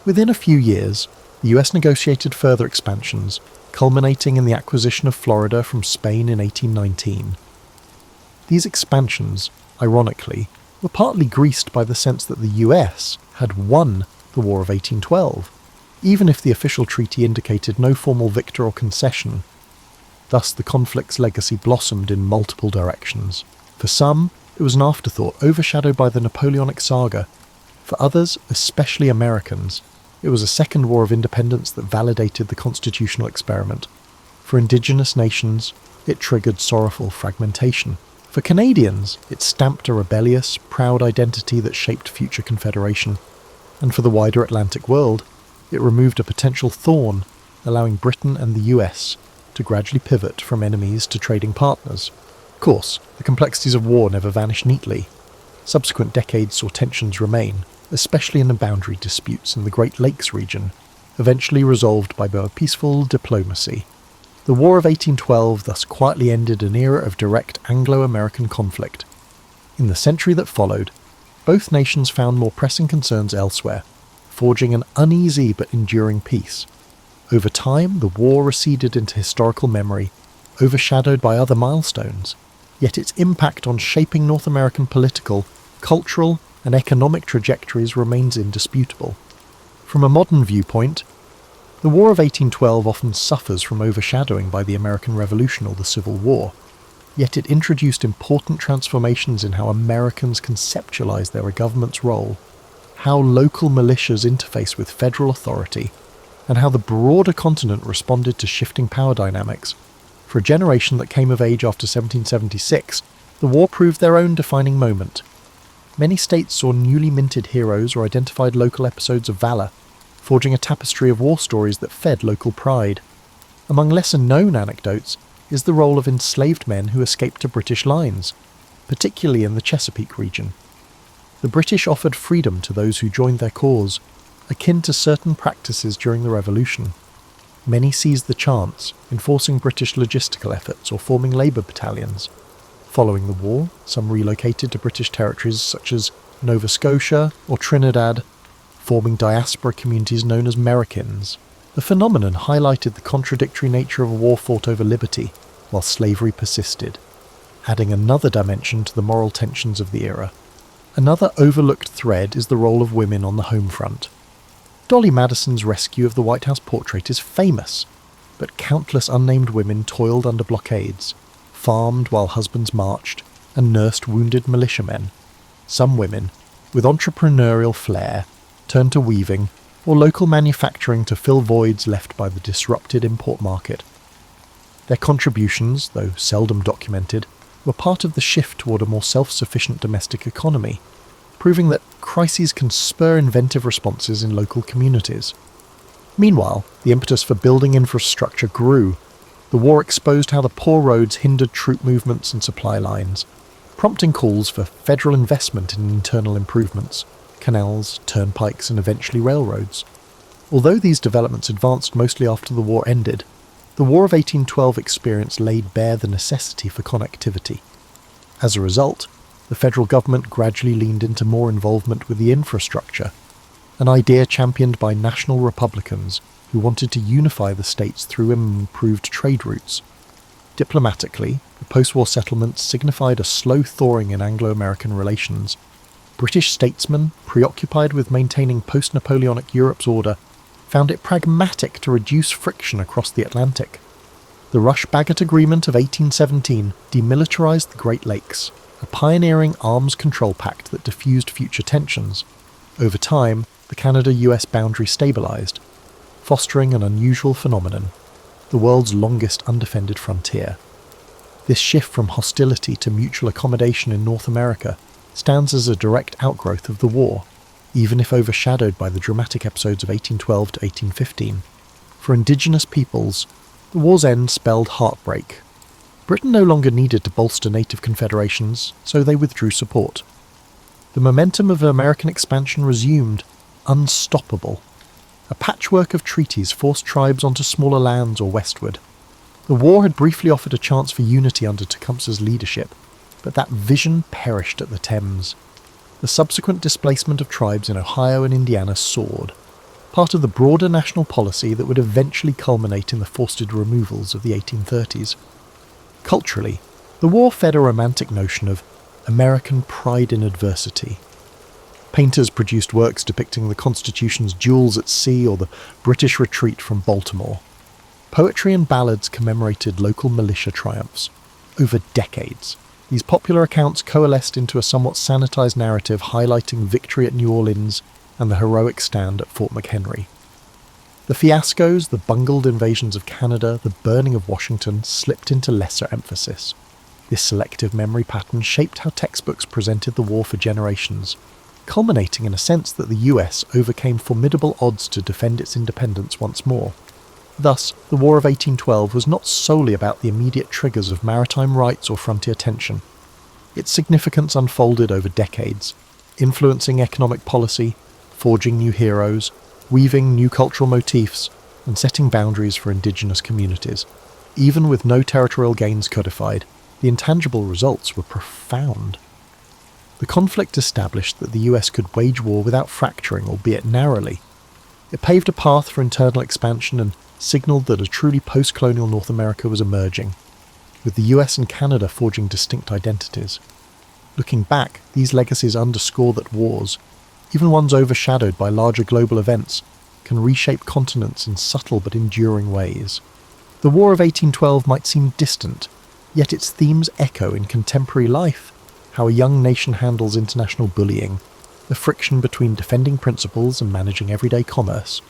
Within a few years, the US negotiated further expansions, culminating in the acquisition of Florida from Spain in 1819. These expansions, ironically, were partly greased by the sense that the US had won the War of 1812, even if the official treaty indicated no formal victor or concession. Thus the conflict's legacy blossomed in multiple directions. For some, it was an afterthought overshadowed by the Napoleonic saga. For others, especially Americans, it was a second war of independence that validated the constitutional experiment. For indigenous nations, it triggered sorrowful fragmentation. For Canadians, it stamped a rebellious, proud identity that shaped future confederation. And for the wider Atlantic world, it removed a potential thorn, allowing Britain and the US to gradually pivot from enemies to trading partners. Of course, the complexities of war never vanish neatly. Subsequent decades saw tensions remain, especially in the boundary disputes in the Great Lakes region, eventually resolved by more peaceful diplomacy. The War of 1812 thus quietly ended an era of direct Anglo-American conflict. In the century that followed, both nations found more pressing concerns elsewhere, forging an uneasy but enduring peace. Over time, the war receded into historical memory, overshadowed by other milestones, yet its impact on shaping North American political, cultural, and economic trajectories remains indisputable. From a modern viewpoint, the War of 1812 often suffers from overshadowing by the American Revolution or the Civil War, yet it introduced important transformations in how Americans conceptualize their government's role, how local militias interface with federal authority, and how the broader continent responded to shifting power dynamics. For a generation that came of age after 1776, the war proved their own defining moment. Many states saw newly minted heroes or identified local episodes of valor, forging a tapestry of war stories that fed local pride. Among lesser-known anecdotes, is the role of enslaved men who escaped to British lines, particularly in the Chesapeake region. The British offered freedom to those who joined their cause, akin to certain practices during the Revolution. Many seized the chance, enforcing British logistical efforts or forming labour battalions. Following the war, some relocated to British territories such as Nova Scotia or Trinidad, forming diaspora communities known as Americans. The phenomenon highlighted the contradictory nature of a war fought over liberty, while slavery persisted, adding another dimension to the moral tensions of the era. Another overlooked thread is the role of women on the home front. Dolly Madison's rescue of the White House portrait is famous, but countless unnamed women toiled under blockades, farmed while husbands marched, and nursed wounded militiamen. Some women, with entrepreneurial flair, turned to weaving or local manufacturing to fill voids left by the disrupted import market. Their contributions, though seldom documented, were part of the shift toward a more self-sufficient domestic economy, proving that crises can spur inventive responses in local communities. Meanwhile, the impetus for building infrastructure grew. The war exposed how the poor roads hindered troop movements and supply lines, prompting calls for federal investment in internal improvements, canals, turnpikes, and eventually railroads. Although these developments advanced mostly after the war ended, the War of 1812 experience laid bare the necessity for connectivity. As a result, the federal government gradually leaned into more involvement with the infrastructure, an idea championed by national Republicans who wanted to unify the states through improved trade routes. Diplomatically, the post-war settlements signified a slow thawing in Anglo-American relations. British statesmen, preoccupied with maintaining post-Napoleonic Europe's order, found it pragmatic to reduce friction across the Atlantic. The Rush-Bagot Agreement of 1817 demilitarized the Great Lakes, a pioneering arms control pact that diffused future tensions. Over time, the Canada-US boundary stabilized, fostering an unusual phenomenon, the world's longest undefended frontier. This shift from hostility to mutual accommodation in North America stands as a direct outgrowth of the war, even if overshadowed by the dramatic episodes of 1812 to 1815. For indigenous peoples, the war's end spelled heartbreak. Britain no longer needed to bolster native confederations, so they withdrew support. The momentum of American expansion resumed, unstoppable. A patchwork of treaties forced tribes onto smaller lands or westward. The war had briefly offered a chance for unity under Tecumseh's leadership, but that vision perished at the Thames. The subsequent displacement of tribes in Ohio and Indiana soared, part of the broader national policy that would eventually culminate in the forced removals of the 1830s. Culturally, the war fed a romantic notion of American pride in adversity. Painters produced works depicting the Constitution's duels at sea or the British retreat from Baltimore. Poetry and ballads commemorated local militia triumphs. Over decades, these popular accounts coalesced into a somewhat sanitized narrative highlighting victory at New Orleans and the heroic stand at Fort McHenry. The fiascos, the bungled invasions of Canada, the burning of Washington slipped into lesser emphasis. This selective memory pattern shaped how textbooks presented the war for generations, culminating in a sense that the US overcame formidable odds to defend its independence once more. Thus, the War of 1812 was not solely about the immediate triggers of maritime rights or frontier tension. Its significance unfolded over decades, influencing economic policy, forging new heroes, weaving new cultural motifs, and setting boundaries for indigenous communities. Even with no territorial gains codified, the intangible results were profound. The conflict established that the US could wage war without fracturing, albeit narrowly. It paved a path for internal expansion and signalled that a truly post-colonial North America was emerging, with the US and Canada forging distinct identities. Looking back, these legacies underscore that wars, even ones overshadowed by larger global events, can reshape continents in subtle but enduring ways. The War of 1812 might seem distant, yet its themes echo in contemporary life: how a young nation handles international bullying, the friction between defending principles and managing everyday commerce,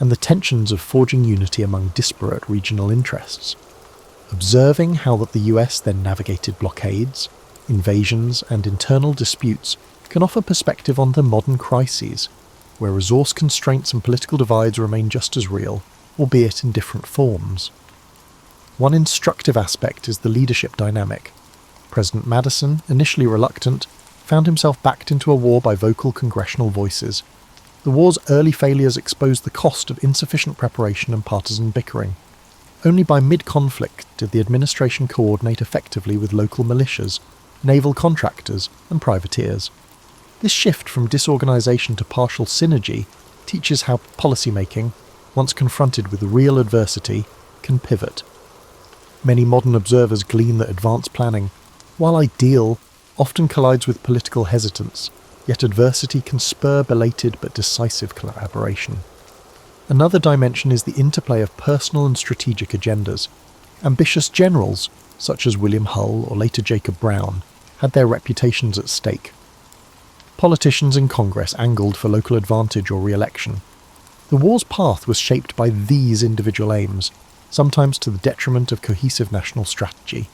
and the tensions of forging unity among disparate regional interests. Observing how that the US then navigated blockades, invasions, and internal disputes can offer perspective on the modern crises, where resource constraints and political divides remain just as real, albeit in different forms. One instructive aspect is the leadership dynamic. President Madison, initially reluctant, found himself backed into a war by vocal congressional voices. The war's early failures exposed the cost of insufficient preparation and partisan bickering. Only by mid-conflict did the administration coordinate effectively with local militias, naval contractors, and privateers. This shift from disorganisation to partial synergy teaches how policymaking, once confronted with real adversity, can pivot. Many modern observers glean that advanced planning, while ideal, often collides with political hesitance, yet adversity can spur belated but decisive collaboration. Another dimension is the interplay of personal and strategic agendas. Ambitious generals, such as William Hull or later Jacob Brown, had their reputations at stake. Politicians in Congress angled for local advantage or re-election. The war's path was shaped by these individual aims, sometimes to the detriment of cohesive national strategy.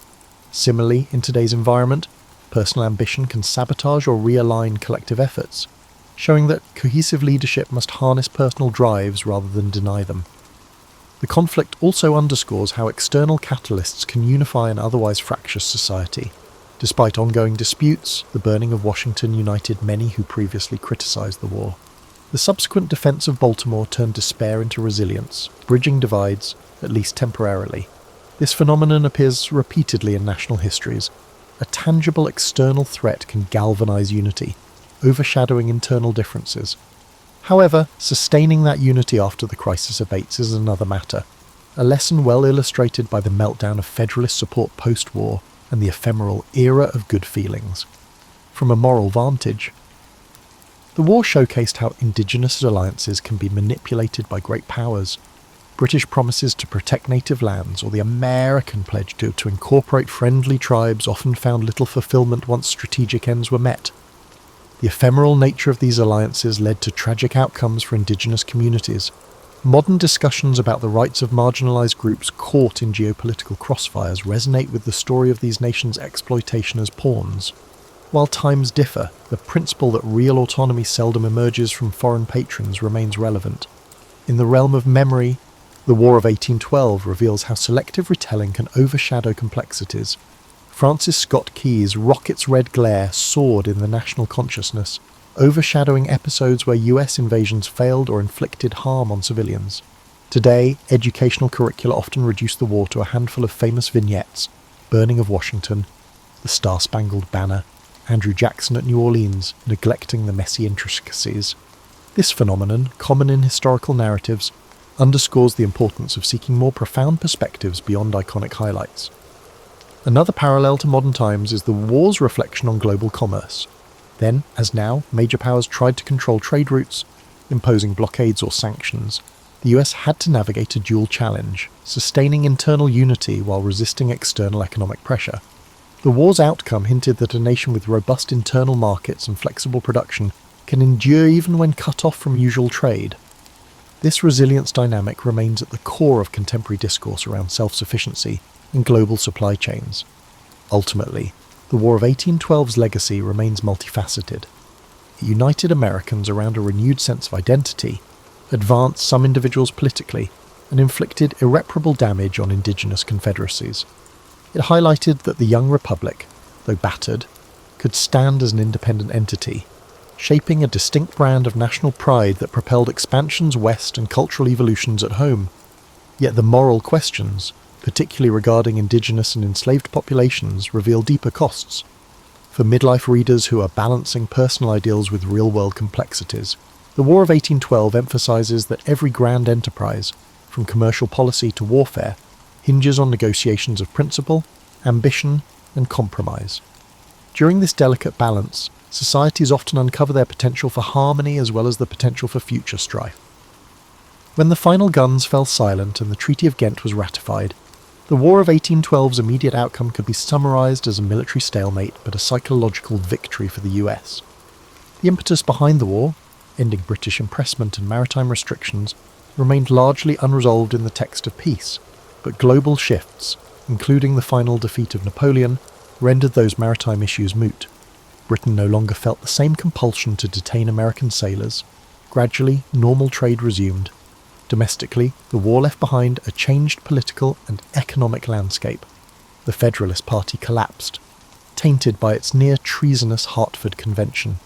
Similarly, in today's environment, personal ambition can sabotage or realign collective efforts, showing that cohesive leadership must harness personal drives rather than deny them. The conflict also underscores how external catalysts can unify an otherwise fractious society. Despite ongoing disputes, the burning of Washington united many who previously criticized the war. The subsequent defense of Baltimore turned despair into resilience, bridging divides, at least temporarily. This phenomenon appears repeatedly in national histories. A tangible external threat can galvanize unity, overshadowing internal differences. However, sustaining that unity after the crisis abates is another matter, a lesson well illustrated by the meltdown of Federalist support post-war and the ephemeral era of good feelings. From a moral vantage, the war showcased how indigenous alliances can be manipulated by great powers. British promises to protect native lands or the American pledge to incorporate friendly tribes often found little fulfillment once strategic ends were met. The ephemeral nature of these alliances led to tragic outcomes for indigenous communities. Modern discussions about the rights of marginalised groups caught in geopolitical crossfires resonate with the story of these nations' exploitation as pawns. While times differ, the principle that real autonomy seldom emerges from foreign patrons remains relevant. In the realm of memory, the War of 1812 reveals how selective retelling can overshadow complexities. Francis Scott Key's rocket's red glare soared in the national consciousness, overshadowing episodes where US invasions failed or inflicted harm on civilians. Today, educational curricula often reduce the war to a handful of famous vignettes: burning of Washington, the Star-Spangled Banner, Andrew Jackson at New Orleans, neglecting the messy intricacies. This phenomenon, common in historical narratives, underscores the importance of seeking more profound perspectives beyond iconic highlights. Another parallel to modern times is the war's reflection on global commerce. Then, as now, major powers tried to control trade routes, imposing blockades or sanctions. The US had to navigate a dual challenge, sustaining internal unity while resisting external economic pressure. The war's outcome hinted that a nation with robust internal markets and flexible production can endure even when cut off from usual trade. This resilience dynamic remains at the core of contemporary discourse around self-sufficiency and global supply chains. Ultimately, the War of 1812's legacy remains multifaceted. It united Americans around a renewed sense of identity, advanced some individuals politically, and inflicted irreparable damage on indigenous confederacies. It highlighted that the young republic, though battered, could stand as an independent entity, shaping a distinct brand of national pride that propelled expansions west and cultural evolutions at home. Yet the moral questions, particularly regarding indigenous and enslaved populations, reveal deeper costs. For midlife readers who are balancing personal ideals with real-world complexities, the War of 1812 emphasizes that every grand enterprise, from commercial policy to warfare, hinges on negotiations of principle, ambition, and compromise. During this delicate balance, societies often uncover their potential for harmony as well as the potential for future strife. When the final guns fell silent and the Treaty of Ghent was ratified, the War of 1812's immediate outcome could be summarised as a military stalemate but a psychological victory for the US. The impetus behind the war, ending British impressment and maritime restrictions, remained largely unresolved in the text of peace, but global shifts, including the final defeat of Napoleon, rendered those maritime issues moot. Britain no longer felt the same compulsion to detain American sailors. Gradually, normal trade resumed. Domestically, the war left behind a changed political and economic landscape. The Federalist Party collapsed, tainted by its near-treasonous Hartford Convention.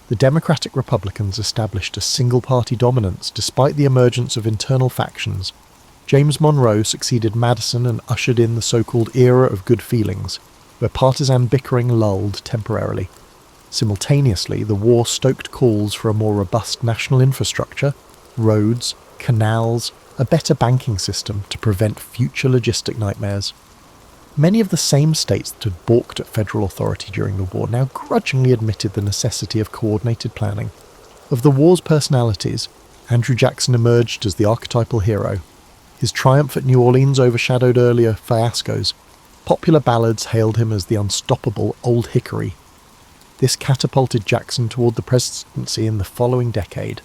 The Democratic Republicans established a single-party dominance despite the emergence of internal factions. James Monroe succeeded Madison and ushered in the so-called era of good feelings, where partisan bickering lulled temporarily. Simultaneously, the war stoked calls for a more robust national infrastructure, roads, canals, a better banking system to prevent future logistic nightmares. Many of the same states that had balked at federal authority during the war now grudgingly admitted the necessity of coordinated planning. Of the war's personalities, Andrew Jackson emerged as the archetypal hero. His triumph at New Orleans overshadowed earlier fiascos. Popular ballads hailed him as the unstoppable Old Hickory. This catapulted Jackson toward the presidency in the following decade,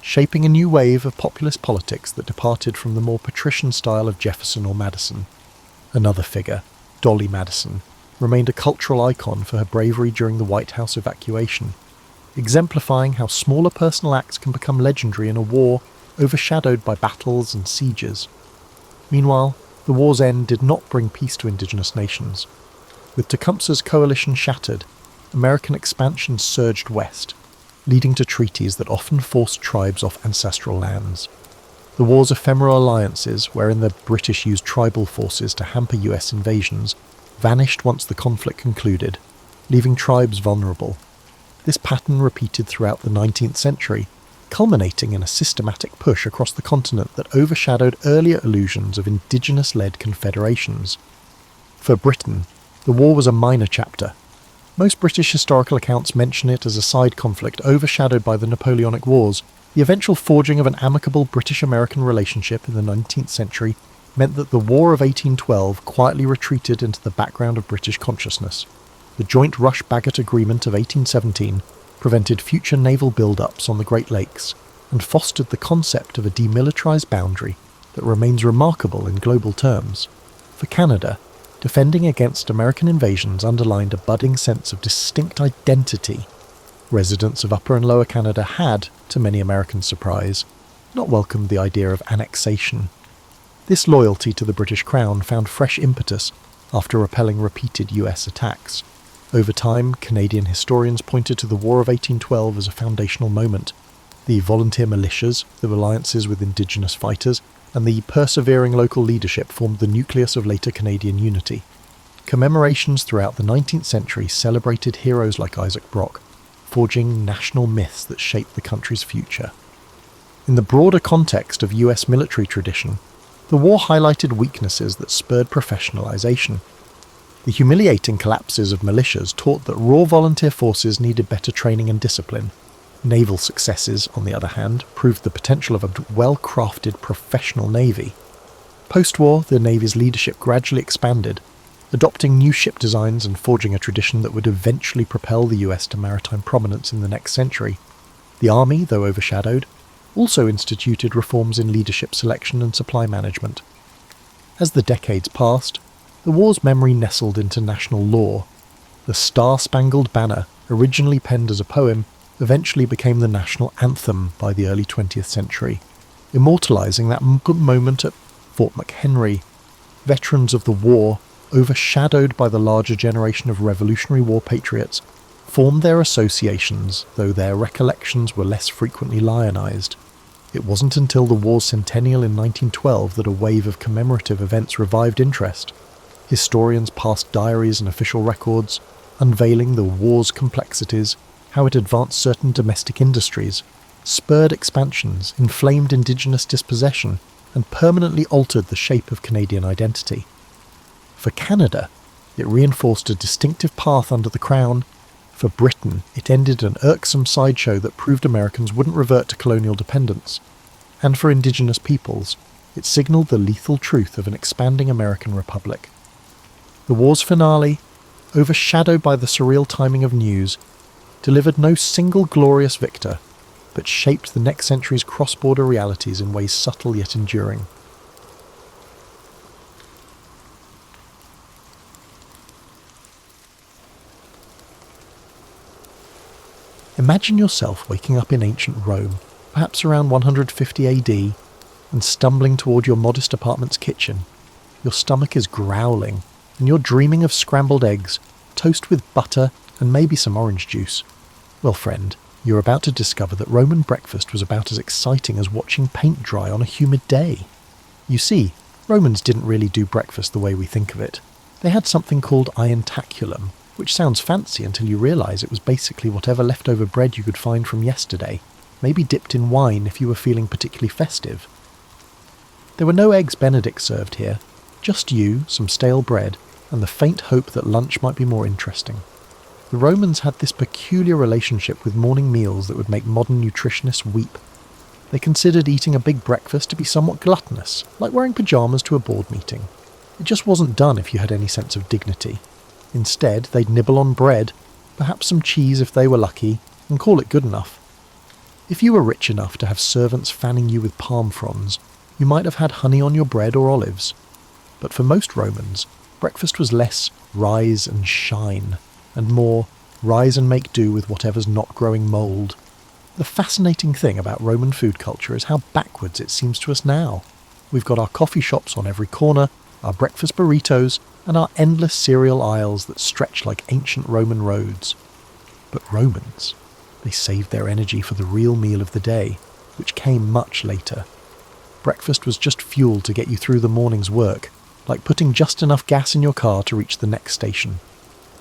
shaping a new wave of populist politics that departed from the more patrician style of Jefferson or Madison. Another figure, Dolly Madison, remained a cultural icon for her bravery during the White House evacuation, exemplifying how smaller personal acts can become legendary in a war overshadowed by battles and sieges. Meanwhile, the war's end did not bring peace to indigenous nations. With Tecumseh's coalition shattered, American expansion surged west, leading to treaties that often forced tribes off ancestral lands. The war's ephemeral alliances, wherein the British used tribal forces to hamper US invasions, vanished once the conflict concluded, leaving tribes vulnerable. This pattern repeated throughout the 19th century, culminating in a systematic push across the continent that overshadowed earlier illusions of indigenous-led confederations. For Britain, the war was a minor chapter. Most British historical accounts mention it as a side conflict overshadowed by the Napoleonic Wars. The eventual forging of an amicable British-American relationship in the 19th century meant that the War of 1812 quietly retreated into the background of British consciousness. The Joint Rush-Bagot Agreement of 1817 prevented future naval build-ups on the Great Lakes and fostered the concept of a demilitarized boundary that remains remarkable in global terms. For Canada, defending against American invasions underlined a budding sense of distinct identity. Residents of Upper and Lower Canada had, to many Americans' surprise, not welcomed the idea of annexation. This loyalty to the British Crown found fresh impetus after repelling repeated US attacks. Over time, Canadian historians pointed to the War of 1812 as a foundational moment. The volunteer militias, the alliances with Indigenous fighters, and the persevering local leadership formed the nucleus of later Canadian unity. Commemorations throughout the 19th century celebrated heroes like Isaac Brock, forging national myths that shaped the country's future. In the broader context of US military tradition, the war highlighted weaknesses that spurred professionalization. The humiliating collapses of militias taught that raw volunteer forces needed better training and discipline. Naval successes, on the other hand, proved the potential of a well-crafted professional navy. Post-war, the Navy's leadership gradually expanded, adopting new ship designs and forging a tradition that would eventually propel the US to maritime prominence in the next century. The Army, though overshadowed, also instituted reforms in leadership selection and supply management. As the decades passed, the war's memory nestled into national lore. The Star-Spangled Banner, originally penned as a poem, eventually became the national anthem by the early 20th century, immortalizing that moment at Fort McHenry. Veterans of the war, overshadowed by the larger generation of Revolutionary War patriots, formed their associations, though their recollections were less frequently lionized. It wasn't until the war's centennial in 1912 that a wave of commemorative events revived interest. Historians passed diaries and official records, unveiling the war's complexities, how it advanced certain domestic industries, spurred expansions, inflamed indigenous dispossession, and permanently altered the shape of Canadian identity. For Canada, it reinforced a distinctive path under the Crown. For Britain, it ended an irksome sideshow that proved Americans wouldn't revert to colonial dependence. And for Indigenous peoples, it signalled the lethal truth of an expanding American republic. The war's finale, overshadowed by the surreal timing of news, delivered no single glorious victor, but shaped the next century's cross-border realities in ways subtle yet enduring. Imagine yourself waking up in ancient Rome, perhaps around 150 AD. and stumbling toward your modest apartment's kitchen. Your stomach is growling, and you're dreaming of scrambled eggs, toast with butter, and maybe some orange juice. Well, friend, you're about to discover that Roman breakfast was about as exciting as watching paint dry on a humid day. You see, Romans didn't really do breakfast the way we think of it. They had something called ientaculum, which sounds fancy until you realise it was basically whatever leftover bread you could find from yesterday, maybe dipped in wine if you were feeling particularly festive. There were no eggs Benedict served here, just you, some stale bread, and the faint hope that lunch might be more interesting. The Romans had this peculiar relationship with morning meals that would make modern nutritionists weep. They considered eating a big breakfast to be somewhat gluttonous, like wearing pyjamas to a board meeting. It just wasn't done if you had any sense of dignity. Instead, they'd nibble on bread, perhaps some cheese if they were lucky, and call it good enough. If you were rich enough to have servants fanning you with palm fronds, you might have had honey on your bread or olives. But for most Romans, breakfast was less rise and shine, and more rise and make do with whatever's not growing mould. The fascinating thing about Roman food culture is how backwards it seems to us now. We've got our coffee shops on every corner, our breakfast burritos, and our endless cereal aisles that stretch like ancient Roman roads. But Romans, they saved their energy for the real meal of the day, which came much later. Breakfast was just fuel to get you through the morning's work, like putting just enough gas in your car to reach the next station.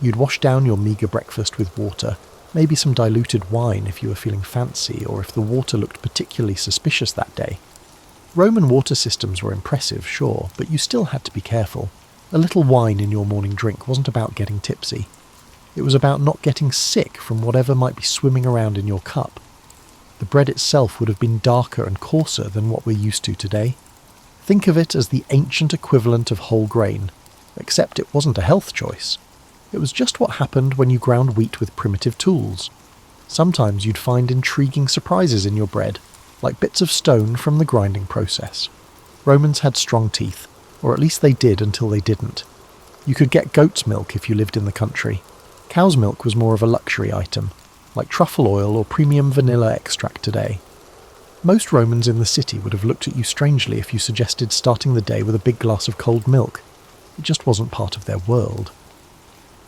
You'd wash down your meagre breakfast with water, maybe some diluted wine if you were feeling fancy or if the water looked particularly suspicious that day. Roman water systems were impressive, sure, but you still had to be careful. A little wine in your morning drink wasn't about getting tipsy. It was about not getting sick from whatever might be swimming around in your cup. The bread itself would have been darker and coarser than what we're used to today. Think of it as the ancient equivalent of whole grain, except it wasn't a health choice. It was just what happened when you ground wheat with primitive tools. Sometimes you'd find intriguing surprises in your bread, like bits of stone from the grinding process. Romans had strong teeth, or at least they did until they didn't. You could get goat's milk if you lived in the country. Cow's milk was more of a luxury item, like truffle oil or premium vanilla extract today. Most Romans in the city would have looked at you strangely if you suggested starting the day with a big glass of cold milk. It just wasn't part of their world.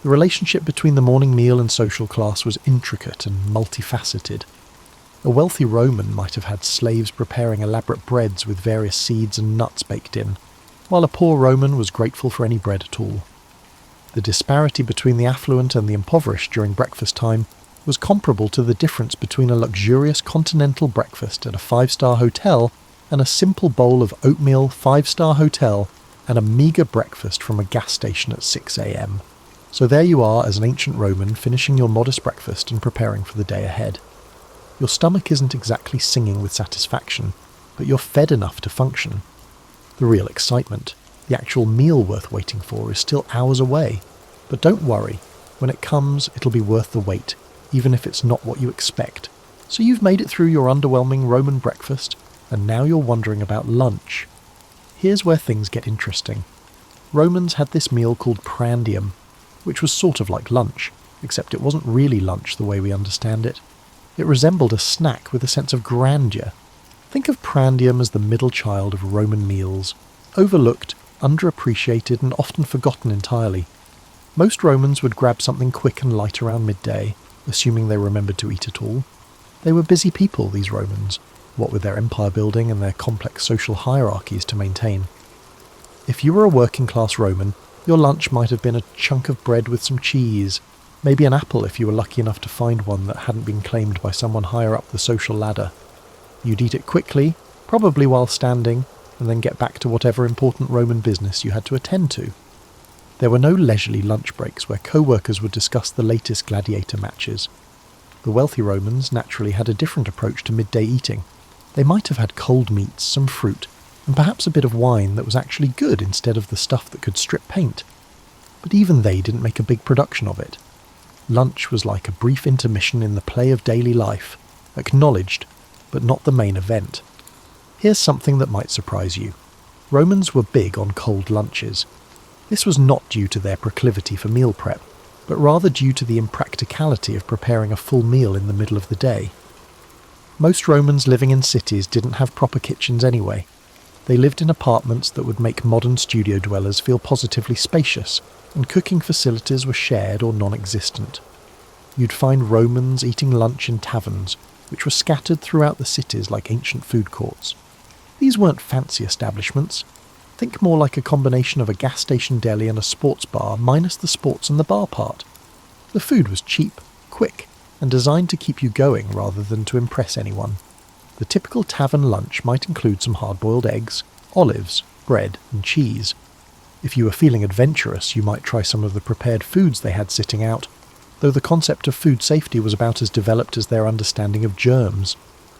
The relationship between the morning meal and social class was intricate and multifaceted. A wealthy Roman might have had slaves preparing elaborate breads with various seeds and nuts baked in, while a poor Roman was grateful for any bread at all. The disparity between the affluent and the impoverished during breakfast time was comparable to the difference between a luxurious continental breakfast at a 5-star hotel and a simple bowl of oatmeal 5-star hotel and a meagre breakfast from a gas station at 6 a.m. So there you are as an ancient Roman finishing your modest breakfast and preparing for the day ahead. Your stomach isn't exactly singing with satisfaction, but you're fed enough to function. The real excitement, the actual meal worth waiting for, is still hours away. But don't worry, when it comes it'll be worth the wait, even if it's not what you expect. So you've made it through your underwhelming Roman breakfast, and now you're wondering about lunch. Here's where things get interesting. Romans had this meal called prandium, which was sort of like lunch, except it wasn't really lunch the way we understand it. It resembled a snack with a sense of grandeur. Think of prandium as the middle child of Roman meals, overlooked, underappreciated, and often forgotten entirely. Most Romans would grab something quick and light around midday, assuming they remembered to eat at all. They were busy people, these Romans, what with their empire building and their complex social hierarchies to maintain. If you were a working-class Roman, your lunch might have been a chunk of bread with some cheese, maybe an apple if you were lucky enough to find one that hadn't been claimed by someone higher up the social ladder. You'd eat it quickly, probably while standing, and then get back to whatever important Roman business you had to attend to. There were no leisurely lunch breaks where co-workers would discuss the latest gladiator matches. The wealthy Romans naturally had a different approach to midday eating. They might have had cold meats, some fruit, and perhaps a bit of wine that was actually good instead of the stuff that could strip paint. But even they didn't make a big production of it. Lunch was like a brief intermission in the play of daily life, acknowledged, but not the main event. Here's something that might surprise you. Romans were big on cold lunches. This was not due to their proclivity for meal prep, but rather due to the impracticality of preparing a full meal in the middle of the day. Most Romans living in cities didn't have proper kitchens anyway, They lived in apartments that would make modern studio dwellers feel positively spacious, and cooking facilities were shared or non-existent. You'd find Romans eating lunch in taverns, which were scattered throughout the cities like ancient food courts. These weren't fancy establishments. Think more like a combination of a gas station deli and a sports bar minus the sports and the bar part. The food was cheap, quick, and designed to keep you going rather than to impress anyone. The typical tavern lunch might include some hard-boiled eggs, olives, bread, and cheese. If you were feeling adventurous, you might try some of the prepared foods they had sitting out, though the concept of food safety was about as developed as their understanding of germs,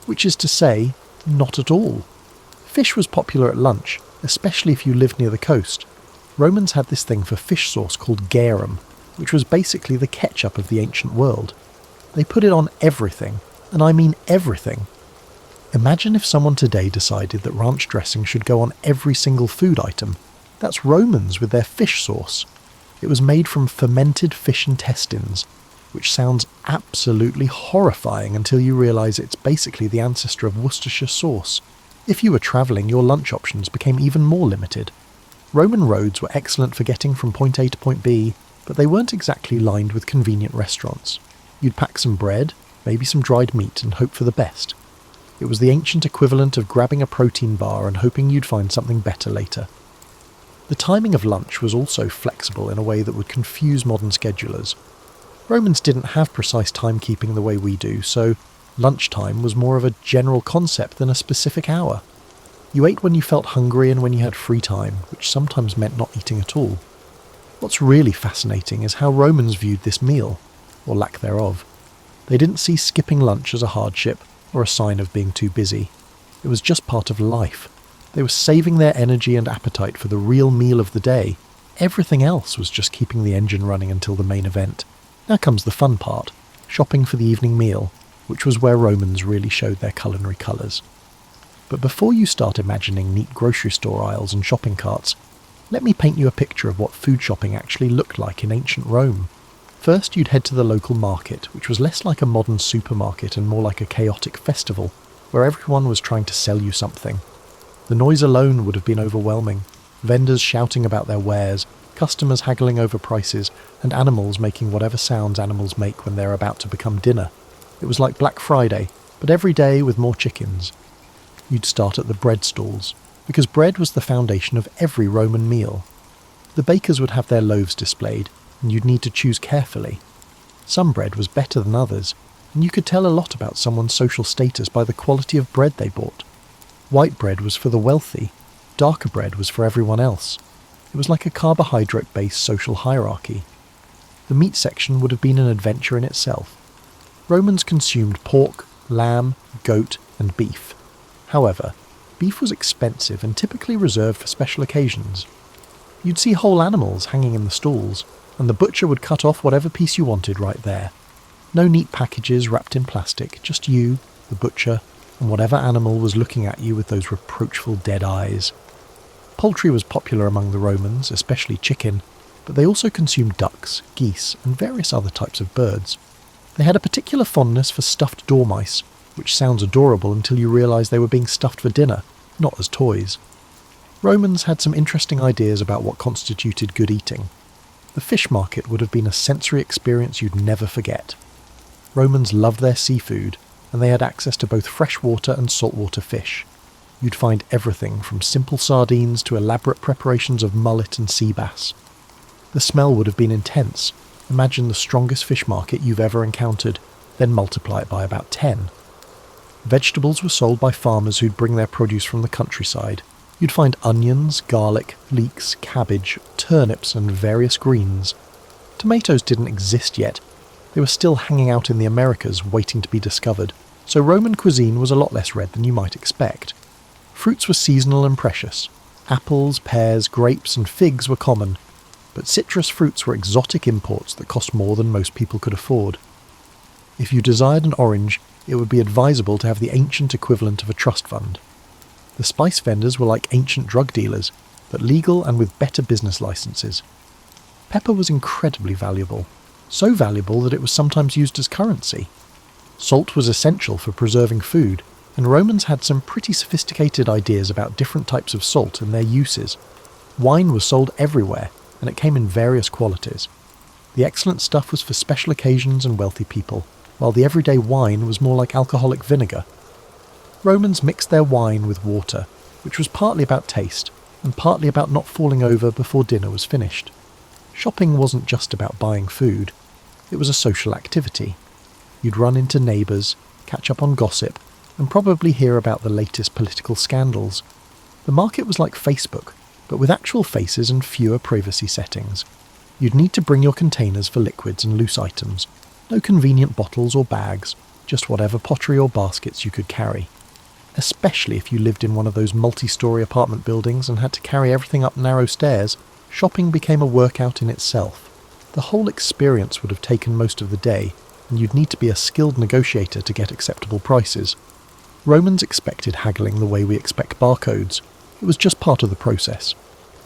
which is to say, not at all. Fish was popular at lunch, especially if you lived near the coast. Romans had this thing for fish sauce called garum, which was basically the ketchup of the ancient world. They put it on everything, and I mean everything. Imagine if someone today decided that ranch dressing should go on every single food item. That's Romans with their fish sauce. It was made from fermented fish intestines, which sounds absolutely horrifying until you realise it's basically the ancestor of Worcestershire sauce. If you were travelling, your lunch options became even more limited. Roman roads were excellent for getting from point A to point B, but they weren't exactly lined with convenient restaurants. You'd pack some bread, maybe some dried meat, and hope for the best. It was the ancient equivalent of grabbing a protein bar and hoping you'd find something better later. The timing of lunch was also flexible in a way that would confuse modern schedulers. Romans didn't have precise timekeeping the way we do, so lunchtime was more of a general concept than a specific hour. You ate when you felt hungry and when you had free time, which sometimes meant not eating at all. What's really fascinating is how Romans viewed this meal, or lack thereof. They didn't see skipping lunch as a hardship or a sign of being too busy. It was just part of life. They were saving their energy and appetite for the real meal of the day. Everything else was just keeping the engine running until the main event. Now comes the fun part, shopping for the evening meal, which was where Romans really showed their culinary colours. But before you start imagining neat grocery store aisles and shopping carts, let me paint you a picture of what food shopping actually looked like in ancient Rome. First, you'd head to the local market, which was less like a modern supermarket and more like a chaotic festival, where everyone was trying to sell you something. The noise alone would have been overwhelming. Vendors shouting about their wares, customers haggling over prices, and animals making whatever sounds animals make when they're about to become dinner. It was like Black Friday, but every day with more chickens. You'd start at the bread stalls, because bread was the foundation of every Roman meal. The bakers would have their loaves displayed, and you'd need to choose carefully. Some bread was better than others, and you could tell a lot about someone's social status by the quality of bread they bought. White bread was for the wealthy, darker bread was for everyone else. It was like a carbohydrate-based social hierarchy. The meat section would have been an adventure in itself. Romans consumed pork, lamb, goat, and beef. However, beef was expensive and typically reserved for special occasions. You'd see whole animals hanging in the stalls, and the butcher would cut off whatever piece you wanted right there. No neat packages wrapped in plastic, just you, the butcher, and whatever animal was looking at you with those reproachful dead eyes. Poultry was popular among the Romans, especially chicken, but they also consumed ducks, geese, and various other types of birds. They had a particular fondness for stuffed dormice, which sounds adorable until you realise they were being stuffed for dinner, not as toys. Romans had some interesting ideas about what constituted good eating. The fish market would have been a sensory experience you'd never forget. Romans loved their seafood, and they had access to both freshwater and saltwater fish. You'd find everything from simple sardines to elaborate preparations of mullet and sea bass. The smell would have been intense. Imagine the strongest fish market you've ever encountered, then multiply it by about 10. Vegetables were sold by farmers who'd bring their produce from the countryside. You'd find onions, garlic, leeks, cabbage, turnips, and various greens. Tomatoes didn't exist yet. They were still hanging out in the Americas, waiting to be discovered, so Roman cuisine was a lot less red than you might expect. Fruits were seasonal and precious. Apples, pears, grapes, and figs were common, but citrus fruits were exotic imports that cost more than most people could afford. If you desired an orange, it would be advisable to have the ancient equivalent of a trust fund. The spice vendors were like ancient drug dealers, but legal and with better business licenses. Pepper was incredibly valuable, so valuable that it was sometimes used as currency. Salt was essential for preserving food, And Romans had some pretty sophisticated ideas about different types of salt and their uses. Wine was sold everywhere, and it came in various qualities. The excellent stuff was for special occasions and wealthy people, while the everyday wine was more like alcoholic vinegar. Romans mixed their wine with water, which was partly about taste, and partly about not falling over before dinner was finished. Shopping wasn't just about buying food, it was a social activity. You'd run into neighbours, catch up on gossip, and probably hear about the latest political scandals. The market was like Facebook, but with actual faces and fewer privacy settings. You'd need to bring your containers for liquids and loose items. No convenient bottles or bags, just whatever pottery or baskets you could carry. Especially if you lived in one of those multi-storey apartment buildings and had to carry everything up narrow stairs, shopping became a workout in itself. The whole experience would have taken most of the day, and you'd need to be a skilled negotiator to get acceptable prices. Romans expected haggling the way we expect barcodes. It was just part of the process.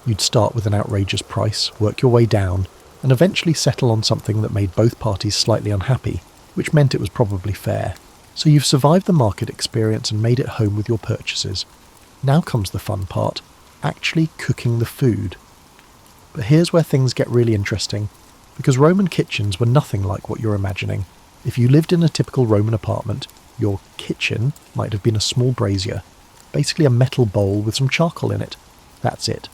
You'd start with an outrageous price, work your way down, and eventually settle on something that made both parties slightly unhappy, which meant it was probably fair. So you've survived the market experience and made it home with your purchases. Now comes the fun part, actually cooking the food. But here's where things get really interesting, because Roman kitchens were nothing like what you're imagining. If you lived in a typical Roman apartment, your kitchen might have been a small brazier, basically a metal bowl with some charcoal in it. That's it.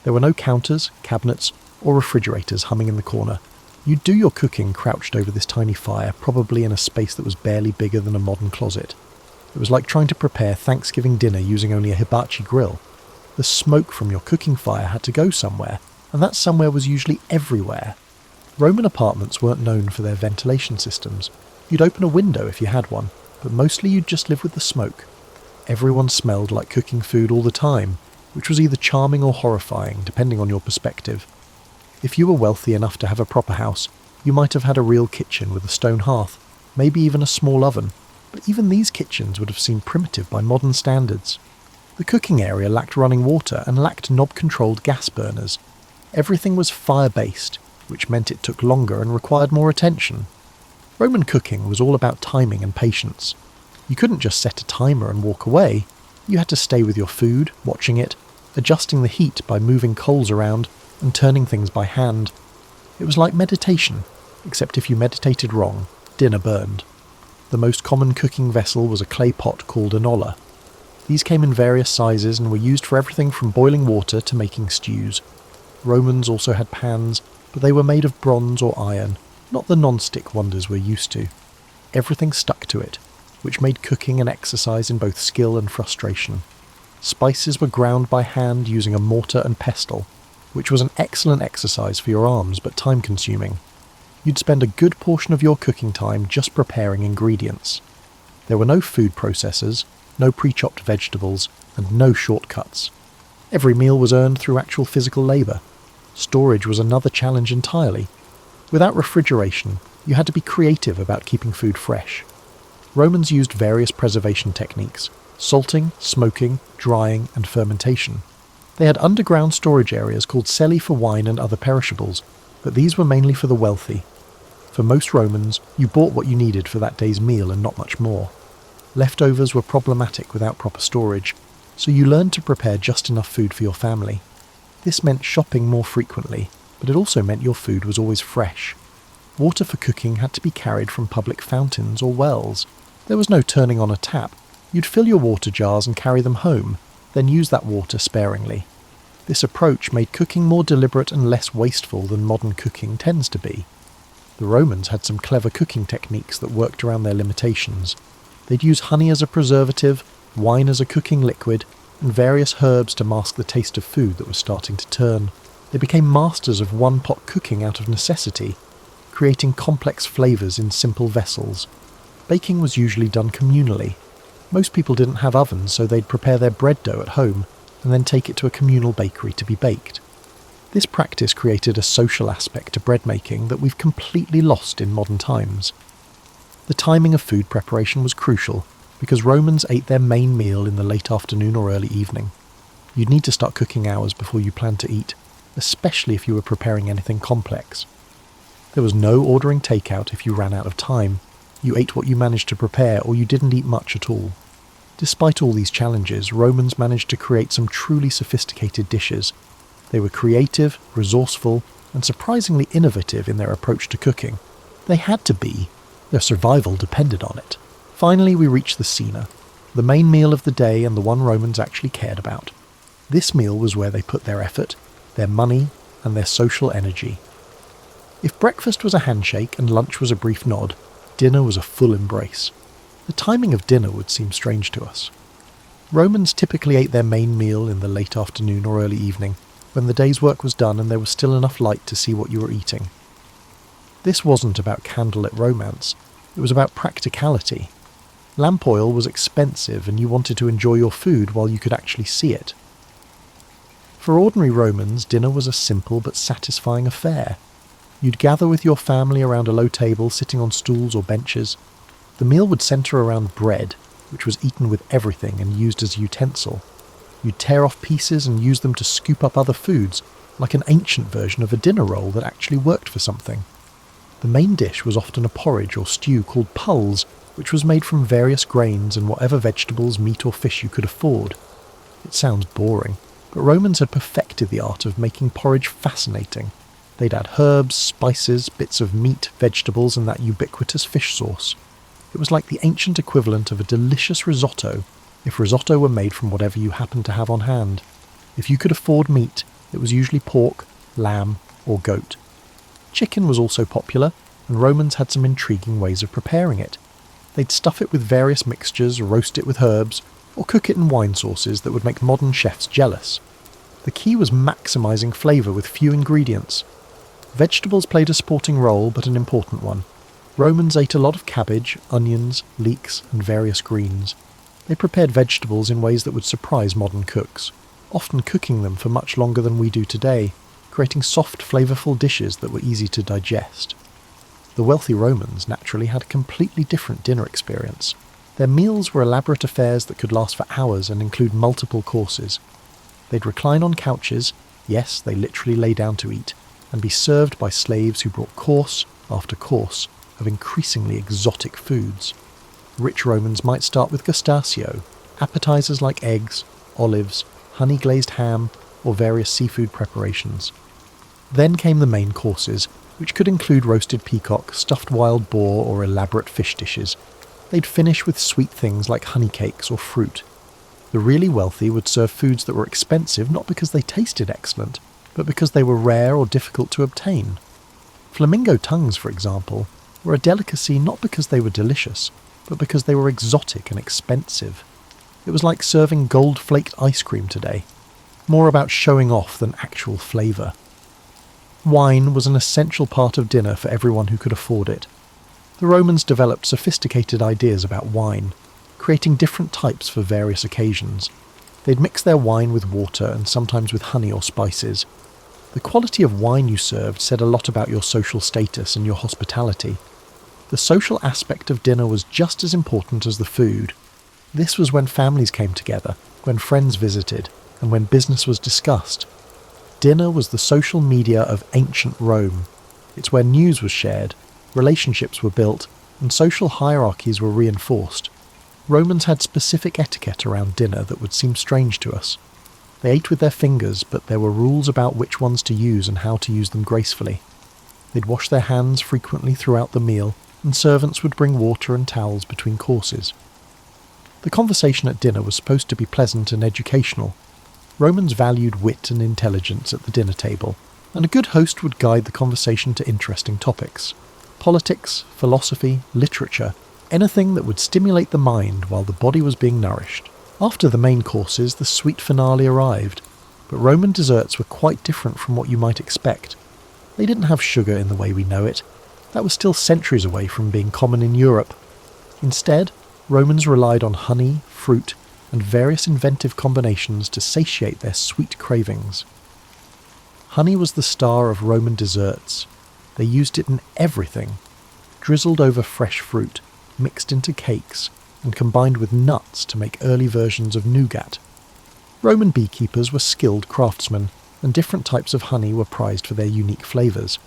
There were no counters, cabinets, or refrigerators humming in the corner. You'd do your cooking crouched over this tiny fire, probably in a space that was barely bigger than a modern closet. It was like trying to prepare Thanksgiving dinner using only a hibachi grill. The smoke from your cooking fire had to go somewhere, and that somewhere was usually everywhere. Roman apartments weren't known for their ventilation systems. You'd open a window if you had one, but mostly you'd just live with the smoke. Everyone smelled like cooking food all the time, which was either charming or horrifying, depending on your perspective. If you were wealthy enough to have a proper house, you might have had a real kitchen with a stone hearth, maybe even a small oven, but even these kitchens would have seemed primitive by modern standards. The cooking area lacked running water and lacked knob-controlled gas burners. Everything was fire-based, which meant it took longer and required more attention. Roman cooking was all about timing and patience. You couldn't just set a timer and walk away. You had to stay with your food, watching it, adjusting the heat by moving coals around and turning things by hand. It was like meditation, except if you meditated wrong, dinner burned. The most common cooking vessel was a clay pot called an olla. These came in various sizes and were used for everything from boiling water to making stews. Romans also had pans, but they were made of bronze or iron, not the non-stick wonders we're used to. Everything stuck to it, which made cooking an exercise in both skill and frustration. Spices were ground by hand using a mortar and pestle, which was an excellent exercise for your arms but time-consuming. You'd spend a good portion of your cooking time just preparing ingredients. There were no food processors, no pre-chopped vegetables, and no shortcuts. Every meal was earned through actual physical labour. Storage was another challenge entirely. Without refrigeration, you had to be creative about keeping food fresh. Romans used various preservation techniques: salting, smoking, drying, and fermentation. They had underground storage areas called celli for wine and other perishables, but these were mainly for the wealthy. For most Romans, you bought what you needed for that day's meal and not much more. Leftovers were problematic without proper storage, so you learned to prepare just enough food for your family. This meant shopping more frequently, but it also meant your food was always fresh. Water for cooking had to be carried from public fountains or wells. There was no turning on a tap. You'd fill your water jars and carry them home, then use that water sparingly. This approach made cooking more deliberate and less wasteful than modern cooking tends to be. The Romans had some clever cooking techniques that worked around their limitations. They'd use honey as a preservative, wine as a cooking liquid, and various herbs to mask the taste of food that was starting to turn. They became masters of one-pot cooking out of necessity, creating complex flavours in simple vessels. Baking was usually done communally. Most people didn't have ovens, so they'd prepare their bread dough at home and then take it to a communal bakery to be baked. This practice created a social aspect to bread making that we've completely lost in modern times. The timing of food preparation was crucial, because Romans ate their main meal in the late afternoon or early evening. You'd need to start cooking hours before you planned to eat, especially if you were preparing anything complex. There was no ordering takeout if you ran out of time. You ate what you managed to prepare, or you didn't eat much at all. Despite all these challenges, Romans managed to create some truly sophisticated dishes. They were creative, resourceful, and surprisingly innovative in their approach to cooking. They had to be. Their survival depended on it. Finally, we reached the cena, the main meal of the day and the one Romans actually cared about. This meal was where they put their effort, their money, and their social energy. If breakfast was a handshake and lunch was a brief nod, dinner was a full embrace. The timing of dinner would seem strange to us. Romans typically ate their main meal in the late afternoon or early evening, when the day's work was done and there was still enough light to see what you were eating. This wasn't about candlelit romance, it was about practicality. Lamp oil was expensive and you wanted to enjoy your food while you could actually see it. For ordinary Romans, dinner was a simple but satisfying affair. You'd gather with your family around a low table sitting on stools or benches. The meal would centre around bread, which was eaten with everything and used as a utensil. You'd tear off pieces and use them to scoop up other foods, like an ancient version of a dinner roll that actually worked for something. The main dish was often a porridge or stew called pulse, which was made from various grains and whatever vegetables, meat or fish you could afford. It sounds boring, but Romans had perfected the art of making porridge fascinating. They'd add herbs, spices, bits of meat, vegetables, and that ubiquitous fish sauce. It was like the ancient equivalent of a delicious risotto, if risotto were made from whatever you happened to have on hand. If you could afford meat, it was usually pork, lamb, or goat. Chicken was also popular, and Romans had some intriguing ways of preparing it. They'd stuff it with various mixtures, roast it with herbs, or cook it in wine sauces that would make modern chefs jealous. The key was maximising flavour with few ingredients. Vegetables played a sporting role, but an important one. Romans ate a lot of cabbage, onions, leeks, and various greens. They prepared vegetables in ways that would surprise modern cooks, often cooking them for much longer than we do today, creating soft, flavourful dishes that were easy to digest. The wealthy Romans naturally had a completely different dinner experience. Their meals were elaborate affairs that could last for hours and include multiple courses. They'd recline on couches, yes, they literally lay down to eat, and be served by slaves who brought course after course of increasingly exotic foods. Rich Romans might start with gustaccio, appetizers like eggs, olives, honey-glazed ham, or various seafood preparations. Then came the main courses, which could include roasted peacock, stuffed wild boar, or elaborate fish dishes. They'd finish with sweet things like honey cakes or fruit. The really wealthy would serve foods that were expensive not because they tasted excellent, but because they were rare or difficult to obtain. Flamingo tongues, for example, were a delicacy not because they were delicious, but because they were exotic and expensive. It was like serving gold-flaked ice cream today, more about showing off than actual flavour. Wine was an essential part of dinner for everyone who could afford it. The Romans developed sophisticated ideas about wine, creating different types for various occasions. They'd mix their wine with water and sometimes with honey or spices. The quality of wine you served said a lot about your social status and your hospitality. The social aspect of dinner was just as important as the food. This was when families came together, when friends visited, and when business was discussed. Dinner was the social media of ancient Rome. It's where news was shared, relationships were built, and social hierarchies were reinforced. Romans had specific etiquette around dinner that would seem strange to us. They ate with their fingers, but there were rules about which ones to use and how to use them gracefully. They'd wash their hands frequently throughout the meal, and servants would bring water and towels between courses. The conversation at dinner was supposed to be pleasant and educational. Romans valued wit and intelligence at the dinner table, and a good host would guide the conversation to interesting topics. Politics, philosophy, literature, anything that would stimulate the mind while the body was being nourished. After the main courses, the sweet finale arrived, but Roman desserts were quite different from what you might expect. They didn't have sugar in the way we know it. That was still centuries away from being common in Europe. Instead, Romans relied on honey, fruit, and various inventive combinations to satiate their sweet cravings. Honey was the star of Roman desserts. They used it in everything, drizzled over fresh fruit, mixed into cakes, and combined with nuts to make early versions of nougat. Roman beekeepers were skilled craftsmen, and different types of honey were prized for their unique flavours.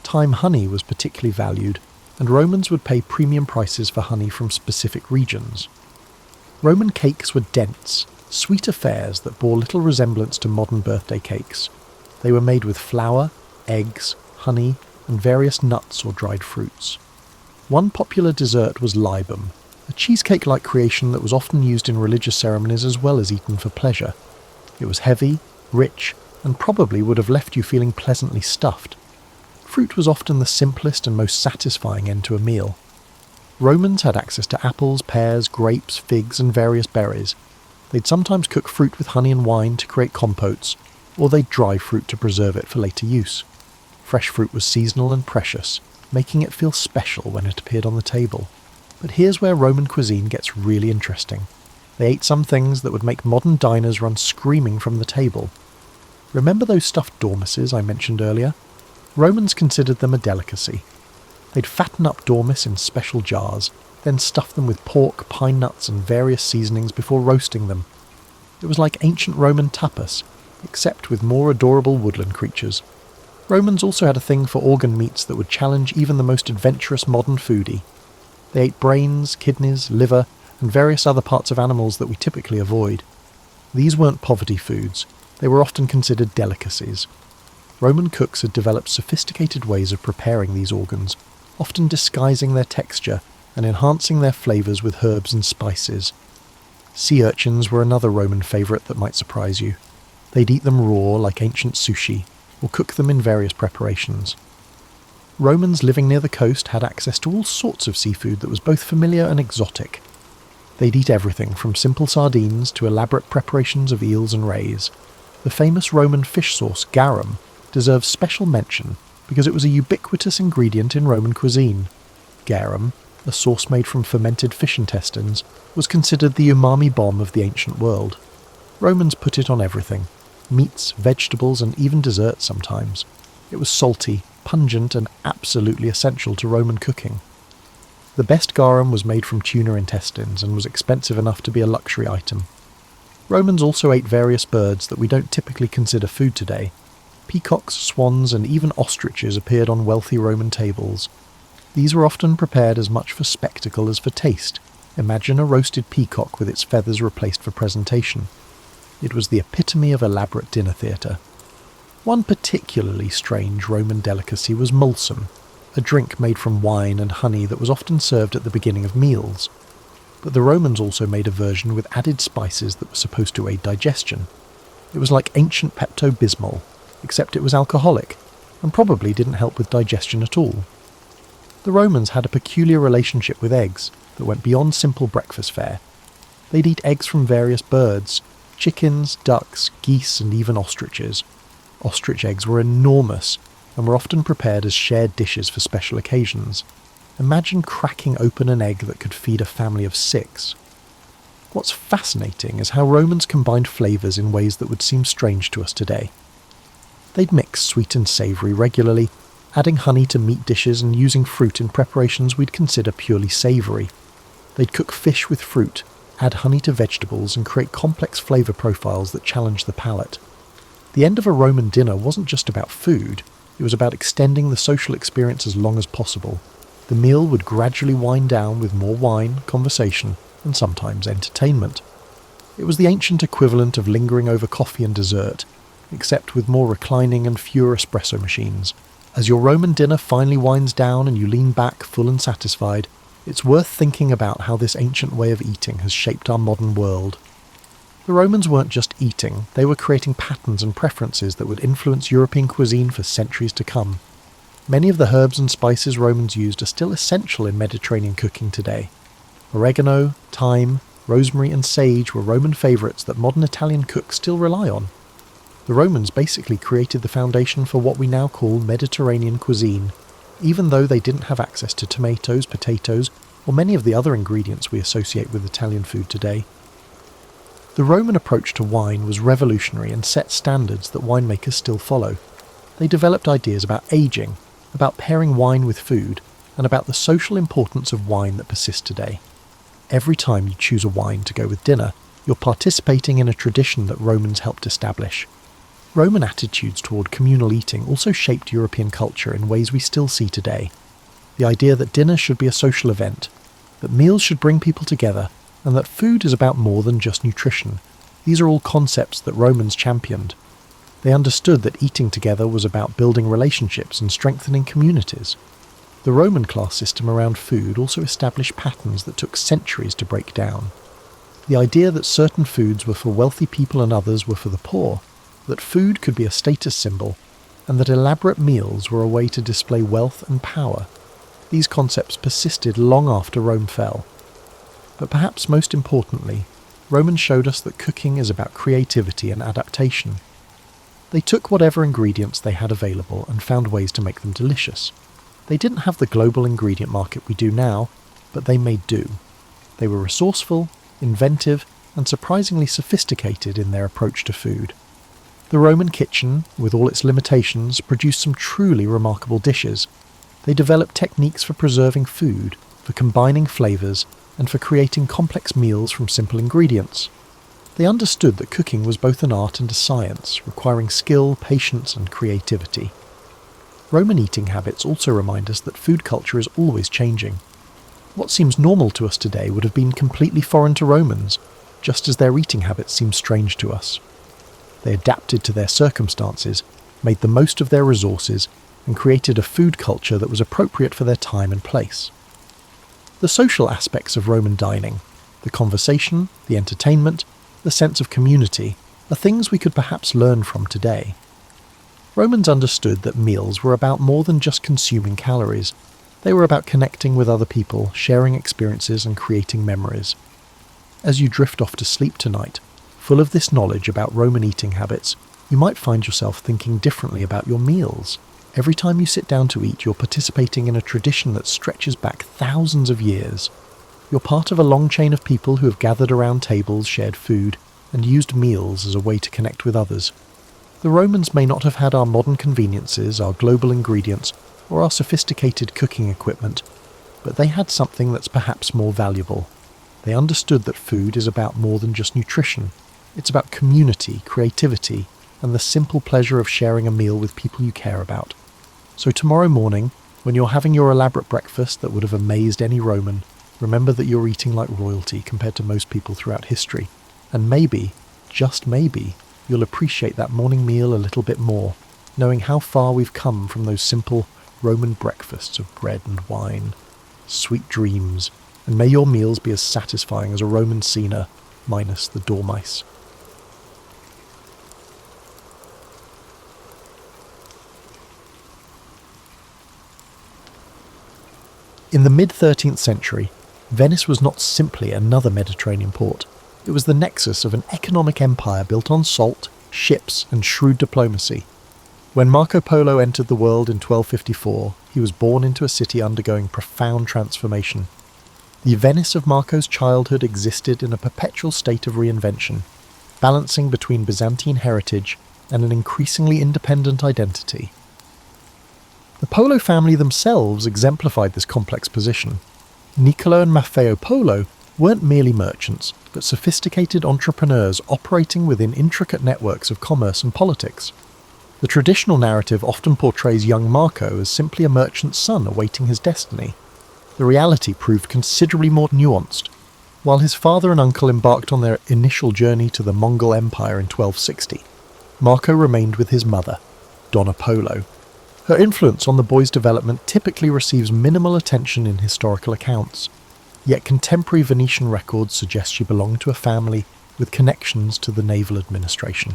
Thyme honey was particularly valued, and Romans would pay premium prices for honey from specific regions. Roman cakes were dense, sweet affairs that bore little resemblance to modern birthday cakes. They were made with flour, eggs, honey, and various nuts or dried fruits. One popular dessert was libum, a cheesecake-like creation that was often used in religious ceremonies as well as eaten for pleasure. It was heavy, rich, and probably would have left you feeling pleasantly stuffed. Fruit was often the simplest and most satisfying end to a meal. Romans had access to apples, pears, grapes, figs, and various berries. They'd sometimes cook fruit with honey and wine to create compotes, or they'd dry fruit to preserve it for later use. Fresh fruit was seasonal and precious, making it feel special when it appeared on the table. But here's where Roman cuisine gets really interesting. They ate some things that would make modern diners run screaming from the table. Remember those stuffed dormices I mentioned earlier? Romans considered them a delicacy. They'd fatten up dormice in special jars, then stuff them with pork, pine nuts, and various seasonings before roasting them. It was like ancient Roman tapas, except with more adorable woodland creatures. Romans also had a thing for organ meats that would challenge even the most adventurous modern foodie. They ate brains, kidneys, liver, and various other parts of animals that we typically avoid. These weren't poverty foods. They were often considered delicacies. Roman cooks had developed sophisticated ways of preparing these organs, often disguising their texture and enhancing their flavours with herbs and spices. Sea urchins were another Roman favourite that might surprise you. They'd eat them raw like ancient sushi, or cook them in various preparations. Romans living near the coast had access to all sorts of seafood that was both familiar and exotic. They'd eat everything from simple sardines to elaborate preparations of eels and rays. The famous Roman fish sauce garum deserves special mention because it was a ubiquitous ingredient in Roman cuisine. Garum, a sauce made from fermented fish intestines, was considered the umami bomb of the ancient world. Romans put it on everything: meats, vegetables, and even desserts sometimes. It was salty, pungent, and absolutely essential to Roman cooking. The best garum was made from tuna intestines and was expensive enough to be a luxury item. Romans also ate various birds that we don't typically consider food today. Peacocks, swans, and even ostriches appeared on wealthy Roman tables. These were often prepared as much for spectacle as for taste. Imagine a roasted peacock with its feathers replaced for presentation. It was the epitome of elaborate dinner theatre. One particularly strange Roman delicacy was mulsum, a drink made from wine and honey that was often served at the beginning of meals. But the Romans also made a version with added spices that were supposed to aid digestion. It was like ancient Pepto-Bismol, except it was alcoholic, and probably didn't help with digestion at all. The Romans had a peculiar relationship with eggs that went beyond simple breakfast fare. They'd eat eggs from various birds: chickens, ducks, geese, and even ostriches. Ostrich eggs were enormous, and were often prepared as shared dishes for special occasions. Imagine cracking open an egg that could feed a family of 6. What's fascinating is how Romans combined flavours in ways that would seem strange to us today. They'd mix sweet and savoury regularly, adding honey to meat dishes and using fruit in preparations we'd consider purely savoury. They'd cook fish with fruit, add honey to vegetables, and create complex flavour profiles that challenge the palate. The end of a Roman dinner wasn't just about food, it was about extending the social experience as long as possible. The meal would gradually wind down with more wine, conversation, and sometimes entertainment. It was the ancient equivalent of lingering over coffee and dessert, except with more reclining and fewer espresso machines. As your Roman dinner finally winds down and you lean back full and satisfied, it's worth thinking about how this ancient way of eating has shaped our modern world. The Romans weren't just eating, they were creating patterns and preferences that would influence European cuisine for centuries to come. Many of the herbs and spices Romans used are still essential in Mediterranean cooking today. Oregano, thyme, rosemary, and sage were Roman favourites that modern Italian cooks still rely on. The Romans basically created the foundation for what we now call Mediterranean cuisine, even though they didn't have access to tomatoes, potatoes, or many of the other ingredients we associate with Italian food today. The Roman approach to wine was revolutionary and set standards that winemakers still follow. They developed ideas about aging, about pairing wine with food, and about the social importance of wine that persists today. Every time you choose a wine to go with dinner, you're participating in a tradition that Romans helped establish. Roman attitudes toward communal eating also shaped European culture in ways we still see today. The idea that dinner should be a social event, that meals should bring people together, and that food is about more than just nutrition. These are all concepts that Romans championed. They understood that eating together was about building relationships and strengthening communities. The Roman class system around food also established patterns that took centuries to break down. The idea that certain foods were for wealthy people and others were for the poor, that food could be a status symbol, and that elaborate meals were a way to display wealth and power. These concepts persisted long after Rome fell. But perhaps most importantly, Romans showed us that cooking is about creativity and adaptation. They took whatever ingredients they had available and found ways to make them delicious. They didn't have the global ingredient market we do now, but they made do. They were resourceful, inventive, and surprisingly sophisticated in their approach to food. The Roman kitchen, with all its limitations, produced some truly remarkable dishes. They developed techniques for preserving food, for combining flavours, and for creating complex meals from simple ingredients. They understood that cooking was both an art and a science, requiring skill, patience, and creativity. Roman eating habits also remind us that food culture is always changing. What seems normal to us today would have been completely foreign to Romans, just as their eating habits seem strange to us. They adapted to their circumstances, made the most of their resources, and created a food culture that was appropriate for their time and place. The social aspects of Roman dining, the conversation, the entertainment, the sense of community, are things we could perhaps learn from today. Romans understood that meals were about more than just consuming calories. They were about connecting with other people, sharing experiences, and creating memories. As you drift off to sleep tonight, full of this knowledge about Roman eating habits, you might find yourself thinking differently about your meals. Every time you sit down to eat, you're participating in a tradition that stretches back thousands of years. You're part of a long chain of people who have gathered around tables, shared food, and used meals as a way to connect with others. The Romans may not have had our modern conveniences, our global ingredients, or our sophisticated cooking equipment, but they had something that's perhaps more valuable. They understood that food is about more than just nutrition. It's about community, creativity, and the simple pleasure of sharing a meal with people you care about. So tomorrow morning, when you're having your elaborate breakfast that would have amazed any Roman, remember that you're eating like royalty compared to most people throughout history. And maybe, just maybe, you'll appreciate that morning meal a little bit more, knowing how far we've come from those simple Roman breakfasts of bread and wine. Sweet dreams, and may your meals be as satisfying as a Roman cena, minus the dormice. In the mid-13th century, Venice was not simply another Mediterranean port. It was the nexus of an economic empire built on salt, ships, and shrewd diplomacy. When Marco Polo entered the world in 1254, he was born into a city undergoing profound transformation. The Venice of Marco's childhood existed in a perpetual state of reinvention, balancing between Byzantine heritage and an increasingly independent identity. The Polo family themselves exemplified this complex position. Niccolo and Maffeo Polo weren't merely merchants, but sophisticated entrepreneurs operating within intricate networks of commerce and politics. The traditional narrative often portrays young Marco as simply a merchant's son awaiting his destiny. The reality proved considerably more nuanced. While his father and uncle embarked on their initial journey to the Mongol Empire in 1260, Marco remained with his mother, Donna Polo. Her influence on the boy's development typically receives minimal attention in historical accounts, yet contemporary Venetian records suggest she belonged to a family with connections to the naval administration.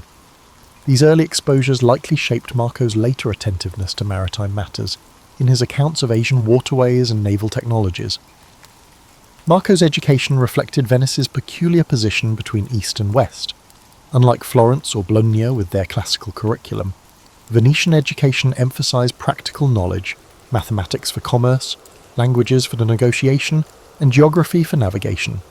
These early exposures likely shaped Marco's later attentiveness to maritime matters, in his accounts of Asian waterways and naval technologies. Marco's education reflected Venice's peculiar position between East and West. Unlike Florence or Bologna with their classical curriculum, Venetian education emphasized practical knowledge, mathematics for commerce, languages for the negotiation, and geography for navigation.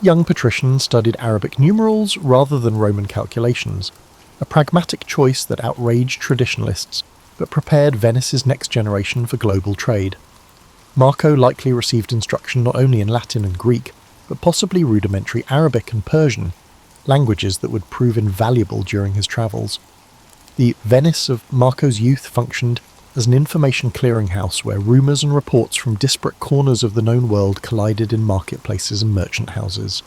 Young patricians studied Arabic numerals rather than Roman calculations, a pragmatic choice that outraged traditionalists but prepared Venice's next generation for global trade. Marco likely received instruction not only in Latin and Greek, but possibly rudimentary Arabic and Persian, languages that would prove invaluable during his travels. The Venice of Marco's youth functioned as an information clearinghouse where rumours and reports from disparate corners of the known world collided in marketplaces and merchant houses.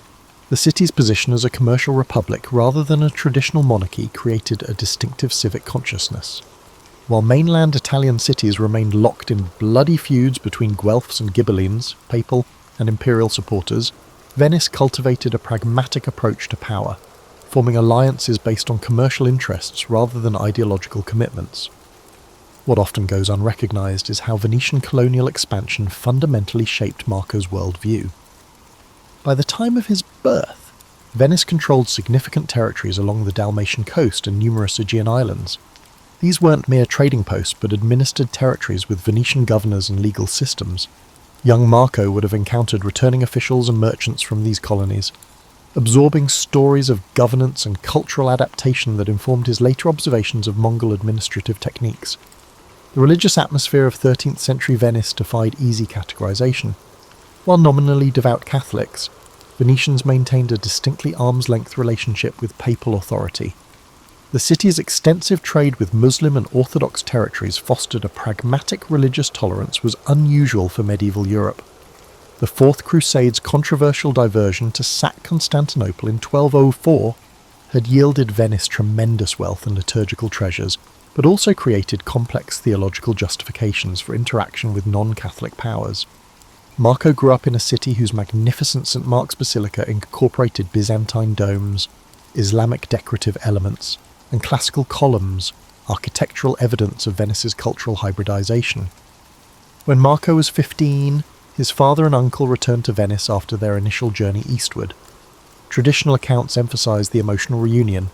The city's position as a commercial republic rather than a traditional monarchy created a distinctive civic consciousness. While mainland Italian cities remained locked in bloody feuds between Guelphs and Ghibellines, papal and imperial supporters, Venice cultivated a pragmatic approach to power, forming alliances based on commercial interests rather than ideological commitments. What often goes unrecognised is how Venetian colonial expansion fundamentally shaped Marco's worldview. By the time of his birth, Venice controlled significant territories along the Dalmatian coast and numerous Aegean islands. These weren't mere trading posts but administered territories with Venetian governors and legal systems. Young Marco would have encountered returning officials and merchants from these colonies, absorbing stories of governance and cultural adaptation that informed his later observations of Mongol administrative techniques. The religious atmosphere of 13th century Venice defied easy categorization. While nominally devout Catholics, Venetians maintained a distinctly arm's-length relationship with papal authority. The city's extensive trade with Muslim and Orthodox territories fostered a pragmatic religious tolerance was unusual for medieval Europe. The Fourth Crusade's controversial diversion to sack Constantinople in 1204 had yielded Venice tremendous wealth and liturgical treasures, but also created complex theological justifications for interaction with non-Catholic powers. Marco grew up in a city whose magnificent St. Mark's Basilica incorporated Byzantine domes, Islamic decorative elements, and classical columns, architectural evidence of Venice's cultural hybridization. When Marco was 15, his father and uncle returned to Venice after their initial journey eastward. Traditional accounts emphasize the emotional reunion,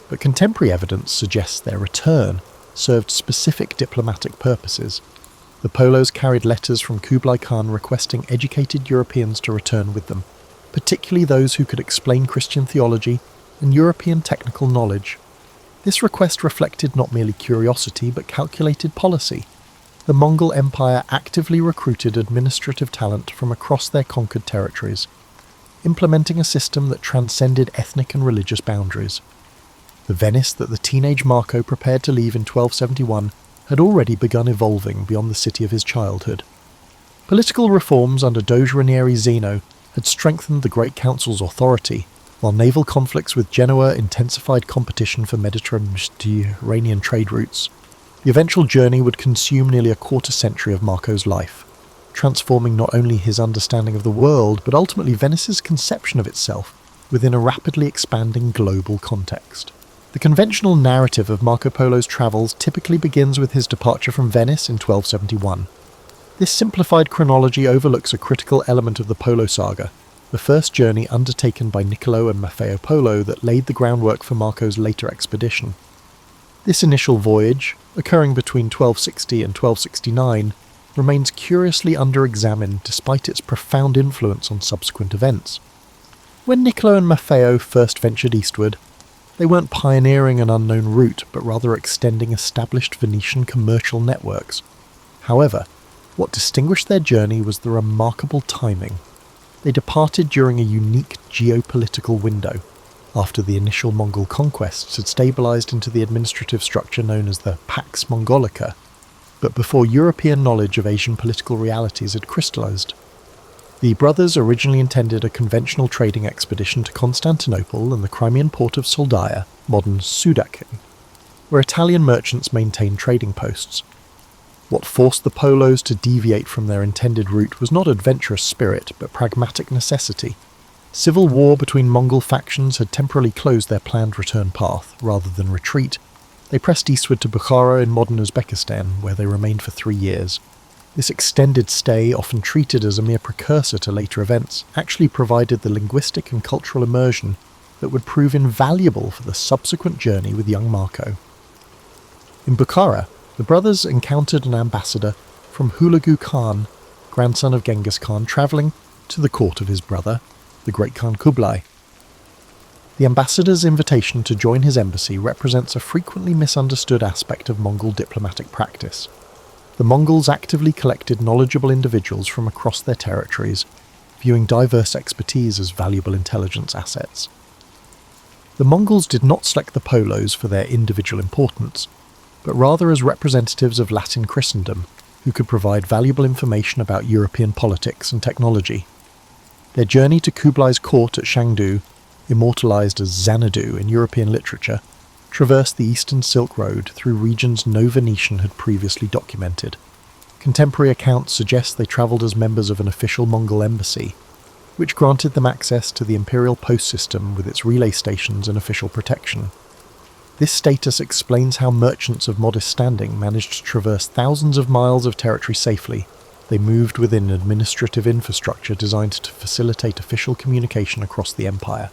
but contemporary evidence suggests their return served specific diplomatic purposes. The Polos carried letters from Kublai Khan requesting educated Europeans to return with them, particularly those who could explain Christian theology and European technical knowledge. This request reflected not merely curiosity but calculated policy. The Mongol Empire actively recruited administrative talent from across their conquered territories, implementing a system that transcended ethnic and religious boundaries. The Venice that the teenage Marco prepared to leave in 1271 had already begun evolving beyond the city of his childhood. Political reforms under Doge Ranieri Zeno had strengthened the Great Council's authority, while naval conflicts with Genoa intensified competition for Mediterranean trade routes. The eventual journey would consume nearly a quarter-century of Marco's life, transforming not only his understanding of the world but ultimately Venice's conception of itself within a rapidly expanding global context. The conventional narrative of Marco Polo's travels typically begins with his departure from Venice in 1271. This simplified chronology overlooks a critical element of the Polo saga, the first journey undertaken by Niccolo and Maffeo Polo that laid the groundwork for Marco's later expedition. This initial voyage, occurring between 1260 and 1269, remains curiously under-examined despite its profound influence on subsequent events. When Niccolo and Maffeo first ventured eastward, they weren't pioneering an unknown route, but rather extending established Venetian commercial networks. However, what distinguished their journey was the remarkable timing. They departed during a unique geopolitical window, after the initial Mongol conquests had stabilized into the administrative structure known as the Pax Mongolica, but before European knowledge of Asian political realities had crystallized. The brothers originally intended a conventional trading expedition to Constantinople and the Crimean port of Soldaia, modern Sudakin, where Italian merchants maintained trading posts. What forced the Polos to deviate from their intended route was not adventurous spirit, but pragmatic necessity. Civil war between Mongol factions had temporarily closed their planned return path. Rather than retreat, they pressed eastward to Bukhara in modern Uzbekistan, where they remained for 3 years. This extended stay, often treated as a mere precursor to later events, actually provided the linguistic and cultural immersion that would prove invaluable for the subsequent journey with young Marco. In Bukhara, the brothers encountered an ambassador from Hulagu Khan, grandson of Genghis Khan, travelling to the court of his brother, the great Khan Kublai. The ambassador's invitation to join his embassy represents a frequently misunderstood aspect of Mongol diplomatic practice. The Mongols actively collected knowledgeable individuals from across their territories, viewing diverse expertise as valuable intelligence assets. The Mongols did not select the Polos for their individual importance. but rather as representatives of Latin Christendom who could provide valuable information about European politics and technology. Their journey to Kublai's court at Chengdu, immortalised as Xanadu in European literature, traversed the Eastern Silk Road through regions no Venetian had previously documented. Contemporary accounts suggest they travelled as members of an official Mongol embassy, which granted them access to the imperial post system with its relay stations and official protection. This status explains how merchants of modest standing managed to traverse thousands of miles of territory safely. They moved within administrative infrastructure designed to facilitate official communication across the empire.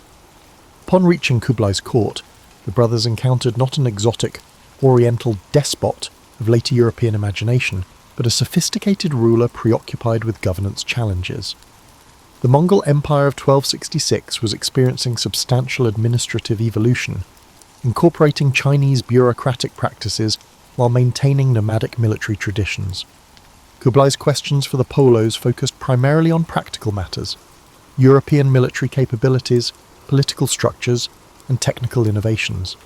Upon reaching Kublai's court, the brothers encountered not an exotic, oriental despot of later European imagination, but a sophisticated ruler preoccupied with governance challenges. The Mongol Empire of 1266 was experiencing substantial administrative evolution, incorporating Chinese bureaucratic practices while maintaining nomadic military traditions. Kublai's questions for the Polos focused primarily on practical matters: European military capabilities, political structures, and technical innovations.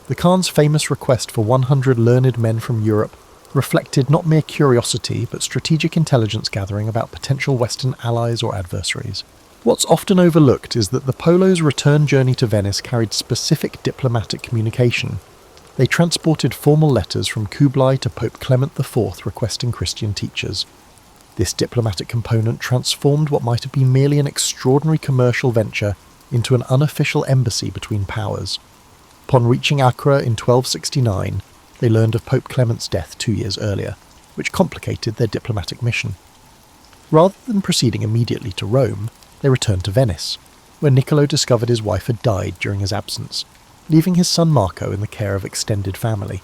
The Khan's famous request for 100 learned men from Europe reflected not mere curiosity but strategic intelligence gathering about potential Western allies or adversaries. What's often overlooked is that the Polos' return journey to Venice carried specific diplomatic communication. They transported formal letters from Kublai to Pope Clement IV requesting Christian teachers. This diplomatic component transformed what might have been merely an extraordinary commercial venture into an unofficial embassy between powers. Upon reaching Accra in 1269, they learned of Pope Clement's death 2 years earlier, which complicated their diplomatic mission. Rather than proceeding immediately to Rome, they returned to Venice, where Niccolo discovered his wife had died during his absence, leaving his son Marco in the care of extended family.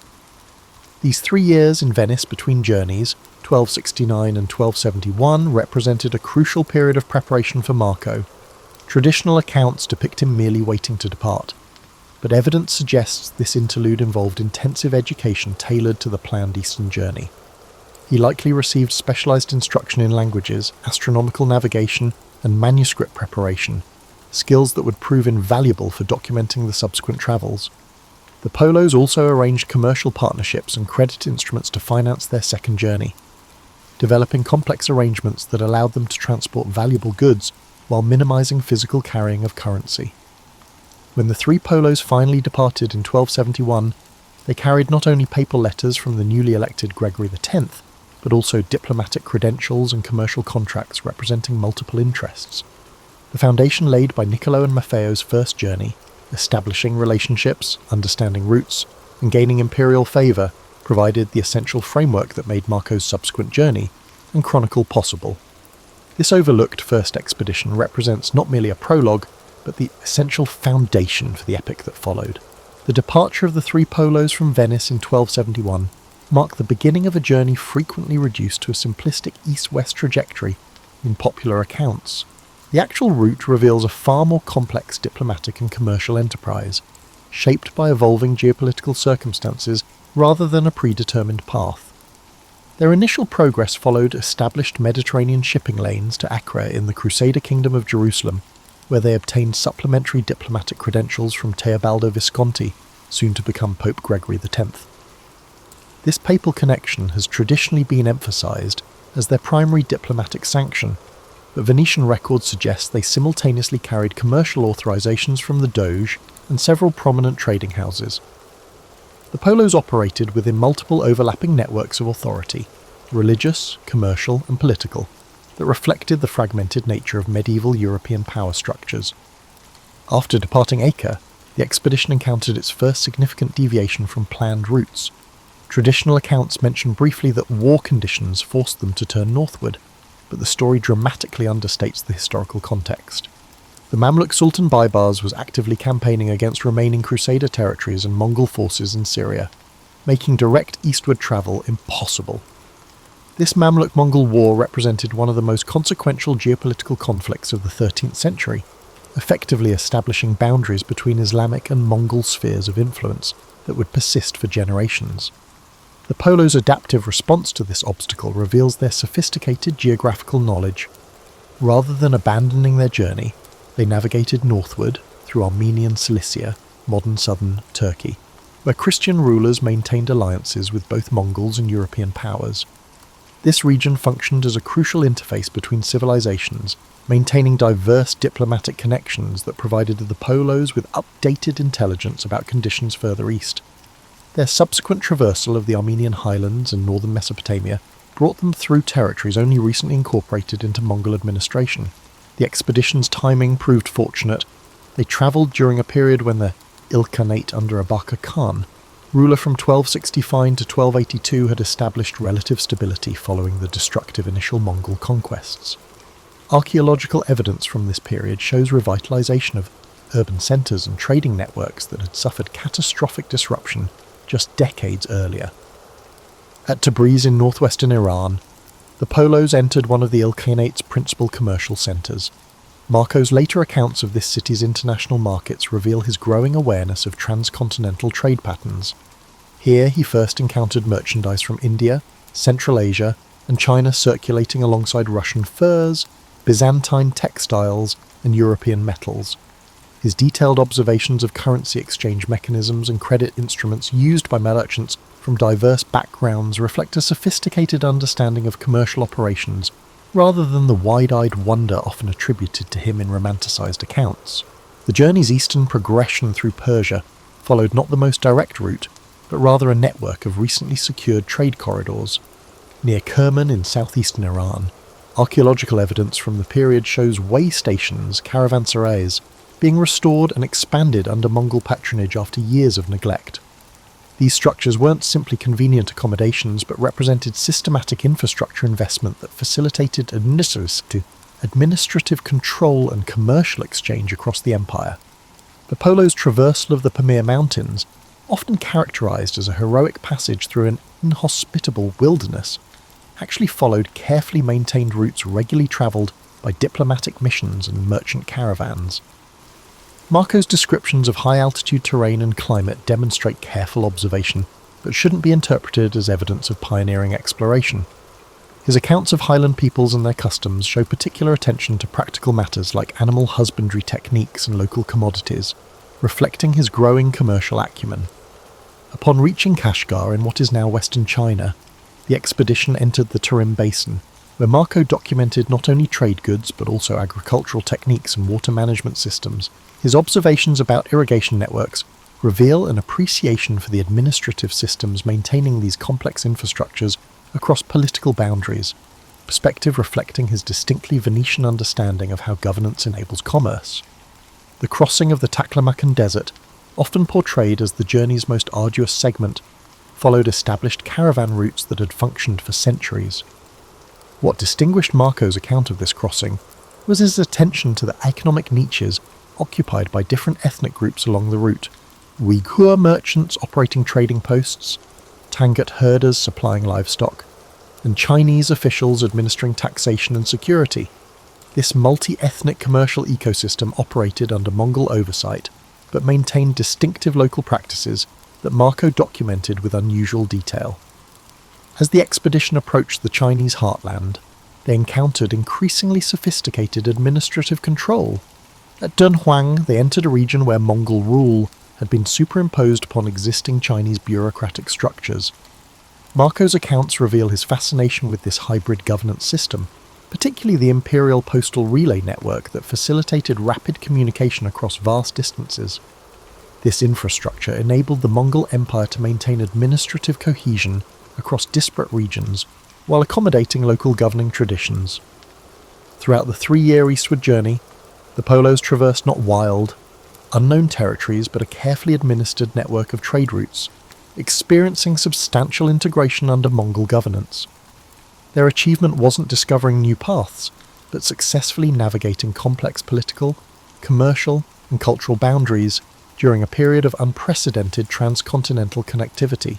These 3 years in Venice between journeys, 1269 and 1271, represented a crucial period of preparation for Marco. Traditional accounts depict him merely waiting to depart, but evidence suggests this interlude involved intensive education tailored to the planned Eastern journey. He likely received specialised instruction in languages, astronomical navigation, and manuscript preparation, skills that would prove invaluable for documenting the subsequent travels. The Polos also arranged commercial partnerships and credit instruments to finance their second journey, developing complex arrangements that allowed them to transport valuable goods while minimising physical carrying of currency. When the 3 Polos finally departed in 1271, they carried not only papal letters from the newly elected Gregory X, but also diplomatic credentials and commercial contracts representing multiple interests. The foundation laid by Niccolo and Maffeo's first journey, establishing relationships, understanding roots, and gaining imperial favour, provided the essential framework that made Marco's subsequent journey and chronicle possible. This overlooked first expedition represents not merely a prologue, but the essential foundation for the epic that followed. The departure of the 3 Polos from Venice in 1271 marked the beginning of a journey frequently reduced to a simplistic east-west trajectory in popular accounts. The actual route reveals a far more complex diplomatic and commercial enterprise, shaped by evolving geopolitical circumstances rather than a predetermined path. Their initial progress followed established Mediterranean shipping lanes to Accra in the Crusader Kingdom of Jerusalem, where they obtained supplementary diplomatic credentials from Teobaldo Visconti, soon to become Pope Gregory X. This papal connection has traditionally been emphasised as their primary diplomatic sanction, but Venetian records suggest they simultaneously carried commercial authorisations from the Doge and several prominent trading houses. The Polos operated within multiple overlapping networks of authority, religious, commercial and political, that reflected the fragmented nature of medieval European power structures. After departing Acre, the expedition encountered its first significant deviation from planned routes. Traditional accounts mention briefly that war conditions forced them to turn northward, but the story dramatically understates the historical context. The Mamluk Sultan Baybars was actively campaigning against remaining Crusader territories and Mongol forces in Syria, making direct eastward travel impossible. This Mamluk-Mongol war represented one of the most consequential geopolitical conflicts of the 13th century, effectively establishing boundaries between Islamic and Mongol spheres of influence that would persist for generations. The Polos' adaptive response to this obstacle reveals their sophisticated geographical knowledge. Rather than abandoning their journey, they navigated northward through Armenian Cilicia, modern southern Turkey. where Christian rulers maintained alliances with both Mongols and European powers. This region functioned as a crucial interface between civilizations, maintaining diverse diplomatic connections that provided the Polos with updated intelligence about conditions further east. Their subsequent traversal of the Armenian highlands and northern Mesopotamia brought them through territories only recently incorporated into Mongol administration. The expedition's timing proved fortunate. They travelled during a period when the Ilkhanate under Abaka Khan, ruler from 1265 to 1282, had established relative stability following the destructive initial Mongol conquests. Archaeological evidence from this period shows revitalization of urban centres and trading networks that had suffered catastrophic disruption just decades earlier. At Tabriz in northwestern Iran, the Polos entered one of the Ilkhanate's principal commercial centres. Marco's later accounts of this city's international markets reveal his growing awareness of transcontinental trade patterns. Here he first encountered merchandise from India, Central Asia, and China circulating alongside Russian furs, Byzantine textiles, and European metals. His detailed observations of currency exchange mechanisms and credit instruments used by merchants from diverse backgrounds reflect a sophisticated understanding of commercial operations rather than the wide-eyed wonder often attributed to him in romanticized accounts. The journey's eastern progression through Persia followed not the most direct route, but rather a network of recently secured trade corridors. Near Kerman in southeastern Iran, archaeological evidence from the period shows way stations, caravanserais, being restored and expanded under Mongol patronage after years of neglect. These structures weren't simply convenient accommodations, but represented systematic infrastructure investment that facilitated administrative control and commercial exchange across the empire. The Polos' traversal of the Pamir Mountains, often characterized as a heroic passage through an inhospitable wilderness, actually followed carefully maintained routes regularly travelled by diplomatic missions and merchant caravans. Marco's descriptions of high-altitude terrain and climate demonstrate careful observation, but shouldn't be interpreted as evidence of pioneering exploration. His accounts of highland peoples and their customs show particular attention to practical matters like animal husbandry techniques and local commodities, reflecting his growing commercial acumen. Upon reaching Kashgar in what is now western China, the expedition entered the Tarim Basin, where Marco documented not only trade goods but also agricultural techniques and water management systems. His observations about irrigation networks reveal an appreciation for the administrative systems maintaining these complex infrastructures across political boundaries, perspective reflecting his distinctly Venetian understanding of how governance enables commerce. The crossing of the Taklamakan Desert, often portrayed as the journey's most arduous segment, followed established caravan routes that had functioned for centuries. What distinguished Marco's account of this crossing was his attention to the economic niches occupied by different ethnic groups along the route: Uyghur merchants operating trading posts, Tangut herders supplying livestock, and Chinese officials administering taxation and security. This multi-ethnic commercial ecosystem operated under Mongol oversight, but maintained distinctive local practices that Marco documented with unusual detail. As the expedition approached the Chinese heartland, they encountered increasingly sophisticated administrative control. At Dunhuang, they entered a region where Mongol rule had been superimposed upon existing Chinese bureaucratic structures. Marco's accounts reveal his fascination with this hybrid governance system, particularly the imperial postal relay network that facilitated rapid communication across vast distances. This infrastructure enabled the Mongol Empire to maintain administrative cohesion across disparate regions while accommodating local governing traditions. Throughout the 3-year eastward journey, the Polos traversed not wild, unknown territories but a carefully administered network of trade routes, experiencing substantial integration under Mongol governance. Their achievement wasn't discovering new paths, but successfully navigating complex political, commercial, and cultural boundaries during a period of unprecedented transcontinental connectivity.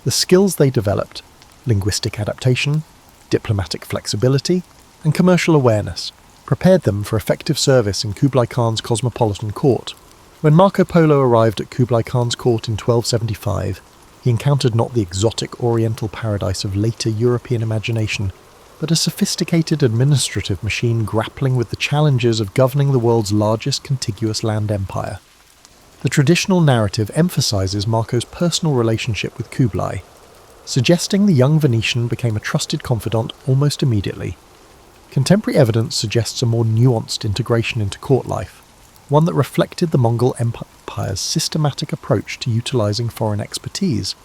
The skills they developed, linguistic adaptation, diplomatic flexibility, and commercial awareness, prepared them for effective service in Kublai Khan's cosmopolitan court. When Marco Polo arrived at Kublai Khan's court in 1275, he encountered not the exotic oriental paradise of later European imagination, but a sophisticated administrative machine grappling with the challenges of governing the world's largest contiguous land empire. The traditional narrative emphasizes Marco's personal relationship with Kublai, suggesting the young Venetian became a trusted confidant almost immediately. Contemporary evidence suggests a more nuanced integration into court life, one that reflected the Mongol Empire's systematic approach to utilizing foreign expertise.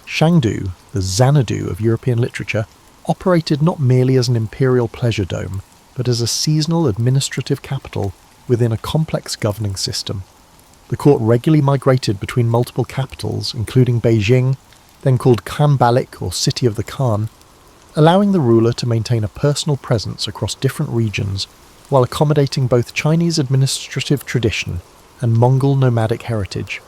Shangdu, the Xanadu of European literature, operated not merely as an imperial pleasure dome, but as a seasonal administrative capital within a complex governing system. The court regularly migrated between multiple capitals, including Beijing, then called Khanbalik or City of the Khan, allowing the ruler to maintain a personal presence across different regions while accommodating both Chinese administrative tradition and Mongol nomadic heritage.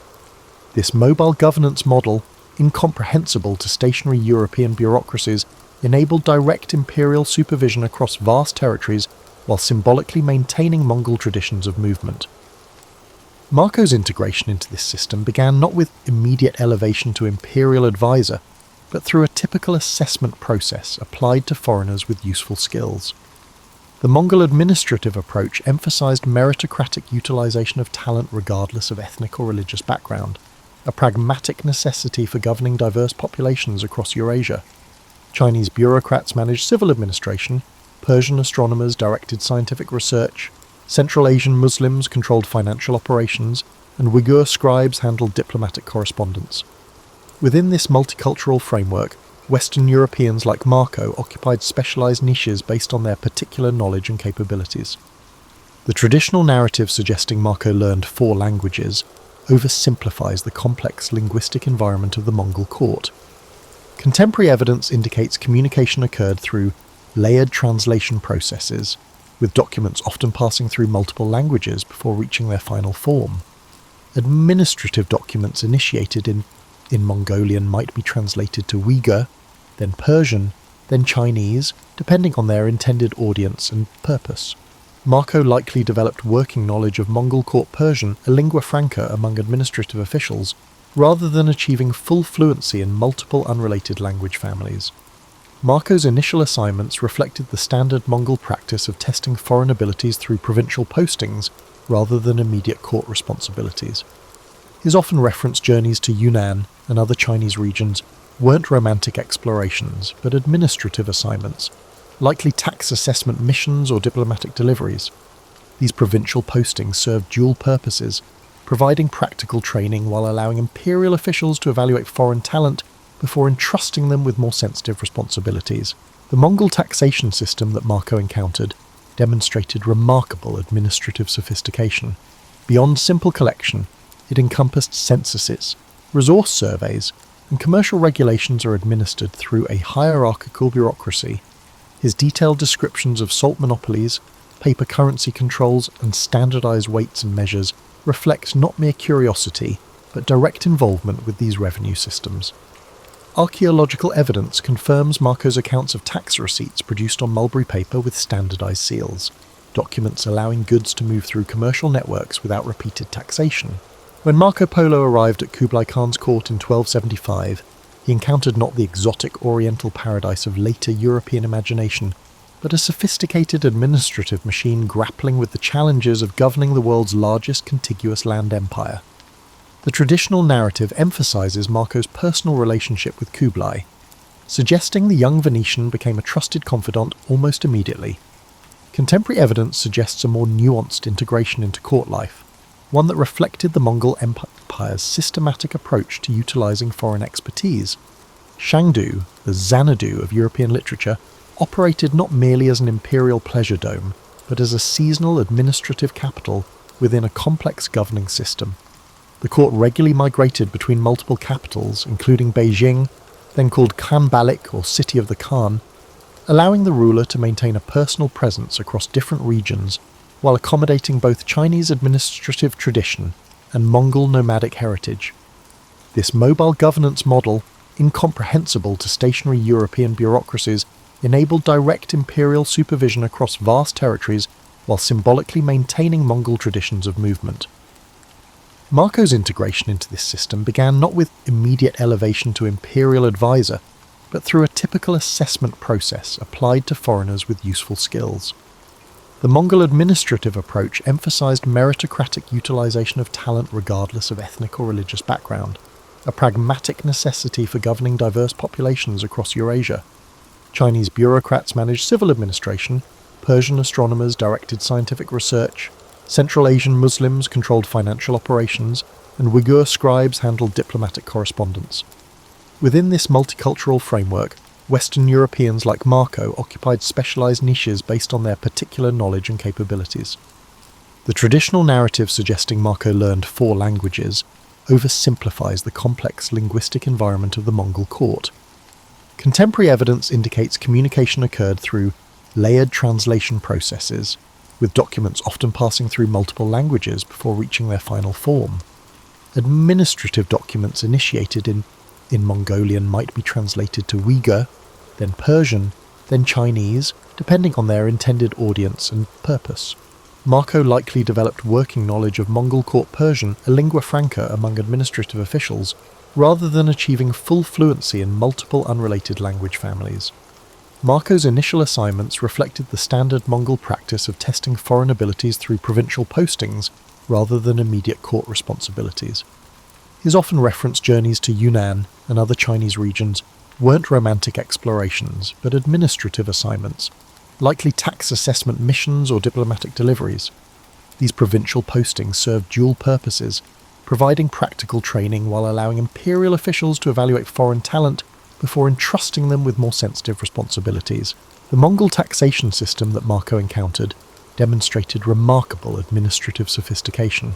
This mobile governance model, incomprehensible to stationary European bureaucracies, enabled direct imperial supervision across vast territories while symbolically maintaining Mongol traditions of movement. Marco's integration into this system began not with immediate elevation to imperial advisor, but through a typical assessment process applied to foreigners with useful skills. The Mongol administrative approach emphasized meritocratic utilization of talent regardless of ethnic or religious background, a pragmatic necessity for governing diverse populations across Eurasia. Chinese bureaucrats managed civil administration, Persian astronomers directed scientific research, Central Asian Muslims controlled financial operations, and Uyghur scribes handled diplomatic correspondence. Within this multicultural framework, Western Europeans like Marco occupied specialized niches based on their particular knowledge and capabilities. The traditional narrative suggesting Marco learned 4 languages oversimplifies the complex linguistic environment of the Mongol court. Contemporary evidence indicates communication occurred through layered translation processes, with documents often passing through multiple languages before reaching their final form. Administrative documents initiated in Mongolian might be translated to Uyghur, then Persian, then Chinese, depending on their intended audience and purpose. Marco likely developed working knowledge of Mongol court Persian, a lingua franca among administrative officials, rather than achieving full fluency in multiple unrelated language families. Marco's initial assignments reflected the standard Mongol practice of testing foreign abilities through provincial postings rather than immediate court responsibilities. His often referenced journeys to Yunnan and other Chinese regions weren't romantic explorations, but administrative assignments, likely tax assessment missions or diplomatic deliveries. These provincial postings served dual purposes, providing practical training while allowing imperial officials to evaluate foreign talent before entrusting them with more sensitive responsibilities. The Mongol taxation system that Marco encountered demonstrated remarkable administrative sophistication. Beyond simple collection, it encompassed censuses, resource surveys, and commercial regulations are administered through a hierarchical bureaucracy. His detailed descriptions of salt monopolies, paper currency controls, and standardized weights and measures reflect not mere curiosity, but direct involvement with these revenue systems. Archaeological evidence confirms Marco's accounts of tax receipts produced on mulberry paper with standardized seals, documents allowing goods to move through commercial networks without repeated taxation. When Marco Polo arrived at Kublai Khan's court in 1275, he encountered not the exotic oriental paradise of later European imagination, but a sophisticated administrative machine grappling with the challenges of governing the world's largest contiguous land empire. The traditional narrative emphasizes Marco's personal relationship with Kublai, suggesting the young Venetian became a trusted confidant almost immediately. Contemporary evidence suggests a more nuanced integration into court life, one that reflected the Mongol Empire's systematic approach to utilizing foreign expertise. Shangdu, the Xanadu of European literature, operated not merely as an imperial pleasure dome, but as a seasonal administrative capital within a complex governing system. The court regularly migrated between multiple capitals, including Beijing, then called Khanbalik or City of the Khan, allowing the ruler to maintain a personal presence across different regions while accommodating both Chinese administrative tradition and Mongol nomadic heritage. This mobile governance model, incomprehensible to stationary European bureaucracies, enabled direct imperial supervision across vast territories while symbolically maintaining Mongol traditions of movement. Marco's integration into this system began not with immediate elevation to imperial advisor, but through a typical assessment process applied to foreigners with useful skills. The Mongol administrative approach emphasized meritocratic utilization of talent regardless of ethnic or religious background, a pragmatic necessity for governing diverse populations across Eurasia. Chinese bureaucrats managed civil administration, Persian astronomers directed scientific research, Central Asian Muslims controlled financial operations, and Uyghur scribes handled diplomatic correspondence. Within this multicultural framework, Western Europeans like Marco occupied specialized niches based on their particular knowledge and capabilities. The traditional narrative suggesting Marco learned 4 languages oversimplifies the complex linguistic environment of the Mongol court. Contemporary evidence indicates communication occurred through layered translation processes, with documents often passing through multiple languages before reaching their final form. Administrative documents initiated in Mongolian might be translated to Uyghur, then Persian, then Chinese, depending on their intended audience and purpose. Marco likely developed working knowledge of Mongol court Persian, a lingua franca among administrative officials, rather than achieving full fluency in multiple unrelated language families. Marco's initial assignments reflected the standard Mongol practice of testing foreign abilities through provincial postings rather than immediate court responsibilities. His often referenced journeys to Yunnan and other Chinese regions weren't romantic explorations, but administrative assignments, likely tax assessment missions or diplomatic deliveries. These provincial postings served dual purposes, providing practical training while allowing imperial officials to evaluate foreign talent before entrusting them with more sensitive responsibilities. The Mongol taxation system that Marco encountered demonstrated remarkable administrative sophistication.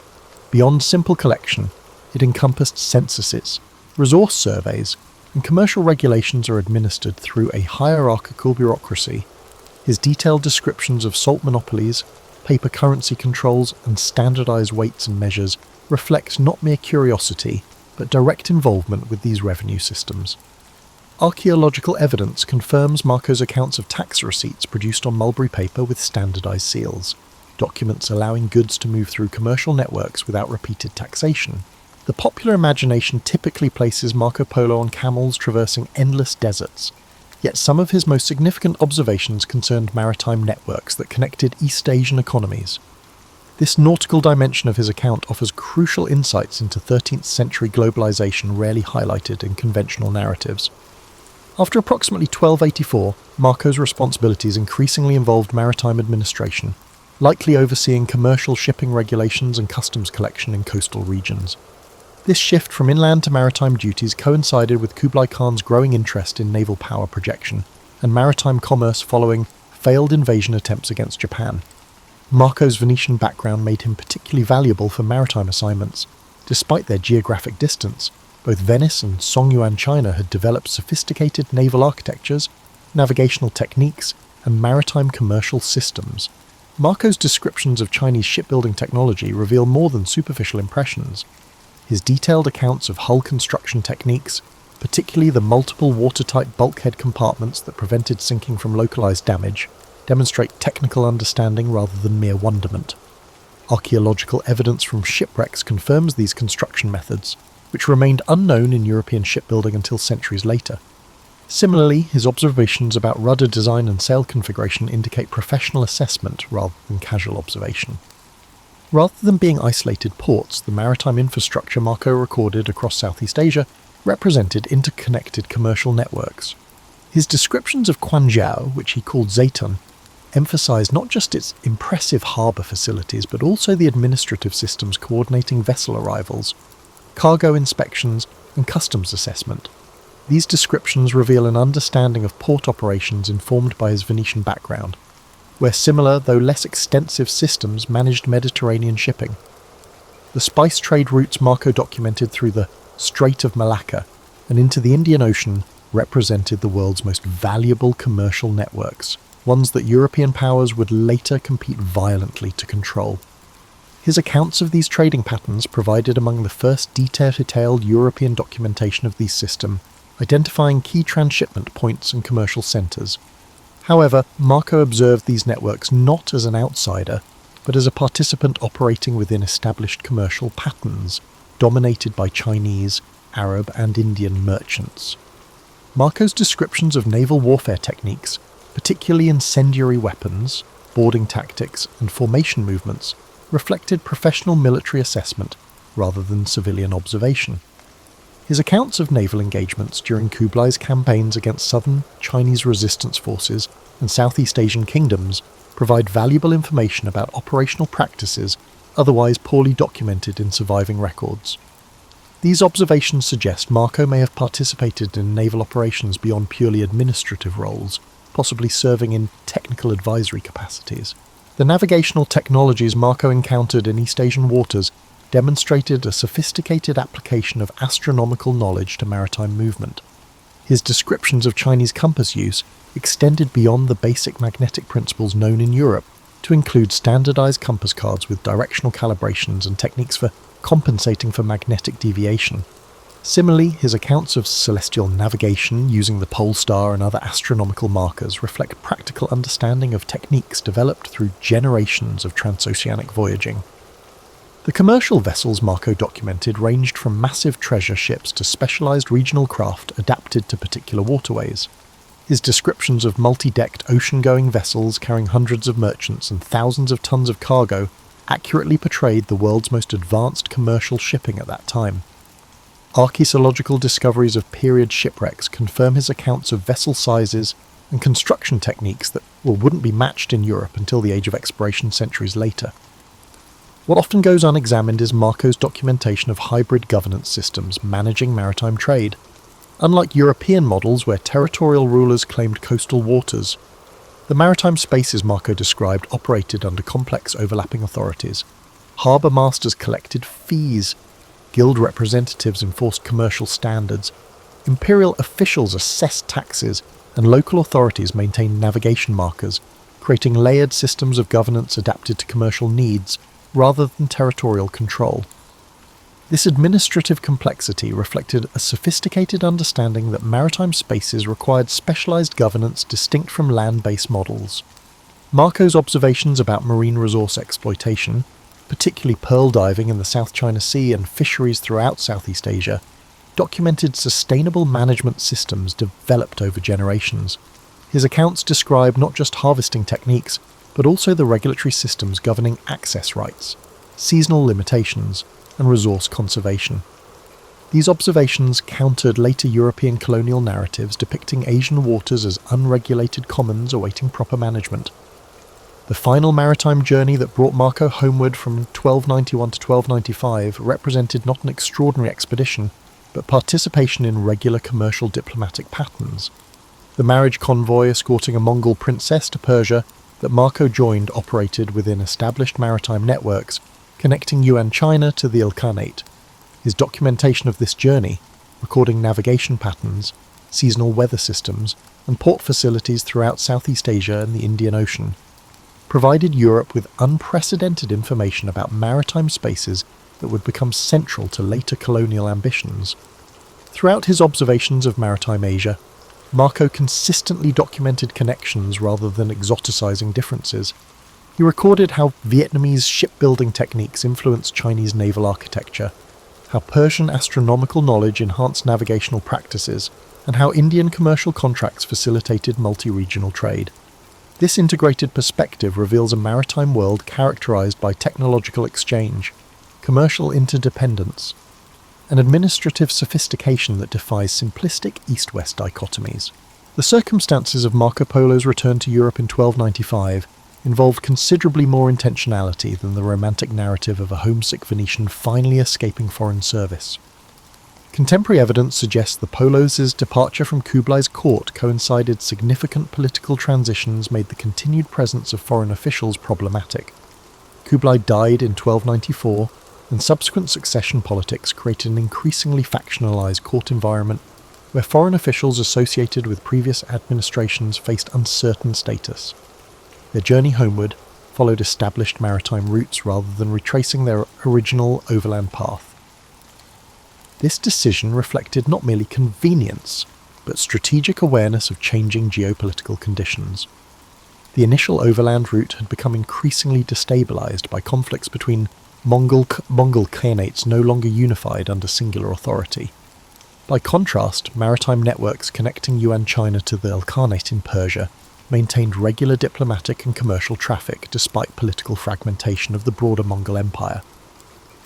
Beyond simple collection, it encompassed censuses, resource surveys, and commercial regulations are administered through a hierarchical bureaucracy. His detailed descriptions of salt monopolies, paper currency controls, and standardized weights and measures reflect not mere curiosity, but direct involvement with these revenue systems. Archaeological evidence confirms Marco's accounts of tax receipts produced on mulberry paper with standardized seals, documents allowing goods to move through commercial networks without repeated taxation. The popular imagination typically places Marco Polo on camels traversing endless deserts, yet some of his most significant observations concerned maritime networks that connected East Asian economies. This nautical dimension of his account offers crucial insights into 13th century globalization rarely highlighted in conventional narratives. After approximately 1284, Marco's responsibilities increasingly involved maritime administration, likely overseeing commercial shipping regulations and customs collection in coastal regions. This shift from inland to maritime duties coincided with Kublai Khan's growing interest in naval power projection and maritime commerce following failed invasion attempts against Japan. Marco's Venetian background made him particularly valuable for maritime assignments. Despite their geographic distance, both Venice and Songyuan China had developed sophisticated naval architectures, navigational techniques, and maritime commercial systems. Marco's descriptions of Chinese shipbuilding technology reveal more than superficial impressions. His detailed accounts of hull construction techniques, particularly the multiple watertight bulkhead compartments that prevented sinking from localized damage, demonstrate technical understanding rather than mere wonderment. Archaeological evidence from shipwrecks confirms these construction methods, which remained unknown in European shipbuilding until centuries later. Similarly, his observations about rudder design and sail configuration indicate professional assessment rather than casual observation. Rather than being isolated ports, the maritime infrastructure Marco recorded across Southeast Asia represented interconnected commercial networks. His descriptions of Quanzhou, which he called Zaytun, emphasized not just its impressive harbour facilities but also the administrative systems coordinating vessel arrivals, cargo inspections, and customs assessment. These descriptions reveal an understanding of port operations informed by his Venetian background, where similar, though less extensive systems managed Mediterranean shipping. The spice trade routes Marco documented through the Strait of Malacca and into the Indian Ocean represented the world's most valuable commercial networks, ones that European powers would later compete violently to control. His accounts of these trading patterns provided among the first detailed European documentation of these systems, identifying key transshipment points and commercial centres. However, Marco observed these networks not as an outsider, but as a participant operating within established commercial patterns, dominated by Chinese, Arab, and Indian merchants. Marco's descriptions of naval warfare techniques, particularly incendiary weapons, boarding tactics, and formation movements reflected professional military assessment rather than civilian observation. His accounts of naval engagements during Kublai's campaigns against southern Chinese resistance forces and Southeast Asian kingdoms provide valuable information about operational practices otherwise poorly documented in surviving records. These observations suggest Marco may have participated in naval operations beyond purely administrative roles, possibly serving in technical advisory capacities. The navigational technologies Marco encountered in East Asian waters demonstrated a sophisticated application of astronomical knowledge to maritime movement. His descriptions of Chinese compass use extended beyond the basic magnetic principles known in Europe to include standardized compass cards with directional calibrations and techniques for compensating for magnetic deviation. Similarly, his accounts of celestial navigation using the pole star and other astronomical markers reflect practical understanding of techniques developed through generations of transoceanic voyaging. The commercial vessels Marco documented ranged from massive treasure ships to specialized regional craft adapted to particular waterways. His descriptions of multi-decked ocean-going vessels carrying hundreds of merchants and thousands of tons of cargo accurately portrayed the world's most advanced commercial shipping at that time. Archaeological discoveries of period shipwrecks confirm his accounts of vessel sizes and construction techniques that wouldn't be matched in Europe until the Age of Exploration centuries later. What often goes unexamined is Marco's documentation of hybrid governance systems managing maritime trade. Unlike European models where territorial rulers claimed coastal waters, the maritime spaces Marco described operated under complex overlapping authorities. Harbour masters collected fees, guild representatives enforced commercial standards, imperial officials assessed taxes, and local authorities maintained navigation markers, creating layered systems of governance adapted to commercial needs rather than territorial control. This administrative complexity reflected a sophisticated understanding that maritime spaces required specialized governance distinct from land-based models. Marco's observations about marine resource exploitation, particularly pearl diving in the South China Sea and fisheries throughout Southeast Asia, documented sustainable management systems developed over generations. His accounts describe not just harvesting techniques, but also the regulatory systems governing access rights, seasonal limitations, and resource conservation. These observations countered later European colonial narratives depicting Asian waters as unregulated commons awaiting proper management. The final maritime journey that brought Marco homeward from 1291 to 1295 represented not an extraordinary expedition, but participation in regular commercial diplomatic patterns. The marriage convoy escorting a Mongol princess to Persia that Marco joined operated within established maritime networks connecting Yuan China to the Ilkhanate. His documentation of this journey, recording navigation patterns, seasonal weather systems, and port facilities throughout Southeast Asia and the Indian Ocean, provided Europe with unprecedented information about maritime spaces that would become central to later colonial ambitions. Throughout his observations of maritime Asia, Marco consistently documented connections rather than exoticizing differences. He recorded how Vietnamese shipbuilding techniques influenced Chinese naval architecture, how Persian astronomical knowledge enhanced navigational practices, and how Indian commercial contracts facilitated multi-regional trade. This integrated perspective reveals a maritime world characterized by technological exchange, commercial interdependence, and administrative sophistication that defies simplistic East-West dichotomies. The circumstances of Marco Polo's return to Europe in 1295 involved considerably more intentionality than the romantic narrative of a homesick Venetian finally escaping foreign service. Contemporary evidence suggests the Polos' departure from Kublai's court coincided significant political transitions made the continued presence of foreign officials problematic. Kublai died in 1294, and subsequent succession politics created an increasingly factionalized court environment where foreign officials associated with previous administrations faced uncertain status. Their journey homeward followed established maritime routes rather than retracing their original overland path. This decision reflected not merely convenience, but strategic awareness of changing geopolitical conditions. The initial overland route had become increasingly destabilized by conflicts between Mongol khanates no longer unified under singular authority. By contrast, maritime networks connecting Yuan China to the Ilkhanate in Persia maintained regular diplomatic and commercial traffic despite political fragmentation of the broader Mongol Empire.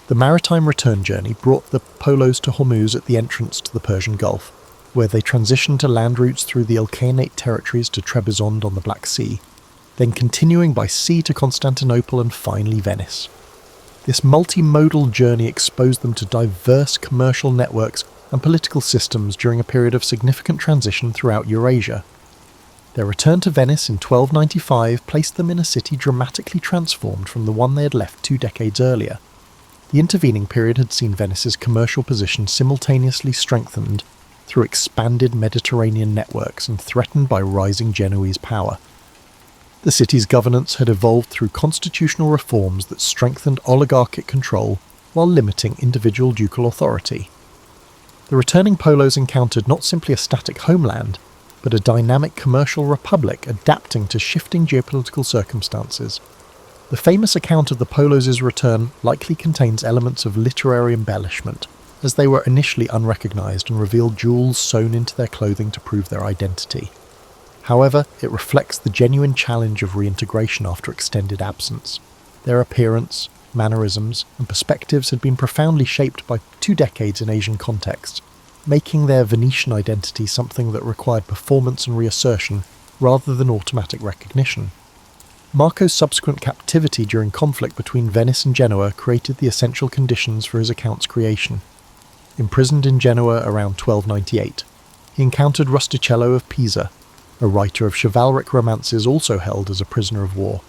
The maritime return journey brought the Polos to Hormuz at the entrance to the Persian Gulf, where they transitioned to land routes through the Ilkhanate territories to Trebizond on the Black Sea, then continuing by sea to Constantinople and finally Venice. This multimodal journey exposed them to diverse commercial networks and political systems during a period of significant transition throughout Eurasia. Their return to Venice in 1295 placed them in a city dramatically transformed from the one they had left 2 decades earlier. The intervening period had seen Venice's commercial position simultaneously strengthened through expanded Mediterranean networks and threatened by rising Genoese power. The city's governance had evolved through constitutional reforms that strengthened oligarchic control while limiting individual ducal authority. The returning Polos encountered not simply a static homeland, but a dynamic commercial republic adapting to shifting geopolitical circumstances. The famous account of the Polos' return likely contains elements of literary embellishment, as they were initially unrecognised and revealed jewels sewn into their clothing to prove their identity. However, it reflects the genuine challenge of reintegration after extended absence. Their appearance, mannerisms, and perspectives had been profoundly shaped by 2 decades in Asian contexts, making their Venetian identity something that required performance and reassertion rather than automatic recognition. Marco's subsequent captivity during conflict between Venice and Genoa created the essential conditions for his account's creation. Imprisoned in Genoa around 1298, he encountered Rustichello of Pisa, a writer of chivalric romances also held as a prisoner of war.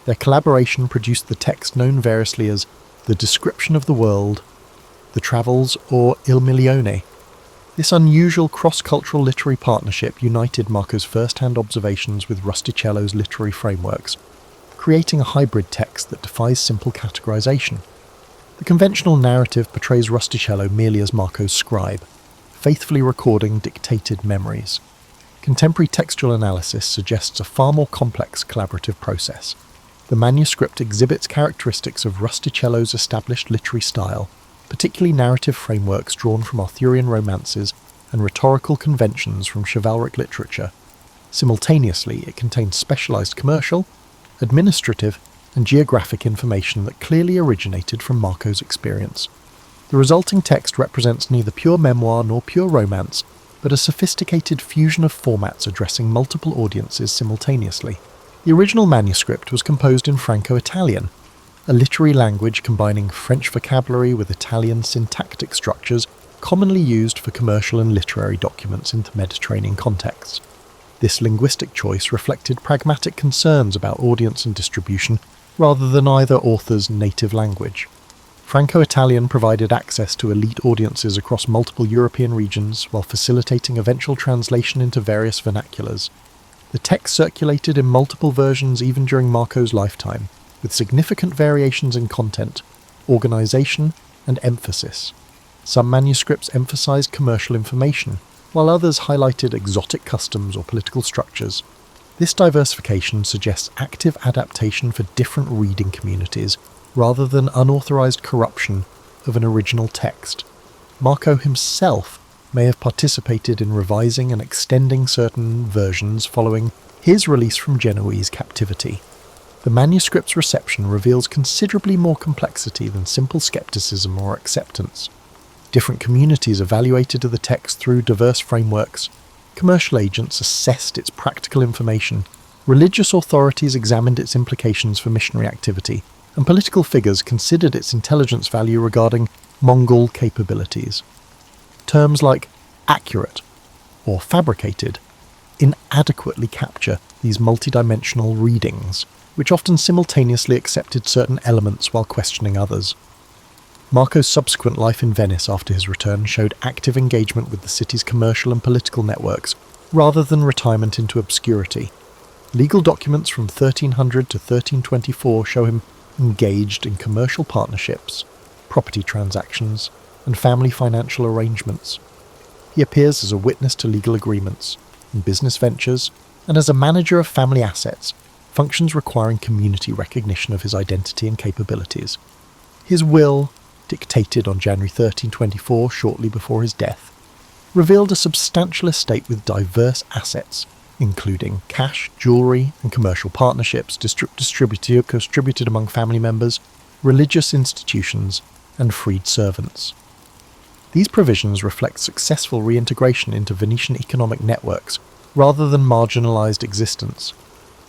Their collaboration produced the text known variously as The Description of the World, The Travels, or Il Milione. This unusual cross-cultural literary partnership united Marco's first-hand observations with Rustichello's literary frameworks, creating a hybrid text that defies simple categorization. The conventional narrative portrays Rustichello merely as Marco's scribe, faithfully recording dictated memories. Contemporary textual analysis suggests a far more complex collaborative process. The manuscript exhibits characteristics of Rustichello's established literary style, particularly narrative frameworks drawn from Arthurian romances and rhetorical conventions from chivalric literature. Simultaneously, it contains specialized commercial, administrative, and geographic information that clearly originated from Marco's experience. The resulting text represents neither pure memoir nor pure romance, but a sophisticated fusion of formats addressing multiple audiences simultaneously. The original manuscript was composed in Franco-Italian, a literary language combining French vocabulary with Italian syntactic structures commonly used for commercial and literary documents in the Mediterranean contexts. This linguistic choice reflected pragmatic concerns about audience and distribution rather than either author's native language. Franco-Italian provided access to elite audiences across multiple European regions while facilitating eventual translation into various vernaculars. The text circulated in multiple versions even during Marco's lifetime, with significant variations in content, organization, and emphasis. Some manuscripts emphasized commercial information, while others highlighted exotic customs or political structures. This diversification suggests active adaptation for different reading communities, rather than unauthorized corruption of an original text. Marco himself may have participated in revising and extending certain versions following his release from Genoese captivity. The manuscript's reception reveals considerably more complexity than simple skepticism or acceptance. Different communities evaluated the text through diverse frameworks. Commercial agents assessed its practical information. Religious authorities examined its implications for missionary activity, and political figures considered its intelligence value regarding Mongol capabilities. Terms like accurate or fabricated inadequately capture these multidimensional readings, which often simultaneously accepted certain elements while questioning others. Marco's subsequent life in Venice after his return showed active engagement with the city's commercial and political networks, rather than retirement into obscurity. Legal documents from 1300 to 1324 show him engaged in commercial partnerships, property transactions, and family financial arrangements. He appears as a witness to legal agreements, in business ventures, and as a manager of family assets, functions requiring community recognition of his identity and capabilities. His will, dictated on January 1324, shortly before his death, revealed a substantial estate with diverse assets, including cash, jewellery, and commercial partnerships distributed among family members, religious institutions, and freed servants. These provisions reflect successful reintegration into Venetian economic networks rather than marginalised existence.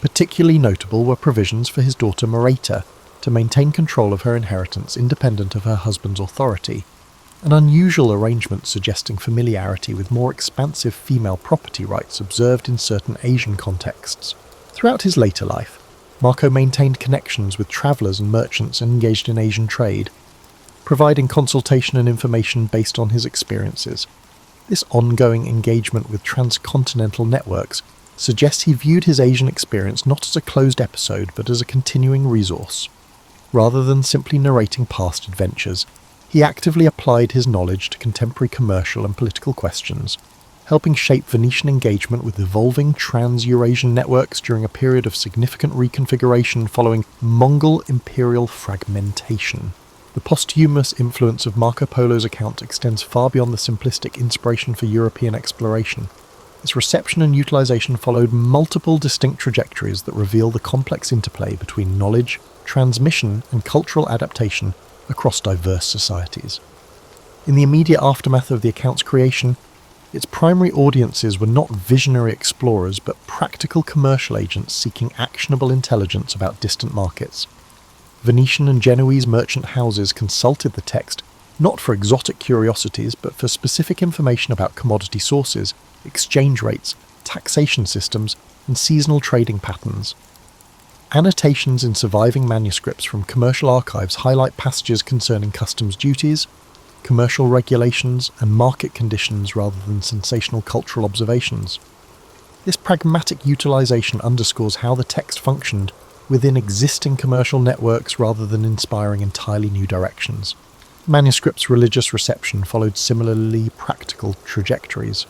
Particularly notable were provisions for his daughter Mareta to maintain control of her inheritance independent of her husband's authority, an unusual arrangement suggesting familiarity with more expansive female property rights observed in certain Asian contexts. Throughout his later life, Marco maintained connections with travellers and merchants engaged in Asian trade, providing consultation and information based on his experiences. This ongoing engagement with transcontinental networks suggests he viewed his Asian experience not as a closed episode but as a continuing resource. Rather than simply narrating past adventures, he actively applied his knowledge to contemporary commercial and political questions, helping shape Venetian engagement with evolving trans-Eurasian networks during a period of significant reconfiguration following Mongol imperial fragmentation. The posthumous influence of Marco Polo's account extends far beyond the simplistic inspiration for European exploration. Its reception and utilization followed multiple distinct trajectories that reveal the complex interplay between knowledge, transmission, and cultural adaptation across diverse societies. In the immediate aftermath of the account's creation, its primary audiences were not visionary explorers but practical commercial agents seeking actionable intelligence about distant markets. Venetian and Genoese merchant houses consulted the text not for exotic curiosities but for specific information about commodity sources, exchange rates, taxation systems, and seasonal trading patterns. Annotations in surviving manuscripts from commercial archives highlight passages concerning customs duties, commercial regulations, and market conditions rather than sensational cultural observations. This pragmatic utilization underscores how the text functioned within existing commercial networks rather than inspiring entirely new directions. Manuscript's religious reception followed similarly practical trajectories.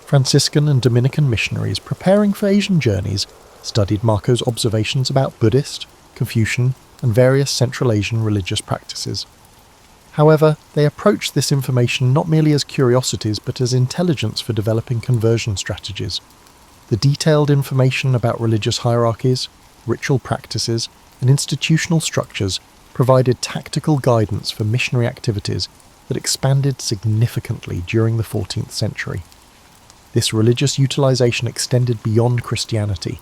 Franciscan and Dominican missionaries preparing for Asian journeys studied Marco's observations about Buddhist, Confucian, and various Central Asian religious practices. However, they approached this information not merely as curiosities but as intelligence for developing conversion strategies. The detailed information about religious hierarchies, ritual practices, and institutional structures provided tactical guidance for missionary activities that expanded significantly during the 14th century. This religious utilization extended beyond Christianity.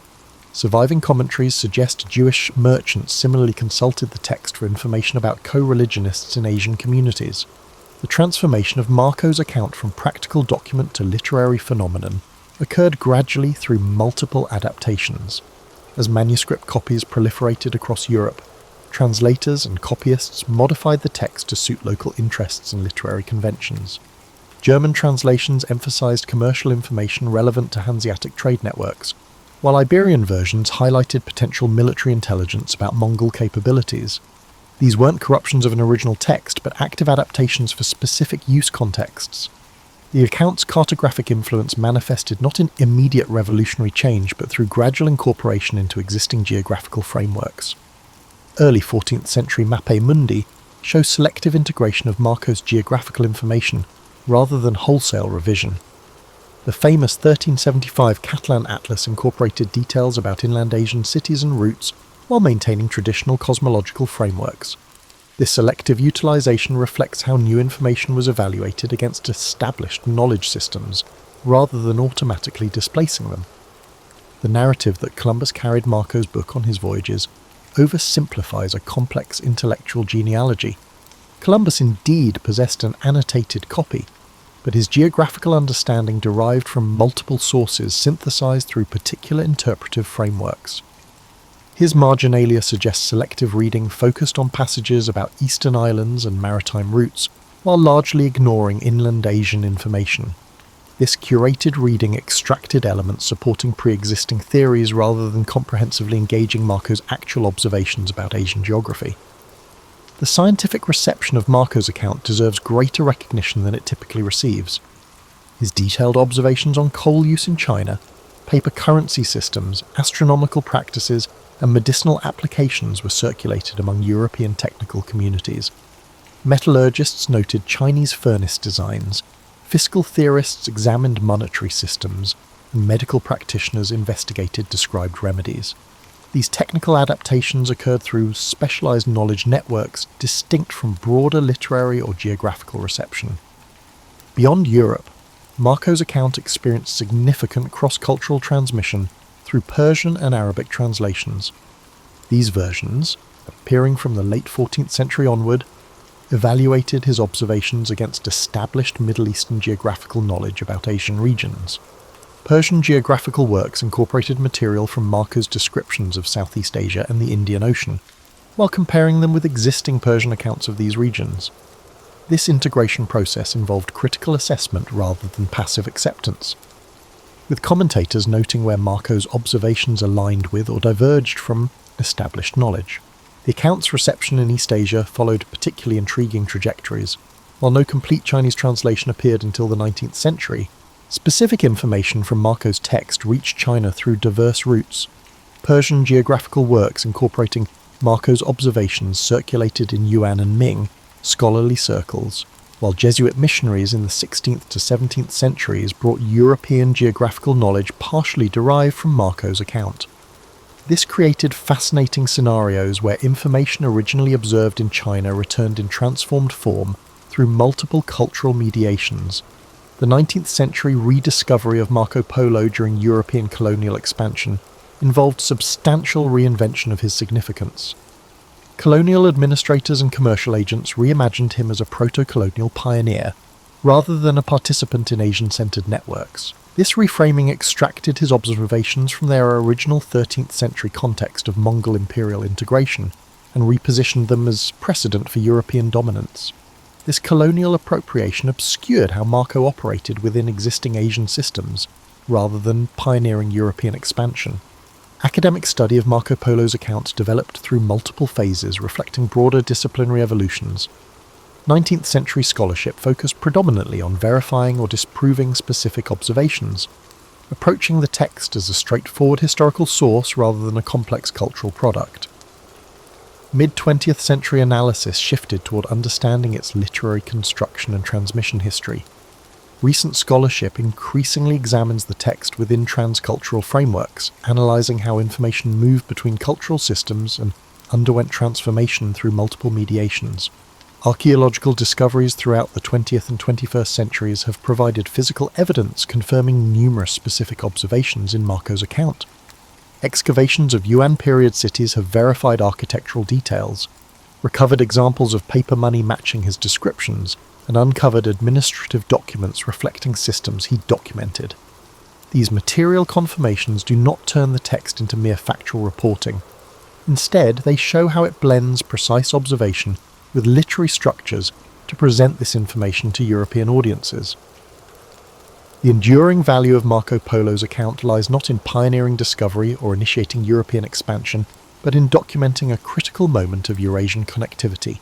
Surviving commentaries suggest Jewish merchants similarly consulted the text for information about co-religionists in Asian communities. The transformation of Marco's account from practical document to literary phenomenon occurred gradually through multiple adaptations. As manuscript copies proliferated across Europe, translators and copyists modified the text to suit local interests and literary conventions. German translations emphasized commercial information relevant to Hanseatic trade networks, while Iberian versions highlighted potential military intelligence about Mongol capabilities. These weren't corruptions of an original text, but active adaptations for specific use contexts. The account's cartographic influence manifested not in immediate revolutionary change, but through gradual incorporation into existing geographical frameworks. Early 14th century Mappe Mundi show selective integration of Marco's geographical information rather than wholesale revision. The famous 1375 Catalan Atlas incorporated details about inland Asian cities and routes while maintaining traditional cosmological frameworks. This selective utilization reflects how new information was evaluated against established knowledge systems, rather than automatically displacing them. The narrative that Columbus carried Marco's book on his voyages oversimplifies a complex intellectual genealogy. Columbus indeed possessed an annotated copy, but his geographical understanding derived from multiple sources synthesized through particular interpretive frameworks. His marginalia suggests selective reading focused on passages about eastern islands and maritime routes, while largely ignoring inland Asian information. This curated reading extracted elements supporting pre-existing theories rather than comprehensively engaging Marco's actual observations about Asian geography. The scientific reception of Marco's account deserves greater recognition than it typically receives. His detailed observations on coal use in China, paper currency systems, astronomical practices, and medicinal applications were circulated among European technical communities. Metallurgists noted Chinese furnace designs, fiscal theorists examined monetary systems, and medical practitioners investigated described remedies. These technical adaptations occurred through specialized knowledge networks distinct from broader literary or geographical reception. Beyond Europe, Marco's account experienced significant cross-cultural transmission through Persian and Arabic translations. These versions, appearing from the late 14th century onward, evaluated his observations against established Middle Eastern geographical knowledge about Asian regions. Persian geographical works incorporated material from Marco's descriptions of Southeast Asia and the Indian Ocean, while comparing them with existing Persian accounts of these regions. This integration process involved critical assessment rather than passive acceptance, with commentators noting where Marco's observations aligned with or diverged from established knowledge. The account's reception in East Asia followed particularly intriguing trajectories. While no complete Chinese translation appeared until the 19th century, specific information from Marco's text reached China through diverse routes. Persian geographical works incorporating Marco's observations circulated in Yuan and Ming scholarly circles, while Jesuit missionaries in the 16th to 17th centuries brought European geographical knowledge partially derived from Marco's account. This created fascinating scenarios where information originally observed in China returned in transformed form through multiple cultural mediations. The 19th century rediscovery of Marco Polo during European colonial expansion involved substantial reinvention of his significance. Colonial administrators and commercial agents reimagined him as a proto-colonial pioneer, rather than a participant in Asian-centered networks. This reframing extracted his observations from their original 13th century context of Mongol imperial integration, and repositioned them as precedent for European dominance. This colonial appropriation obscured how Marco operated within existing Asian systems, rather than pioneering European expansion. Academic study of Marco Polo's account developed through multiple phases reflecting broader disciplinary evolutions. 19th century scholarship focused predominantly on verifying or disproving specific observations, approaching the text as a straightforward historical source rather than a complex cultural product. Mid-20th century analysis shifted toward understanding its literary construction and transmission history. Recent scholarship increasingly examines the text within transcultural frameworks, analysing how information moved between cultural systems and underwent transformation through multiple mediations. Archaeological discoveries throughout the 20th and 21st centuries have provided physical evidence confirming numerous specific observations in Marco's account. Excavations of Yuan period cities have verified architectural details, recovered examples of paper money matching his descriptions, and uncovered administrative documents reflecting systems he documented. These material confirmations do not turn the text into mere factual reporting. Instead, they show how it blends precise observation with literary structures to present this information to European audiences. The enduring value of Marco Polo's account lies not in pioneering discovery or initiating European expansion, but in documenting a critical moment of Eurasian connectivity.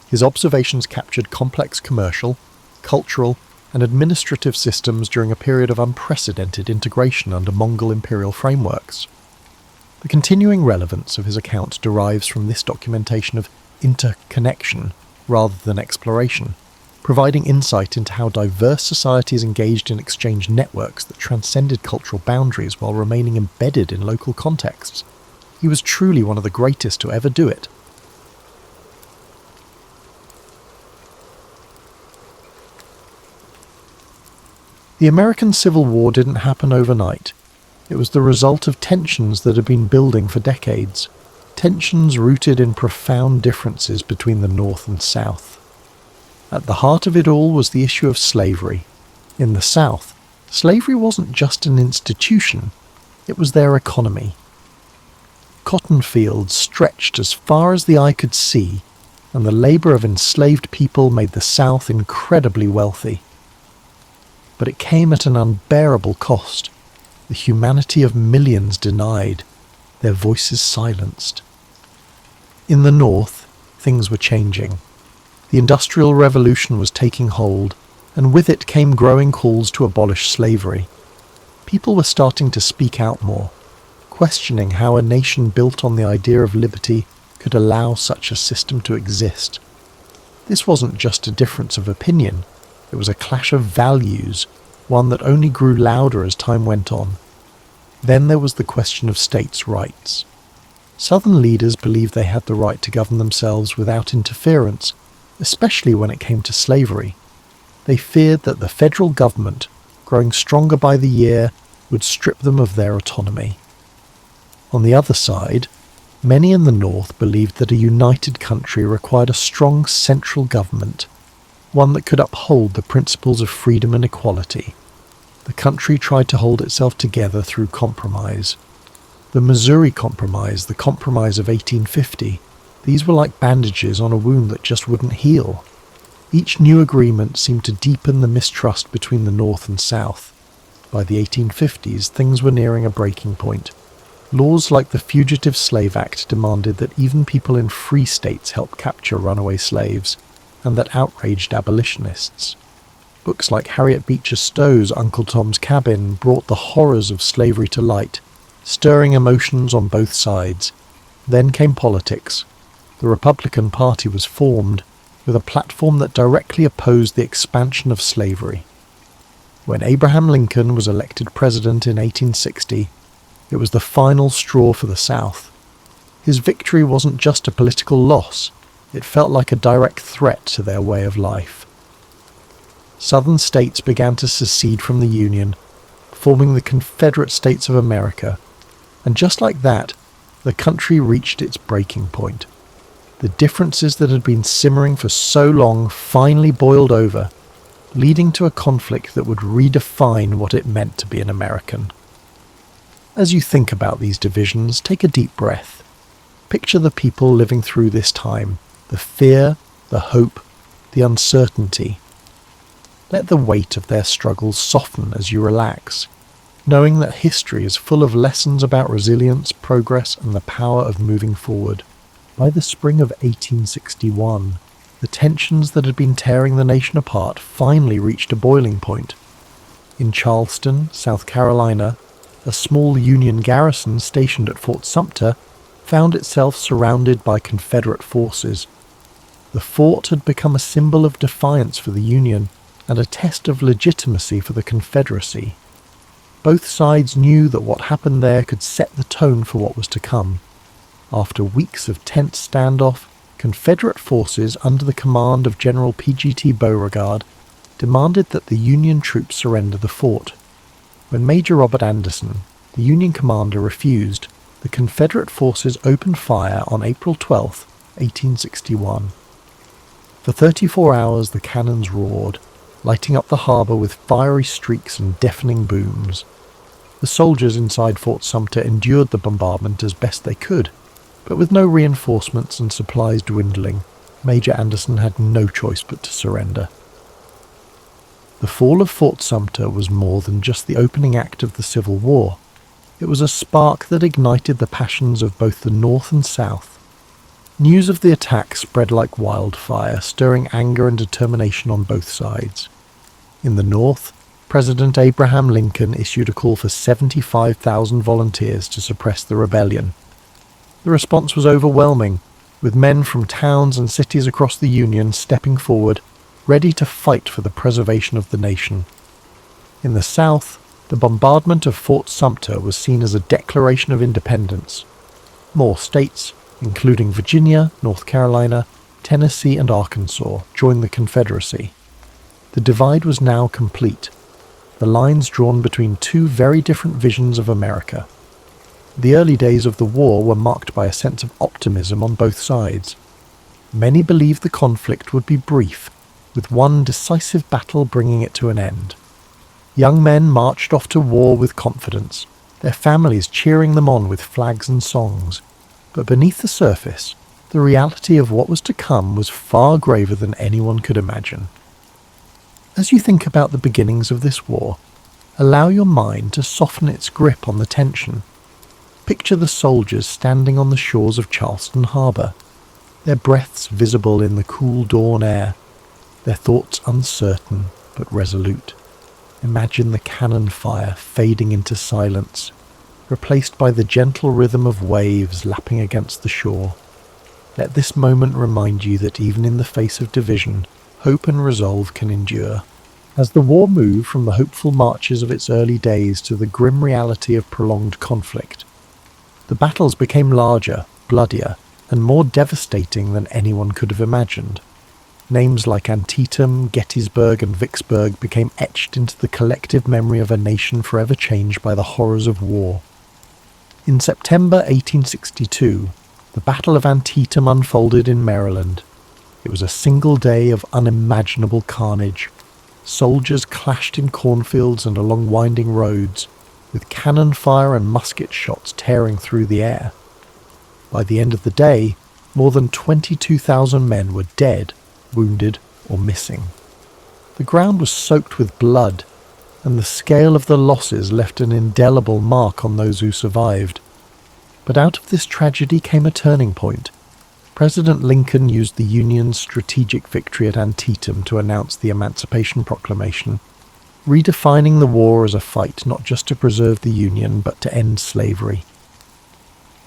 His observations captured complex commercial, cultural, and administrative systems during a period of unprecedented integration under Mongol imperial frameworks. The continuing relevance of his account derives from this documentation of interconnection rather than exploration, providing insight into how diverse societies engaged in exchange networks that transcended cultural boundaries while remaining embedded in local contexts. He was truly one of the greatest to ever do it. The American Civil War didn't happen overnight. It was the result of tensions that had been building for decades. Tensions rooted in profound differences between the North and South. At the heart of it all was the issue of slavery. In the South, slavery wasn't just an institution, it was their economy. Cotton fields stretched as far as the eye could see, and the labour of enslaved people made the South incredibly wealthy. But it came at an unbearable cost. The humanity of millions denied, their voices silenced. In the North, things were changing. The Industrial Revolution was taking hold, and with it came growing calls to abolish slavery. People were starting to speak out more, questioning how a nation built on the idea of liberty could allow such a system to exist. This wasn't just a difference of opinion, it was a clash of values, one that only grew louder as time went on. Then there was the question of states' rights. Southern leaders believed they had the right to govern themselves without interference, especially when it came to slavery. They feared that the federal government, growing stronger by the year, would strip them of their autonomy. On the other side, many in the North believed that a united country required a strong central government, one that could uphold the principles of freedom and equality. The country tried to hold itself together through compromise. The Missouri Compromise, the Compromise of 1850, these were like bandages on a wound that just wouldn't heal. Each new agreement seemed to deepen the mistrust between the North and South. By the 1850s, things were nearing a breaking point. Laws like the Fugitive Slave Act demanded that even people in free states help capture runaway slaves, and that outraged abolitionists. Books like Harriet Beecher Stowe's Uncle Tom's Cabin brought the horrors of slavery to light, stirring emotions on both sides. Then came politics. The Republican Party was formed, with a platform that directly opposed the expansion of slavery. When Abraham Lincoln was elected president in 1860, it was the final straw for the South. His victory wasn't just a political loss, it felt like a direct threat to their way of life. Southern states began to secede from the Union, forming the Confederate States of America, and just like that, the country reached its breaking point. The differences that had been simmering for so long finally boiled over, leading to a conflict that would redefine what it meant to be an American. As you think about these divisions, take a deep breath. Picture the people living through this time, the fear, the hope, the uncertainty. Let the weight of their struggles soften as you relax, knowing that history is full of lessons about resilience, progress, and the power of moving forward. By the spring of 1861, the tensions that had been tearing the nation apart finally reached a boiling point. In Charleston, South Carolina, a small Union garrison stationed at Fort Sumter found itself surrounded by Confederate forces. The fort had become a symbol of defiance for the Union and a test of legitimacy for the Confederacy. Both sides knew that what happened there could set the tone for what was to come. After weeks of tense standoff, Confederate forces under the command of General P.G.T. Beauregard demanded that the Union troops surrender the fort. When Major Robert Anderson, the Union commander, refused, the Confederate forces opened fire on April 12, 1861. For 34 hours the cannons roared, lighting up the harbour with fiery streaks and deafening booms. The soldiers inside Fort Sumter endured the bombardment as best they could, but with no reinforcements and supplies dwindling, Major Anderson had no choice but to surrender. The fall of Fort Sumter was more than just the opening act of the Civil War. It was a spark that ignited the passions of both the North and South. News of the attack spread like wildfire, stirring anger and determination on both sides. In the North, President Abraham Lincoln issued a call for 75,000 volunteers to suppress the rebellion. The response was overwhelming, with men from towns and cities across the Union stepping forward, ready to fight for the preservation of the nation. In the South, the bombardment of Fort Sumter was seen as a declaration of independence. More states, including Virginia, North Carolina, Tennessee, and Arkansas, joined the Confederacy. The divide was now complete, the lines drawn between two very different visions of America. The early days of the war were marked by a sense of optimism on both sides. Many believed the conflict would be brief, with one decisive battle bringing it to an end. Young men marched off to war with confidence, their families cheering them on with flags and songs. But beneath the surface, the reality of what was to come was far graver than anyone could imagine. As you think about the beginnings of this war, allow your mind to soften its grip on the tension. Picture the soldiers standing on the shores of Charleston Harbour, their breaths visible in the cool dawn air, their thoughts uncertain but resolute. Imagine the cannon fire fading into silence, replaced by the gentle rhythm of waves lapping against the shore. Let this moment remind you that even in the face of division, hope and resolve can endure. As the war moved from the hopeful marches of its early days to the grim reality of prolonged conflict, the battles became larger, bloodier, and more devastating than anyone could have imagined. Names like Antietam, Gettysburg, and Vicksburg became etched into the collective memory of a nation forever changed by the horrors of war. In September 1862, the Battle of Antietam unfolded in Maryland. It was a single day of unimaginable carnage. Soldiers clashed in cornfields and along winding roads, with cannon fire and musket shots tearing through the air. By the end of the day, more than 22,000 men were dead, wounded, or missing. The ground was soaked with blood, and the scale of the losses left an indelible mark on those who survived. But out of this tragedy came a turning point. President Lincoln used the Union's strategic victory at Antietam to announce the Emancipation Proclamation, redefining the war as a fight not just to preserve the Union but to end slavery.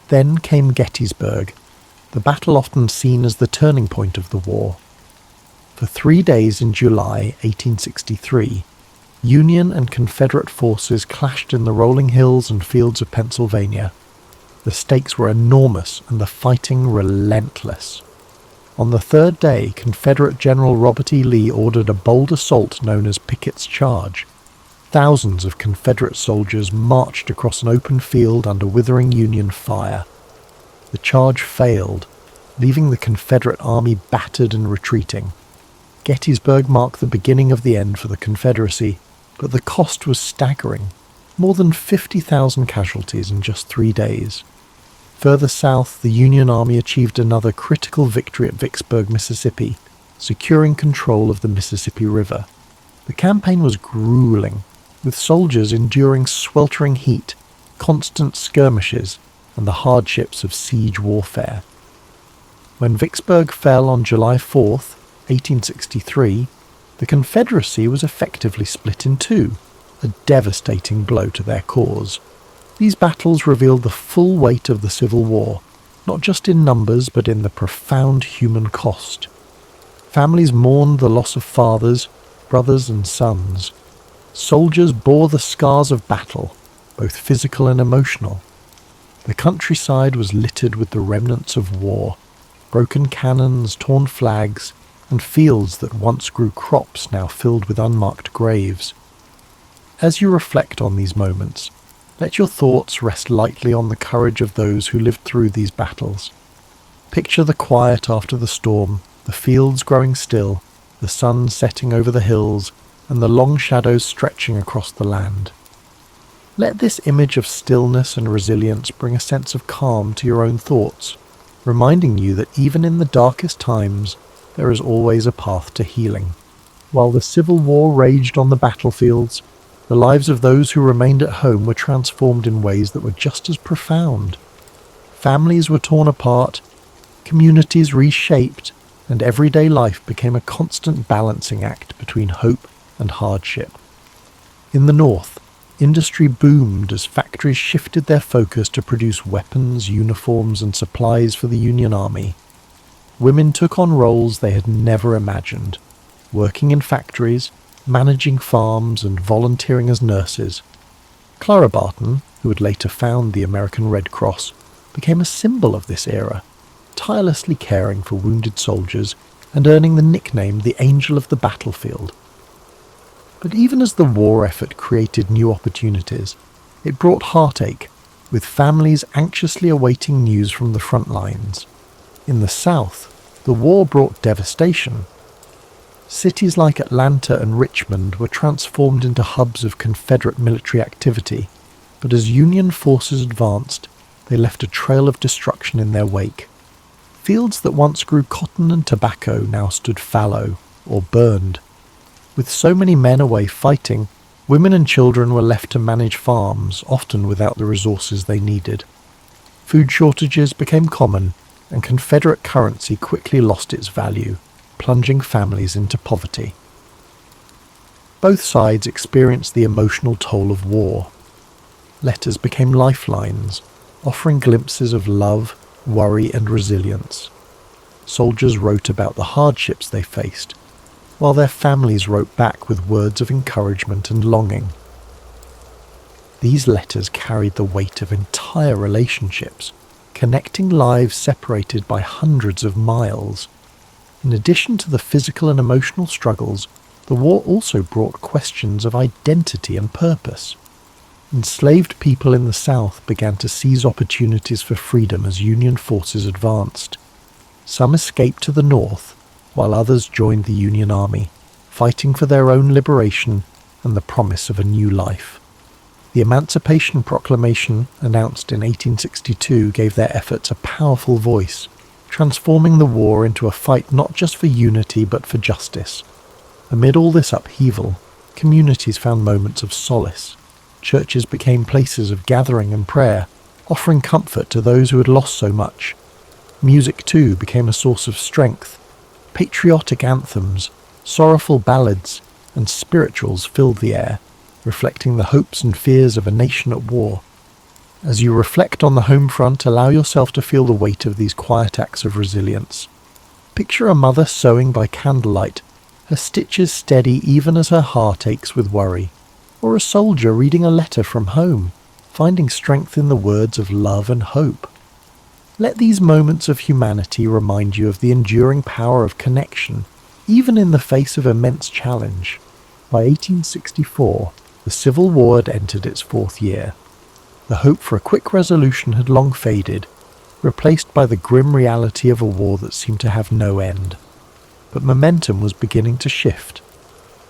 Then came Gettysburg, the battle often seen as the turning point of the war. For 3 days in July 1863, Union and Confederate forces clashed in the rolling hills and fields of Pennsylvania. The stakes were enormous and the fighting relentless. On the third day, Confederate General Robert E. Lee ordered a bold assault known as Pickett's Charge. Thousands of Confederate soldiers marched across an open field under withering Union fire. The charge failed, leaving the Confederate army battered and retreating. Gettysburg marked the beginning of the end for the Confederacy, but the cost was staggering. More than 50,000 casualties in just 3 days. Further south, the Union Army achieved another critical victory at Vicksburg, Mississippi, securing control of the Mississippi River. The campaign was grueling, with soldiers enduring sweltering heat, constant skirmishes, and the hardships of siege warfare. When Vicksburg fell on July 4th, 1863, the Confederacy was effectively split in two, a devastating blow to their cause. These battles revealed the full weight of the Civil War, not just in numbers but in the profound human cost. Families mourned the loss of fathers, brothers and sons. Soldiers bore the scars of battle, both physical and emotional. The countryside was littered with the remnants of war, broken cannons, torn flags, and fields that once grew crops now filled with unmarked graves. As you reflect on these moments, let your thoughts rest lightly on the courage of those who lived through these battles. Picture the quiet after the storm, the fields growing still, the sun setting over the hills, and the long shadows stretching across the land. Let this image of stillness and resilience bring a sense of calm to your own thoughts, reminding you that even in the darkest times, there is always a path to healing. While the Civil War raged on the battlefields, the lives of those who remained at home were transformed in ways that were just as profound. Families were torn apart, communities reshaped, and everyday life became a constant balancing act between hope and hardship. In the North, industry boomed as factories shifted their focus to produce weapons, uniforms, and supplies for the Union Army. Women took on roles they had never imagined, working in factories, managing farms, and volunteering as nurses. Clara Barton, who would later found the American Red Cross, became a symbol of this era, tirelessly caring for wounded soldiers and earning the nickname the Angel of the Battlefield. But even as the war effort created new opportunities, it brought heartache, with families anxiously awaiting news from the front lines. In the South, the war brought devastation. Cities like Atlanta and Richmond were transformed into hubs of Confederate military activity, but as Union forces advanced, they left a trail of destruction in their wake. Fields that once grew cotton and tobacco now stood fallow or burned. With so many men away fighting, women and children were left to manage farms, often without the resources they needed. Food shortages became common, and Confederate currency quickly lost its value, plunging families into poverty. Both sides experienced the emotional toll of war. Letters became lifelines, offering glimpses of love, worry, and resilience. Soldiers wrote about the hardships they faced, while their families wrote back with words of encouragement and longing. These letters carried the weight of entire relationships, connecting lives separated by hundreds of miles. In addition to the physical and emotional struggles, the war also brought questions of identity and purpose. Enslaved people in the South began to seize opportunities for freedom as Union forces advanced. Some escaped to the North, while others joined the Union Army, fighting for their own liberation and the promise of a new life. The Emancipation Proclamation, announced in 1862, gave their efforts a powerful voice, transforming the war into a fight not just for unity but for justice. Amid all this upheaval, communities found moments of solace. Churches became places of gathering and prayer, offering comfort to those who had lost so much. Music, too, became a source of strength. Patriotic anthems, sorrowful ballads, and spirituals filled the air, reflecting the hopes and fears of a nation at war. As you reflect on the home front, allow yourself to feel the weight of these quiet acts of resilience. Picture a mother sewing by candlelight, her stitches steady even as her heart aches with worry, or a soldier reading a letter from home, finding strength in the words of love and hope. Let these moments of humanity remind you of the enduring power of connection, even in the face of immense challenge. By 1864, the Civil War had entered its fourth year. The hope for a quick resolution had long faded, replaced by the grim reality of a war that seemed to have no end. But momentum was beginning to shift.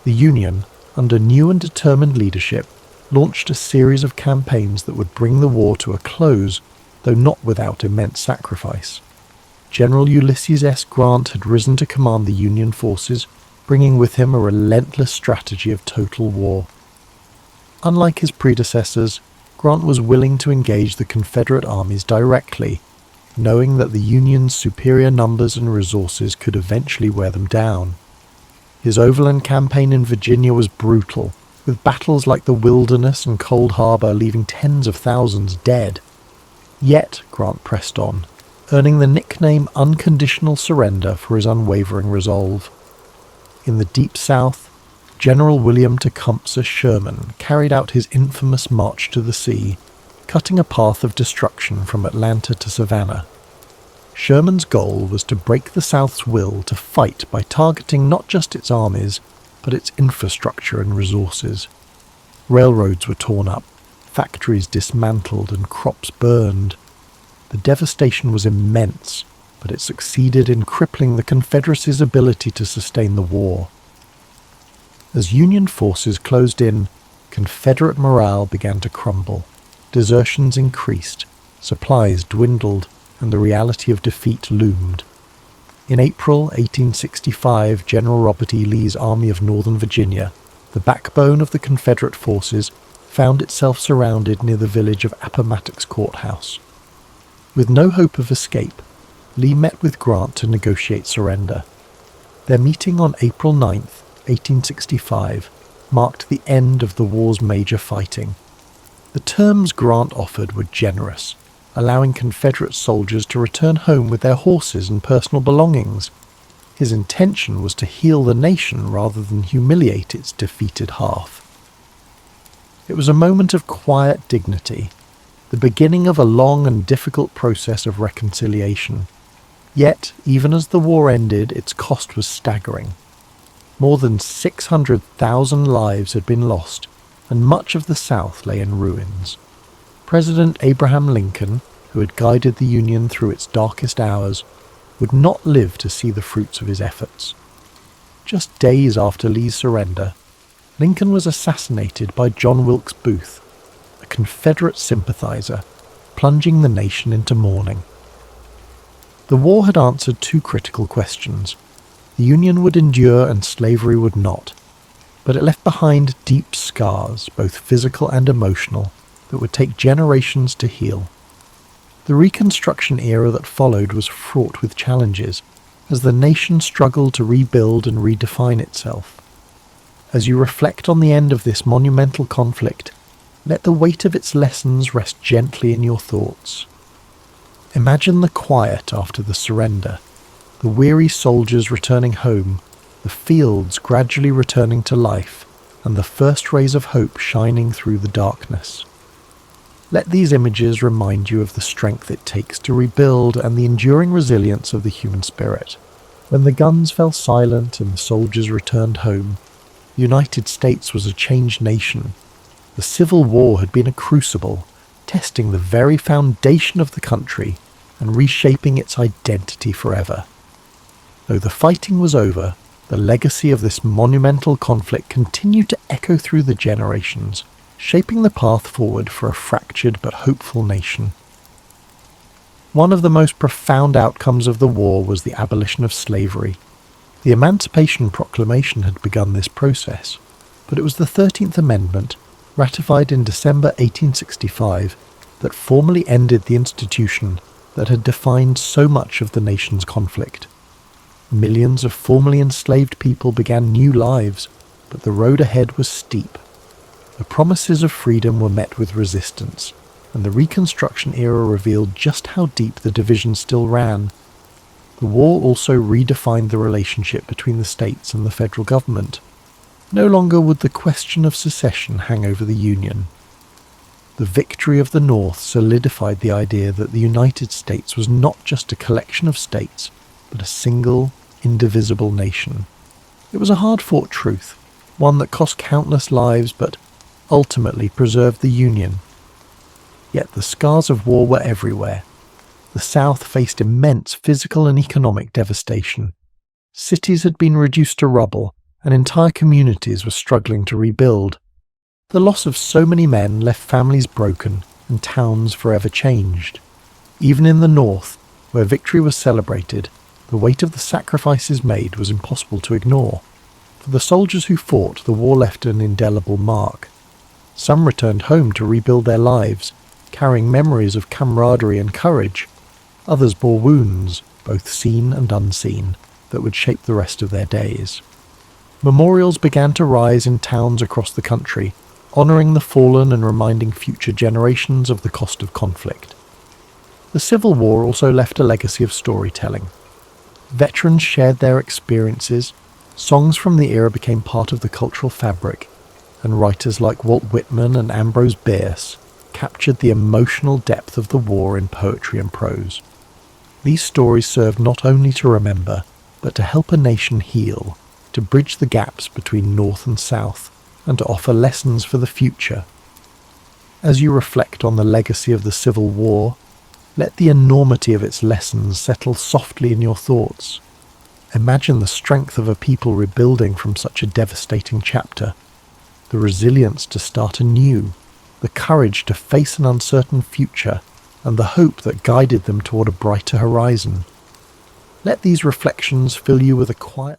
The Union, under new and determined leadership, launched a series of campaigns that would bring the war to a close, though not without immense sacrifice. General Ulysses S. Grant had risen to command the Union forces, bringing with him a relentless strategy of total war. Unlike his predecessors, Grant was willing to engage the Confederate armies directly, knowing that the Union's superior numbers and resources could eventually wear them down. His overland campaign in Virginia was brutal, with battles like the Wilderness and Cold Harbor leaving tens of thousands dead. Yet Grant pressed on, earning the nickname Unconditional Surrender for his unwavering resolve. In the Deep South, General William Tecumseh Sherman carried out his infamous March to the Sea, cutting a path of destruction from Atlanta to Savannah. Sherman's goal was to break the South's will to fight by targeting not just its armies, but its infrastructure and resources. Railroads were torn up, factories dismantled, and crops burned. The devastation was immense, but it succeeded in crippling the Confederacy's ability to sustain the war. As Union forces closed in, Confederate morale began to crumble. Desertions increased, supplies dwindled, and the reality of defeat loomed. In April 1865, General Robert E. Lee's Army of Northern Virginia, the backbone of the Confederate forces, found itself surrounded near the village of Appomattox Courthouse. With no hope of escape, Lee met with Grant to negotiate surrender. Their meeting on April 9, 1865, marked the end of the war's major fighting. The terms Grant offered were generous, allowing Confederate soldiers to return home with their horses and personal belongings. His intention was to heal the nation rather than humiliate its defeated half. It was a moment of quiet dignity, the beginning of a long and difficult process of reconciliation. Yet, even as the war ended, its cost was staggering. More than 600,000 lives had been lost, and much of the South lay in ruins. President Abraham Lincoln, who had guided the Union through its darkest hours, would not live to see the fruits of his efforts. Just days after Lee's surrender, Lincoln was assassinated by John Wilkes Booth, a Confederate sympathizer, plunging the nation into mourning. The war had answered two critical questions. The Union would endure and slavery would not, but it left behind deep scars, both physical and emotional, that would take generations to heal. The Reconstruction era that followed was fraught with challenges, as the nation struggled to rebuild and redefine itself. As you reflect on the end of this monumental conflict, let the weight of its lessons rest gently in your thoughts. Imagine the quiet after the surrender, the weary soldiers returning home, the fields gradually returning to life, and the first rays of hope shining through the darkness. Let these images remind you of the strength it takes to rebuild and the enduring resilience of the human spirit. When the guns fell silent and the soldiers returned home, the United States was a changed nation. The Civil War had been a crucible, testing the very foundation of the country and reshaping its identity forever. Though the fighting was over, the legacy of this monumental conflict continued to echo through the generations, shaping the path forward for a fractured but hopeful nation. One of the most profound outcomes of the war was the abolition of slavery. The Emancipation Proclamation had begun this process, but it was the 13th Amendment, ratified in December 1865, that formally ended the institution that had defined so much of the nation's conflict. Millions of formerly enslaved people began new lives, but the road ahead was steep. The promises of freedom were met with resistance, and the Reconstruction era revealed just how deep the division still ran. The war also redefined the relationship between the states and the federal government. No longer would the question of secession hang over the Union. The victory of the North solidified the idea that the United States was not just a collection of states, but a single, indivisible nation. It was a hard-fought truth, one that cost countless lives but ultimately preserved the Union. Yet the scars of war were everywhere. The South faced immense physical and economic devastation. Cities had been reduced to rubble, and entire communities were struggling to rebuild. The loss of so many men left families broken and towns forever changed. Even in the North, where victory was celebrated, the weight of the sacrifices made was impossible to ignore. For the soldiers who fought, the war left an indelible mark. Some returned home to rebuild their lives, carrying memories of camaraderie and courage. Others bore wounds, both seen and unseen, that would shape the rest of their days. Memorials began to rise in towns across the country, honouring the fallen and reminding future generations of the cost of conflict. The Civil War also left a legacy of storytelling. Veterans shared their experiences, songs from the era became part of the cultural fabric, and writers like Walt Whitman and Ambrose Bierce captured the emotional depth of the war in poetry and prose. These stories served not only to remember, but to help a nation heal, to bridge the gaps between North and South, and to offer lessons for the future. As you reflect on the legacy of the Civil War, let the enormity of its lessons settle softly in your thoughts. Imagine the strength of a people rebuilding from such a devastating chapter, the resilience to start anew, the courage to face an uncertain future, and the hope that guided them toward a brighter horizon. Let these reflections fill you with a quiet